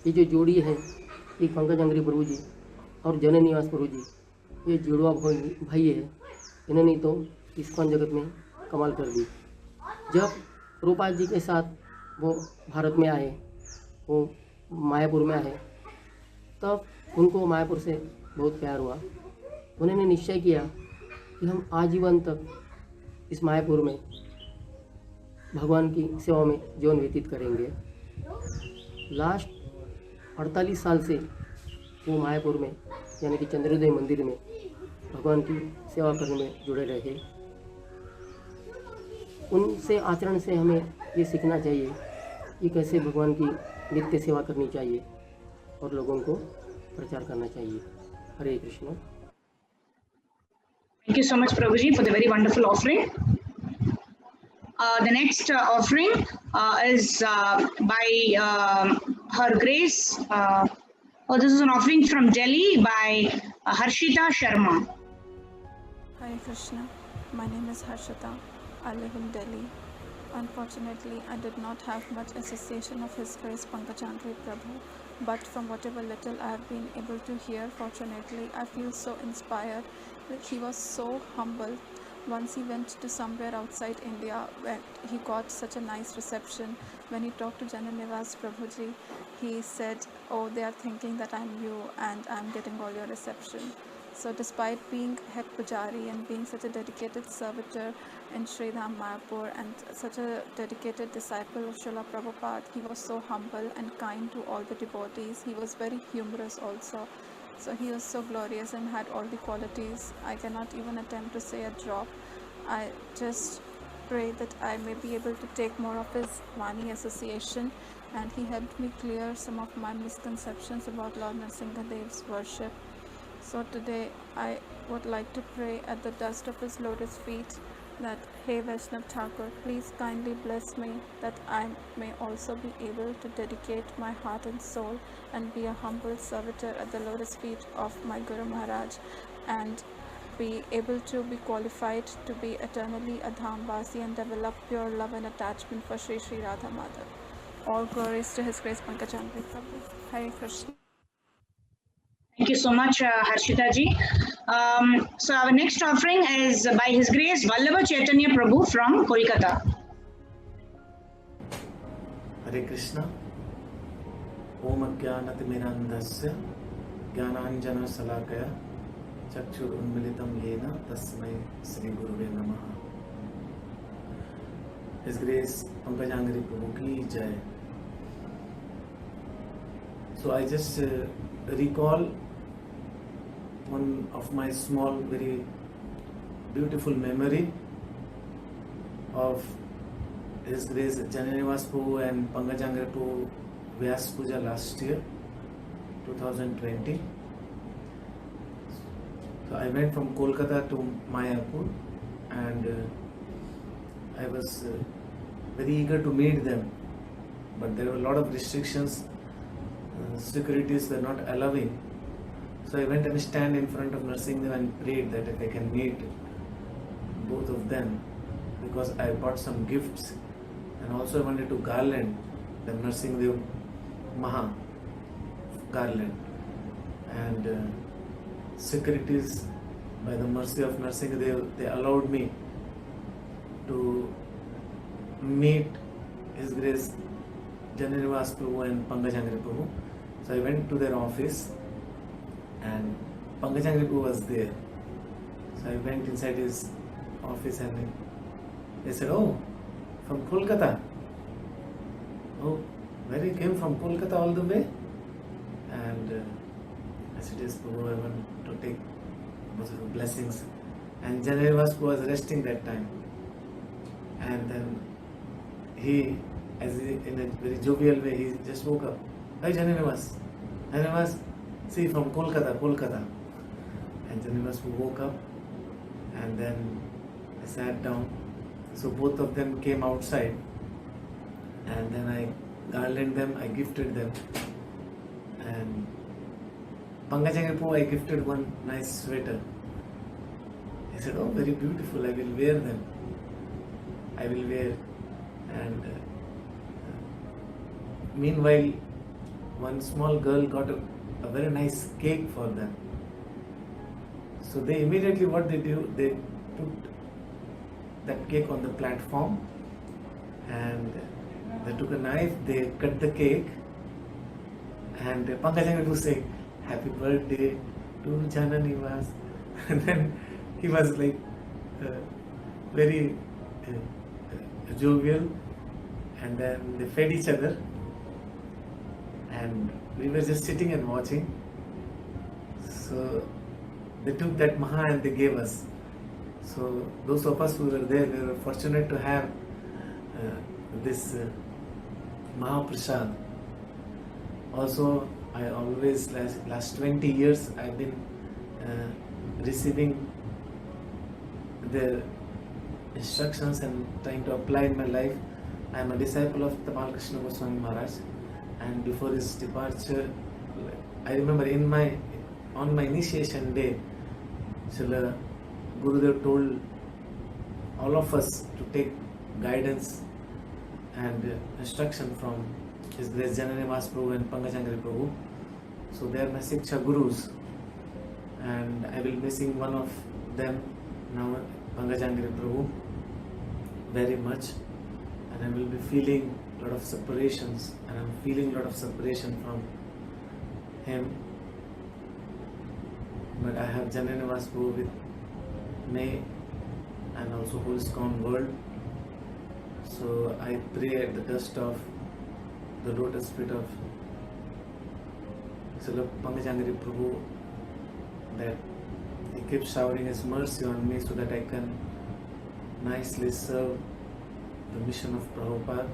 ये जो जोड़ी है ये पंकजांघ्रि प्रभु जी और जननिवास प्रभु जी, ये जुड़वा भाई है। इन्होंने तो इस्कॉन जगत में कमाल कर दी। जब प्रभुपाद जी के साथ वो भारत में आए, वो मायापुर में आए, तब उनको मायापुर से बहुत प्यार हुआ। उन्होंने निश्चय किया कि हम आजीवन तक इस मायापुर में भगवान की सेवा में जीवन व्यतीत करेंगे। लास्ट 48 साल से वो मायापुर में यानी कि चंद्रोदय मंदिर में भगवान की सेवा करने में जुड़े रहे। उनसे आचरण से हमें ये सीखना चाहिए कि कैसे भगवान की नित्य सेवा करनी चाहिए और लोगों को प्रचार करना चाहिए। हरे Krishna. Thank you so much, Prabhuji, for the very wonderful offering. The next offering is by Her Grace. This is an offering from Delhi by Harshita Sharma. Hare Krishna. My name is Harshita. I live in Delhi. Unfortunately, I did not have much association of His Grace Pankajanghri Prabhu, but from whatever little I have been able to hear, fortunately, I feel so inspired. He was so humble. Once he went to somewhere outside India where he got such a nice reception. When he talked to Jananivas Prabhuji, he said, "Oh, they are thinking that I'm you and I'm getting all your reception." So despite being head pujari and being such a dedicated servitor in Sridham Mayapur and such a dedicated disciple of Srila Prabhupada, he was so humble and kind to all the devotees. He was very humorous also. So he was so glorious and had all the qualities. I cannot even attempt to say a drop. I just pray that I may be able to take more of his Vani association, and he helped me clear some of my misconceptions about Lord Nrsimhadev's worship. So today I would like to pray at the dust of his lotus feet that, "Hey Vaishnav Thakur, please kindly bless me that I may also be able to dedicate my heart and soul and be a humble servitor at the lotus feet of my Guru Maharaj and be able to be qualified to be eternally a Dhamvasi and develop pure love and attachment for Sri Sri Radha Madhav." All glories to His Grace Pankajanghri Prabhu. Hare Krishna. Thank you so much, Harshita ji. So our next offering is by His Grace Vallabha Chaitanya Prabhu from Kolkata. Hare Krishna. Om Ajnanatimirandasya Jnananjana Salakaya Chakshurunmilitam Yena Tasmai Sri Guruve Namaha. His Grace Pankajanghri Prabhu ki jai. So I just recall one of my small, very beautiful memory of His Grace Jananivas Prabhu and Pankajanghri Prabhu Vyas Puja last year, 2020. So I went from Kolkata to Mayapur and I was very eager to meet them, but there were a lot of restrictions. Securities were not allowing. So I went and stand in front of Nursing Dev and prayed that if I can meet both of them, because I bought some gifts and also I wanted to garland the Nursing Dev Maha garland, and securities, by the mercy of Nursing Dev, they allowed me to meet His Grace Jananivas Prabhu and Pankajanghri Prabhu. So I went to their office and Pankajanghri Prabhu was there. So I went inside his office and they said, "Oh, from Kolkata? Oh, where you came from? Kolkata all the way?" And I said, "Yes, Prabhu, I want to take both of your blessings." And Jananivas Prabhu was resting that time. And then he, in a very jovial way, he just woke up. "Hey Jananivas, Jananivas, see from Kolkata, Kolkata." And Jananivas woke up, and then I sat down. So both of them came outside, and then I garlanded them, I gifted them. And Pankajanghri Prabhu, I gifted one nice sweater. He said, "Oh, very beautiful, I will wear them. I will wear." And meanwhile, one small girl got a very nice cake for them. So they immediately, what they do, they put that cake on the platform and they took a knife, they cut the cake, and Pankajanghri Prabhu saying, "Happy birthday to Jananivas." And then he was like very jovial, and then they fed each other, and we were just sitting and watching. So they took that Maha and they gave us. So those of us who were there, we were fortunate to have this Maha Prasad. Also, I always, last 20 years, I've been receiving their instructions and trying to apply in my life. I am a disciple of Tamal Krishna Goswami Maharaj, and before his departure, I remember on my initiation day, Srila Gurudev told all of us to take guidance and instruction from His Grace Jananivas Prabhu and Pankajanghri Prabhu. So they are my Siksha Gurus, and I will be missing one of them now, Pankajanghri Prabhu, very much, and I will be feeling a lot of separations, and I'm feeling a lot of separation from him. But I have Jananivas Prabhu with me, and also whole ISKCON world. So I pray at the dust of the lotus feet of Srila Pankajanghri Prabhu that he keeps showering his mercy on me so that I can nicely serve the mission of Prabhupada.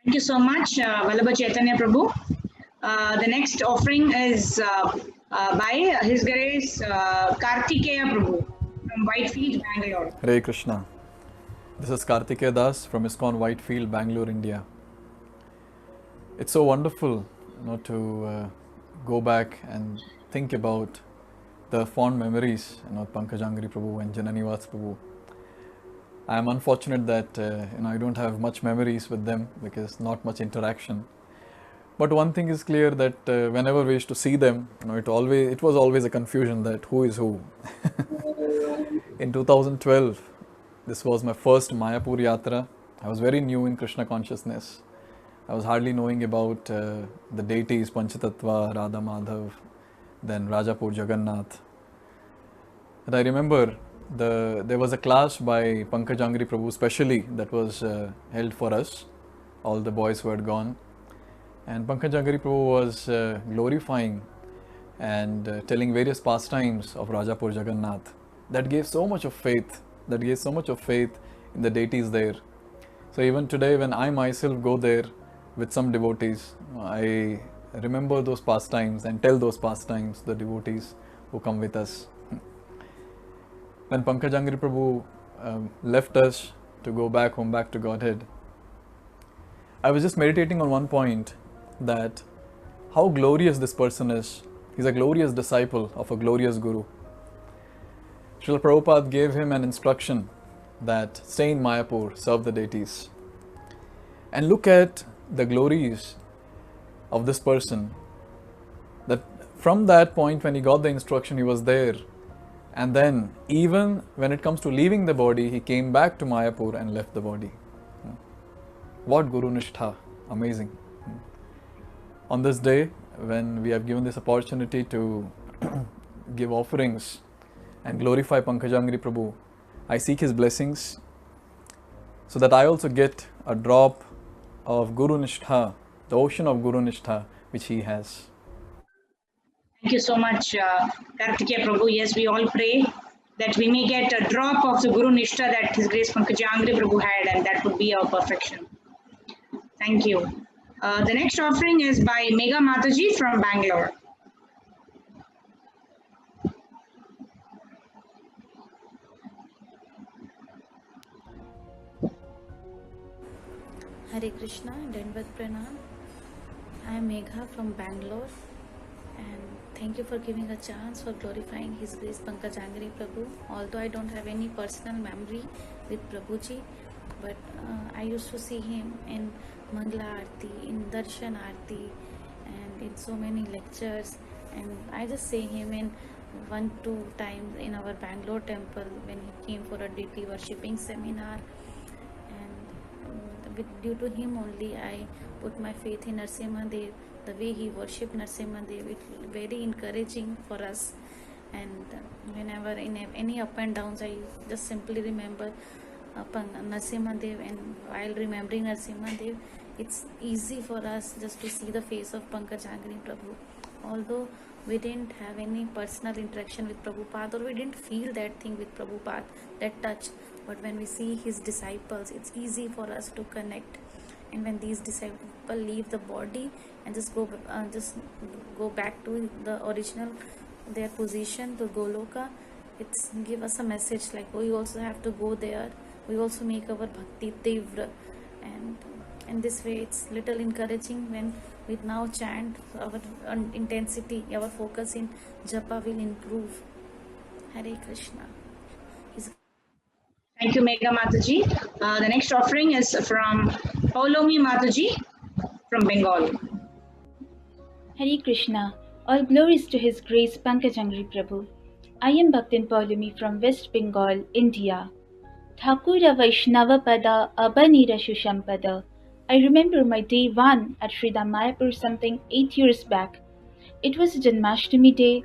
Thank you so much, Vallabha Chaitanya Prabhu. The next offering is by His Grace Kartikeya Prabhu from Whitefield, Bangalore. Hare Krishna. This is Kartikeya Das from ISKCON Whitefield, Bangalore, India. It's so wonderful, to go back and think about the fond memories, Pankajanghri Prabhu and Jananivas Prabhu. I am unfortunate that I don't have much memories with them because not much interaction. But one thing is clear that whenever we used to see them, it was always a confusion that who is who. In 2012, this was my first Mayapur Yatra. I was very new in Krishna consciousness. I was hardly knowing about the deities Panchatattva, Radha Madhav, then Rajapur Jagannath. And I remember there was a class by Pankajanghri Prabhu specially that was held for us, all the boys who had gone. And Pankajanghri Prabhu was glorifying and telling various pastimes of Rajapur Jagannath. That gave so much of faith, in the deities there. So even today when I myself go there with some devotees, I remember those pastimes and tell those pastimes to the devotees who come with us. when Pankajanghri Prabhu left us to go back home, back to Godhead, I was just meditating on one point, that how glorious this person is. He's a glorious disciple of a glorious Guru. Srila Prabhupada gave him an instruction that stay in Mayapur, serve the deities. And look at the glories of this person, that from that point when he got the instruction, he was there. And then even when it comes to leaving the body, he came back to Mayapur and left the body. What Guru Nishtha, amazing. On this day, when we have given this opportunity to give offerings and glorify Pankajanghri Prabhu, I seek his blessings so that I also get a drop of Guru Nishtha, the ocean of Guru Nishtha which he has. Thank you so much, Kartikeya Prabhu. Yes, we all pray that we may get a drop of the Guru Nishtha that His Grace Pankajanghri Prabhu had, and that would be our perfection. Thank you. The next offering is by Megha Mataji from Bangalore. Hare Krishna, Dandavat Pranam. I am Megha from Bangalore, and thank you for giving a chance for glorifying His Grace Pankajanghri Prabhu. Although I don't have any personal memory with Prabhuji, but I used to see him in Mangala Aarti, in Darshan Aarti, and in so many lectures. And I just see him in 1-2 times in our Bangalore temple when he came for a deity worshipping seminar. Due to him only I put my faith in Narasimha Dev. The way he worshipped Narasimha Dev, it's very encouraging for us. And whenever in any up and downs, I just simply remember Narasimha Dev, and while remembering Narasimha Dev, it's easy for us just to see the face of Pankajanghri Prabhu. Although we didn't have any personal interaction with Prabhupada, or we didn't feel that thing with Prabhupada, that touch, but when we see his disciples, it's easy for us to connect. And when these disciples leave the body and just go back to the original their position, to Goloka, it's give us a message like we also have to go there. We also make our bhakti tivra, and in this way it's little encouraging when we now chant. Our intensity, our focus in japa will improve. Hare Krishna. Thank you, Megha Mataji. The next offering is from Paulomi Mataji from Bengal. Hare Krishna. All glories to His Grace Pankajanghri Prabhu. I am Bhaktin Paulomi from West Bengal, India. Thakura Vaishnava Pada Abanira Shushampada. I remember my day 1 at Sridham Mayapur something 8 years back. It was Janmashtami day.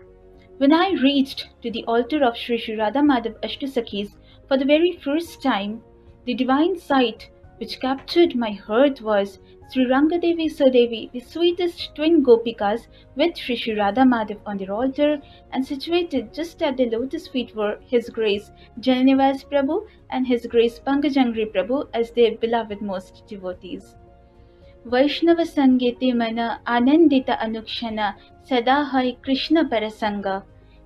When I reached to the altar of Sri Sri Radha Madhav Ashtasakhis for the very first time, the divine sight which captured my heart was Sri Rangadevi Sadevi, the sweetest twin gopikas with Sri Sri Radha Madhav on their altar, and situated just at the lotus feet were His Grace Jananivas Prabhu and His Grace Pankajanghri Prabhu as their beloved most devotees. Vaishnava Sangete Mana Anandita Anukshana Sada Hai Krishna Parasanga.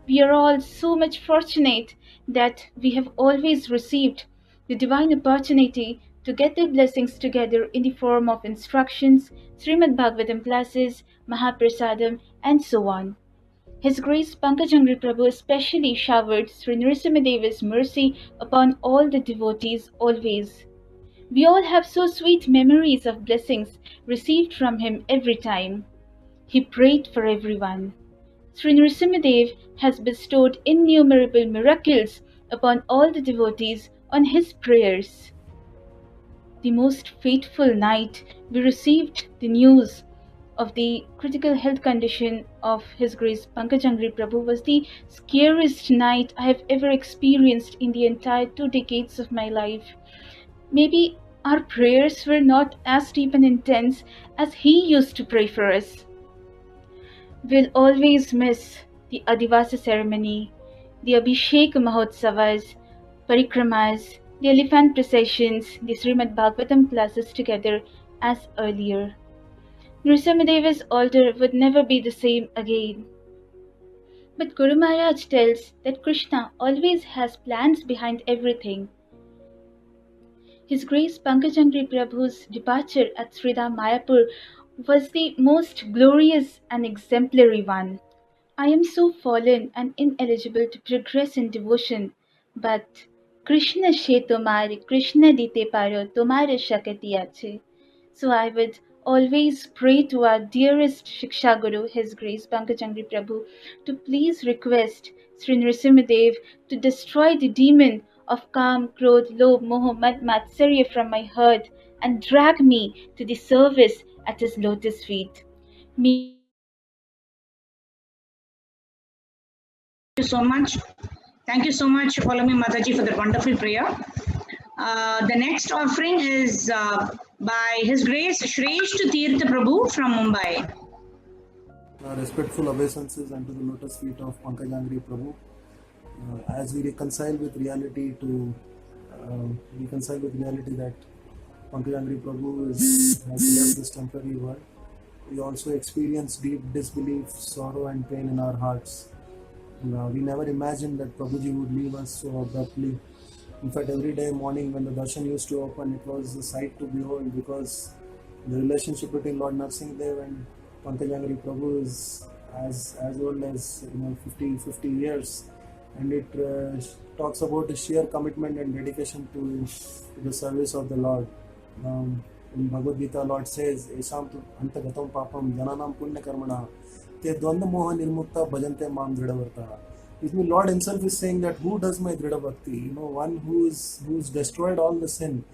We are all so much fortunate that we have always received the divine opportunity to get their blessings together in the form of instructions, Srimad Bhagavatam classes, Mahaprasadam, and so on. His Grace Pankajanghri Prabhu especially showered Sri Narasimhadeva's mercy upon all the devotees always. We all have so sweet memories of blessings received from him every time. He prayed for everyone. Sri Narasimhadev has bestowed innumerable miracles upon all the devotees on his prayers. The most fateful night we received the news of the critical health condition of His Grace Pankajanghri Prabhu was the scariest night I have ever experienced in the entire 2 decades of my life. Maybe our prayers were not as deep and intense as he used to pray for us. We'll always miss the Adivasa ceremony, the Abhishek Mahotsavas, Parikramas, the elephant processions, the Srimad Bhagavatam classes together as earlier. Narasimhadeva's altar would never be the same again. But Guru Maharaj tells that Krishna always has plans behind everything. His Grace Pankajanghri Prabhu's departure at Sridham Mayapur was the most glorious and exemplary one. I am so fallen and ineligible to progress in devotion, but Krishna she tomare, Krishna dite paro, tomare shakati ache. So I would always pray to our dearest Shiksha Guru, His Grace Pankajangri Prabhu, to please request Sri Nrsimhadev to destroy the demon of Kam, Krodh, Lobh, Moh, Mad, Matsarya from my heart and drag me to the service at his lotus feet. Thank you so much. Thank you so much, Palomi Mataji, for that wonderful prayer. The next offering is by His Grace Shreshth Tirtha Prabhu from Mumbai. Respectful obeisances unto the lotus feet of Pankajanghri Prabhu. As we reconcile with reality that Pankajanghri Prabhu has left this temporary world, we also experience deep disbelief, sorrow and pain in our hearts. We never imagined that Prabhuji would leave us so abruptly. In fact, every day morning when the darshan used to open, it was a sight to behold, because the relationship between Lord Narsingadev and Pankajanghri Prabhu is as old as 50 years, and it talks about the sheer commitment and dedication to the service of the Lord. In Bhagavad Gita, Lord says, "Esam tu antagatam papam jananam punya karmana te dvanda moha nirmukta bhajante mam dridhavarta." Which means Lord Himself is saying that who does my dridha bhakti? One who's destroyed all the sin,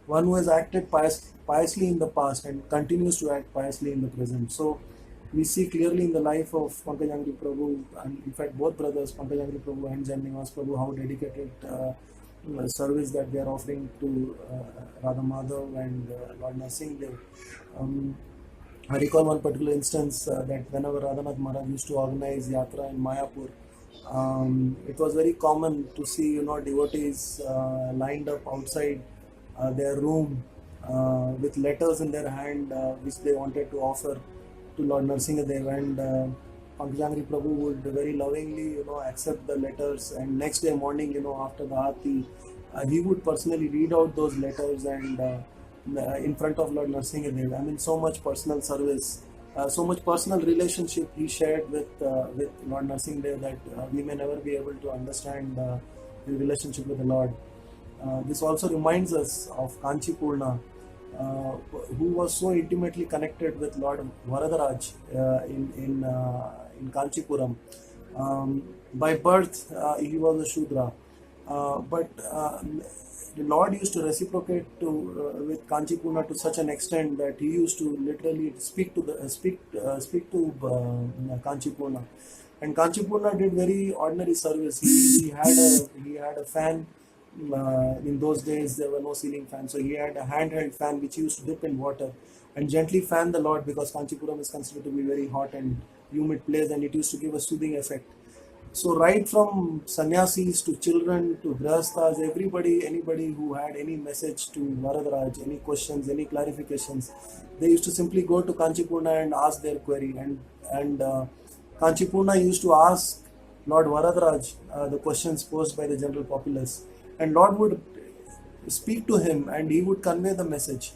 one who has acted piously in the past and continues to act piously in the present. So we see clearly in the life of Pankajanghri Prabhu, and in fact both brothers, Pankajanghri Prabhu and Janniwas Prabhu, how dedicated service that they are offering to Radha Madhav and Lord Narsingadev. I recall one particular instance that whenever Radhanath Maharaj used to organize yatra in Mayapur, it was very common to see devotees lined up outside their room with letters in their hand which they wanted to offer to Lord Narsingadev, and Pankajanghri Prabhu would very lovingly accept the letters, and next day morning after the aarti he would personally read out those letters and in front of Lord Narsingadev. I mean, so much personal service, so much personal relationship he shared with Lord Narsingadev that we may never be able to understand the relationship with the Lord. This also reminds us of Kanchipurna, who was so intimately connected with Lord Varadaraj in Kanchipuram. By birth, he was a Shudra, but the Lord used to reciprocate with Kanchipurna to such an extent that he used to literally speak to Kanchipurna, and Kanchipurna did very ordinary service. He had a fan. In those days there were no ceiling fans, so he had a handheld fan which he used to dip in water and gently fan the Lord, because Kanchipuram is considered to be very hot and humid place, and it used to give a soothing effect. So right from sannyasis to children to grahasthas, anybody who had any message to Varadaraj, any questions, any clarifications, they used to simply go to Kanchipurna and ask their query, and Kanchipurna used to ask Lord Varadaraj the questions posed by the general populace, and Lord would speak to him and he would convey the message.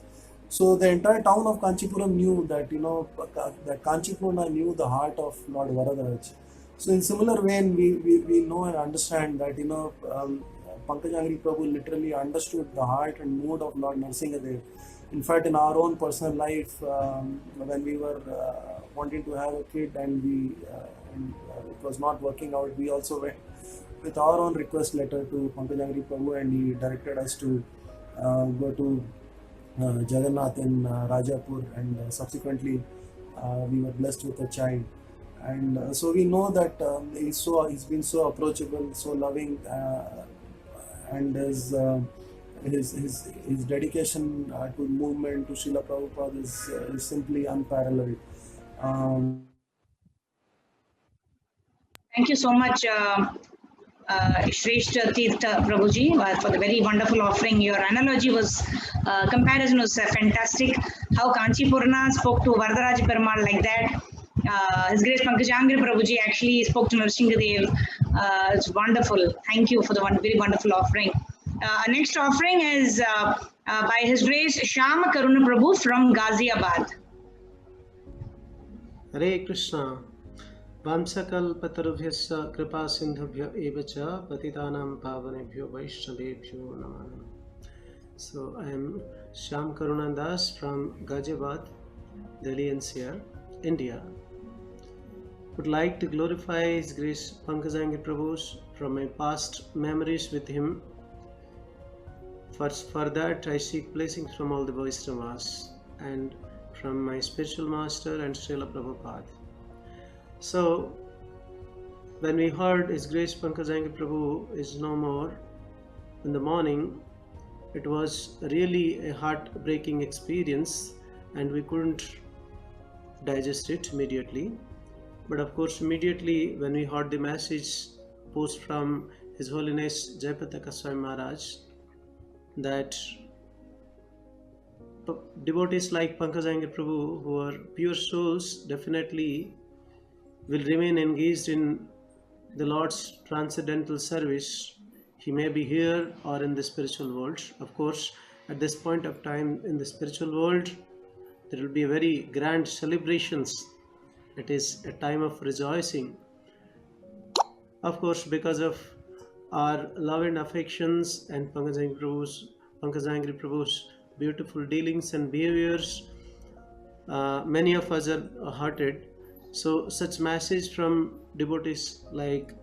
So the entire town of Kanchipuram knew that that Kanchipurna knew the heart of Lord Varadaraj. So in similar vein, we know and understand that Pankajanghri Prabhu literally understood the heart and mood of Lord Narsingadev. In fact, in our own personal life, when we were wanting to have a kid and it was not working out, we also went with our own request letter to Pankajanghri Prabhu, and he directed us to go to Jagannath in Rajapur, and subsequently we were blessed with a child. And so we know that he's been so approachable, so loving, and his dedication to movement, to Srila Prabhupada is simply unparalleled. Thank you so much, Shrestha Tirtha Prabhuji, for the very wonderful offering. Your analogy comparison was fantastic. How Kanchipurna spoke to Varadaraj Perumal like that, His Grace Pankajanghri Prabhuji actually spoke to Nrsimhadev. It's wonderful. Thank you for the very wonderful offering. Next offering is by His Grace Shyama Karuna Prabhu from Ghaziabad. Hare Krishna. Vamsakal kripa sindhubhyo evacha patitanam pavanebhyo vaishnavebhyo namaha. So I am Shyam Karuna Das from Ghaziabad, Delhi NCR, India. Would like to glorify His Grace Pankajanghri Prabhu from my past memories with him. For that I seek blessings from all the Vaishnavas and from my spiritual master and Srila Prabhupada. So when we heard His Grace Pankajanghri Prabhu is no more in the morning, it was really a heart-breaking experience and we couldn't digest it immediately. But of course, immediately when we heard the message post from His Holiness Jayapataka Swami Maharaj that devotees like Pankajanghri Prabhu, who are pure souls, definitely will remain engaged in the Lord's transcendental service. He may be here or in the spiritual world. Of course, at this point of time in the spiritual world, there will be very grand celebrations. It is a time of rejoicing. Of course, because of our love and affections and Pankajanghri Prabhu's beautiful dealings and behaviors, many of us are hurted. So such message from devotees like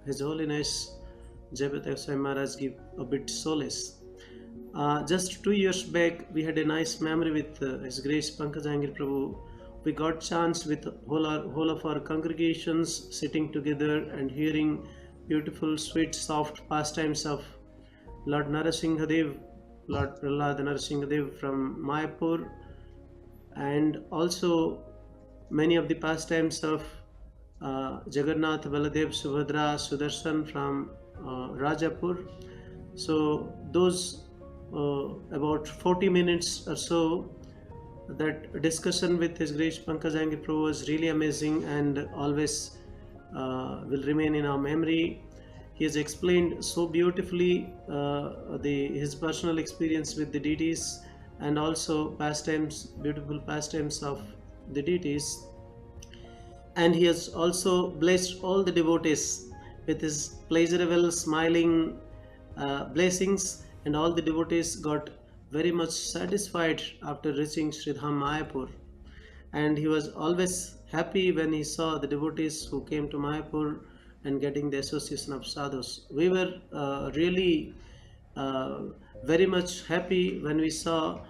His Holiness Jayapataka Swami Maharaj give a bit solace. Just 2 years back, we had a nice memory with His Grace Pankajanghri Prabhu. We got chance with whole of our congregations sitting together and hearing beautiful, sweet, soft pastimes of Lord Nrsimhadev, Lord Prahlad Nrsimhadev from Mayapur, and also many of the pastimes of Jagannath, Baladev, Subhadra, Sudarshan from Rajapur. So those about 40 minutes or so, that discussion with His Grace Pankajanghri Prabhu was really amazing and always will remain in our memory. He has explained so beautifully his personal experience with the deities and also pastimes, beautiful pastimes of the deities. And he has also blessed all the devotees with his pleasurable, smiling blessings, and all the devotees got very much satisfied after reaching Sridham Mayapur. And he was always happy when he saw the devotees who came to Mayapur and getting the association of sadhus. We were really very much happy when we saw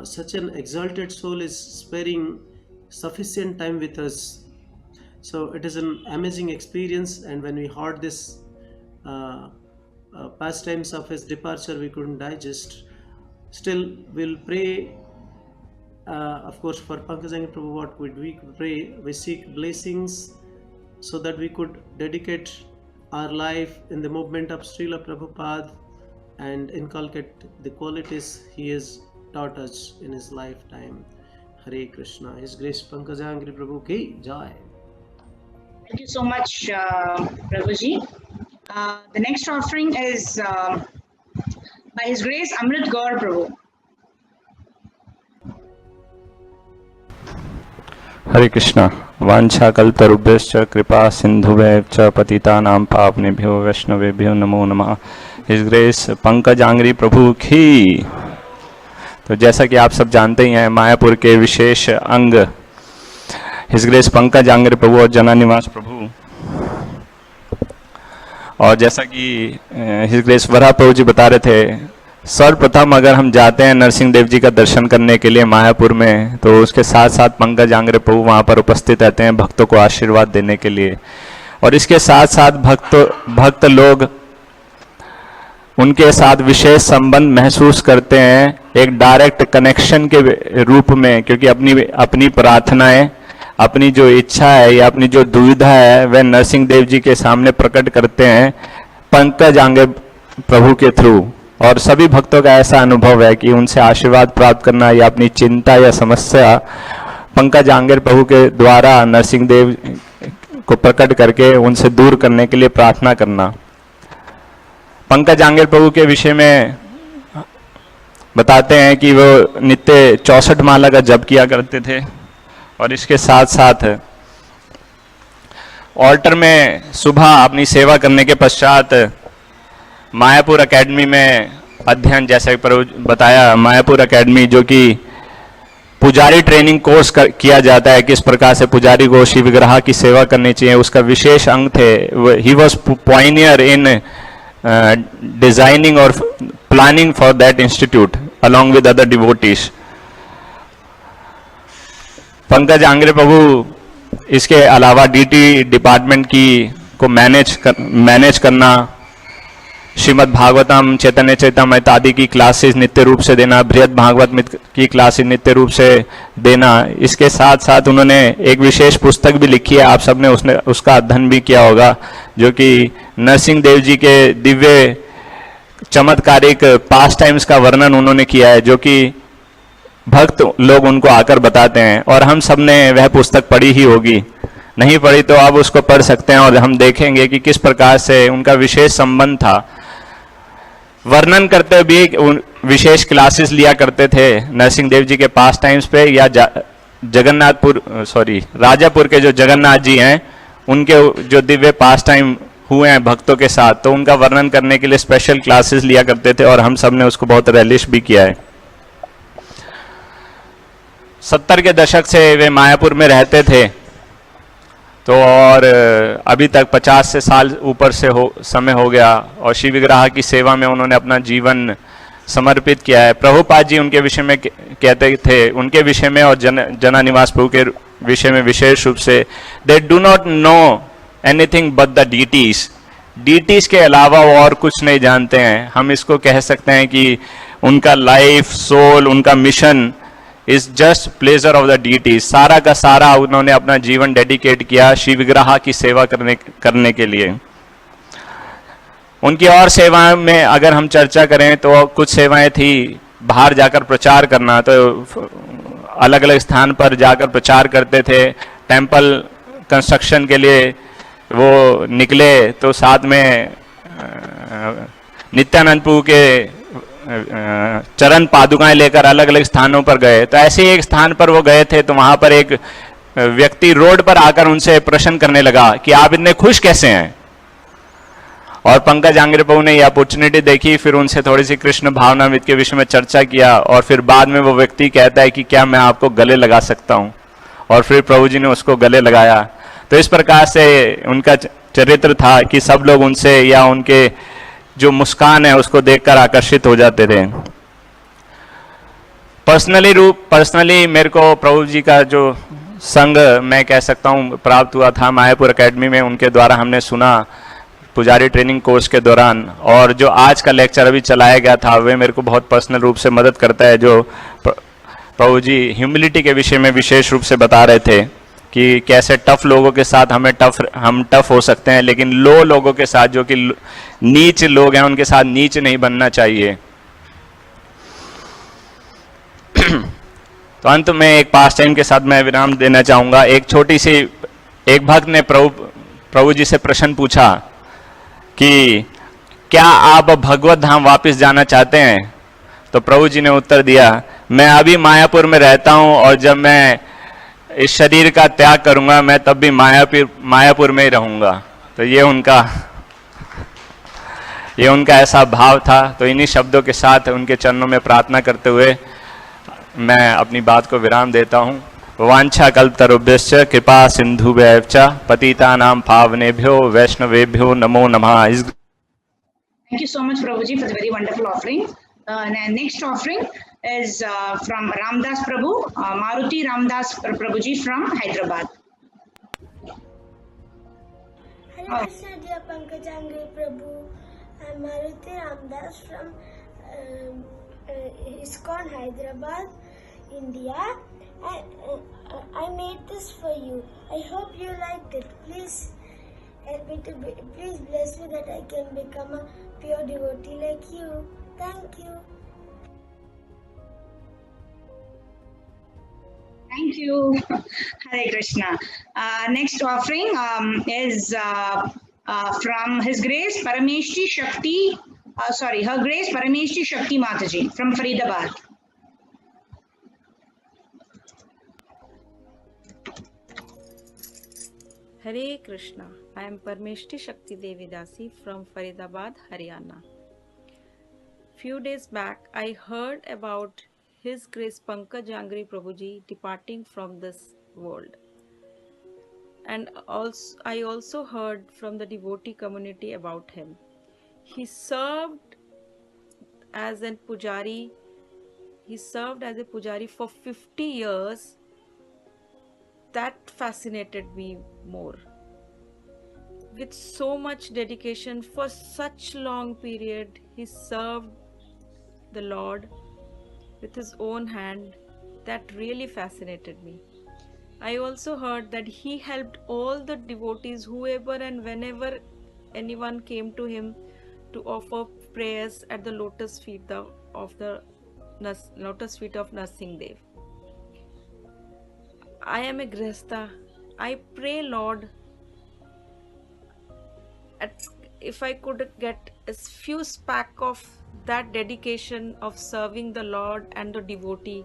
such an exalted soul is sparing sufficient time with us. So it is an amazing experience, and when we heard this pastimes of his departure, we couldn't digest. Still, we'll pray, of course, for Pankajanghri Prabhu. What would we pray? We seek blessings so that we could dedicate our life in the movement of Srila Prabhupada and inculcate the qualities he has taught us in his lifetime. Hare Krishna. His Grace Pankajanghri Prabhu ki jai. Thank you so much, Prabhuji. The next offering is by His Grace Amrit Gaur Prabhu. Hare Krishna. Vancha kaltarubhyascha kripa sindhubhyascha patitanam pavanebhyo vaishnavebhyo namo namah. His Grace Pankajanghri Prabhu की। तो जैसा कि आप सब जानते ही हैं, मायापुर के विशेष अंग हिज ग्रेस पंकजांघ्रि प्रभु और जनानिवास प्रभु, और जैसा कि हिज ग्रेस वरा प्रभु जी बता रहे थे, सर्वप्रथम अगर हम जाते हैं नरसिंह देव जी का दर्शन करने के लिए मायापुर में, तो उसके साथ साथ पंकजांघ्रि प्रभु वहाँ पर उपस्थित रहते हैं भक्तों को आशीर्वाद देने के लिए। और इसके साथ साथ भक्त लोग उनके साथ विशेष संबंध महसूस करते हैं, एक डायरेक्ट कनेक्शन के रूप में, क्योंकि अपनी प्रार्थनाएं, अपनी जो इच्छा है या अपनी जो दुविधा है, वह नरसिंह देव जी के सामने प्रकट करते हैं पंकजांघ्रि प्रभु के थ्रू। और सभी भक्तों का ऐसा अनुभव है कि उनसे आशीर्वाद प्राप्त करना या अपनी चिंता या समस्या पंकजांघ्रि प्रभु के द्वारा नरसिंह देव को प्रकट करके उनसे दूर करने के लिए प्रार्थना करना। पंकजांघ्रि प्रभु के विषय में बताते हैं कि वो नित्य 64 माला का जप किया करते थे और इसके साथ साथ ऑल्टर में सुबह अपनी सेवा करने के पश्चात मायापुर एकेडमी में अध्ययन, जैसे बताया, मायापुर एकेडमी जो कि पुजारी ट्रेनिंग कोर्स किया जाता है, किस प्रकार से पुजारी को शिव विग्रह की सेवा करनी चाहिए, उसका विशेष अंग थे। He was pioneer in designing और planning for that institute along with other devotees. Pankajanghri Prabhu इसके अलावा डीटी डिपार्टमेंट की को मैनेज करना, श्रीमद् भागवतम, चैतन्य चैतामृत आदि की क्लासेस नित्य रूप से देना, बृहद भागवत की क्लासेस नित्य रूप से देना। इसके साथ साथ उन्होंने एक विशेष पुस्तक भी लिखी है, आप सबने उसका अध्ययन भी किया होगा, जो कि नरसिंह देव जी के दिव्य चमत्कारिक पास टाइम्स का वर्णन उन्होंने किया है, जो कि भक्त लोग उनको आकर बताते हैं। और हम सब ने वह पुस्तक पढ़ी ही होगी, नहीं पढ़ी तो आप उसको पढ़ सकते हैं और हम देखेंगे कि किस प्रकार से उनका विशेष संबंध था। वर्णन करते भी विशेष क्लासेस लिया करते थे नरसिंह देव जी के पास टाइम्स पे, या राजापुर के जो जगन्नाथ जी हैं उनके जो दिव्य पास टाइम हुए हैं भक्तों के साथ, तो उनका वर्णन करने के लिए स्पेशल क्लासेस लिया करते थे और हम सब ने उसको बहुत रेलिश भी किया है। 70 के दशक से वे मायापुर में रहते थे, तो और अभी तक 50 से साल ऊपर से समय हो गया और शिव विग्रह की सेवा में उन्होंने अपना जीवन समर्पित किया है। प्रभुपाद जी उनके विषय में कहते थे, उनके विषय में और जना निवास प्रभु के विषय में विशेष रूप से, they do not know anything but the deities के अलावा वो और कुछ नहीं जानते हैं। हम इसको कह सकते हैं कि उनका लाइफ, सोल, उनका mission is just pleasure of the deities. सारा का सारा उन्होंने अपना जीवन डेडिकेट किया शिव विग्रह की सेवा करने के लिए। उनकी और सेवाओं में अगर हम चर्चा करें तो कुछ सेवाएं थी, बाहर जाकर प्रचार करना, तो अलग अलग स्थान पर जाकर प्रचार करते थे। टेम्पल कंस्ट्रक्शन के लिए वो निकले तो साथ में नित्यानंद प्रभु के चरण पादुकाएं लेकर अलग अलग स्थानों पर गए। तो ऐसे एक स्थान पर वो गए थे, तो वहां पर एक व्यक्ति रोड पर आकर उनसे प्रश्न करने लगा कि आप इतने खुश कैसे हैं। और पंकजांघ्रि प्रभु ने यह अपॉर्चुनिटी देखी, फिर उनसे थोड़ी सी कृष्ण भावनामृत के विषय में चर्चा किया और फिर बाद में वो व्यक्ति कहता है कि क्या मैं आपको गले लगा सकता हूं, और फिर प्रभु जी ने उसको गले लगाया। तो इस प्रकार से उनका चरित्र था कि सब लोग उनसे या उनके जो मुस्कान है उसको देखकर आकर्षित हो जाते थे। पर्सनली मेरे को प्रभु जी का जो संग मैं कह सकता हूँ प्राप्त हुआ था मायापुर एकेडमी में, उनके द्वारा हमने सुना पुजारी ट्रेनिंग कोर्स के दौरान। और जो आज का लेक्चर अभी चलाया गया था वे मेरे को बहुत पर्सनल रूप से मदद करता है, जो प्रभु जी ह्यूमिलिटी के विषय में विशेष रूप से बता रहे थे कि कैसे टफ लोगों के साथ हम टफ हो सकते हैं, लेकिन लो लोगों के साथ, जो कि नीच लोग हैं, उनके साथ नीच नहीं बनना चाहिए। तो अंत में एक पास टाइम के साथ मैं विराम देना चाहूंगा। एक भक्त ने प्रभु जी से प्रश्न पूछा कि क्या आप भगवत धाम वापस जाना चाहते हैं। तो प्रभु जी ने उत्तर दिया, मैं अभी मायापुर में रहता हूं और जब मैं इस शरीर का त्याग करूंगा मैं तब भी मायापुर में ही रहूंगा। तो ये उनका ऐसा भाव था। तो इन्हीं शब्दों के साथ उनके चरणों में प्रार्थना करते हुए मैं अपनी बात को विराम देता हूँ। वांछा कल्पतरुभ्यश्च कृपा सिंधुभ्यश्च पतितानां पावनेभ्यो वैष्णवेभ्यो नमो नमः। Thank you so much, Prabhuji, for the very wonderful offering. Next offering is from Ramdas Prabhu, Maruti Ramdas Prabhuji from Hyderabad. Hare Krishna, dear Pankajanghri Prabhu. I'm Maruti Ramdas from ISKCON Hyderabad, India. I made this for you. I hope you liked it. Please help me please bless me that I can become a pure devotee like you. Thank you. Thank Thank you. Hare Krishna. Next offering is from His Grace Parameshti Shakti, Her Grace Parameshti Shakti Mataji from Faridabad. Hare Krishna. I am Parmeshti Shakti Devi Dasi from Faridabad, Haryana. Few days back, I heard about His Grace Pankajanghri Prabhuji departing from this world. And I also heard from the devotee community about him. He served as a pujari. He served as a pujari for 50 years. That fascinated me more. With so much dedication for such long period, he served the Lord with his own hand. That really fascinated me. I also heard that he helped all the devotees, whoever and whenever anyone came to him, to offer prayers at the lotus feet of Narsingh Dev. I am a Grihastha. I pray, Lord, if I could get a few spark of that dedication of serving the Lord and the devotee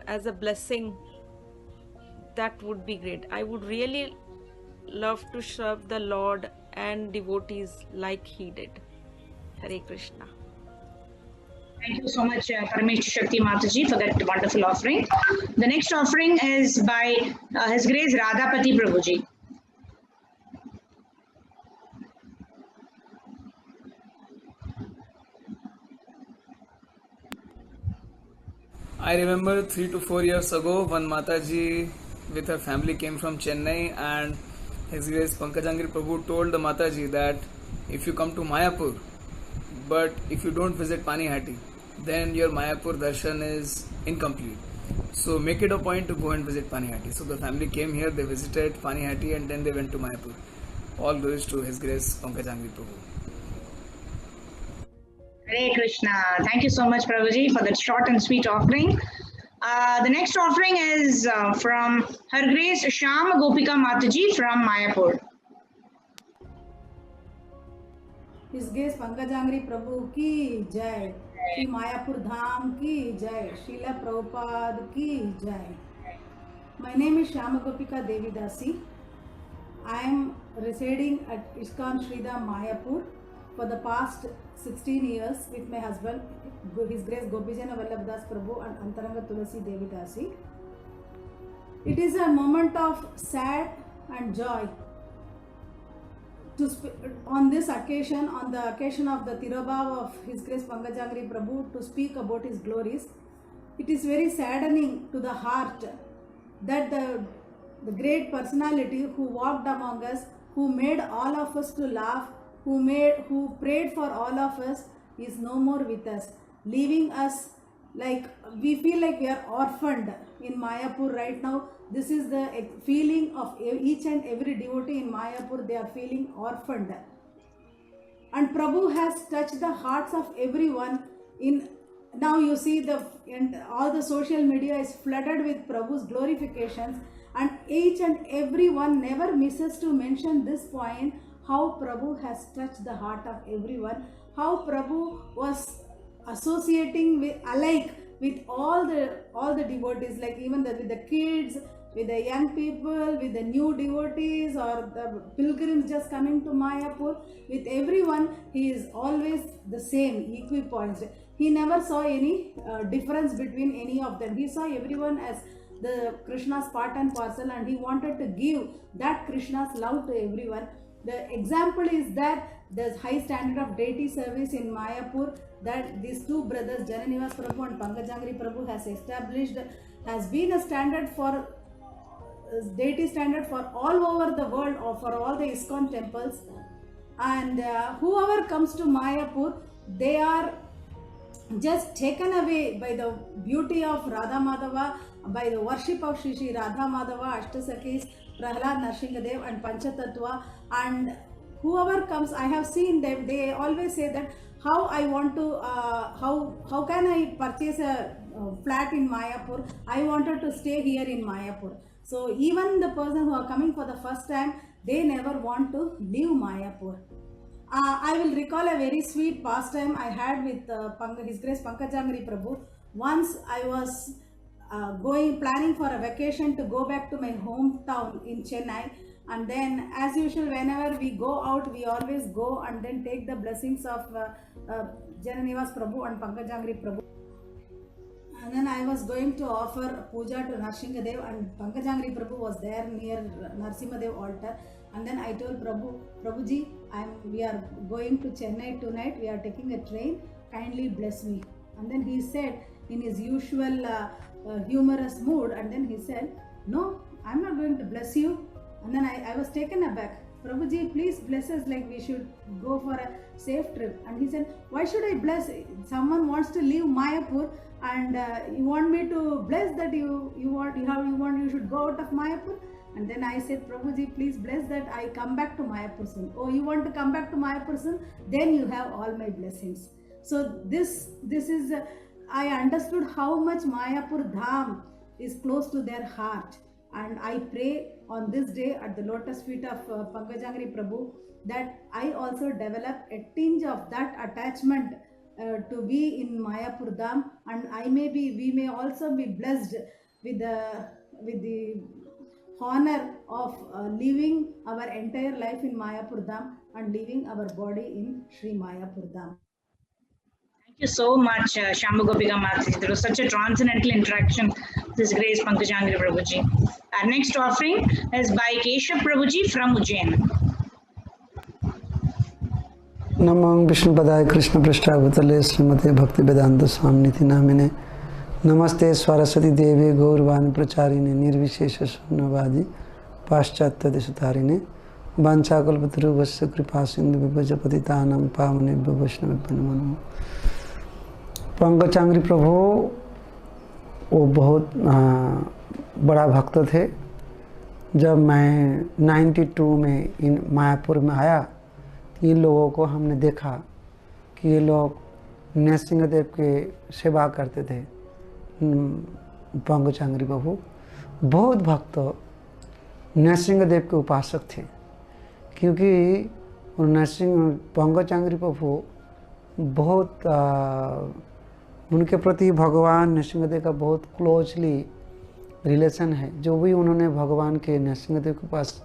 as a blessing, that would be great. I would really love to serve the Lord and devotees like he did. Hare Krishna. Thank you so much, Parameshti Shakti Mataji, for that wonderful offering. The next offering is by His Grace Radhapati Prabhuji. I remember 3 to 4 years ago, one Mataji with her family came from Chennai, and His Grace Pankajanghri Prabhu told the Mataji that if you come to Mayapur, but if you don't visit Panihati, then your Mayapur darshan is incomplete. So make it a point to go and visit Panihati. So the family came here, they visited Panihati, and then they went to Mayapur. All glories to His Grace Pankajanghri Prabhu. Hare Krishna. Thank you so much, Prabhuji, for that short and sweet offering. The next offering is from Her Grace Shyam Gopika Mataji from Mayapur. His Grace Pankajanghri Prabhu ki jai. Shri Mayapur Dham ki jai. Srila Prabhupada ki jai. My name is Shyama Gopika Devi Dasi. I am residing at ISKCON Sridham Mayapur for the past 16 years with my husband, His Grace Gopijana Vallabhdas Prabhu and Antaranga Tulasi Devi Dasi. It is a moment of sad and joy on this occasion, on the occasion of the Tirobhav of His Grace Pankajanghri Prabhu, to speak about his glories. It is very saddening to the heart that the great personality who walked among us, who made all of us to laugh, who prayed for all of us, is no more with us, leaving us like we feel like we are orphaned in Mayapur right now. This is the feeling of each and every devotee in Mayapur. They are feeling orphaned. And Prabhu has touched the hearts of everyone. Now you see all the social media is flooded with Prabhu's glorifications, and each and every one never misses to mention this point, how Prabhu has touched the heart of everyone, how Prabhu was associating alike with all the devotees, like even with the kids, with the young people, with the new devotees or the pilgrims just coming to Mayapur. With everyone, he is always the same, equipoised. He never saw any difference between any of them. He saw everyone as the Krishna's part and parcel, and he wanted to give that Krishna's love to everyone. The example is that the high standard of deity service in Mayapur that these two brothers, Jananivas Prabhu and Pankajanghri Prabhu, has established, has been a standard for deity standard for all over the world, or for all the ISKCON temples. And whoever comes to Mayapur, they are just taken away by the beauty of Radha Madhava, by the worship of Shri Radha Madhava, Ashtasakis, Prahlad Narsinghadev and Panchatattva. And whoever comes, I have seen them, they always say that how I want to, how can I purchase a flat in Mayapur? I wanted to stay here in Mayapur. So even the person who are coming for the first time, they never want to leave Mayapur. I will recall a very sweet pastime I had with His Grace Pankajanghri Prabhu. Once I was planning for a vacation to go back to my hometown in Chennai, and then as usual whenever we go out, we always go and then take the blessings of Jananivas Prabhu and Pankajanghri Prabhu. And then I was going to offer puja to Narsingadev, and Pankajanghri Prabhu was there near Narsimhadev altar. And then I told Prabhuji, we are going to Chennai tonight, we are taking a train, kindly bless me. And then he said in his usual humorous mood, and then he said, no, I'm not going to bless you. And then I was taken aback. Prabhuji, please bless us, like we should go for a safe trip. And he said, why should I bless? Someone wants to leave Mayapur, and you want me to bless that you should go out of Mayapur? And then I said, Prabhuji, please bless that I come back to Mayapur soon. Oh, you want to come back to Mayapur soon? Then you have all my blessings. So this is, I understood how much Mayapur Dham is close to their heart. And I pray on this day at the lotus feet of Pankajanghri Prabhu that I also develop a tinge of that attachment to be in Mayapur Dham, and we may also be blessed with the honor of living our entire life in Mayapur Dham and leaving our body in Sri Mayapur Dham. Thank you so much, Shambhu Gopika Mataji. There was such a transcendental interaction. This Grace Pankajanghri Prabhuji. Our next offering is by Keshav Prabhuji from Ujjain. नमो विष्णुपदाय कृष्ण पृष्ठावतले श्रीमते भक्ति वेदांत स्वामिनिधि नामिने नमस्ते सरस्वती देवी गौरवाणी प्रचारिणे निर्विशेष शून्यवादी पाश्चात्य देशतारिणे वाञ्छाकल्पतरुभ्यश्च कृपा सिंधु विभजपतितानां पावनेभ्यो वैष्णवेभ्यो नमो नमः। पंकजांघ्रि प्रभु वो बहुत बड़ा भक्त थे। जब मैं 92 में इन मायापुर में आया, इन लोगों को हमने देखा कि ये लोग नरसिंहदेव के सेवा करते थे। पंकजांघ्रि प्रभु बहुत भक्त नरसिंहदेव के उपासक थे, क्योंकि पंकजांघ्रि प्रभु बहुत उनके प्रति भगवान नरसिंहदेव का बहुत क्लोजली रिलेशन है। जो भी उन्होंने भगवान के नरसिंहदेव के पास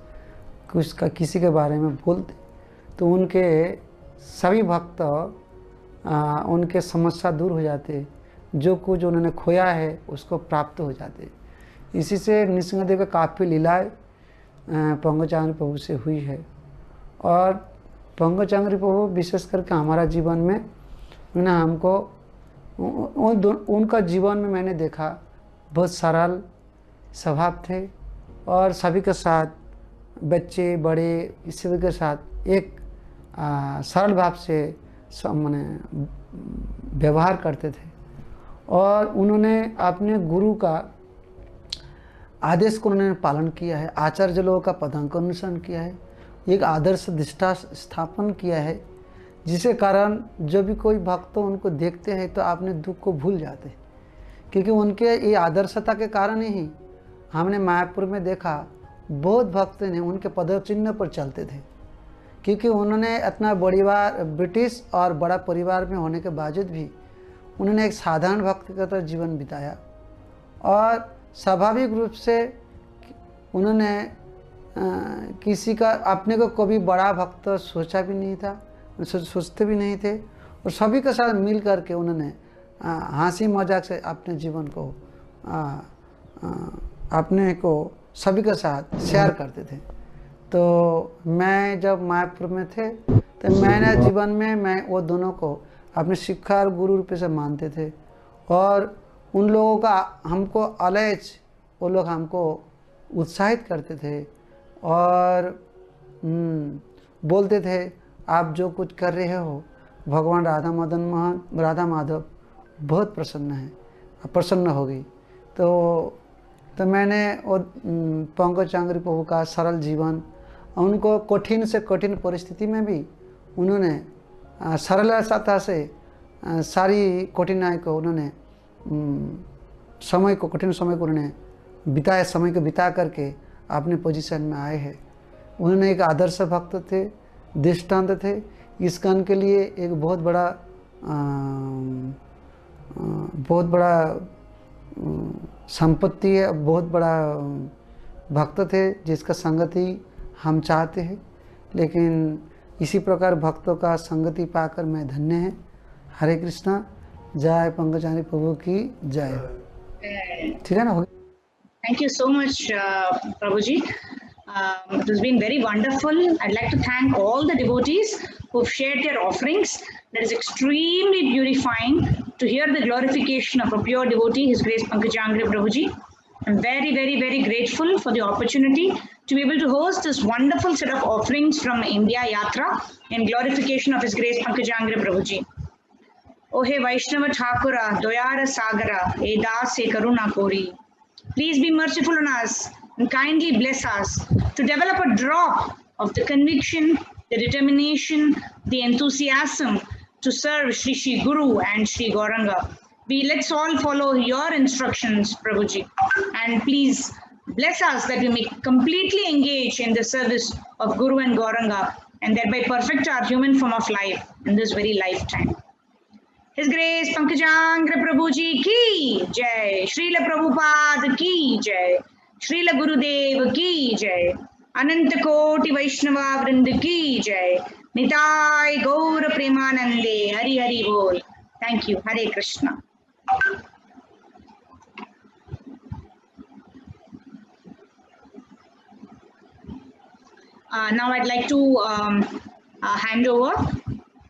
किसी के बारे में बोलते तो उनके सभी भक्त उनके समस्या दूर हो जाते, जो कुछ उन्होंने खोया है उसको प्राप्त हो जाते। इसी से नरसिंहदेव का काफ़ी लीलाएँ पंकजांघ्रि प्रभु से हुई है। और पंकजांघ्रि प्रभु विशेष करके हमारा जीवन में उन्होंने हमको उनका जीवन में मैंने देखा बहुत सरल स्वभाव थे, और सभी के साथ बच्चे बड़े सभी के साथ एक सरल भाव से माने व्यवहार करते थे। और उन्होंने अपने गुरु का आदेश को उन्होंने पालन किया है, आचार्य लोगों का पदांक अनुसरण किया है, एक आदर्श दिष्टा स्थापन किया है, जिसके कारण जो भी कोई भक्त उनको देखते हैं तो अपने दुख को भूल जाते, क्योंकि उनके ये आदर्शता के कारण ही हमने मायापुर में देखा बहुत भक्त ने उनके पदचिन्ह पर चलते थे, क्योंकि उन्होंने इतना ब्रिटिश और बड़ा परिवार में होने के बावजूद भी उन्होंने एक साधारण भक्त की तरह जीवन बिताया। और स्वाभाविक रूप से उन्होंने किसी का अपने को कभी बड़ा भक्त सोचा भी नहीं था, सोचते भी नहीं थे, और सभी के साथ मिल करके उन्होंने हंसी मजाक से अपने जीवन को अपने को सभी के साथ शेयर करते थे। तो मैं जब मायापुर में थे तो मैंने जीवन में मैं वो दोनों को अपने शिक्षा और गुरु रूप से मानते थे, और उन लोगों का हमको अलैच वो लोग हमको उत्साहित करते थे और बोलते थे आप जो कुछ कर रहे हो भगवान राधा माधव बहुत प्रसन्न हो गई। तो मैंने वो पंकजांघ्रि प्रभु का सरल जीवन, उनको कठिन से कठिन परिस्थिति में भी उन्होंने सरलता से सारी कठिनाई को उन्होंने कठिन समय को उन्होंने बिताया, समय को बिता करके अपने पोजीशन में आए हैं। उन्होंने एक आदर्श भक्त थे, दृष्टांत थे। इस्कॉन के लिए एक बहुत बड़ा संपत्ति है, बहुत बड़ा भक्त थे जिसका संगति हम चाहते हैं। लेकिन इसी प्रकार भक्तों का संगति पाकर मैं धन्य है। हरे कृष्णा। जय पंकजांघ्रि प्रभु की जय। ठीक है ना? Thank you so much, Prabhuji. It has been very wonderful. I'd like to thank all the devotees who've shared their offerings. That is extremely purifying to hear the glorification of a pure devotee, His Grace Pankajanghri Prabhuji. I'm very, very, very grateful for the opportunity to be able to host this wonderful set of offerings from India Yatra in glorification of His Grace Pankajanghri Prabhuji. O he Vaishnava Thakura, Doyara Sagara, e Das e Karuna Kori. Please be merciful on us and kindly bless us to develop a drop of the conviction, the determination, the enthusiasm to serve Shri Shri Guru and Shri Gauranga. Let's all follow your instructions, Prabhuji, and please bless us that we may completely engage in the service of Guru and Gauranga and thereby perfect our human form of life in this very lifetime. His Grace Pankajanghri Prabhuji ki jai, Srila Prabhupada ki jai, Srila Gurudev ki jai, Ananta Koti Vaishnava Vrinda ki jai, Nitai Gaura Premanande, Hari Hari Bol. Thank you. Hare Krishna. Now I'd like to hand over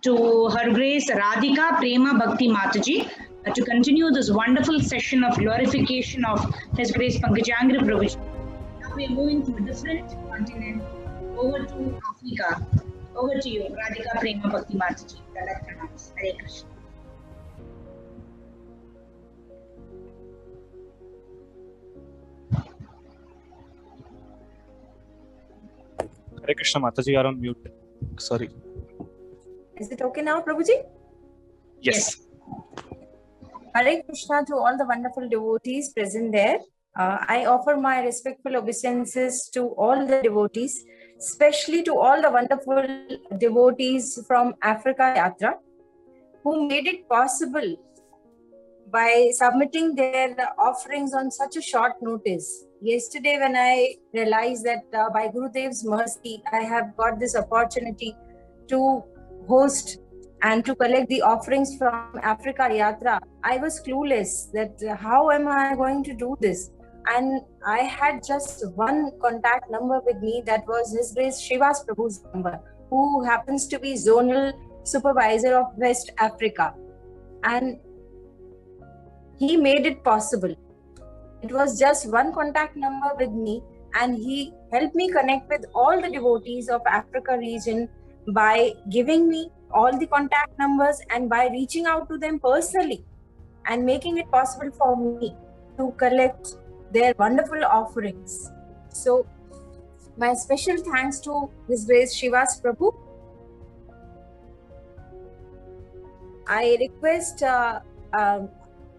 to Her Grace Radhika Prema Bhakti Mataji to continue this wonderful session of glorification of His Grace Pankajanghri Prabhuji. Now we are moving to a different continent, over to Africa. Over to you, Radhika Prema Bhakti Mataji. Hare Krishna. Hare Krishna, Mataji, you are on mute. Sorry. Is it okay now, Prabhuji? Yes. Hare Krishna to all the wonderful devotees present there. I offer my respectful obeisances to all the devotees, especially to all the wonderful devotees from Africa Yatra who made it possible by submitting their offerings on such a short notice. Yesterday, when I realized that by Gurudev's mercy, I have got this opportunity to host and to collect the offerings from Africa Yatra, I was clueless that how am I going to do this? And I had just one contact number with me, that was His Grace Srivas Prabhu's number, who happens to be Zonal Supervisor of West Africa. And he made it possible. It was just one contact number with me, and he helped me connect with all the devotees of Africa region by giving me all the contact numbers and by reaching out to them personally and making it possible for me to collect their wonderful offerings. So my special thanks to His Grace Srivas Prabhu. I request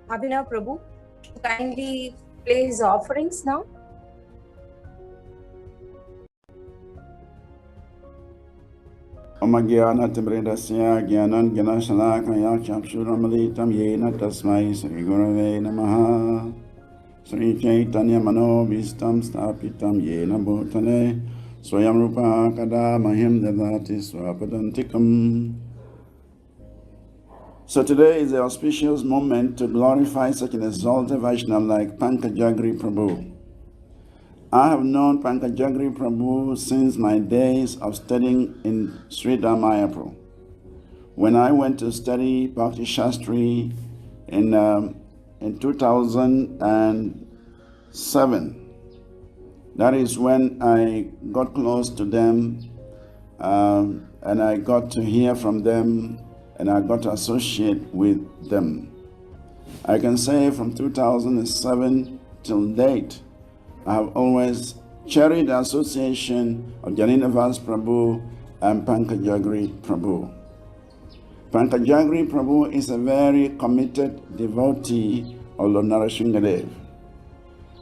Abhinav Prabhu to kindly play his offerings now. Amagyanatimbridasya Gyanan Gyanashalakaya Chapshuramalitam Yena Tasmai Sri Gurave Namaha Sri Chaitanya Manobhistam Stapitam Yena Bhutale Swayam Rupa Kada Mahim Dadati Swapadantikam. So today is the auspicious moment to glorify such an exalted Vaishnava like Pankajanghri Prabhu. I have known Pankajanghri Prabhu since my days of studying in Sridhar Mayapur. When I went to study Bhakti Shastri in 2007, that is when I got close to them and I got to hear from them and I got to associate with them. I can say from 2007 till date, I have always cherished the association of Janinivas Prabhu and Pankajanghri Prabhu. Pankajanghri Prabhu is a very committed devotee of Lord Narasinghadev.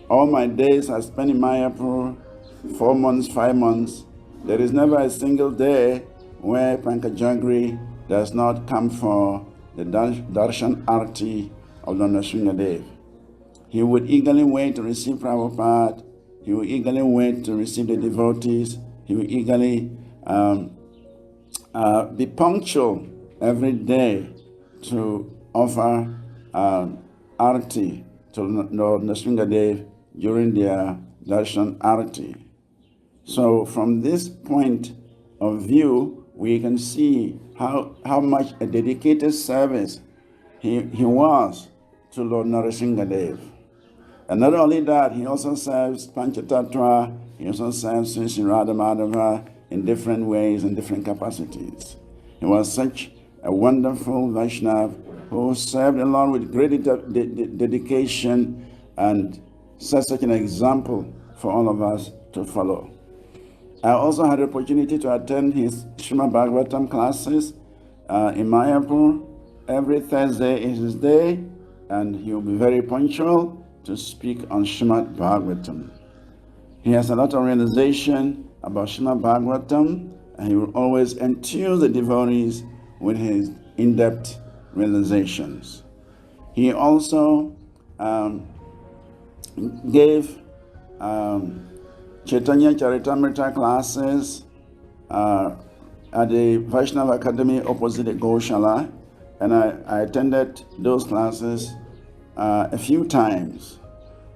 All my days I spent in Mayapur, 4 months, 5 months. There is never a single day where Pankajanghri does not come for the Darshan Arti of Lord Narasinghadev. He would eagerly wait to receive Prabhupada. He would eagerly wait to receive the devotees. He would eagerly be punctual every day to offer arati to Lord Narasinghadev during their darshan arati. So from this point of view, we can see how much a dedicated service he was to Lord Narasinghadev. And not only that, he also serves Panchatattva, he also serves Sri Radha Madhava in different ways and different capacities. He was such a wonderful Vaishnav who served the Lord with great dedication and set such an example for all of us to follow. I also had the opportunity to attend his Srimad Bhagavatam classes in Mayapur. Every Thursday is his day, and he will be very punctual to speak on Srimad Bhagavatam. He has a lot of realization about Srimad Bhagavatam, and he will always enthuse the devotees with his in-depth realizations. He also gave Chaitanya Charitamrita classes at the Vaishnava Academy opposite the Goshala, and I attended those classes a few times.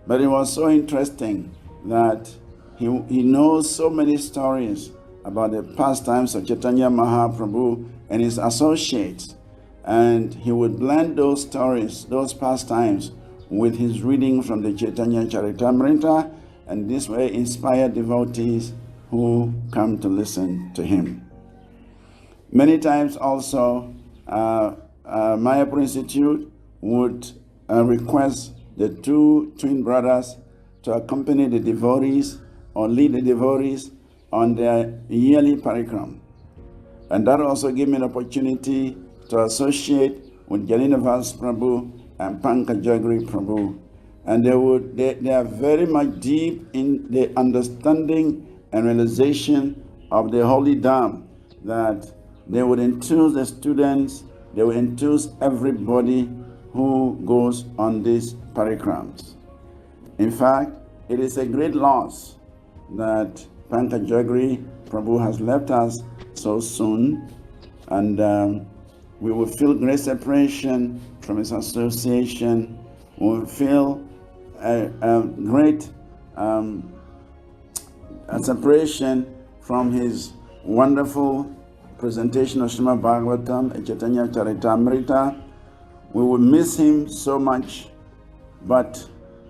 But it was so interesting that he knows so many stories about the pastimes of Chaitanya Mahaprabhu and his associates. And he would blend those stories, those pastimes, with his reading from the Chaitanya Charitamrita, and this way inspire devotees who come to listen to him. Many times also, Mayapur Institute would request the two twin brothers to accompany the devotees or lead the devotees on their yearly parikram. And that also gave me an opportunity to associate with Jalinavas Prabhu and Pankajanghri Prabhu. And they are very much deep in the understanding and realization of the holy Dham, that they would enthuse the students, they would enthuse everybody who goes on these parikrams. In fact, it is a great loss that Pankajanghri Prabhu has left us so soon, and we will feel great separation from his association. We will feel a great separation from his wonderful presentation of Srimad Bhagavatam and Chaitanya Charitamrita. We will miss him so much, but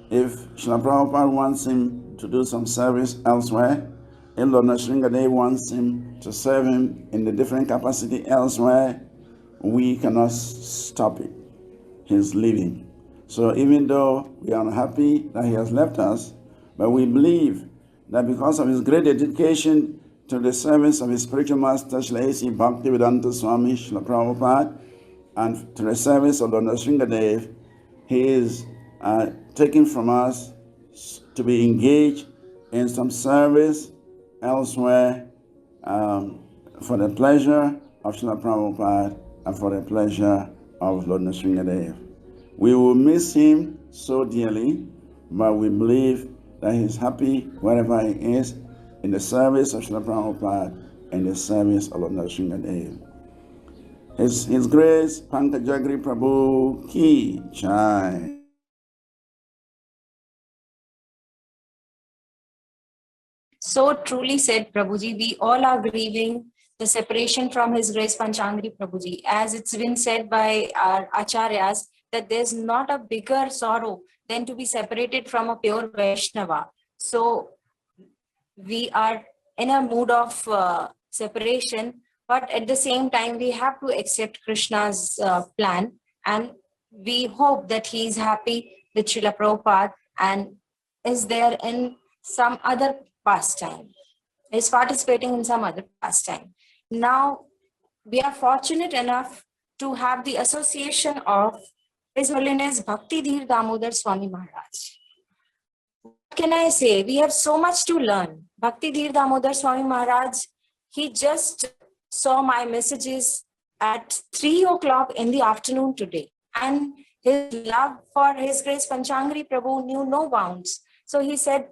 if Srila Prabhupada wants him to do some service elsewhere, if Lord Narasinghadev wants him to serve him in the different capacity elsewhere, we cannot stop it. He's leaving. So even though we are unhappy that he has left us, but we believe that because of his great dedication to the service of his spiritual master, Srila A.C. Bhaktivedanta Swami, Srila Prabhupada, and to the service of Lord Narasinghadev, he is taken from us to be engaged in some service elsewhere for the pleasure of Srila Prabhupada and for the pleasure of Lord Narasinghadev. We will miss him so dearly, but we believe that he's happy wherever he is in the service of Srila Prabhupada and the service of Lord Narasinghadev. His Grace Pankajanghri Prabhu Ki Jai. So truly said, Prabhuji, we all are grieving the separation from His Grace Pankajanghri Prabhuji. As it's been said by our acharyas, that there's not a bigger sorrow than to be separated from a pure Vaishnava. So we are in a mood of separation, but at the same time, we have to accept Krishna's plan, and we hope that he is happy with Srila Prabhupada and is there in some other pastime, is participating in some other pastime. Now, we are fortunate enough to have the association of His Holiness Bhakti Dhir Damodar Swami Maharaj. What can I say? We have so much to learn. Bhakti Dhir Damodar Swami Maharaj, he just saw my messages at 3 o'clock in the afternoon today. And his love for His Grace Pankajanghri Prabhu knew no bounds. So he said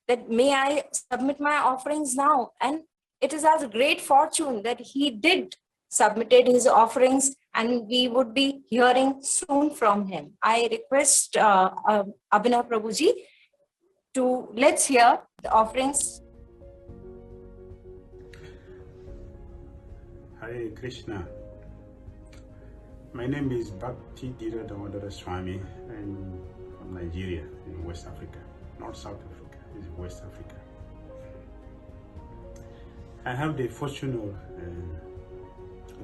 that may I submit my offerings now? And it is our great fortune that he did submitted his offerings, and we would be hearing soon from him. I request Abhinav Prabhuji to let's hear the offerings. Hare Krishna. My name is Bhakti Dhira Damodara Swami. I'm from Nigeria in West Africa, not South Africa, it's West Africa. I have the fortune of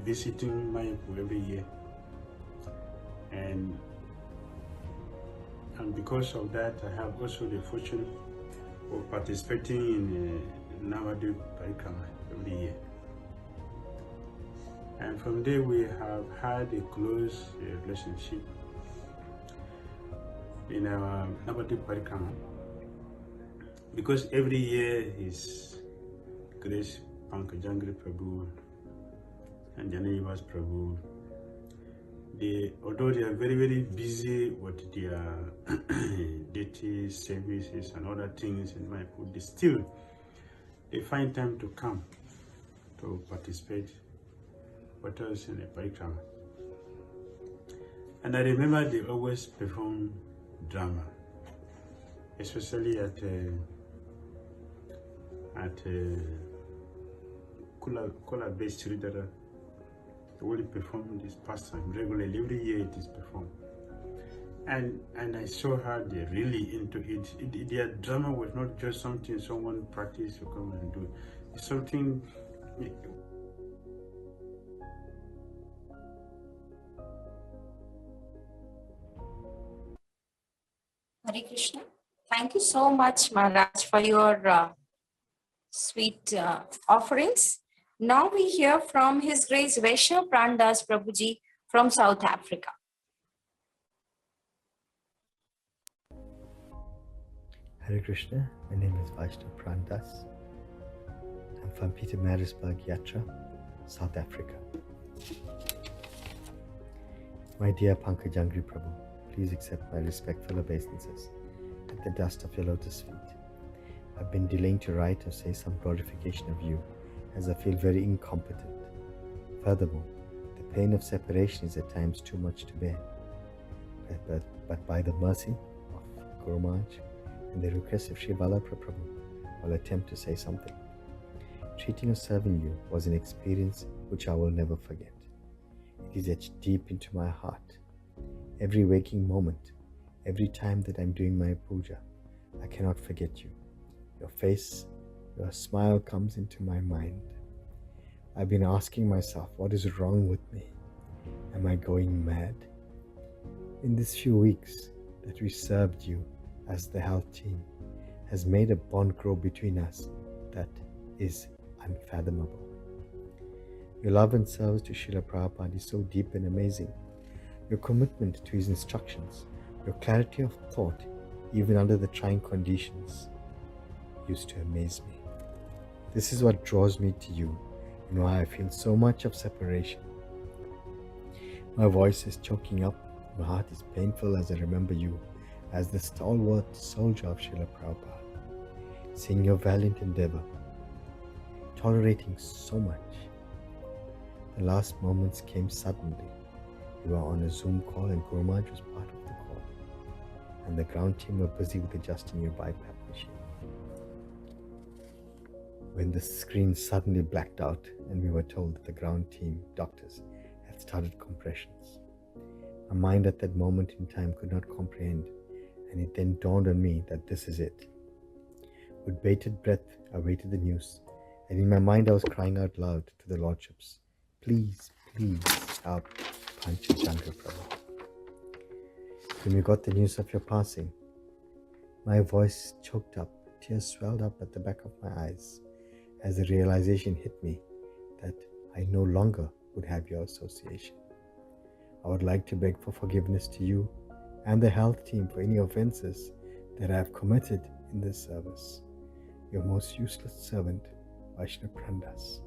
visiting Mayapur every year, and because of that, I have also the fortune of participating in Navadvip Parikrama every year. And from there, we have had a close relationship in our Navadvip Parikrama, because every year His Grace Pankajanghri Prabhu and Janayivas Prabhu, although they are very, very busy with their duties, services, and other things in Mayapur, they find time to come to participate with us in the parikrama. And I remember they always perform drama, especially at Kula based Ridara. They will perform this pastime regularly. Every year it is performed. And I saw how they're really into it. Their drama was not just something someone practiced to come and do. It's something. Hare Krishna. Thank you so much, Maharaj, for your sweet offerings. Now we hear from His Grace Vaishnav Prandas Prabhuji from South Africa. Hare Krishna, my name is Vaishnav Prandas. I'm from Pietermaritzburg, Yatra, South Africa. My dear Pankajanghri Prabhu, please accept my respectful obeisances at the dust of your lotus feet. I've been delaying to write or say some glorification of you, as I feel very incompetent. Furthermore, the pain of separation is at times too much to bear. But by the mercy of Guru Maharaj and the request of Sri Vallabha Prabhu, I'll attempt to say something. Treating or serving you was an experience which I will never forget. It is etched deep into my heart. Every waking moment, every time that I'm doing my puja, I cannot forget you. Your face, your smile comes into my mind. I've been asking myself, what is wrong with me? Am I going mad? In these few weeks that we served you as the health team has made a bond grow between us that is unfathomable. Your love and service to Srila Prabhupada is so deep and amazing. Your commitment to his instructions, your clarity of thought, even under the trying conditions, used to amaze me. This is what draws me to you and why I feel so much of separation. My voice is choking up, my heart is painful as I remember you as the stalwart soldier of Srila Prabhupada, seeing your valiant endeavor, tolerating so much. The last moments came suddenly. We were on a Zoom call and Guru Maharaj was part of the call, and the ground team were busy with adjusting your BiPAP machine. When the screen suddenly blacked out and we were told that the ground team doctors had started compressions, my mind at that moment in time could not comprehend, and it then dawned on me that this is it. With bated breath, I waited the news, and in my mind I was crying out loud to the Lordships, please, please help Pankajanghri Prabhu. When we got the news of your passing, my voice choked up, tears swelled up at the back of my eyes as the realization hit me that I no longer would have your association. I would like to beg for forgiveness to you and the health team for any offenses that I have committed in this service. Your most useless servant, Vaishnav Prandas.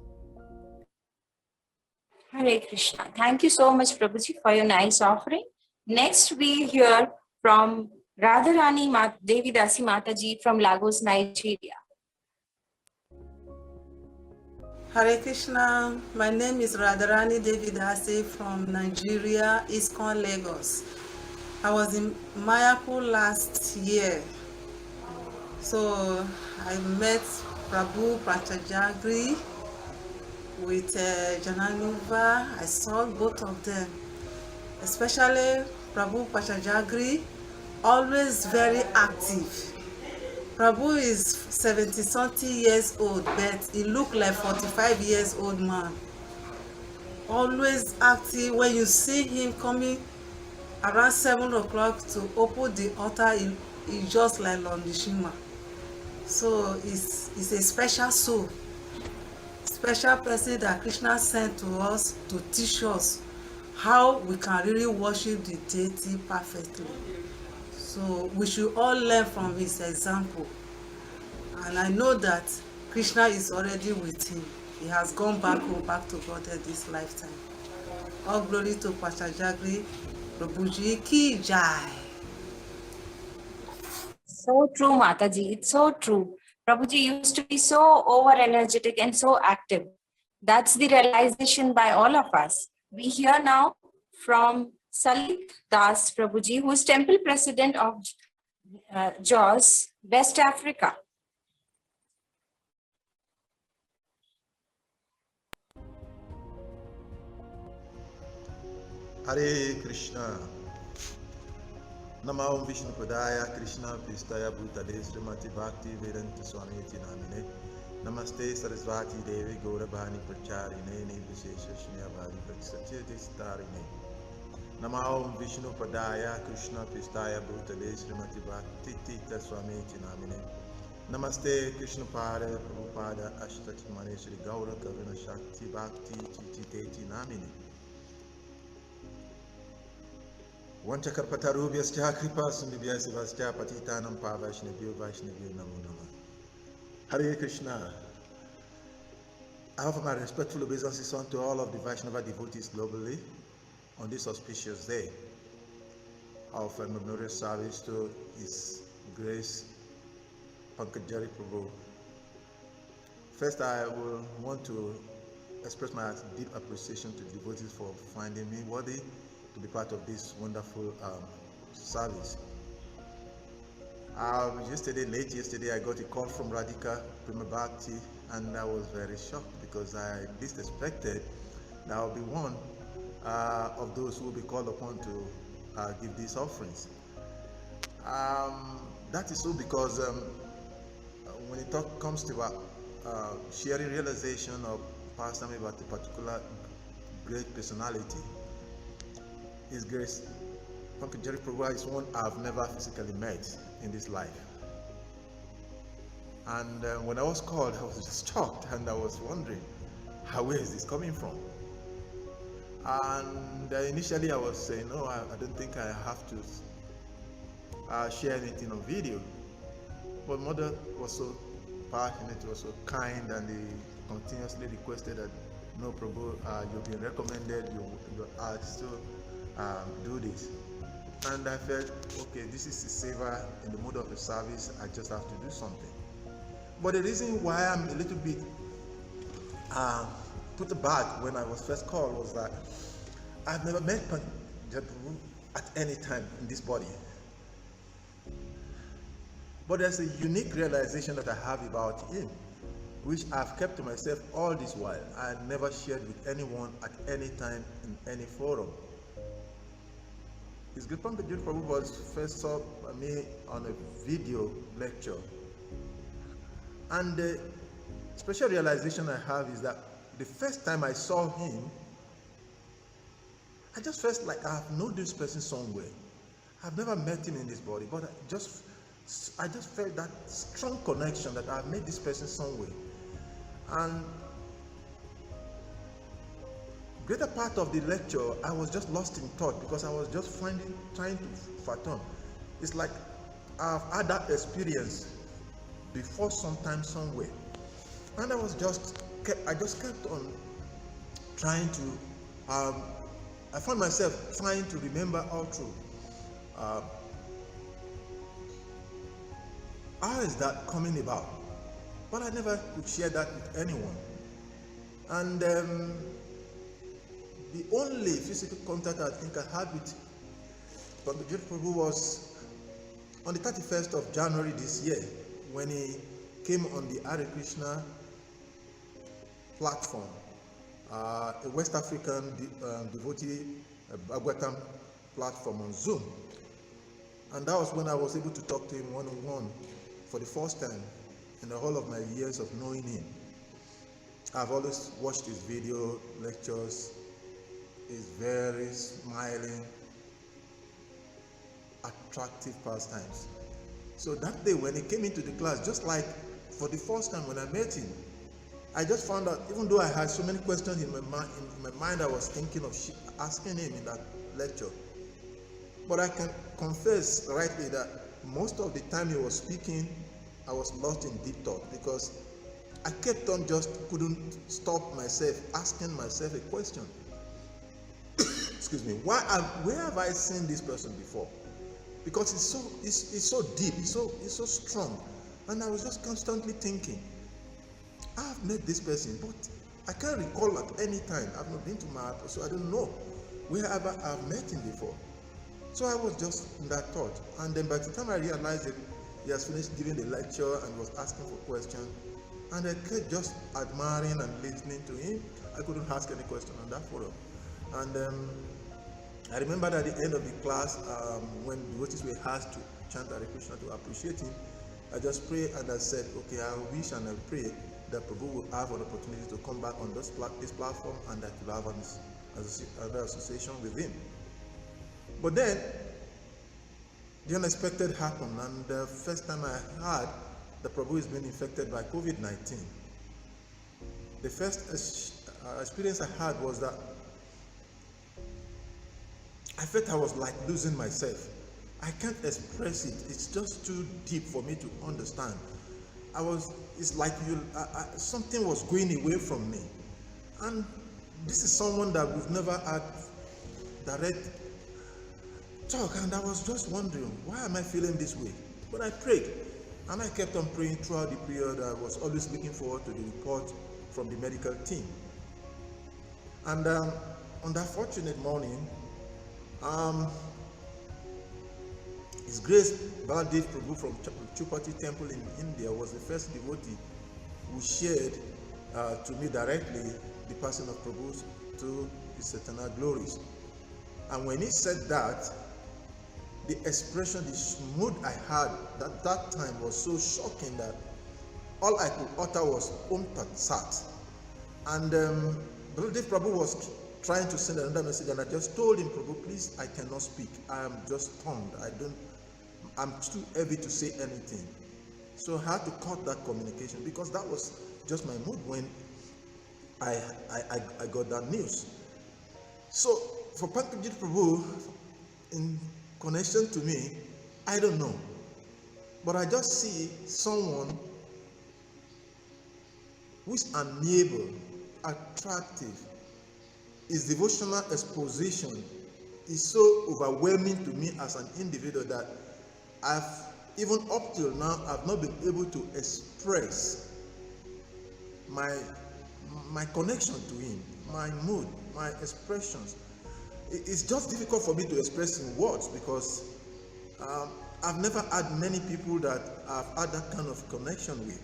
Hare Krishna. Thank you so much, Prabhuji, for your nice offering. Next, we hear from Radharani Devi Dasi Mataji from Lagos, Nigeria. Hare Krishna. My name is Radharani Devi Dasi from Nigeria, ISKCON Lagos. I was in Mayapur last year. So I met Prabhu Pankajanghri with Jananuva. I saw both of them, especially Prabhu Pankajanghri, always very active. Prabhu is 70-something years old, but he looked like 45 years old man. Always active. When you see him coming around 7 o'clock to open the altar, he just like Londishima. So it's a special soul, special person that Krishna sent to us to teach us how we can really worship the deity perfectly. So we should all learn from his example. And I know that Krishna is already with him. He has gone back home, back to God at this lifetime. All glory to Pankajanghri, Prabhuji ki jai. So true, Mataji. It's so true. Prabhuji used to be so over-energetic and so active. That's the realization by all of us. We hear now from Salit Das Prabhuji, who is Temple President of Jos, West Africa. Hare Krishna. Namo Vishnu Padaya Krishna Pistaya Bhutale Srimati Bhakti Vedanta Swami Namine. Namaste Sarasvati Devi Gaurabhani Pracharine Nivishesha Shnyavadi Praksatya Starine. Namo Vishnu Padaya Krishna Pistaya Bhutale Srimati Bhakti Tita Swami Namine. Namaste Krishna Pada Prabhupada Ashtati Mane Shri Gaura Kavina Shakti Bhakti Titi Namine. Vanchakarpatarubhyascha kripa sundibhyasivascha patitanam pavaishnabhyo vaishnabhyo namo namah. Hare Krishna. I offer my respectful obeisances unto all of the Vaishnava devotees globally on this auspicious day of a memorial service to His Grace Pankajanghri Prabhu. First, I will want to express my deep appreciation to the devotees for finding me worthy to be part of this wonderful service. Late yesterday, I got a call from Radhika Prima Bhakti, and I was very shocked because I least expected that I will be one of those who will be called upon to give these offerings. That is so because when it comes to sharing realization or passing about a particular great personality, His Grace Pankajanghri Prabhu is one I've never physically met in this life. And when I was called, I was just shocked and I was wondering, where is this coming from? And initially I was saying, no, I don't think I have to share anything on video. But Mother was so passionate, was so kind, and he continuously requested that, no, Prabhu, you've been recommended, you're asked to do this. And I felt, okay, this is a savor in the mood of the service, I just have to do something. But the reason why I'm a little bit put aback when I was first called was that I've never met Pankajanghri at any time in this body. But there's a unique realization that I have about him, which I've kept to myself all this while. I never shared with anyone at any time in any forum. His Grace Pankajanghri Prabhu was first saw me on a video lecture. And the special realization I have is that the first time I saw him, I just felt like I have known this person somewhere. I've never met him in this body, but I just felt that strong connection that I've met this person somewhere. And greater part of the lecture, I was just lost in thought because I was just trying to fathom. It's like I've had that experience before sometime somewhere. And I just kept on trying to, I found myself trying to remember all through. How is that coming about? But I never could share that with anyone. And the only physical contact I think I had with Prabhu was on the 31st of January this year, when he came on the Hare Krishna platform, a West African devotee Bhagavatam platform on Zoom. And that was when I was able to talk to him one-on-one for the first time in the whole of my years of knowing him. I've always watched his video lectures. He's very smiling, attractive pastimes. So that day when he came into the class, just like for the first time when I met him, I just found out, even though I had so many questions in my mind, I was thinking of asking him in that lecture. But I can confess rightly that most of the time he was speaking, I was lost in deep thought because I kept on couldn't stop myself asking myself a question. Excuse me, where have I seen this person before? Because it's so deep, it's so strong. And I was just constantly thinking, I've met this person, but I can't recall at any time. I've not been to Mayapur, so I don't know wherever I've met him before. So I was just in that thought. And then by the time I realized that he has finished giving the lecture and was asking for questions, and I kept just admiring and listening to him, I couldn't ask any question on that forum. And I remember at the end of the class, when devotees were asked to chant Hare Krishna to appreciate him, I just prayed and I said, okay, I wish and I pray that Prabhu will have an opportunity to come back on this platform and that we'll have another association with him. But then, the unexpected happened, and the first time I heard that Prabhu is being infected by COVID-19, the first experience I had was that I felt I was like losing myself. I can't express it. It's just too deep for me to understand. It's like something was going away from me. And this is someone that we've never had direct talk, and I was just wondering, why am I feeling this way? But I prayed, and I kept on praying throughout the period. I was always looking forward to the report from the medical team. And on that fortunate morning, His Grace Baladev Prabhu from Chupati Temple in India was the first devotee who shared to me directly the passing of Prabhu to his eternal glories. And when he said that, the expression, the mood I had at that time was so shocking that all I could utter was Om Tat Sat. And Baladev Prabhu was trying to send another message, and I just told him, Prabhu, please, I cannot speak. I am just tongued. I'm too heavy to say anything. So I had to cut that communication because that was just my mood when I got that news. So for Pankajanghri Prabhu, in connection to me, I don't know. But I just see someone who's amiable, attractive. His devotional exposition is so overwhelming to me as an individual that even up till now, I've not been able to express my connection to him, my mood, my expressions. It's just difficult for me to express in words because I've never had many people that I've had that kind of connection with.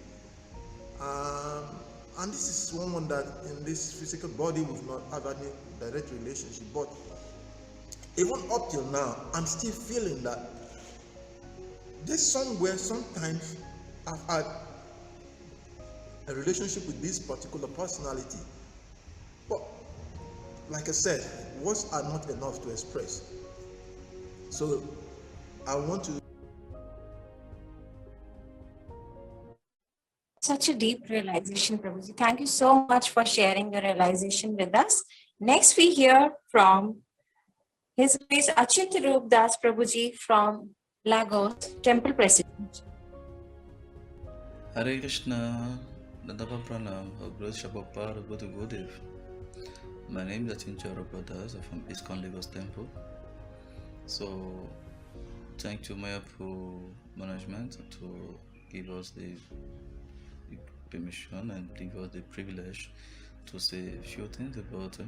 And this is someone that in this physical body we've not had any direct relationship, but even up till now, I'm still feeling that there's somewhere, sometimes I've had a relationship with this particular personality. But like I said, words are not enough to express. So I want to. Such a deep realization, Prabhuji. Thank you so much for sharing your realization with us. Next, we hear from His Grace Achint Roop Das Prabhuji from Lagos, Temple President. Hare Krishna, Dandava Pranam, Grace Shabapar, Buddha Gudev. My name is Achincha Das from ISKCON Lagos Temple. So, thank you Mayapur management to give us the permission and give us the privilege to say a few things about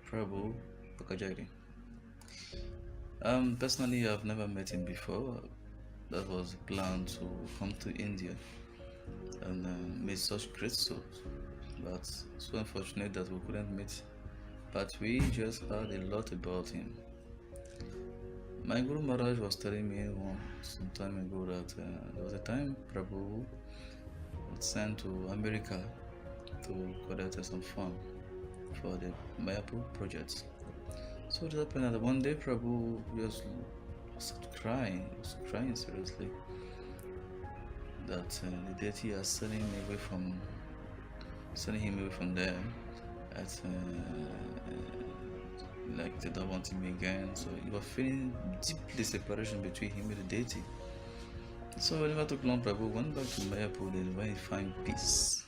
Prabhu Pankajanghri. Personally, I've never met him before. That was a plan to come to India and meet such great souls. But so unfortunate that we couldn't meet. But we just heard a lot about him. My Guru Maharaj was telling me some time ago that there was a time Prabhu was sent to America to collect some funds for the Mayapur project. So it happened that one day Prabhu just started crying, seriously, that the deity is sending him away from there, at like they don't want him again. So he was feeling deeply separation between him and the deity. So whenever took long, Prabhu went back to Mayapur and where he find peace.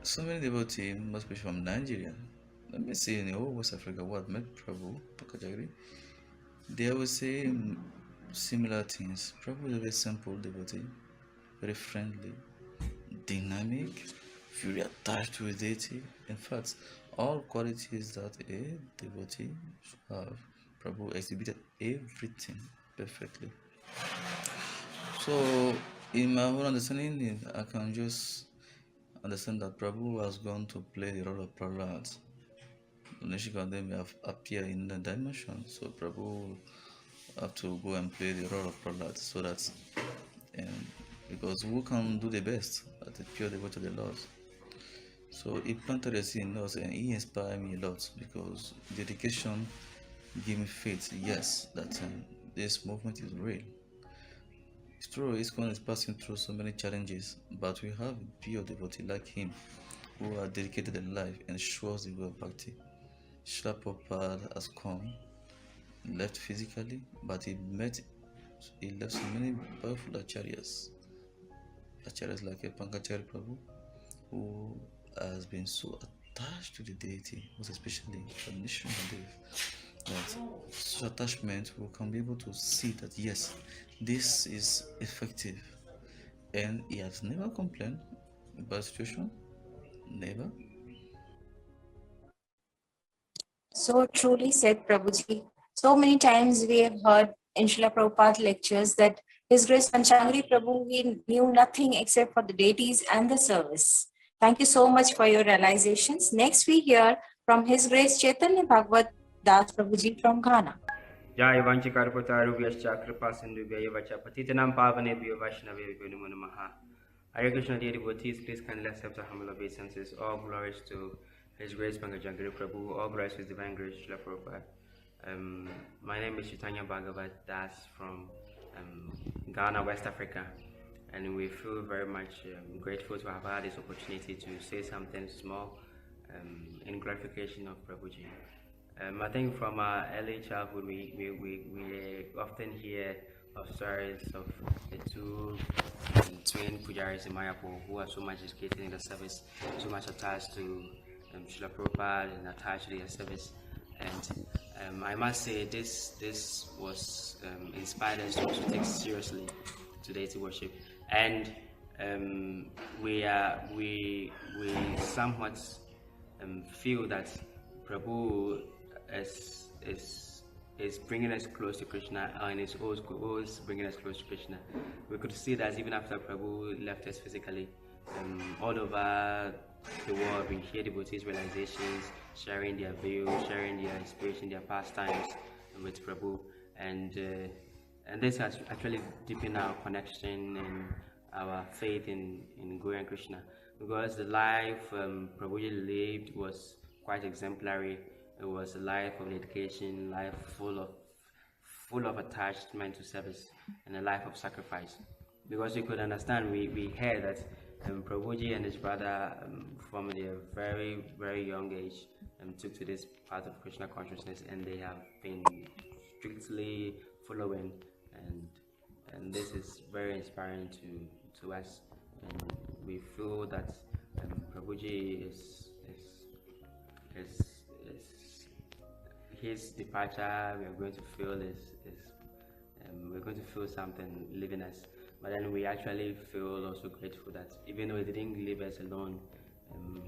So many devotees, must be from Nigeria. Let me say in the whole West Africa what met Prabhu Pankajanghri. They always say similar things. Prabhu is a very simple devotee, very friendly, dynamic, very attached to his deity. In fact, all qualities that a devotee should have, Prabhu exhibited everything perfectly. So, in my own understanding, I can just understand that Prabhu has gone to play the role of Prahlad. Nishikande may have appeared in the dimension, so Prabhu have to go and play the role of Prahlad, so that because who can do the best at the pure devotee of the Lord. So he planted a seed in us and he inspired me a lot because dedication gave me faith, yes, that this movement is real. It's true, ISKCON is passing through so many challenges, but we have a pure devotee like him who are dedicated their life and shows the way of bhakti. Srila Prabhupada has come, left physically, but he left so many powerful acharyas like Pankajanghri Prabhu, who has been so attached to the deity, most especially Nishikande, that such attachment we can be able to see that yes, this is effective, and he has never complained about the situation, never. So truly said Prabhuji. So many times we have heard in Srila Prabhupada lectures that His Grace Pankajanghri Prabhu, he knew nothing except for the deities and the service. Thank you so much for your realizations. Next we hear from His Grace Chaitanya Bhagavad Das Prabhuji from Ghana. Jai Vanchikarpataru Vyascha Kripa Sindhu Vyavacha Patitanam Pavane Vaishnavya Namo Namaha. Hare Krishna, dear devotees, please kindly accept our humble obeisances. All glories to His Grace Pankajanghri Prabhu, all glories to His Divine Grace Srila Prabhupada. My name is Chaitanya Bhagavad Das from Ghana, West Africa, and we feel very much grateful to have had this opportunity to say something small in glorification of Prabhuji. I think from our early childhood, we often hear of stories of the two twin pujaris in Mayapur who are so much dedicated in the service, so much attached to Srila Prabhupada and attached to their service. And I must say this was inspired us to take seriously deity worship. And we somewhat feel that Prabhu is bringing us close to Krishna, and is always bringing us close to Krishna. We could see that even after Prabhu left us physically, all over the world we hear devotees' realizations, sharing their views, sharing their inspiration, their pastimes with Prabhu, and this has actually deepened our connection and our faith in Guru and Krishna, because the life Prabhuji lived was quite exemplary. It was a life of dedication, life full of attachment to service, and a life of sacrifice. Because we could understand, we heard that Prabhuji and his brother from their very, very young age took to this path of Krishna consciousness, and they have been strictly following, and this is very inspiring to us, and we feel that Prabhuji is his departure. We are going to feel we're going to feel something leaving us, but then we actually feel also grateful that even though he didn't leave us alone,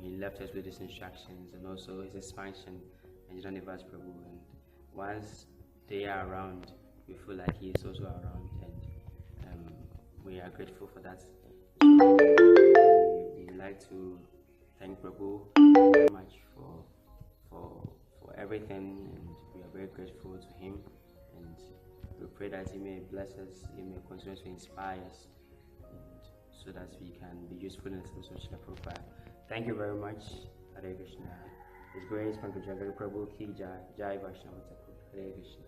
he left us with his instructions and also his expansion and Janivas Prabhu. And once they are around, we feel like he is also around, and we are grateful for that. We would like to thank Prabhu very much for everything, and we are very grateful to him, and we pray that he may bless us, he may continue to inspire us, and so that we can be useful in the service of Srila Prabhupada. Thank you very much. Hare Krishna. His Grace Pankajanghri Prabhu Ki Jai. Jai Vaishnava Thakur. Hare Krishna.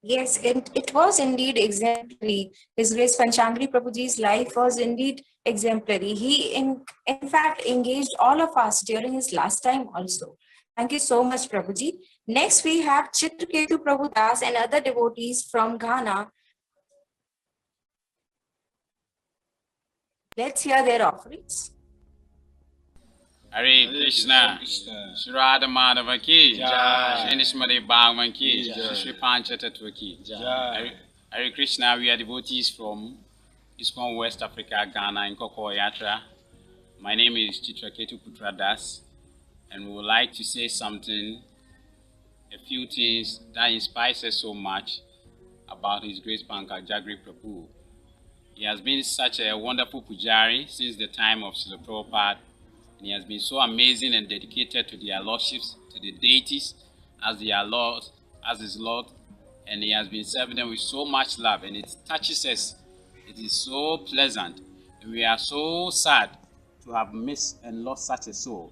Yes, it was indeed exemplary. His Grace Pankajanghri Prabhuji's life was indeed exemplary. He, in fact, engaged all of us during his last time also. Thank you so much, Prabhuji. Next, we have Chitraketu Prabhu Das and other devotees from Ghana. Let's hear their offerings. Hare Krishna, Shri Radha Madhava ki, Shri Nishmade Bhagavan ki, Shri Pancha Tattva ki. Hare Krishna, we are devotees from ISKCON West Africa, Ghana, in Koko Yatra. My name is Chitraketu Putra Das, and we would like to say something, a few things that inspires us so much about His Grace Pankajanghri Prabhu. He has been such a wonderful pujari since the time of Srila Prabhupada. And he has been so amazing and dedicated to their lordships, to the deities as their Lord, as his Lord. And he has been serving them with so much love, and it touches us. It is so pleasant. And we are so sad to have missed and lost such a soul.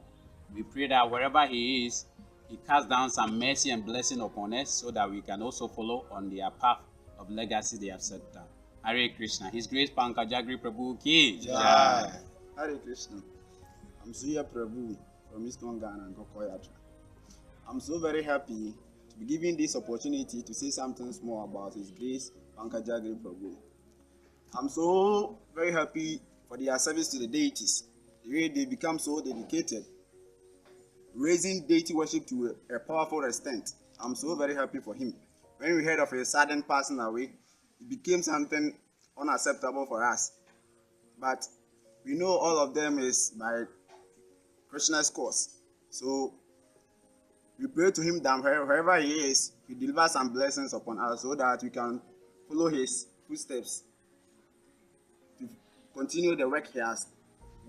We pray that wherever he is, he casts down some mercy and blessing upon us so that we can also follow on their path of legacy they have set down. Hare Krishna. His Grace Pankajanghri Prabhu Ki Jai. Hare Krishna. I'm Suya Prabhu from ISKCON Ghana and Koko Yatra. I'm so very happy to be given this opportunity to say something small about His Grace Pankajanghri Prabhu. I'm so very happy for their service to the deities, the way they become so dedicated, raising deity worship to a powerful extent. I'm so very happy for him. When we heard of a sudden passing away, it became something unacceptable for us. But we know all of them is by Krishna's cause. So we pray to him that wherever he is, he delivers some blessings upon us so that we can follow his footsteps to continue the work he has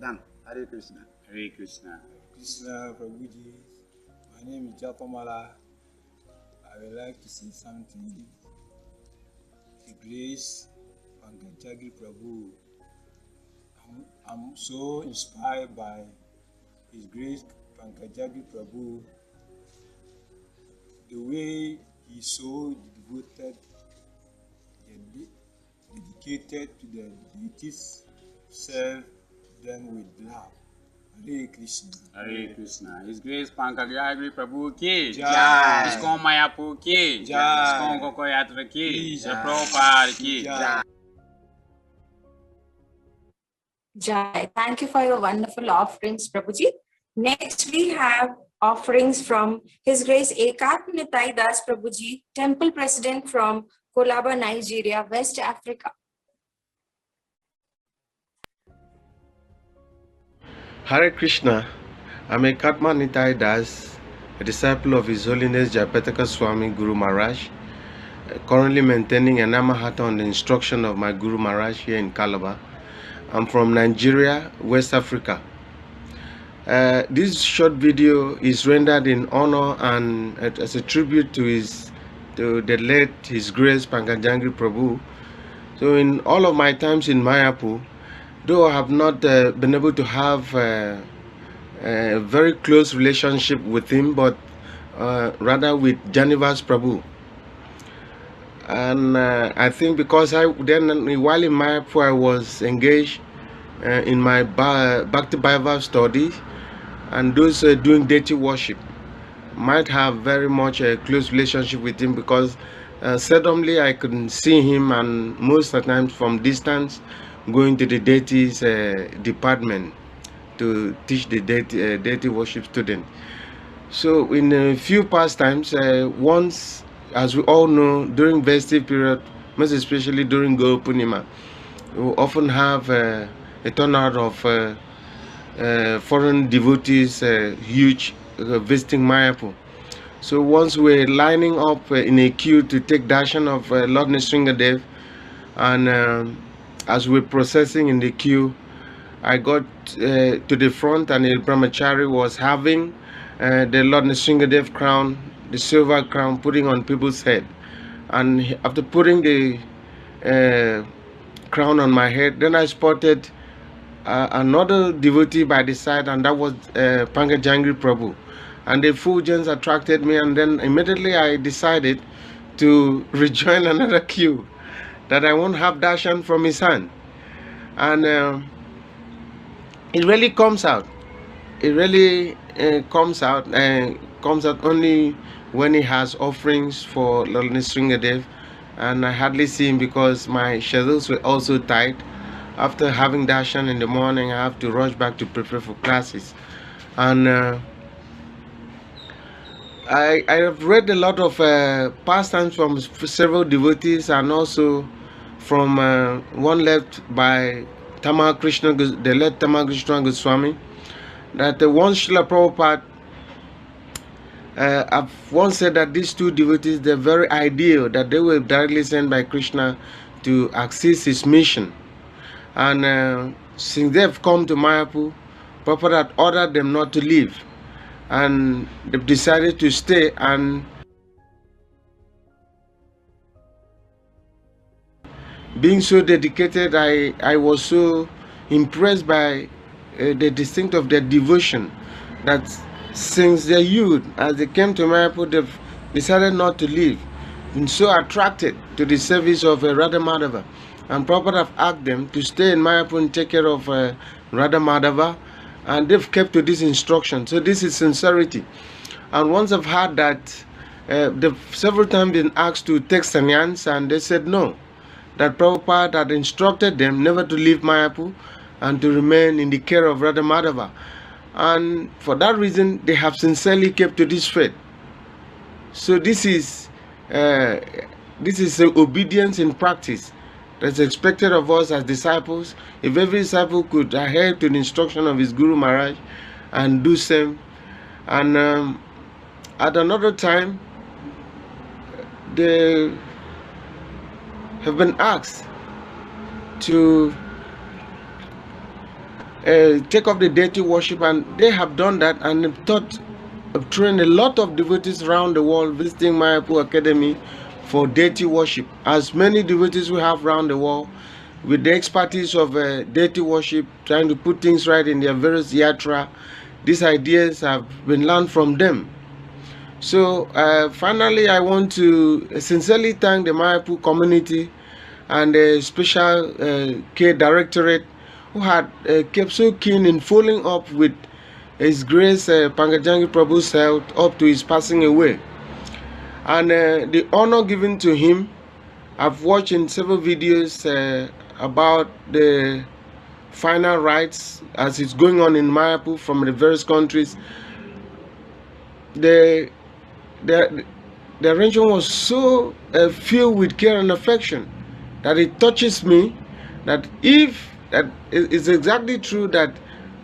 done. Hare Krishna. Hare Krishna. Krishna Prabhuji. My name is Japamala. I would like to say something. His Grace Pankajanghri Prabhu. I'm so inspired by His Grace Pankajanghri Prabhu, the way he's so devoted, dedicated to the deities, serve them with love. Hare Krishna. Hare Krishna. His Grace Pankajanghri Prabhu Ki Jai. ISKCON Mayapur Ki Jai. ISKCON Koko Yatra Ki Srila Prabhupada Ki Jai. Jai. Thank you for your wonderful offerings, Prabhuji. Next, we have offerings from His Grace Ekatmanitai Das Prabhuji, Temple President from Colaba, Nigeria, West Africa. Hare Krishna. I'm Ekatmanitai Das, a disciple of His Holiness Jayapataka Swami Guru Maharaj, currently maintaining an Amahata on the instruction of my Guru Maharaj here in Calabar. I'm from Nigeria, West Africa. This short video is rendered in honor and as a tribute to the late His Grace Pankajanghri Prabhu. So in all of my times in Mayapur, though I have not been able to have a very close relationship with him, but rather with Janivas Prabhu. And I think because while in Mayapur I was engaged in my Bhakti Bible study, and those doing deity worship might have very much a close relationship with him, because seldomly I couldn't see him, and most of the times from distance, going to the deities department to teach the deity worship student. So in a few past times, once, as we all know, during festive period, most especially during Guru Purnima, we often have a turnout of foreign devotees, huge, visiting Mayapur. So once we're lining up in a queue to take darshan of Lord Nrsingadev, and as we're processing in the queue, I got to the front, and the brahmachari was having the Lord Nrsingadev crown, the silver crown, putting on people's head. And after putting the crown on my head, then I spotted another devotee by the side, and that was Pankajanghri Prabhu. And the effulgence attracted me, and then immediately I decided to rejoin another queue, that I won't have darshan from his hand. And it really comes out. It really comes out only when he has offerings for Lord Nrsingadev, and I hardly see him because my schedules were also tight. After having darshan in the morning, I have to rush back to prepare for classes. And I have read a lot of pastimes from several devotees, and also from one left by the late Tamakrishna Goswami, that once Srila Prabhupada, I've once said that these two devotees, they're very ideal, that they were directly sent by Krishna to assist his mission. And since they've come to Mayapur, Prabhupada had ordered them not to leave, and they've decided to stay. And being so dedicated, I was so impressed by the distinct of their devotion, that since their youth, as they came to Mayapur, they've decided not to leave, and so attracted to the service of Radha Madhava. And Prabhupada have asked them to stay in Mayapur and take care of Radha Madhava, and they've kept to this instruction. So this is sincerity. And once I've heard that, they've several times been asked to take sannyas, and they said no, that Prabhupada had instructed them never to leave Mayapur and to remain in the care of Radha Madhava. And for that reason, they have sincerely kept to this faith. So this is obedience in practice that's expected of us as disciples. If every disciple could adhere to the instruction of his Guru Maharaj and do same. And at another time, they have been asked to take up the deity worship, and they have done that, and have taught, have trained a lot of devotees around the world visiting Mayapur Academy for deity worship. As many devotees we have around the world, with the expertise of deity worship, trying to put things right in their various yatra, these ideas have been learned from them. So finally, I want to sincerely thank the Mayapur community and the special care directorate, who had kept so keen in following up with His Grace Pankajanghri Prabhu's health up to his passing away. And the honor given to him, I've watched in several videos about the final rites as it's going on in Mayapur from the various countries. The arrangement was so filled with care and affection that it touches me, that if that is exactly true, that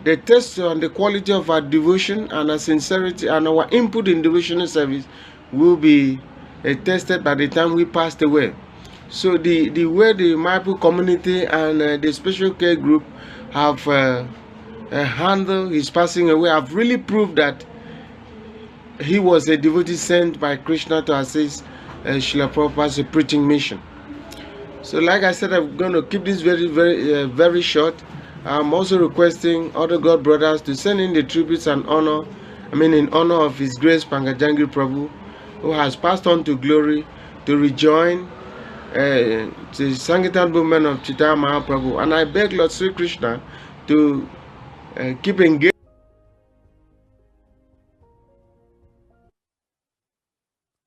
the test on the quality of our devotion and our sincerity and our input in devotional service will be tested by the time we passed away. So the way the Mayapur community and the special care group have handled his passing away have really proved that he was a devotee sent by Krishna to assist Srila Prabhupada's preaching mission. So like I said, I'm going to keep this very short. I'm also requesting other God brothers to send in the tributes and honor, in honor of His Grace Pankajanghri Prabhu, who has passed on to glory, to rejoin the Sankirtan movement of Chaitanya Mahaprabhu. And I beg Lord Sri Krishna to keep engaged.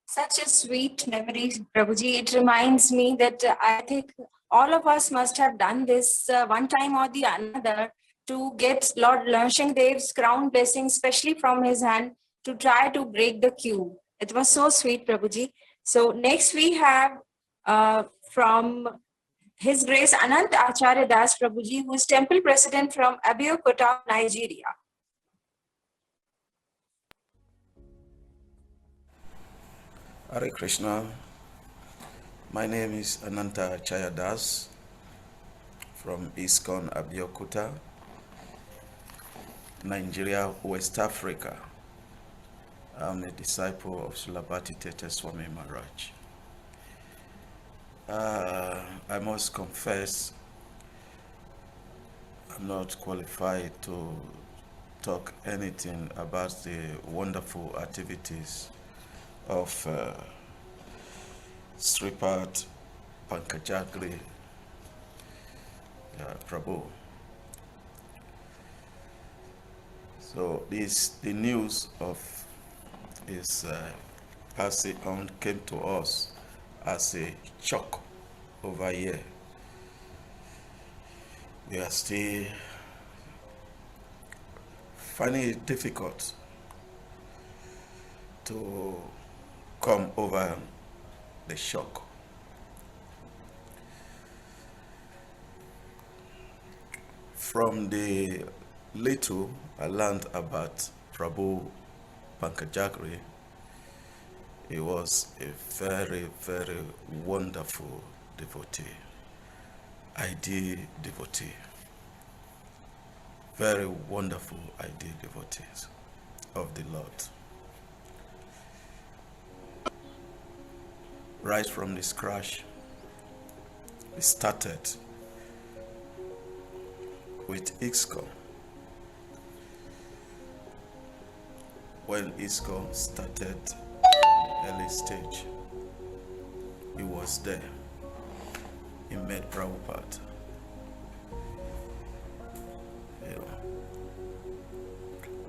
Such a sweet memory, Prabhuji. It reminds me that I think all of us must have done this one time or the another to get Lord Dev's crown blessing, especially from his hand, to try to break the queue. It was so sweet, Prabhuji. So next we have from His Grace Anant Acharya Das Prabhuji, who is Temple President from Abeokuta, Nigeria. Hare Krishna. My name is Ananta Chayadas from ISKCON Abeokuta, Nigeria, West Africa. I'm a disciple of Sulabhati Tete Swami Maharaj. I must confess, I'm not qualified to talk anything about the wonderful activities of Sripad Pankajanghri Prabhu. So the news of his passing on came to us as a shock over here. We are still finding it difficult to come over the shock. From the little I learned about Prabhu Pankajanghri, he was a very, very wonderful devotee, ideal devotee, very wonderful ideal devotees of the Lord. Right from the scratch, it started with ISKCON. When ISKCON started early stage, he was there. He met Prabhupada. You know,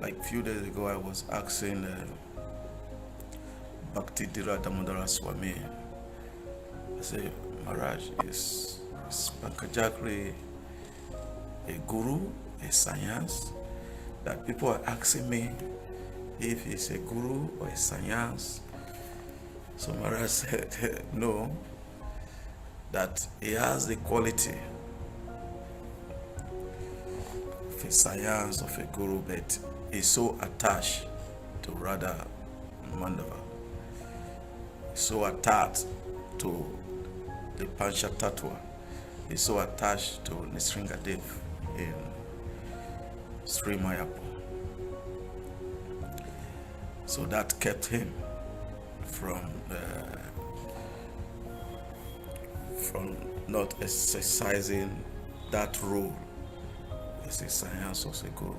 like a few days ago, I was asking Bhakti Dira Damodara Swami, I say, Maharaj, is Pankajanghri a guru, a science? That people are asking me if he's a guru or a science. So Maharaj said, no, that he has the quality of a science, of a guru, but he's so attached to Radha Mandava, so attached to the Pancha Tattva, he's so attached to Nisringadev in Sri Mayapur. So that kept him from not exercising that role as a science or a guru.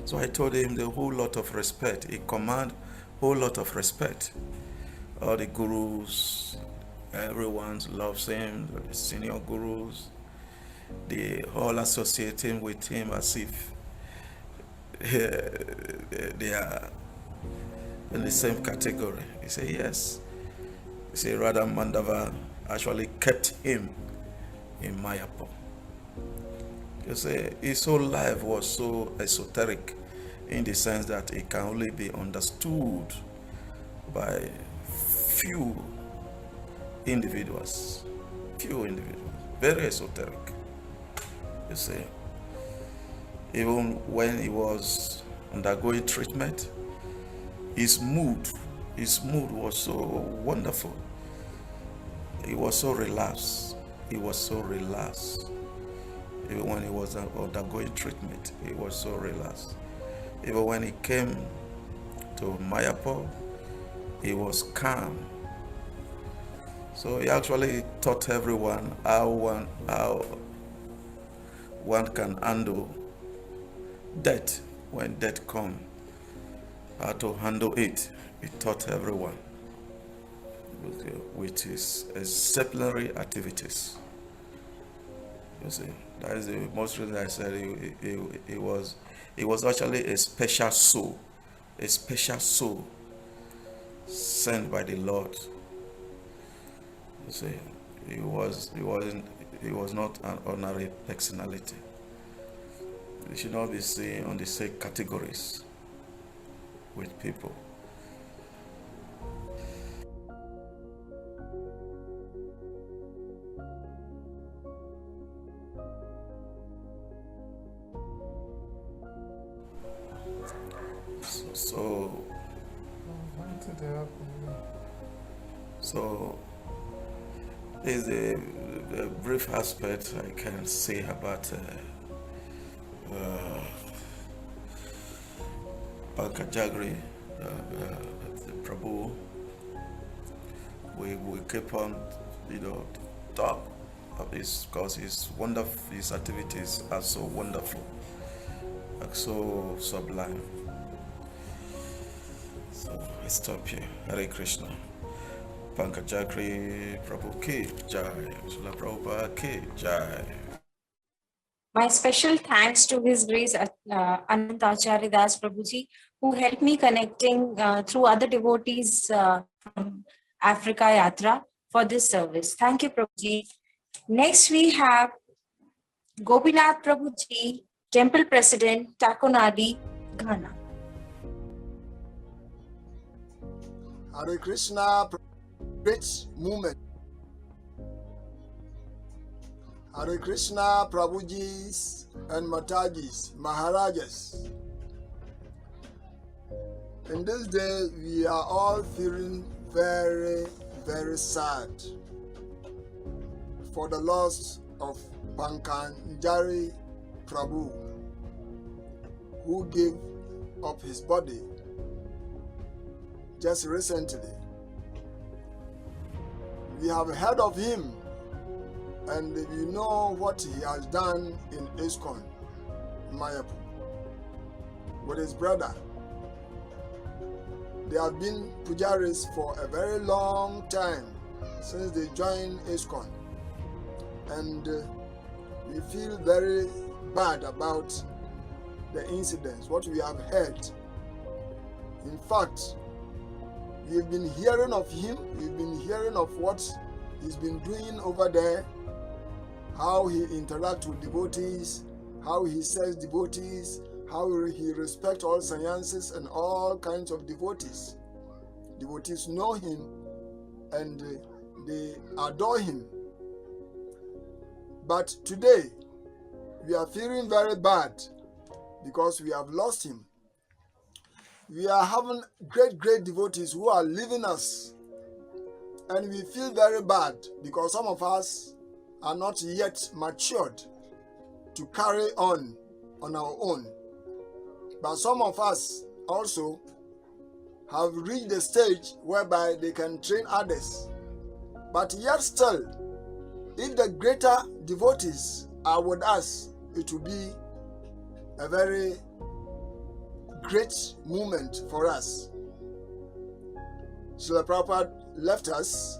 So I told him the whole lot of respect. He command whole lot of respect. All the gurus, everyone loves him, the senior gurus, they all associate him with him as if they are in the same category. He said, yes. He said, Radha Mandava actually kept him in Mayapur. You see, his whole life was so esoteric in the sense that it can only be understood by few individuals, very esoteric. You see, even when he was undergoing treatment, his mood was so wonderful. He was so relaxed. Even when he was undergoing treatment, he was so relaxed. Even when he came to Mayapur, he was calm. So he actually taught everyone how one can handle death when death comes, how to handle it. He taught everyone with his exemplary activities. You see, that is the most reason I said it was actually a special soul sent by the Lord. You see, he was not an ordinary personality. We should not be seen on the same categories with people. So this is the brief aspect I can say about Pankajanghri, the prabhu. We keep on, talk of this because his activities are so wonderful, like so sublime. So I stop here. Hare Krishna. Pankajanghri Prabhu Ki Jai. Srila Prabhupada Ki Jai. My special thanks to His Grace Anantacharya Das Prabhuji, who helped me connecting through other devotees from Africa Yatra for this service. Thank you, Prabhuji. Next, we have Gopinath Prabhuji, Temple President, Takonadi, Ghana. Hare Krishna, great movement. Hare Krishna, Prabhujis and Matajis, Maharajas. In this day, we are all feeling very, very sad for the loss of Pankajanghri Prabhu, who gave up his body just recently. We have heard of him and we know what he has done in ISKCON, Mayapur, with his brother. They have been pujaris for a very long time since they joined ISKCON, and we feel very bad about the incidents, what we have heard. In fact, we've been hearing of him, we've been hearing of what he's been doing over there, how he interacts with devotees, how he serves devotees, how he respects all sciences and all kinds of devotees. Devotees know him and they adore him. But today, we are feeling very bad because we have lost him. We are having great devotees who are leaving us, and we feel very bad because some of us are not yet matured to carry on our own. But some of us also have reached the stage whereby they can train others. But yet still, if the greater devotees are with us, it will be a very great moment for us. Srila Prabhupada left us.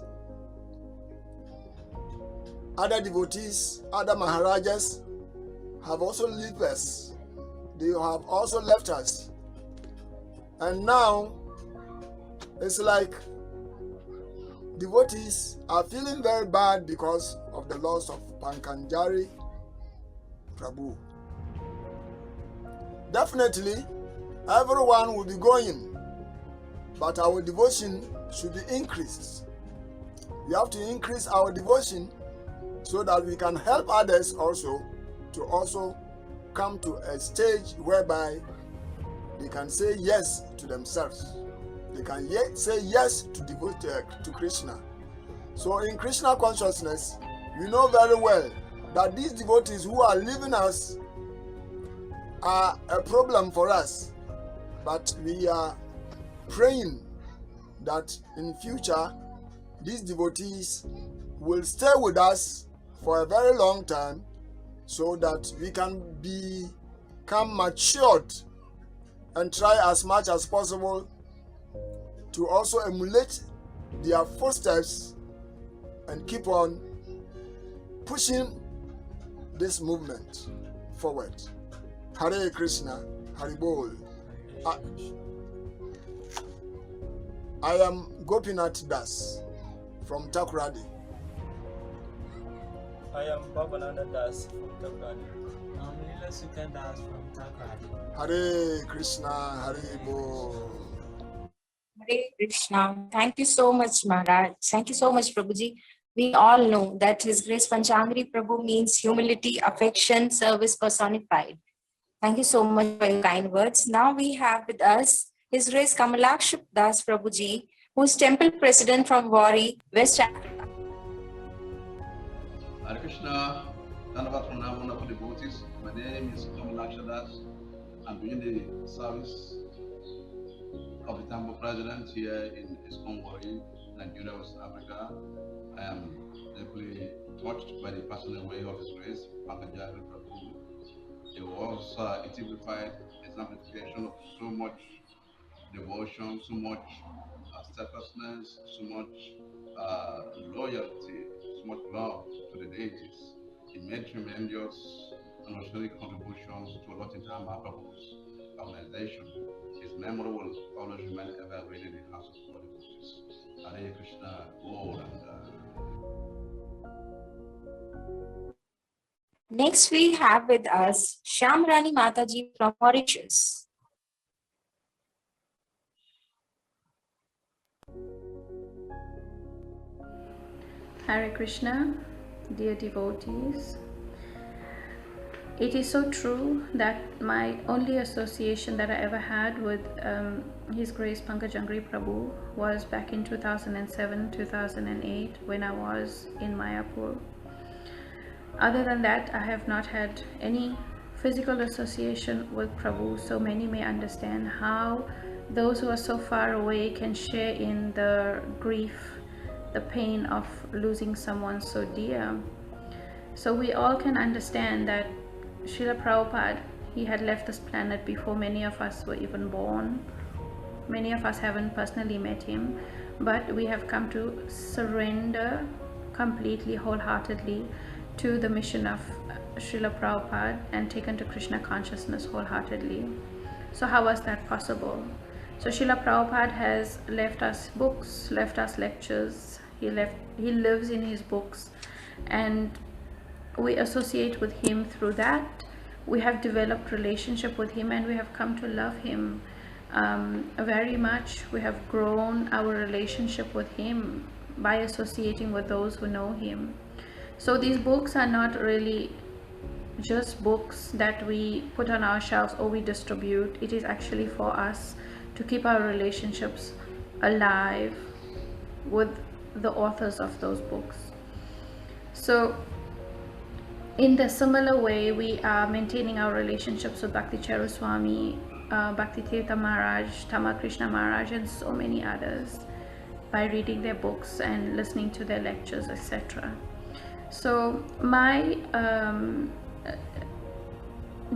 Other devotees, other Maharajas have also left us. They have also left us. And now, it's like devotees are feeling very bad because of the loss of Pankajanghri Prabhu. Definitely, everyone will be going, but our devotion should be increased. We have to increase our devotion so that we can help others also to also come to a stage whereby they can say yes to themselves. They can say yes to devote to Krishna. So in Krishna consciousness, we know very well that these devotees who are leaving us are a problem for us. But we are praying that in future, these devotees will stay with us for a very long time so that we can become matured and try as much as possible to also emulate their footsteps and keep on pushing this movement forward. Hare Krishna, Hare Bol. I am Gopinath Das from Takoradi. I am Babananda Das from Takoradi. I'm Lila Sukha Das from Takoradi. Hare Krishna, Hare Bol. Hare Krishna. Thank you so much, Maharaj. Thank you so much, Prabhuji. We all know that His Grace Pankajanghri Prabhu means humility, affection, service personified. Thank you so much for your kind words. Now we have with us His Grace Kamalaksh Das Prabhuji, who is Temple President from Wari, West Africa. Hare Krishna, Dhanavad Pranam, wonderful devotees. My name is Kamalaksh Das. I'm doing the service of the Temple President here in Wari, Nigeria, West Africa. I am deeply touched by the personal way of His Grace Pankajanghri Prabhu. He was a typified exemplification of so much devotion, so much steadfastness, so much loyalty, so much love to the deities. He made tremendous and authentic contributions to Lord Mahaprabhu's organization. His memory will always remain evergreen in the hearts of all devotees. Hare Krishna, Gauranga. Next, we have with us Shamrani Mataji from Mauritius. Hare Krishna, dear devotees. It is so true that my only association that I ever had with His Grace Pankajanghri Prabhu was back in 2007-2008 when I was in Mayapur. Other than that, I have not had any physical association with Prabhu, so many may understand how those who are so far away can share in the grief, the pain of losing someone so dear. So we all can understand that Srila Prabhupada, he had left this planet before many of us were even born. Many of us haven't personally met him, but we have come to surrender completely, wholeheartedly to the mission of Srila Prabhupada and taken to Krishna consciousness wholeheartedly. So how was that possible? So Srila Prabhupada has left us books, left us lectures. He lives in his books, and we associate with him through that. We have developed relationship with him, and we have come to love him very much. We have grown our relationship with him by associating with those who know him. So these books are not really just books that we put on our shelves or we distribute. It is actually for us to keep our relationships alive with the authors of those books. So in the similar way, we are maintaining our relationships with Bhakti Charu Swami, Bhakti Tirtha Maharaj, Tama Krishna Maharaj, and so many others by reading their books and listening to their lectures, etc. So my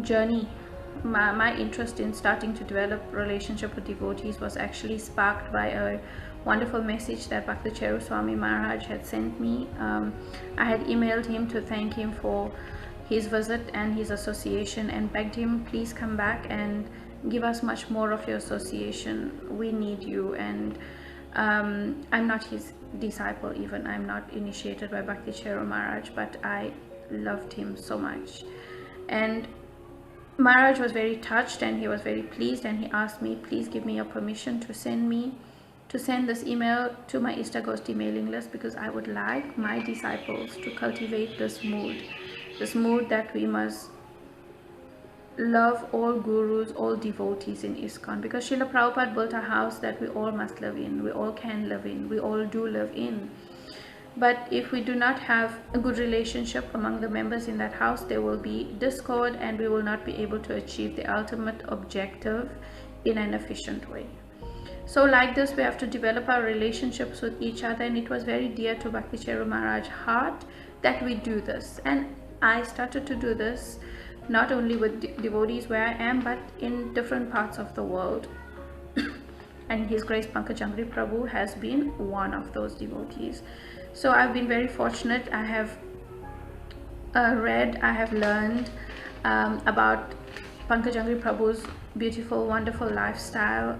journey, my interest in starting to develop relationship with devotees was actually sparked by a wonderful message that Bhakti Charu Swami Maharaj had sent me. I had emailed him to thank him for his visit and his association, and begged him, please come back and give us much more of your association. We need you. And I'm not his disciple even. I'm not initiated by Bhakti Charu Maharaj, but I loved him so much. And Maharaj was very touched and he was very pleased, and he asked me, please give me your permission to send this email to my Ishtagosti mailing list, because I would like my disciples to cultivate this mood that we must love all gurus, all devotees in ISKCON, because Srila Prabhupada built a house that we all must live in, we all can live in, we all do live in. But if we do not have a good relationship among the members in that house, there will be discord, and we will not be able to achieve the ultimate objective in an efficient way. So like this, we have to develop our relationships with each other, and it was very dear to Bhakti Charu Maharaj's heart that we do this. And I started to do this not only with devotees where I am, but in different parts of the world. And His Grace Pankajanghri Prabhu has been one of those devotees. So I've been very fortunate. I have read, I have learned about Pankajanghri Prabhu's beautiful, wonderful lifestyle,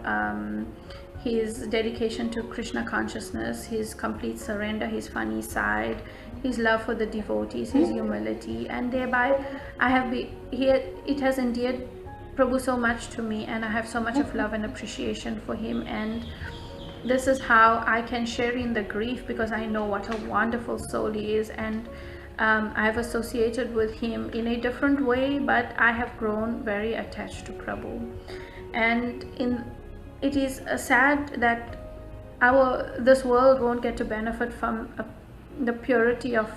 his dedication to Krishna consciousness, his complete surrender, his funny side, his love for the devotees, his humility, and thereby it has endeared Prabhu so much to me, and I have so much of love and appreciation for him. And this is how I can share in the grief, because I know what a wonderful soul he is, and I've associated with him in a different way, but I have grown very attached to Prabhu. And it is sad that this world won't get to benefit from the purity of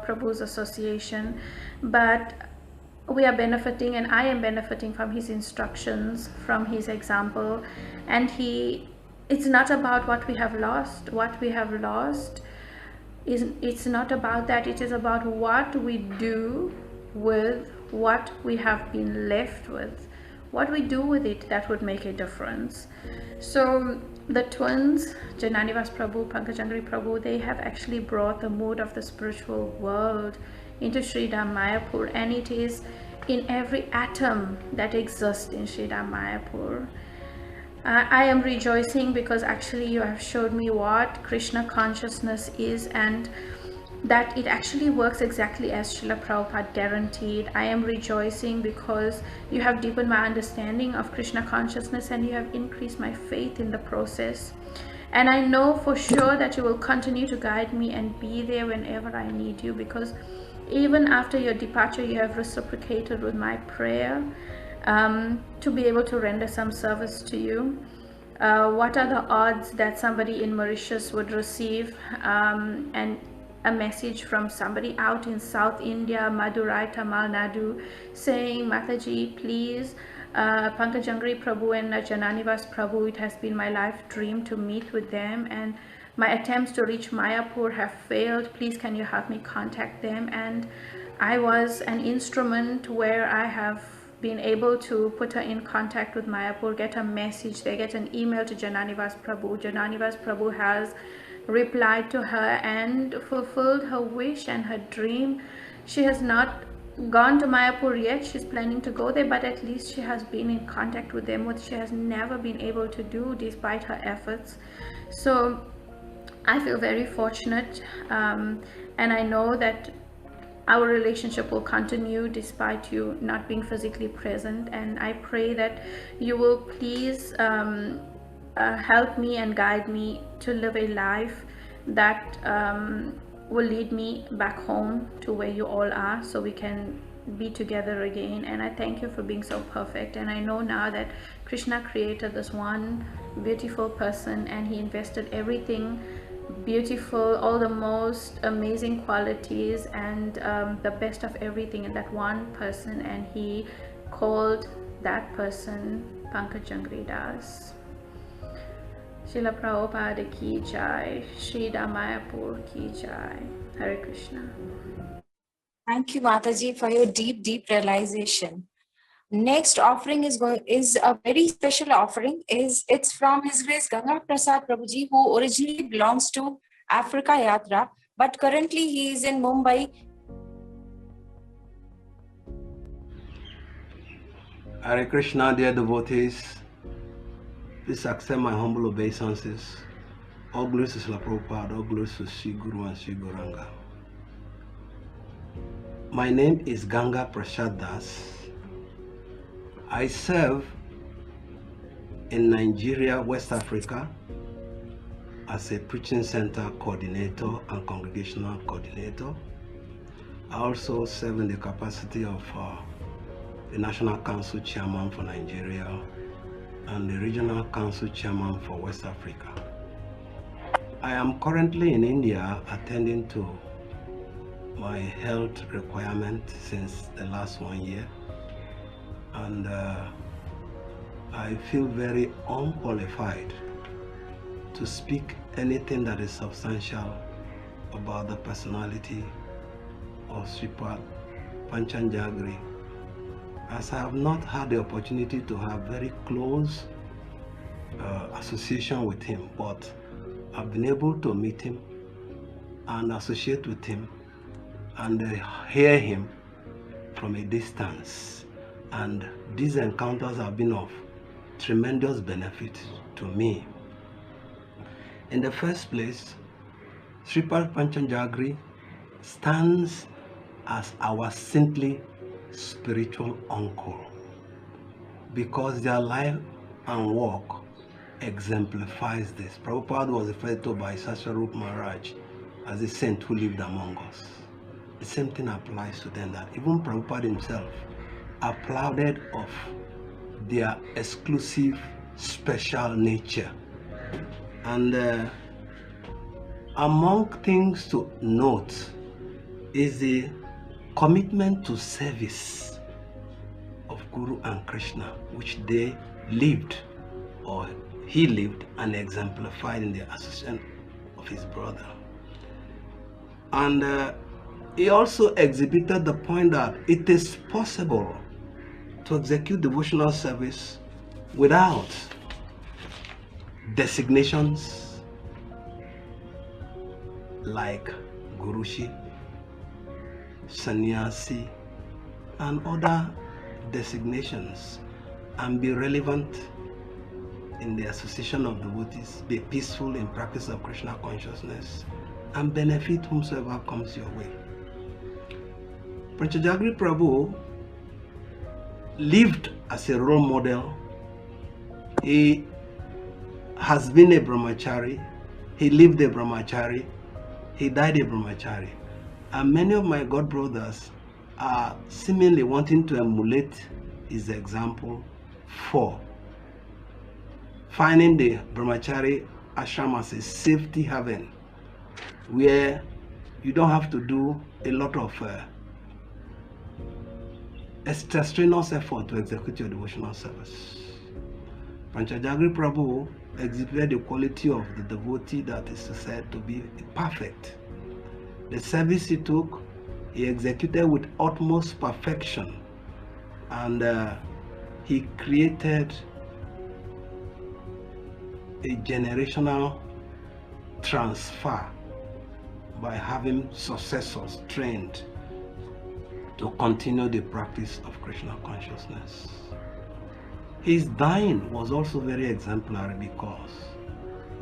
Prabhu's association, but we are benefiting, and I am benefiting from his instructions, from his example. And it's not about what we have lost. What we have lost it's not about that. It is about what we do with what we have been left with. What we do with it, that would make a difference. So the twins, Jananivas Prabhu, Pankajanghri Prabhu, they have actually brought the mood of the spiritual world into Sridham Mayapur, and it is in every atom that exists in Sridham Mayapur. I am rejoicing because actually you have showed me what Krishna consciousness is, and that it actually works exactly as Srila Prabhupada guaranteed. I am rejoicing because you have deepened my understanding of Krishna consciousness, and you have increased my faith in the process. And I know for sure that you will continue to guide me and be there whenever I need you, because even after your departure, you have reciprocated with my prayer to be able to render some service to you. What are the odds that somebody in Mauritius would receive and a message from somebody out in South India, Madurai, Tamil Nadu, saying, Mataji, please, Pankajanghri Prabhu and Jananivas Prabhu, it has been my life dream to meet with them, and my attempts to reach Mayapur have failed. Please, can you help me contact them? And I was an instrument where I have been able to put her in contact with Mayapur, get a message, they get an email to Jananivas Prabhu. Jananivas Prabhu has replied to her and fulfilled her wish and her dream. She has not gone to Mayapur yet. She's planning to go there, but at least she has been in contact with them, which she has never been able to do despite her efforts. So I feel very fortunate, and I know that our relationship will continue despite you not being physically present. And I pray that you will please help me and guide me to live a life that will lead me back home to where you all are, so we can be together again. And I thank you for being so perfect. And I know now that Krishna created this one beautiful person, and he invested everything beautiful, all the most amazing qualities and the best of everything in that one person, and he called that person Pankajanghri Das. Srila Prabhupada ki jai, Sridham Mayapur ki jai. Hare Krishna. Thank you, Mataji, for your deep realization. Next offering is a very special offering. It's from His Grace Ganga Prasad Prabhuji, who originally belongs to Africa Yatra, but currently he is in Mumbai. Hare Krishna, dear devotees. Please accept my humble obeisances. All glories to Srila Prabhupada, all glories to Sri Guru and Sri Gauranga. My name is Ganga Prasad Das. I serve in Nigeria, West Africa, as a preaching center coordinator and congregational coordinator. I also serve in the capacity of the National Council Chairman for Nigeria and the Regional Council Chairman for West Africa. I am currently in India attending to my health requirement since the last 1 year. And I feel very unqualified to speak anything that is substantial about the personality of Sripad Pankajanghri, as I have not had the opportunity to have very close association with him, but I've been able to meet him and associate with him and hear him from a distance. And these encounters have been of tremendous benefit to me. In the first place, Sripad Pankajanghri stands as our simply spiritual uncle, because their life and work exemplifies this. Prabhupada was referred to by Sasarup Maharaj as a saint who lived among us. The same thing applies to them, that even Prabhupada himself applauded of their exclusive, special nature. And among things to note is the commitment to service of Guru and Krishna, which they lived, or he lived and exemplified in the association of his brother. And he also exhibited the point that it is possible to execute devotional service without designations like Gurushi, Sannyasi, and other designations, and be relevant in the association of devotees, be peaceful in practice of Krishna consciousness, and benefit whomsoever comes your way. Pankajanghri Prabhu lived as a role model. He has been a brahmachari. He lived a brahmachari. He died a brahmachari. And many of my god brothers are seemingly wanting to emulate his example for finding the brahmachari ashram as a safety haven, where you don't have to do a lot of extra strenuous effort to execute your devotional service. Pankajanghri Prabhu exhibited the quality of the devotee that is said to be perfect. The service he took, he executed with utmost perfection, and he created a generational transfer by having successors trained to continue the practice of Krishna consciousness. His dying was also very exemplary, because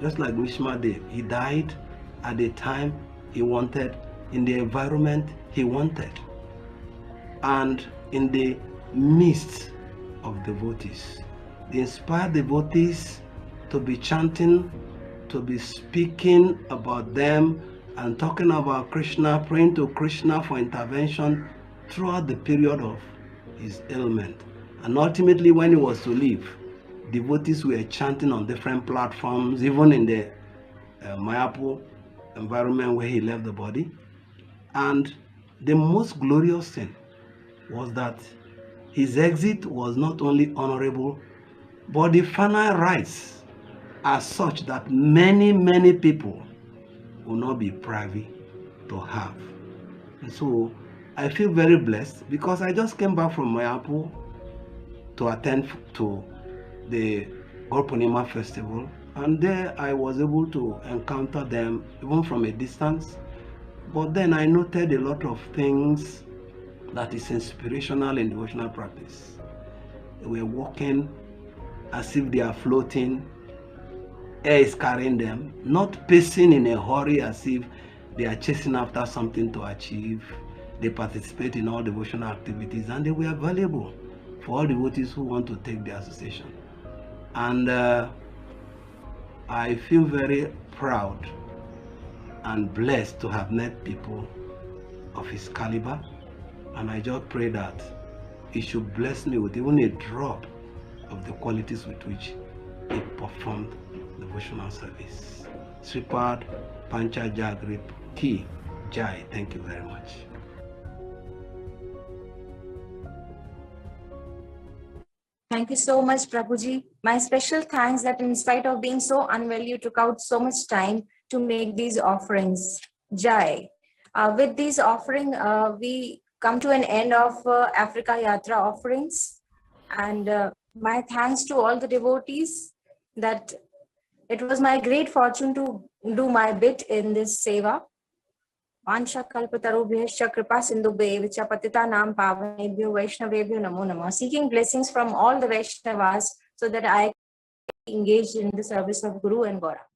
just like Mishma Dev, he died at the time he wanted, in the environment he wanted, and in the midst of devotees. They inspired devotees to be chanting, to be speaking about them and talking about Krishna, praying to Krishna for intervention throughout the period of his ailment. And ultimately, when he was to leave, devotees were chanting on different platforms, even in the Mayapur environment where he left the body. And the most glorious thing was that his exit was not only honorable, but the final rites are such that many people will not be privy to have. And so I feel very blessed, because I just came back from Mayapur to attend to the Gaur Purnima festival, and there I was able to encounter them even from a distance. But then I noted a lot of things that is inspirational in devotional practice. They were walking as if they are floating, air is carrying them, not pacing in a hurry as if they are chasing after something to achieve. They participate in all devotional activities, and they were valuable for all devotees who want to take the association. And I feel very proud and blessed to have met people of his caliber, and I just pray that he should bless me with even a drop of the qualities with which he performed devotional service. Sripad Pankajanghri Ki Jai. Thank you very much. Thank you so much, Prabhuji. My special thanks that in spite of being so unwell, you took out so much time to make these offerings. Jai. With these offering, we come to an end of Africa Yatra offerings. And my thanks to all the devotees, that it was my great fortune to do my bit in this seva. Vansha kalpatarubhyascha kripa sindhubhyev cha patitanam pavanebhyo vaishnavebhyo namo namah. Seeking blessings from all the Vaishnavas so that I engage in the service of Guru and Gauranga.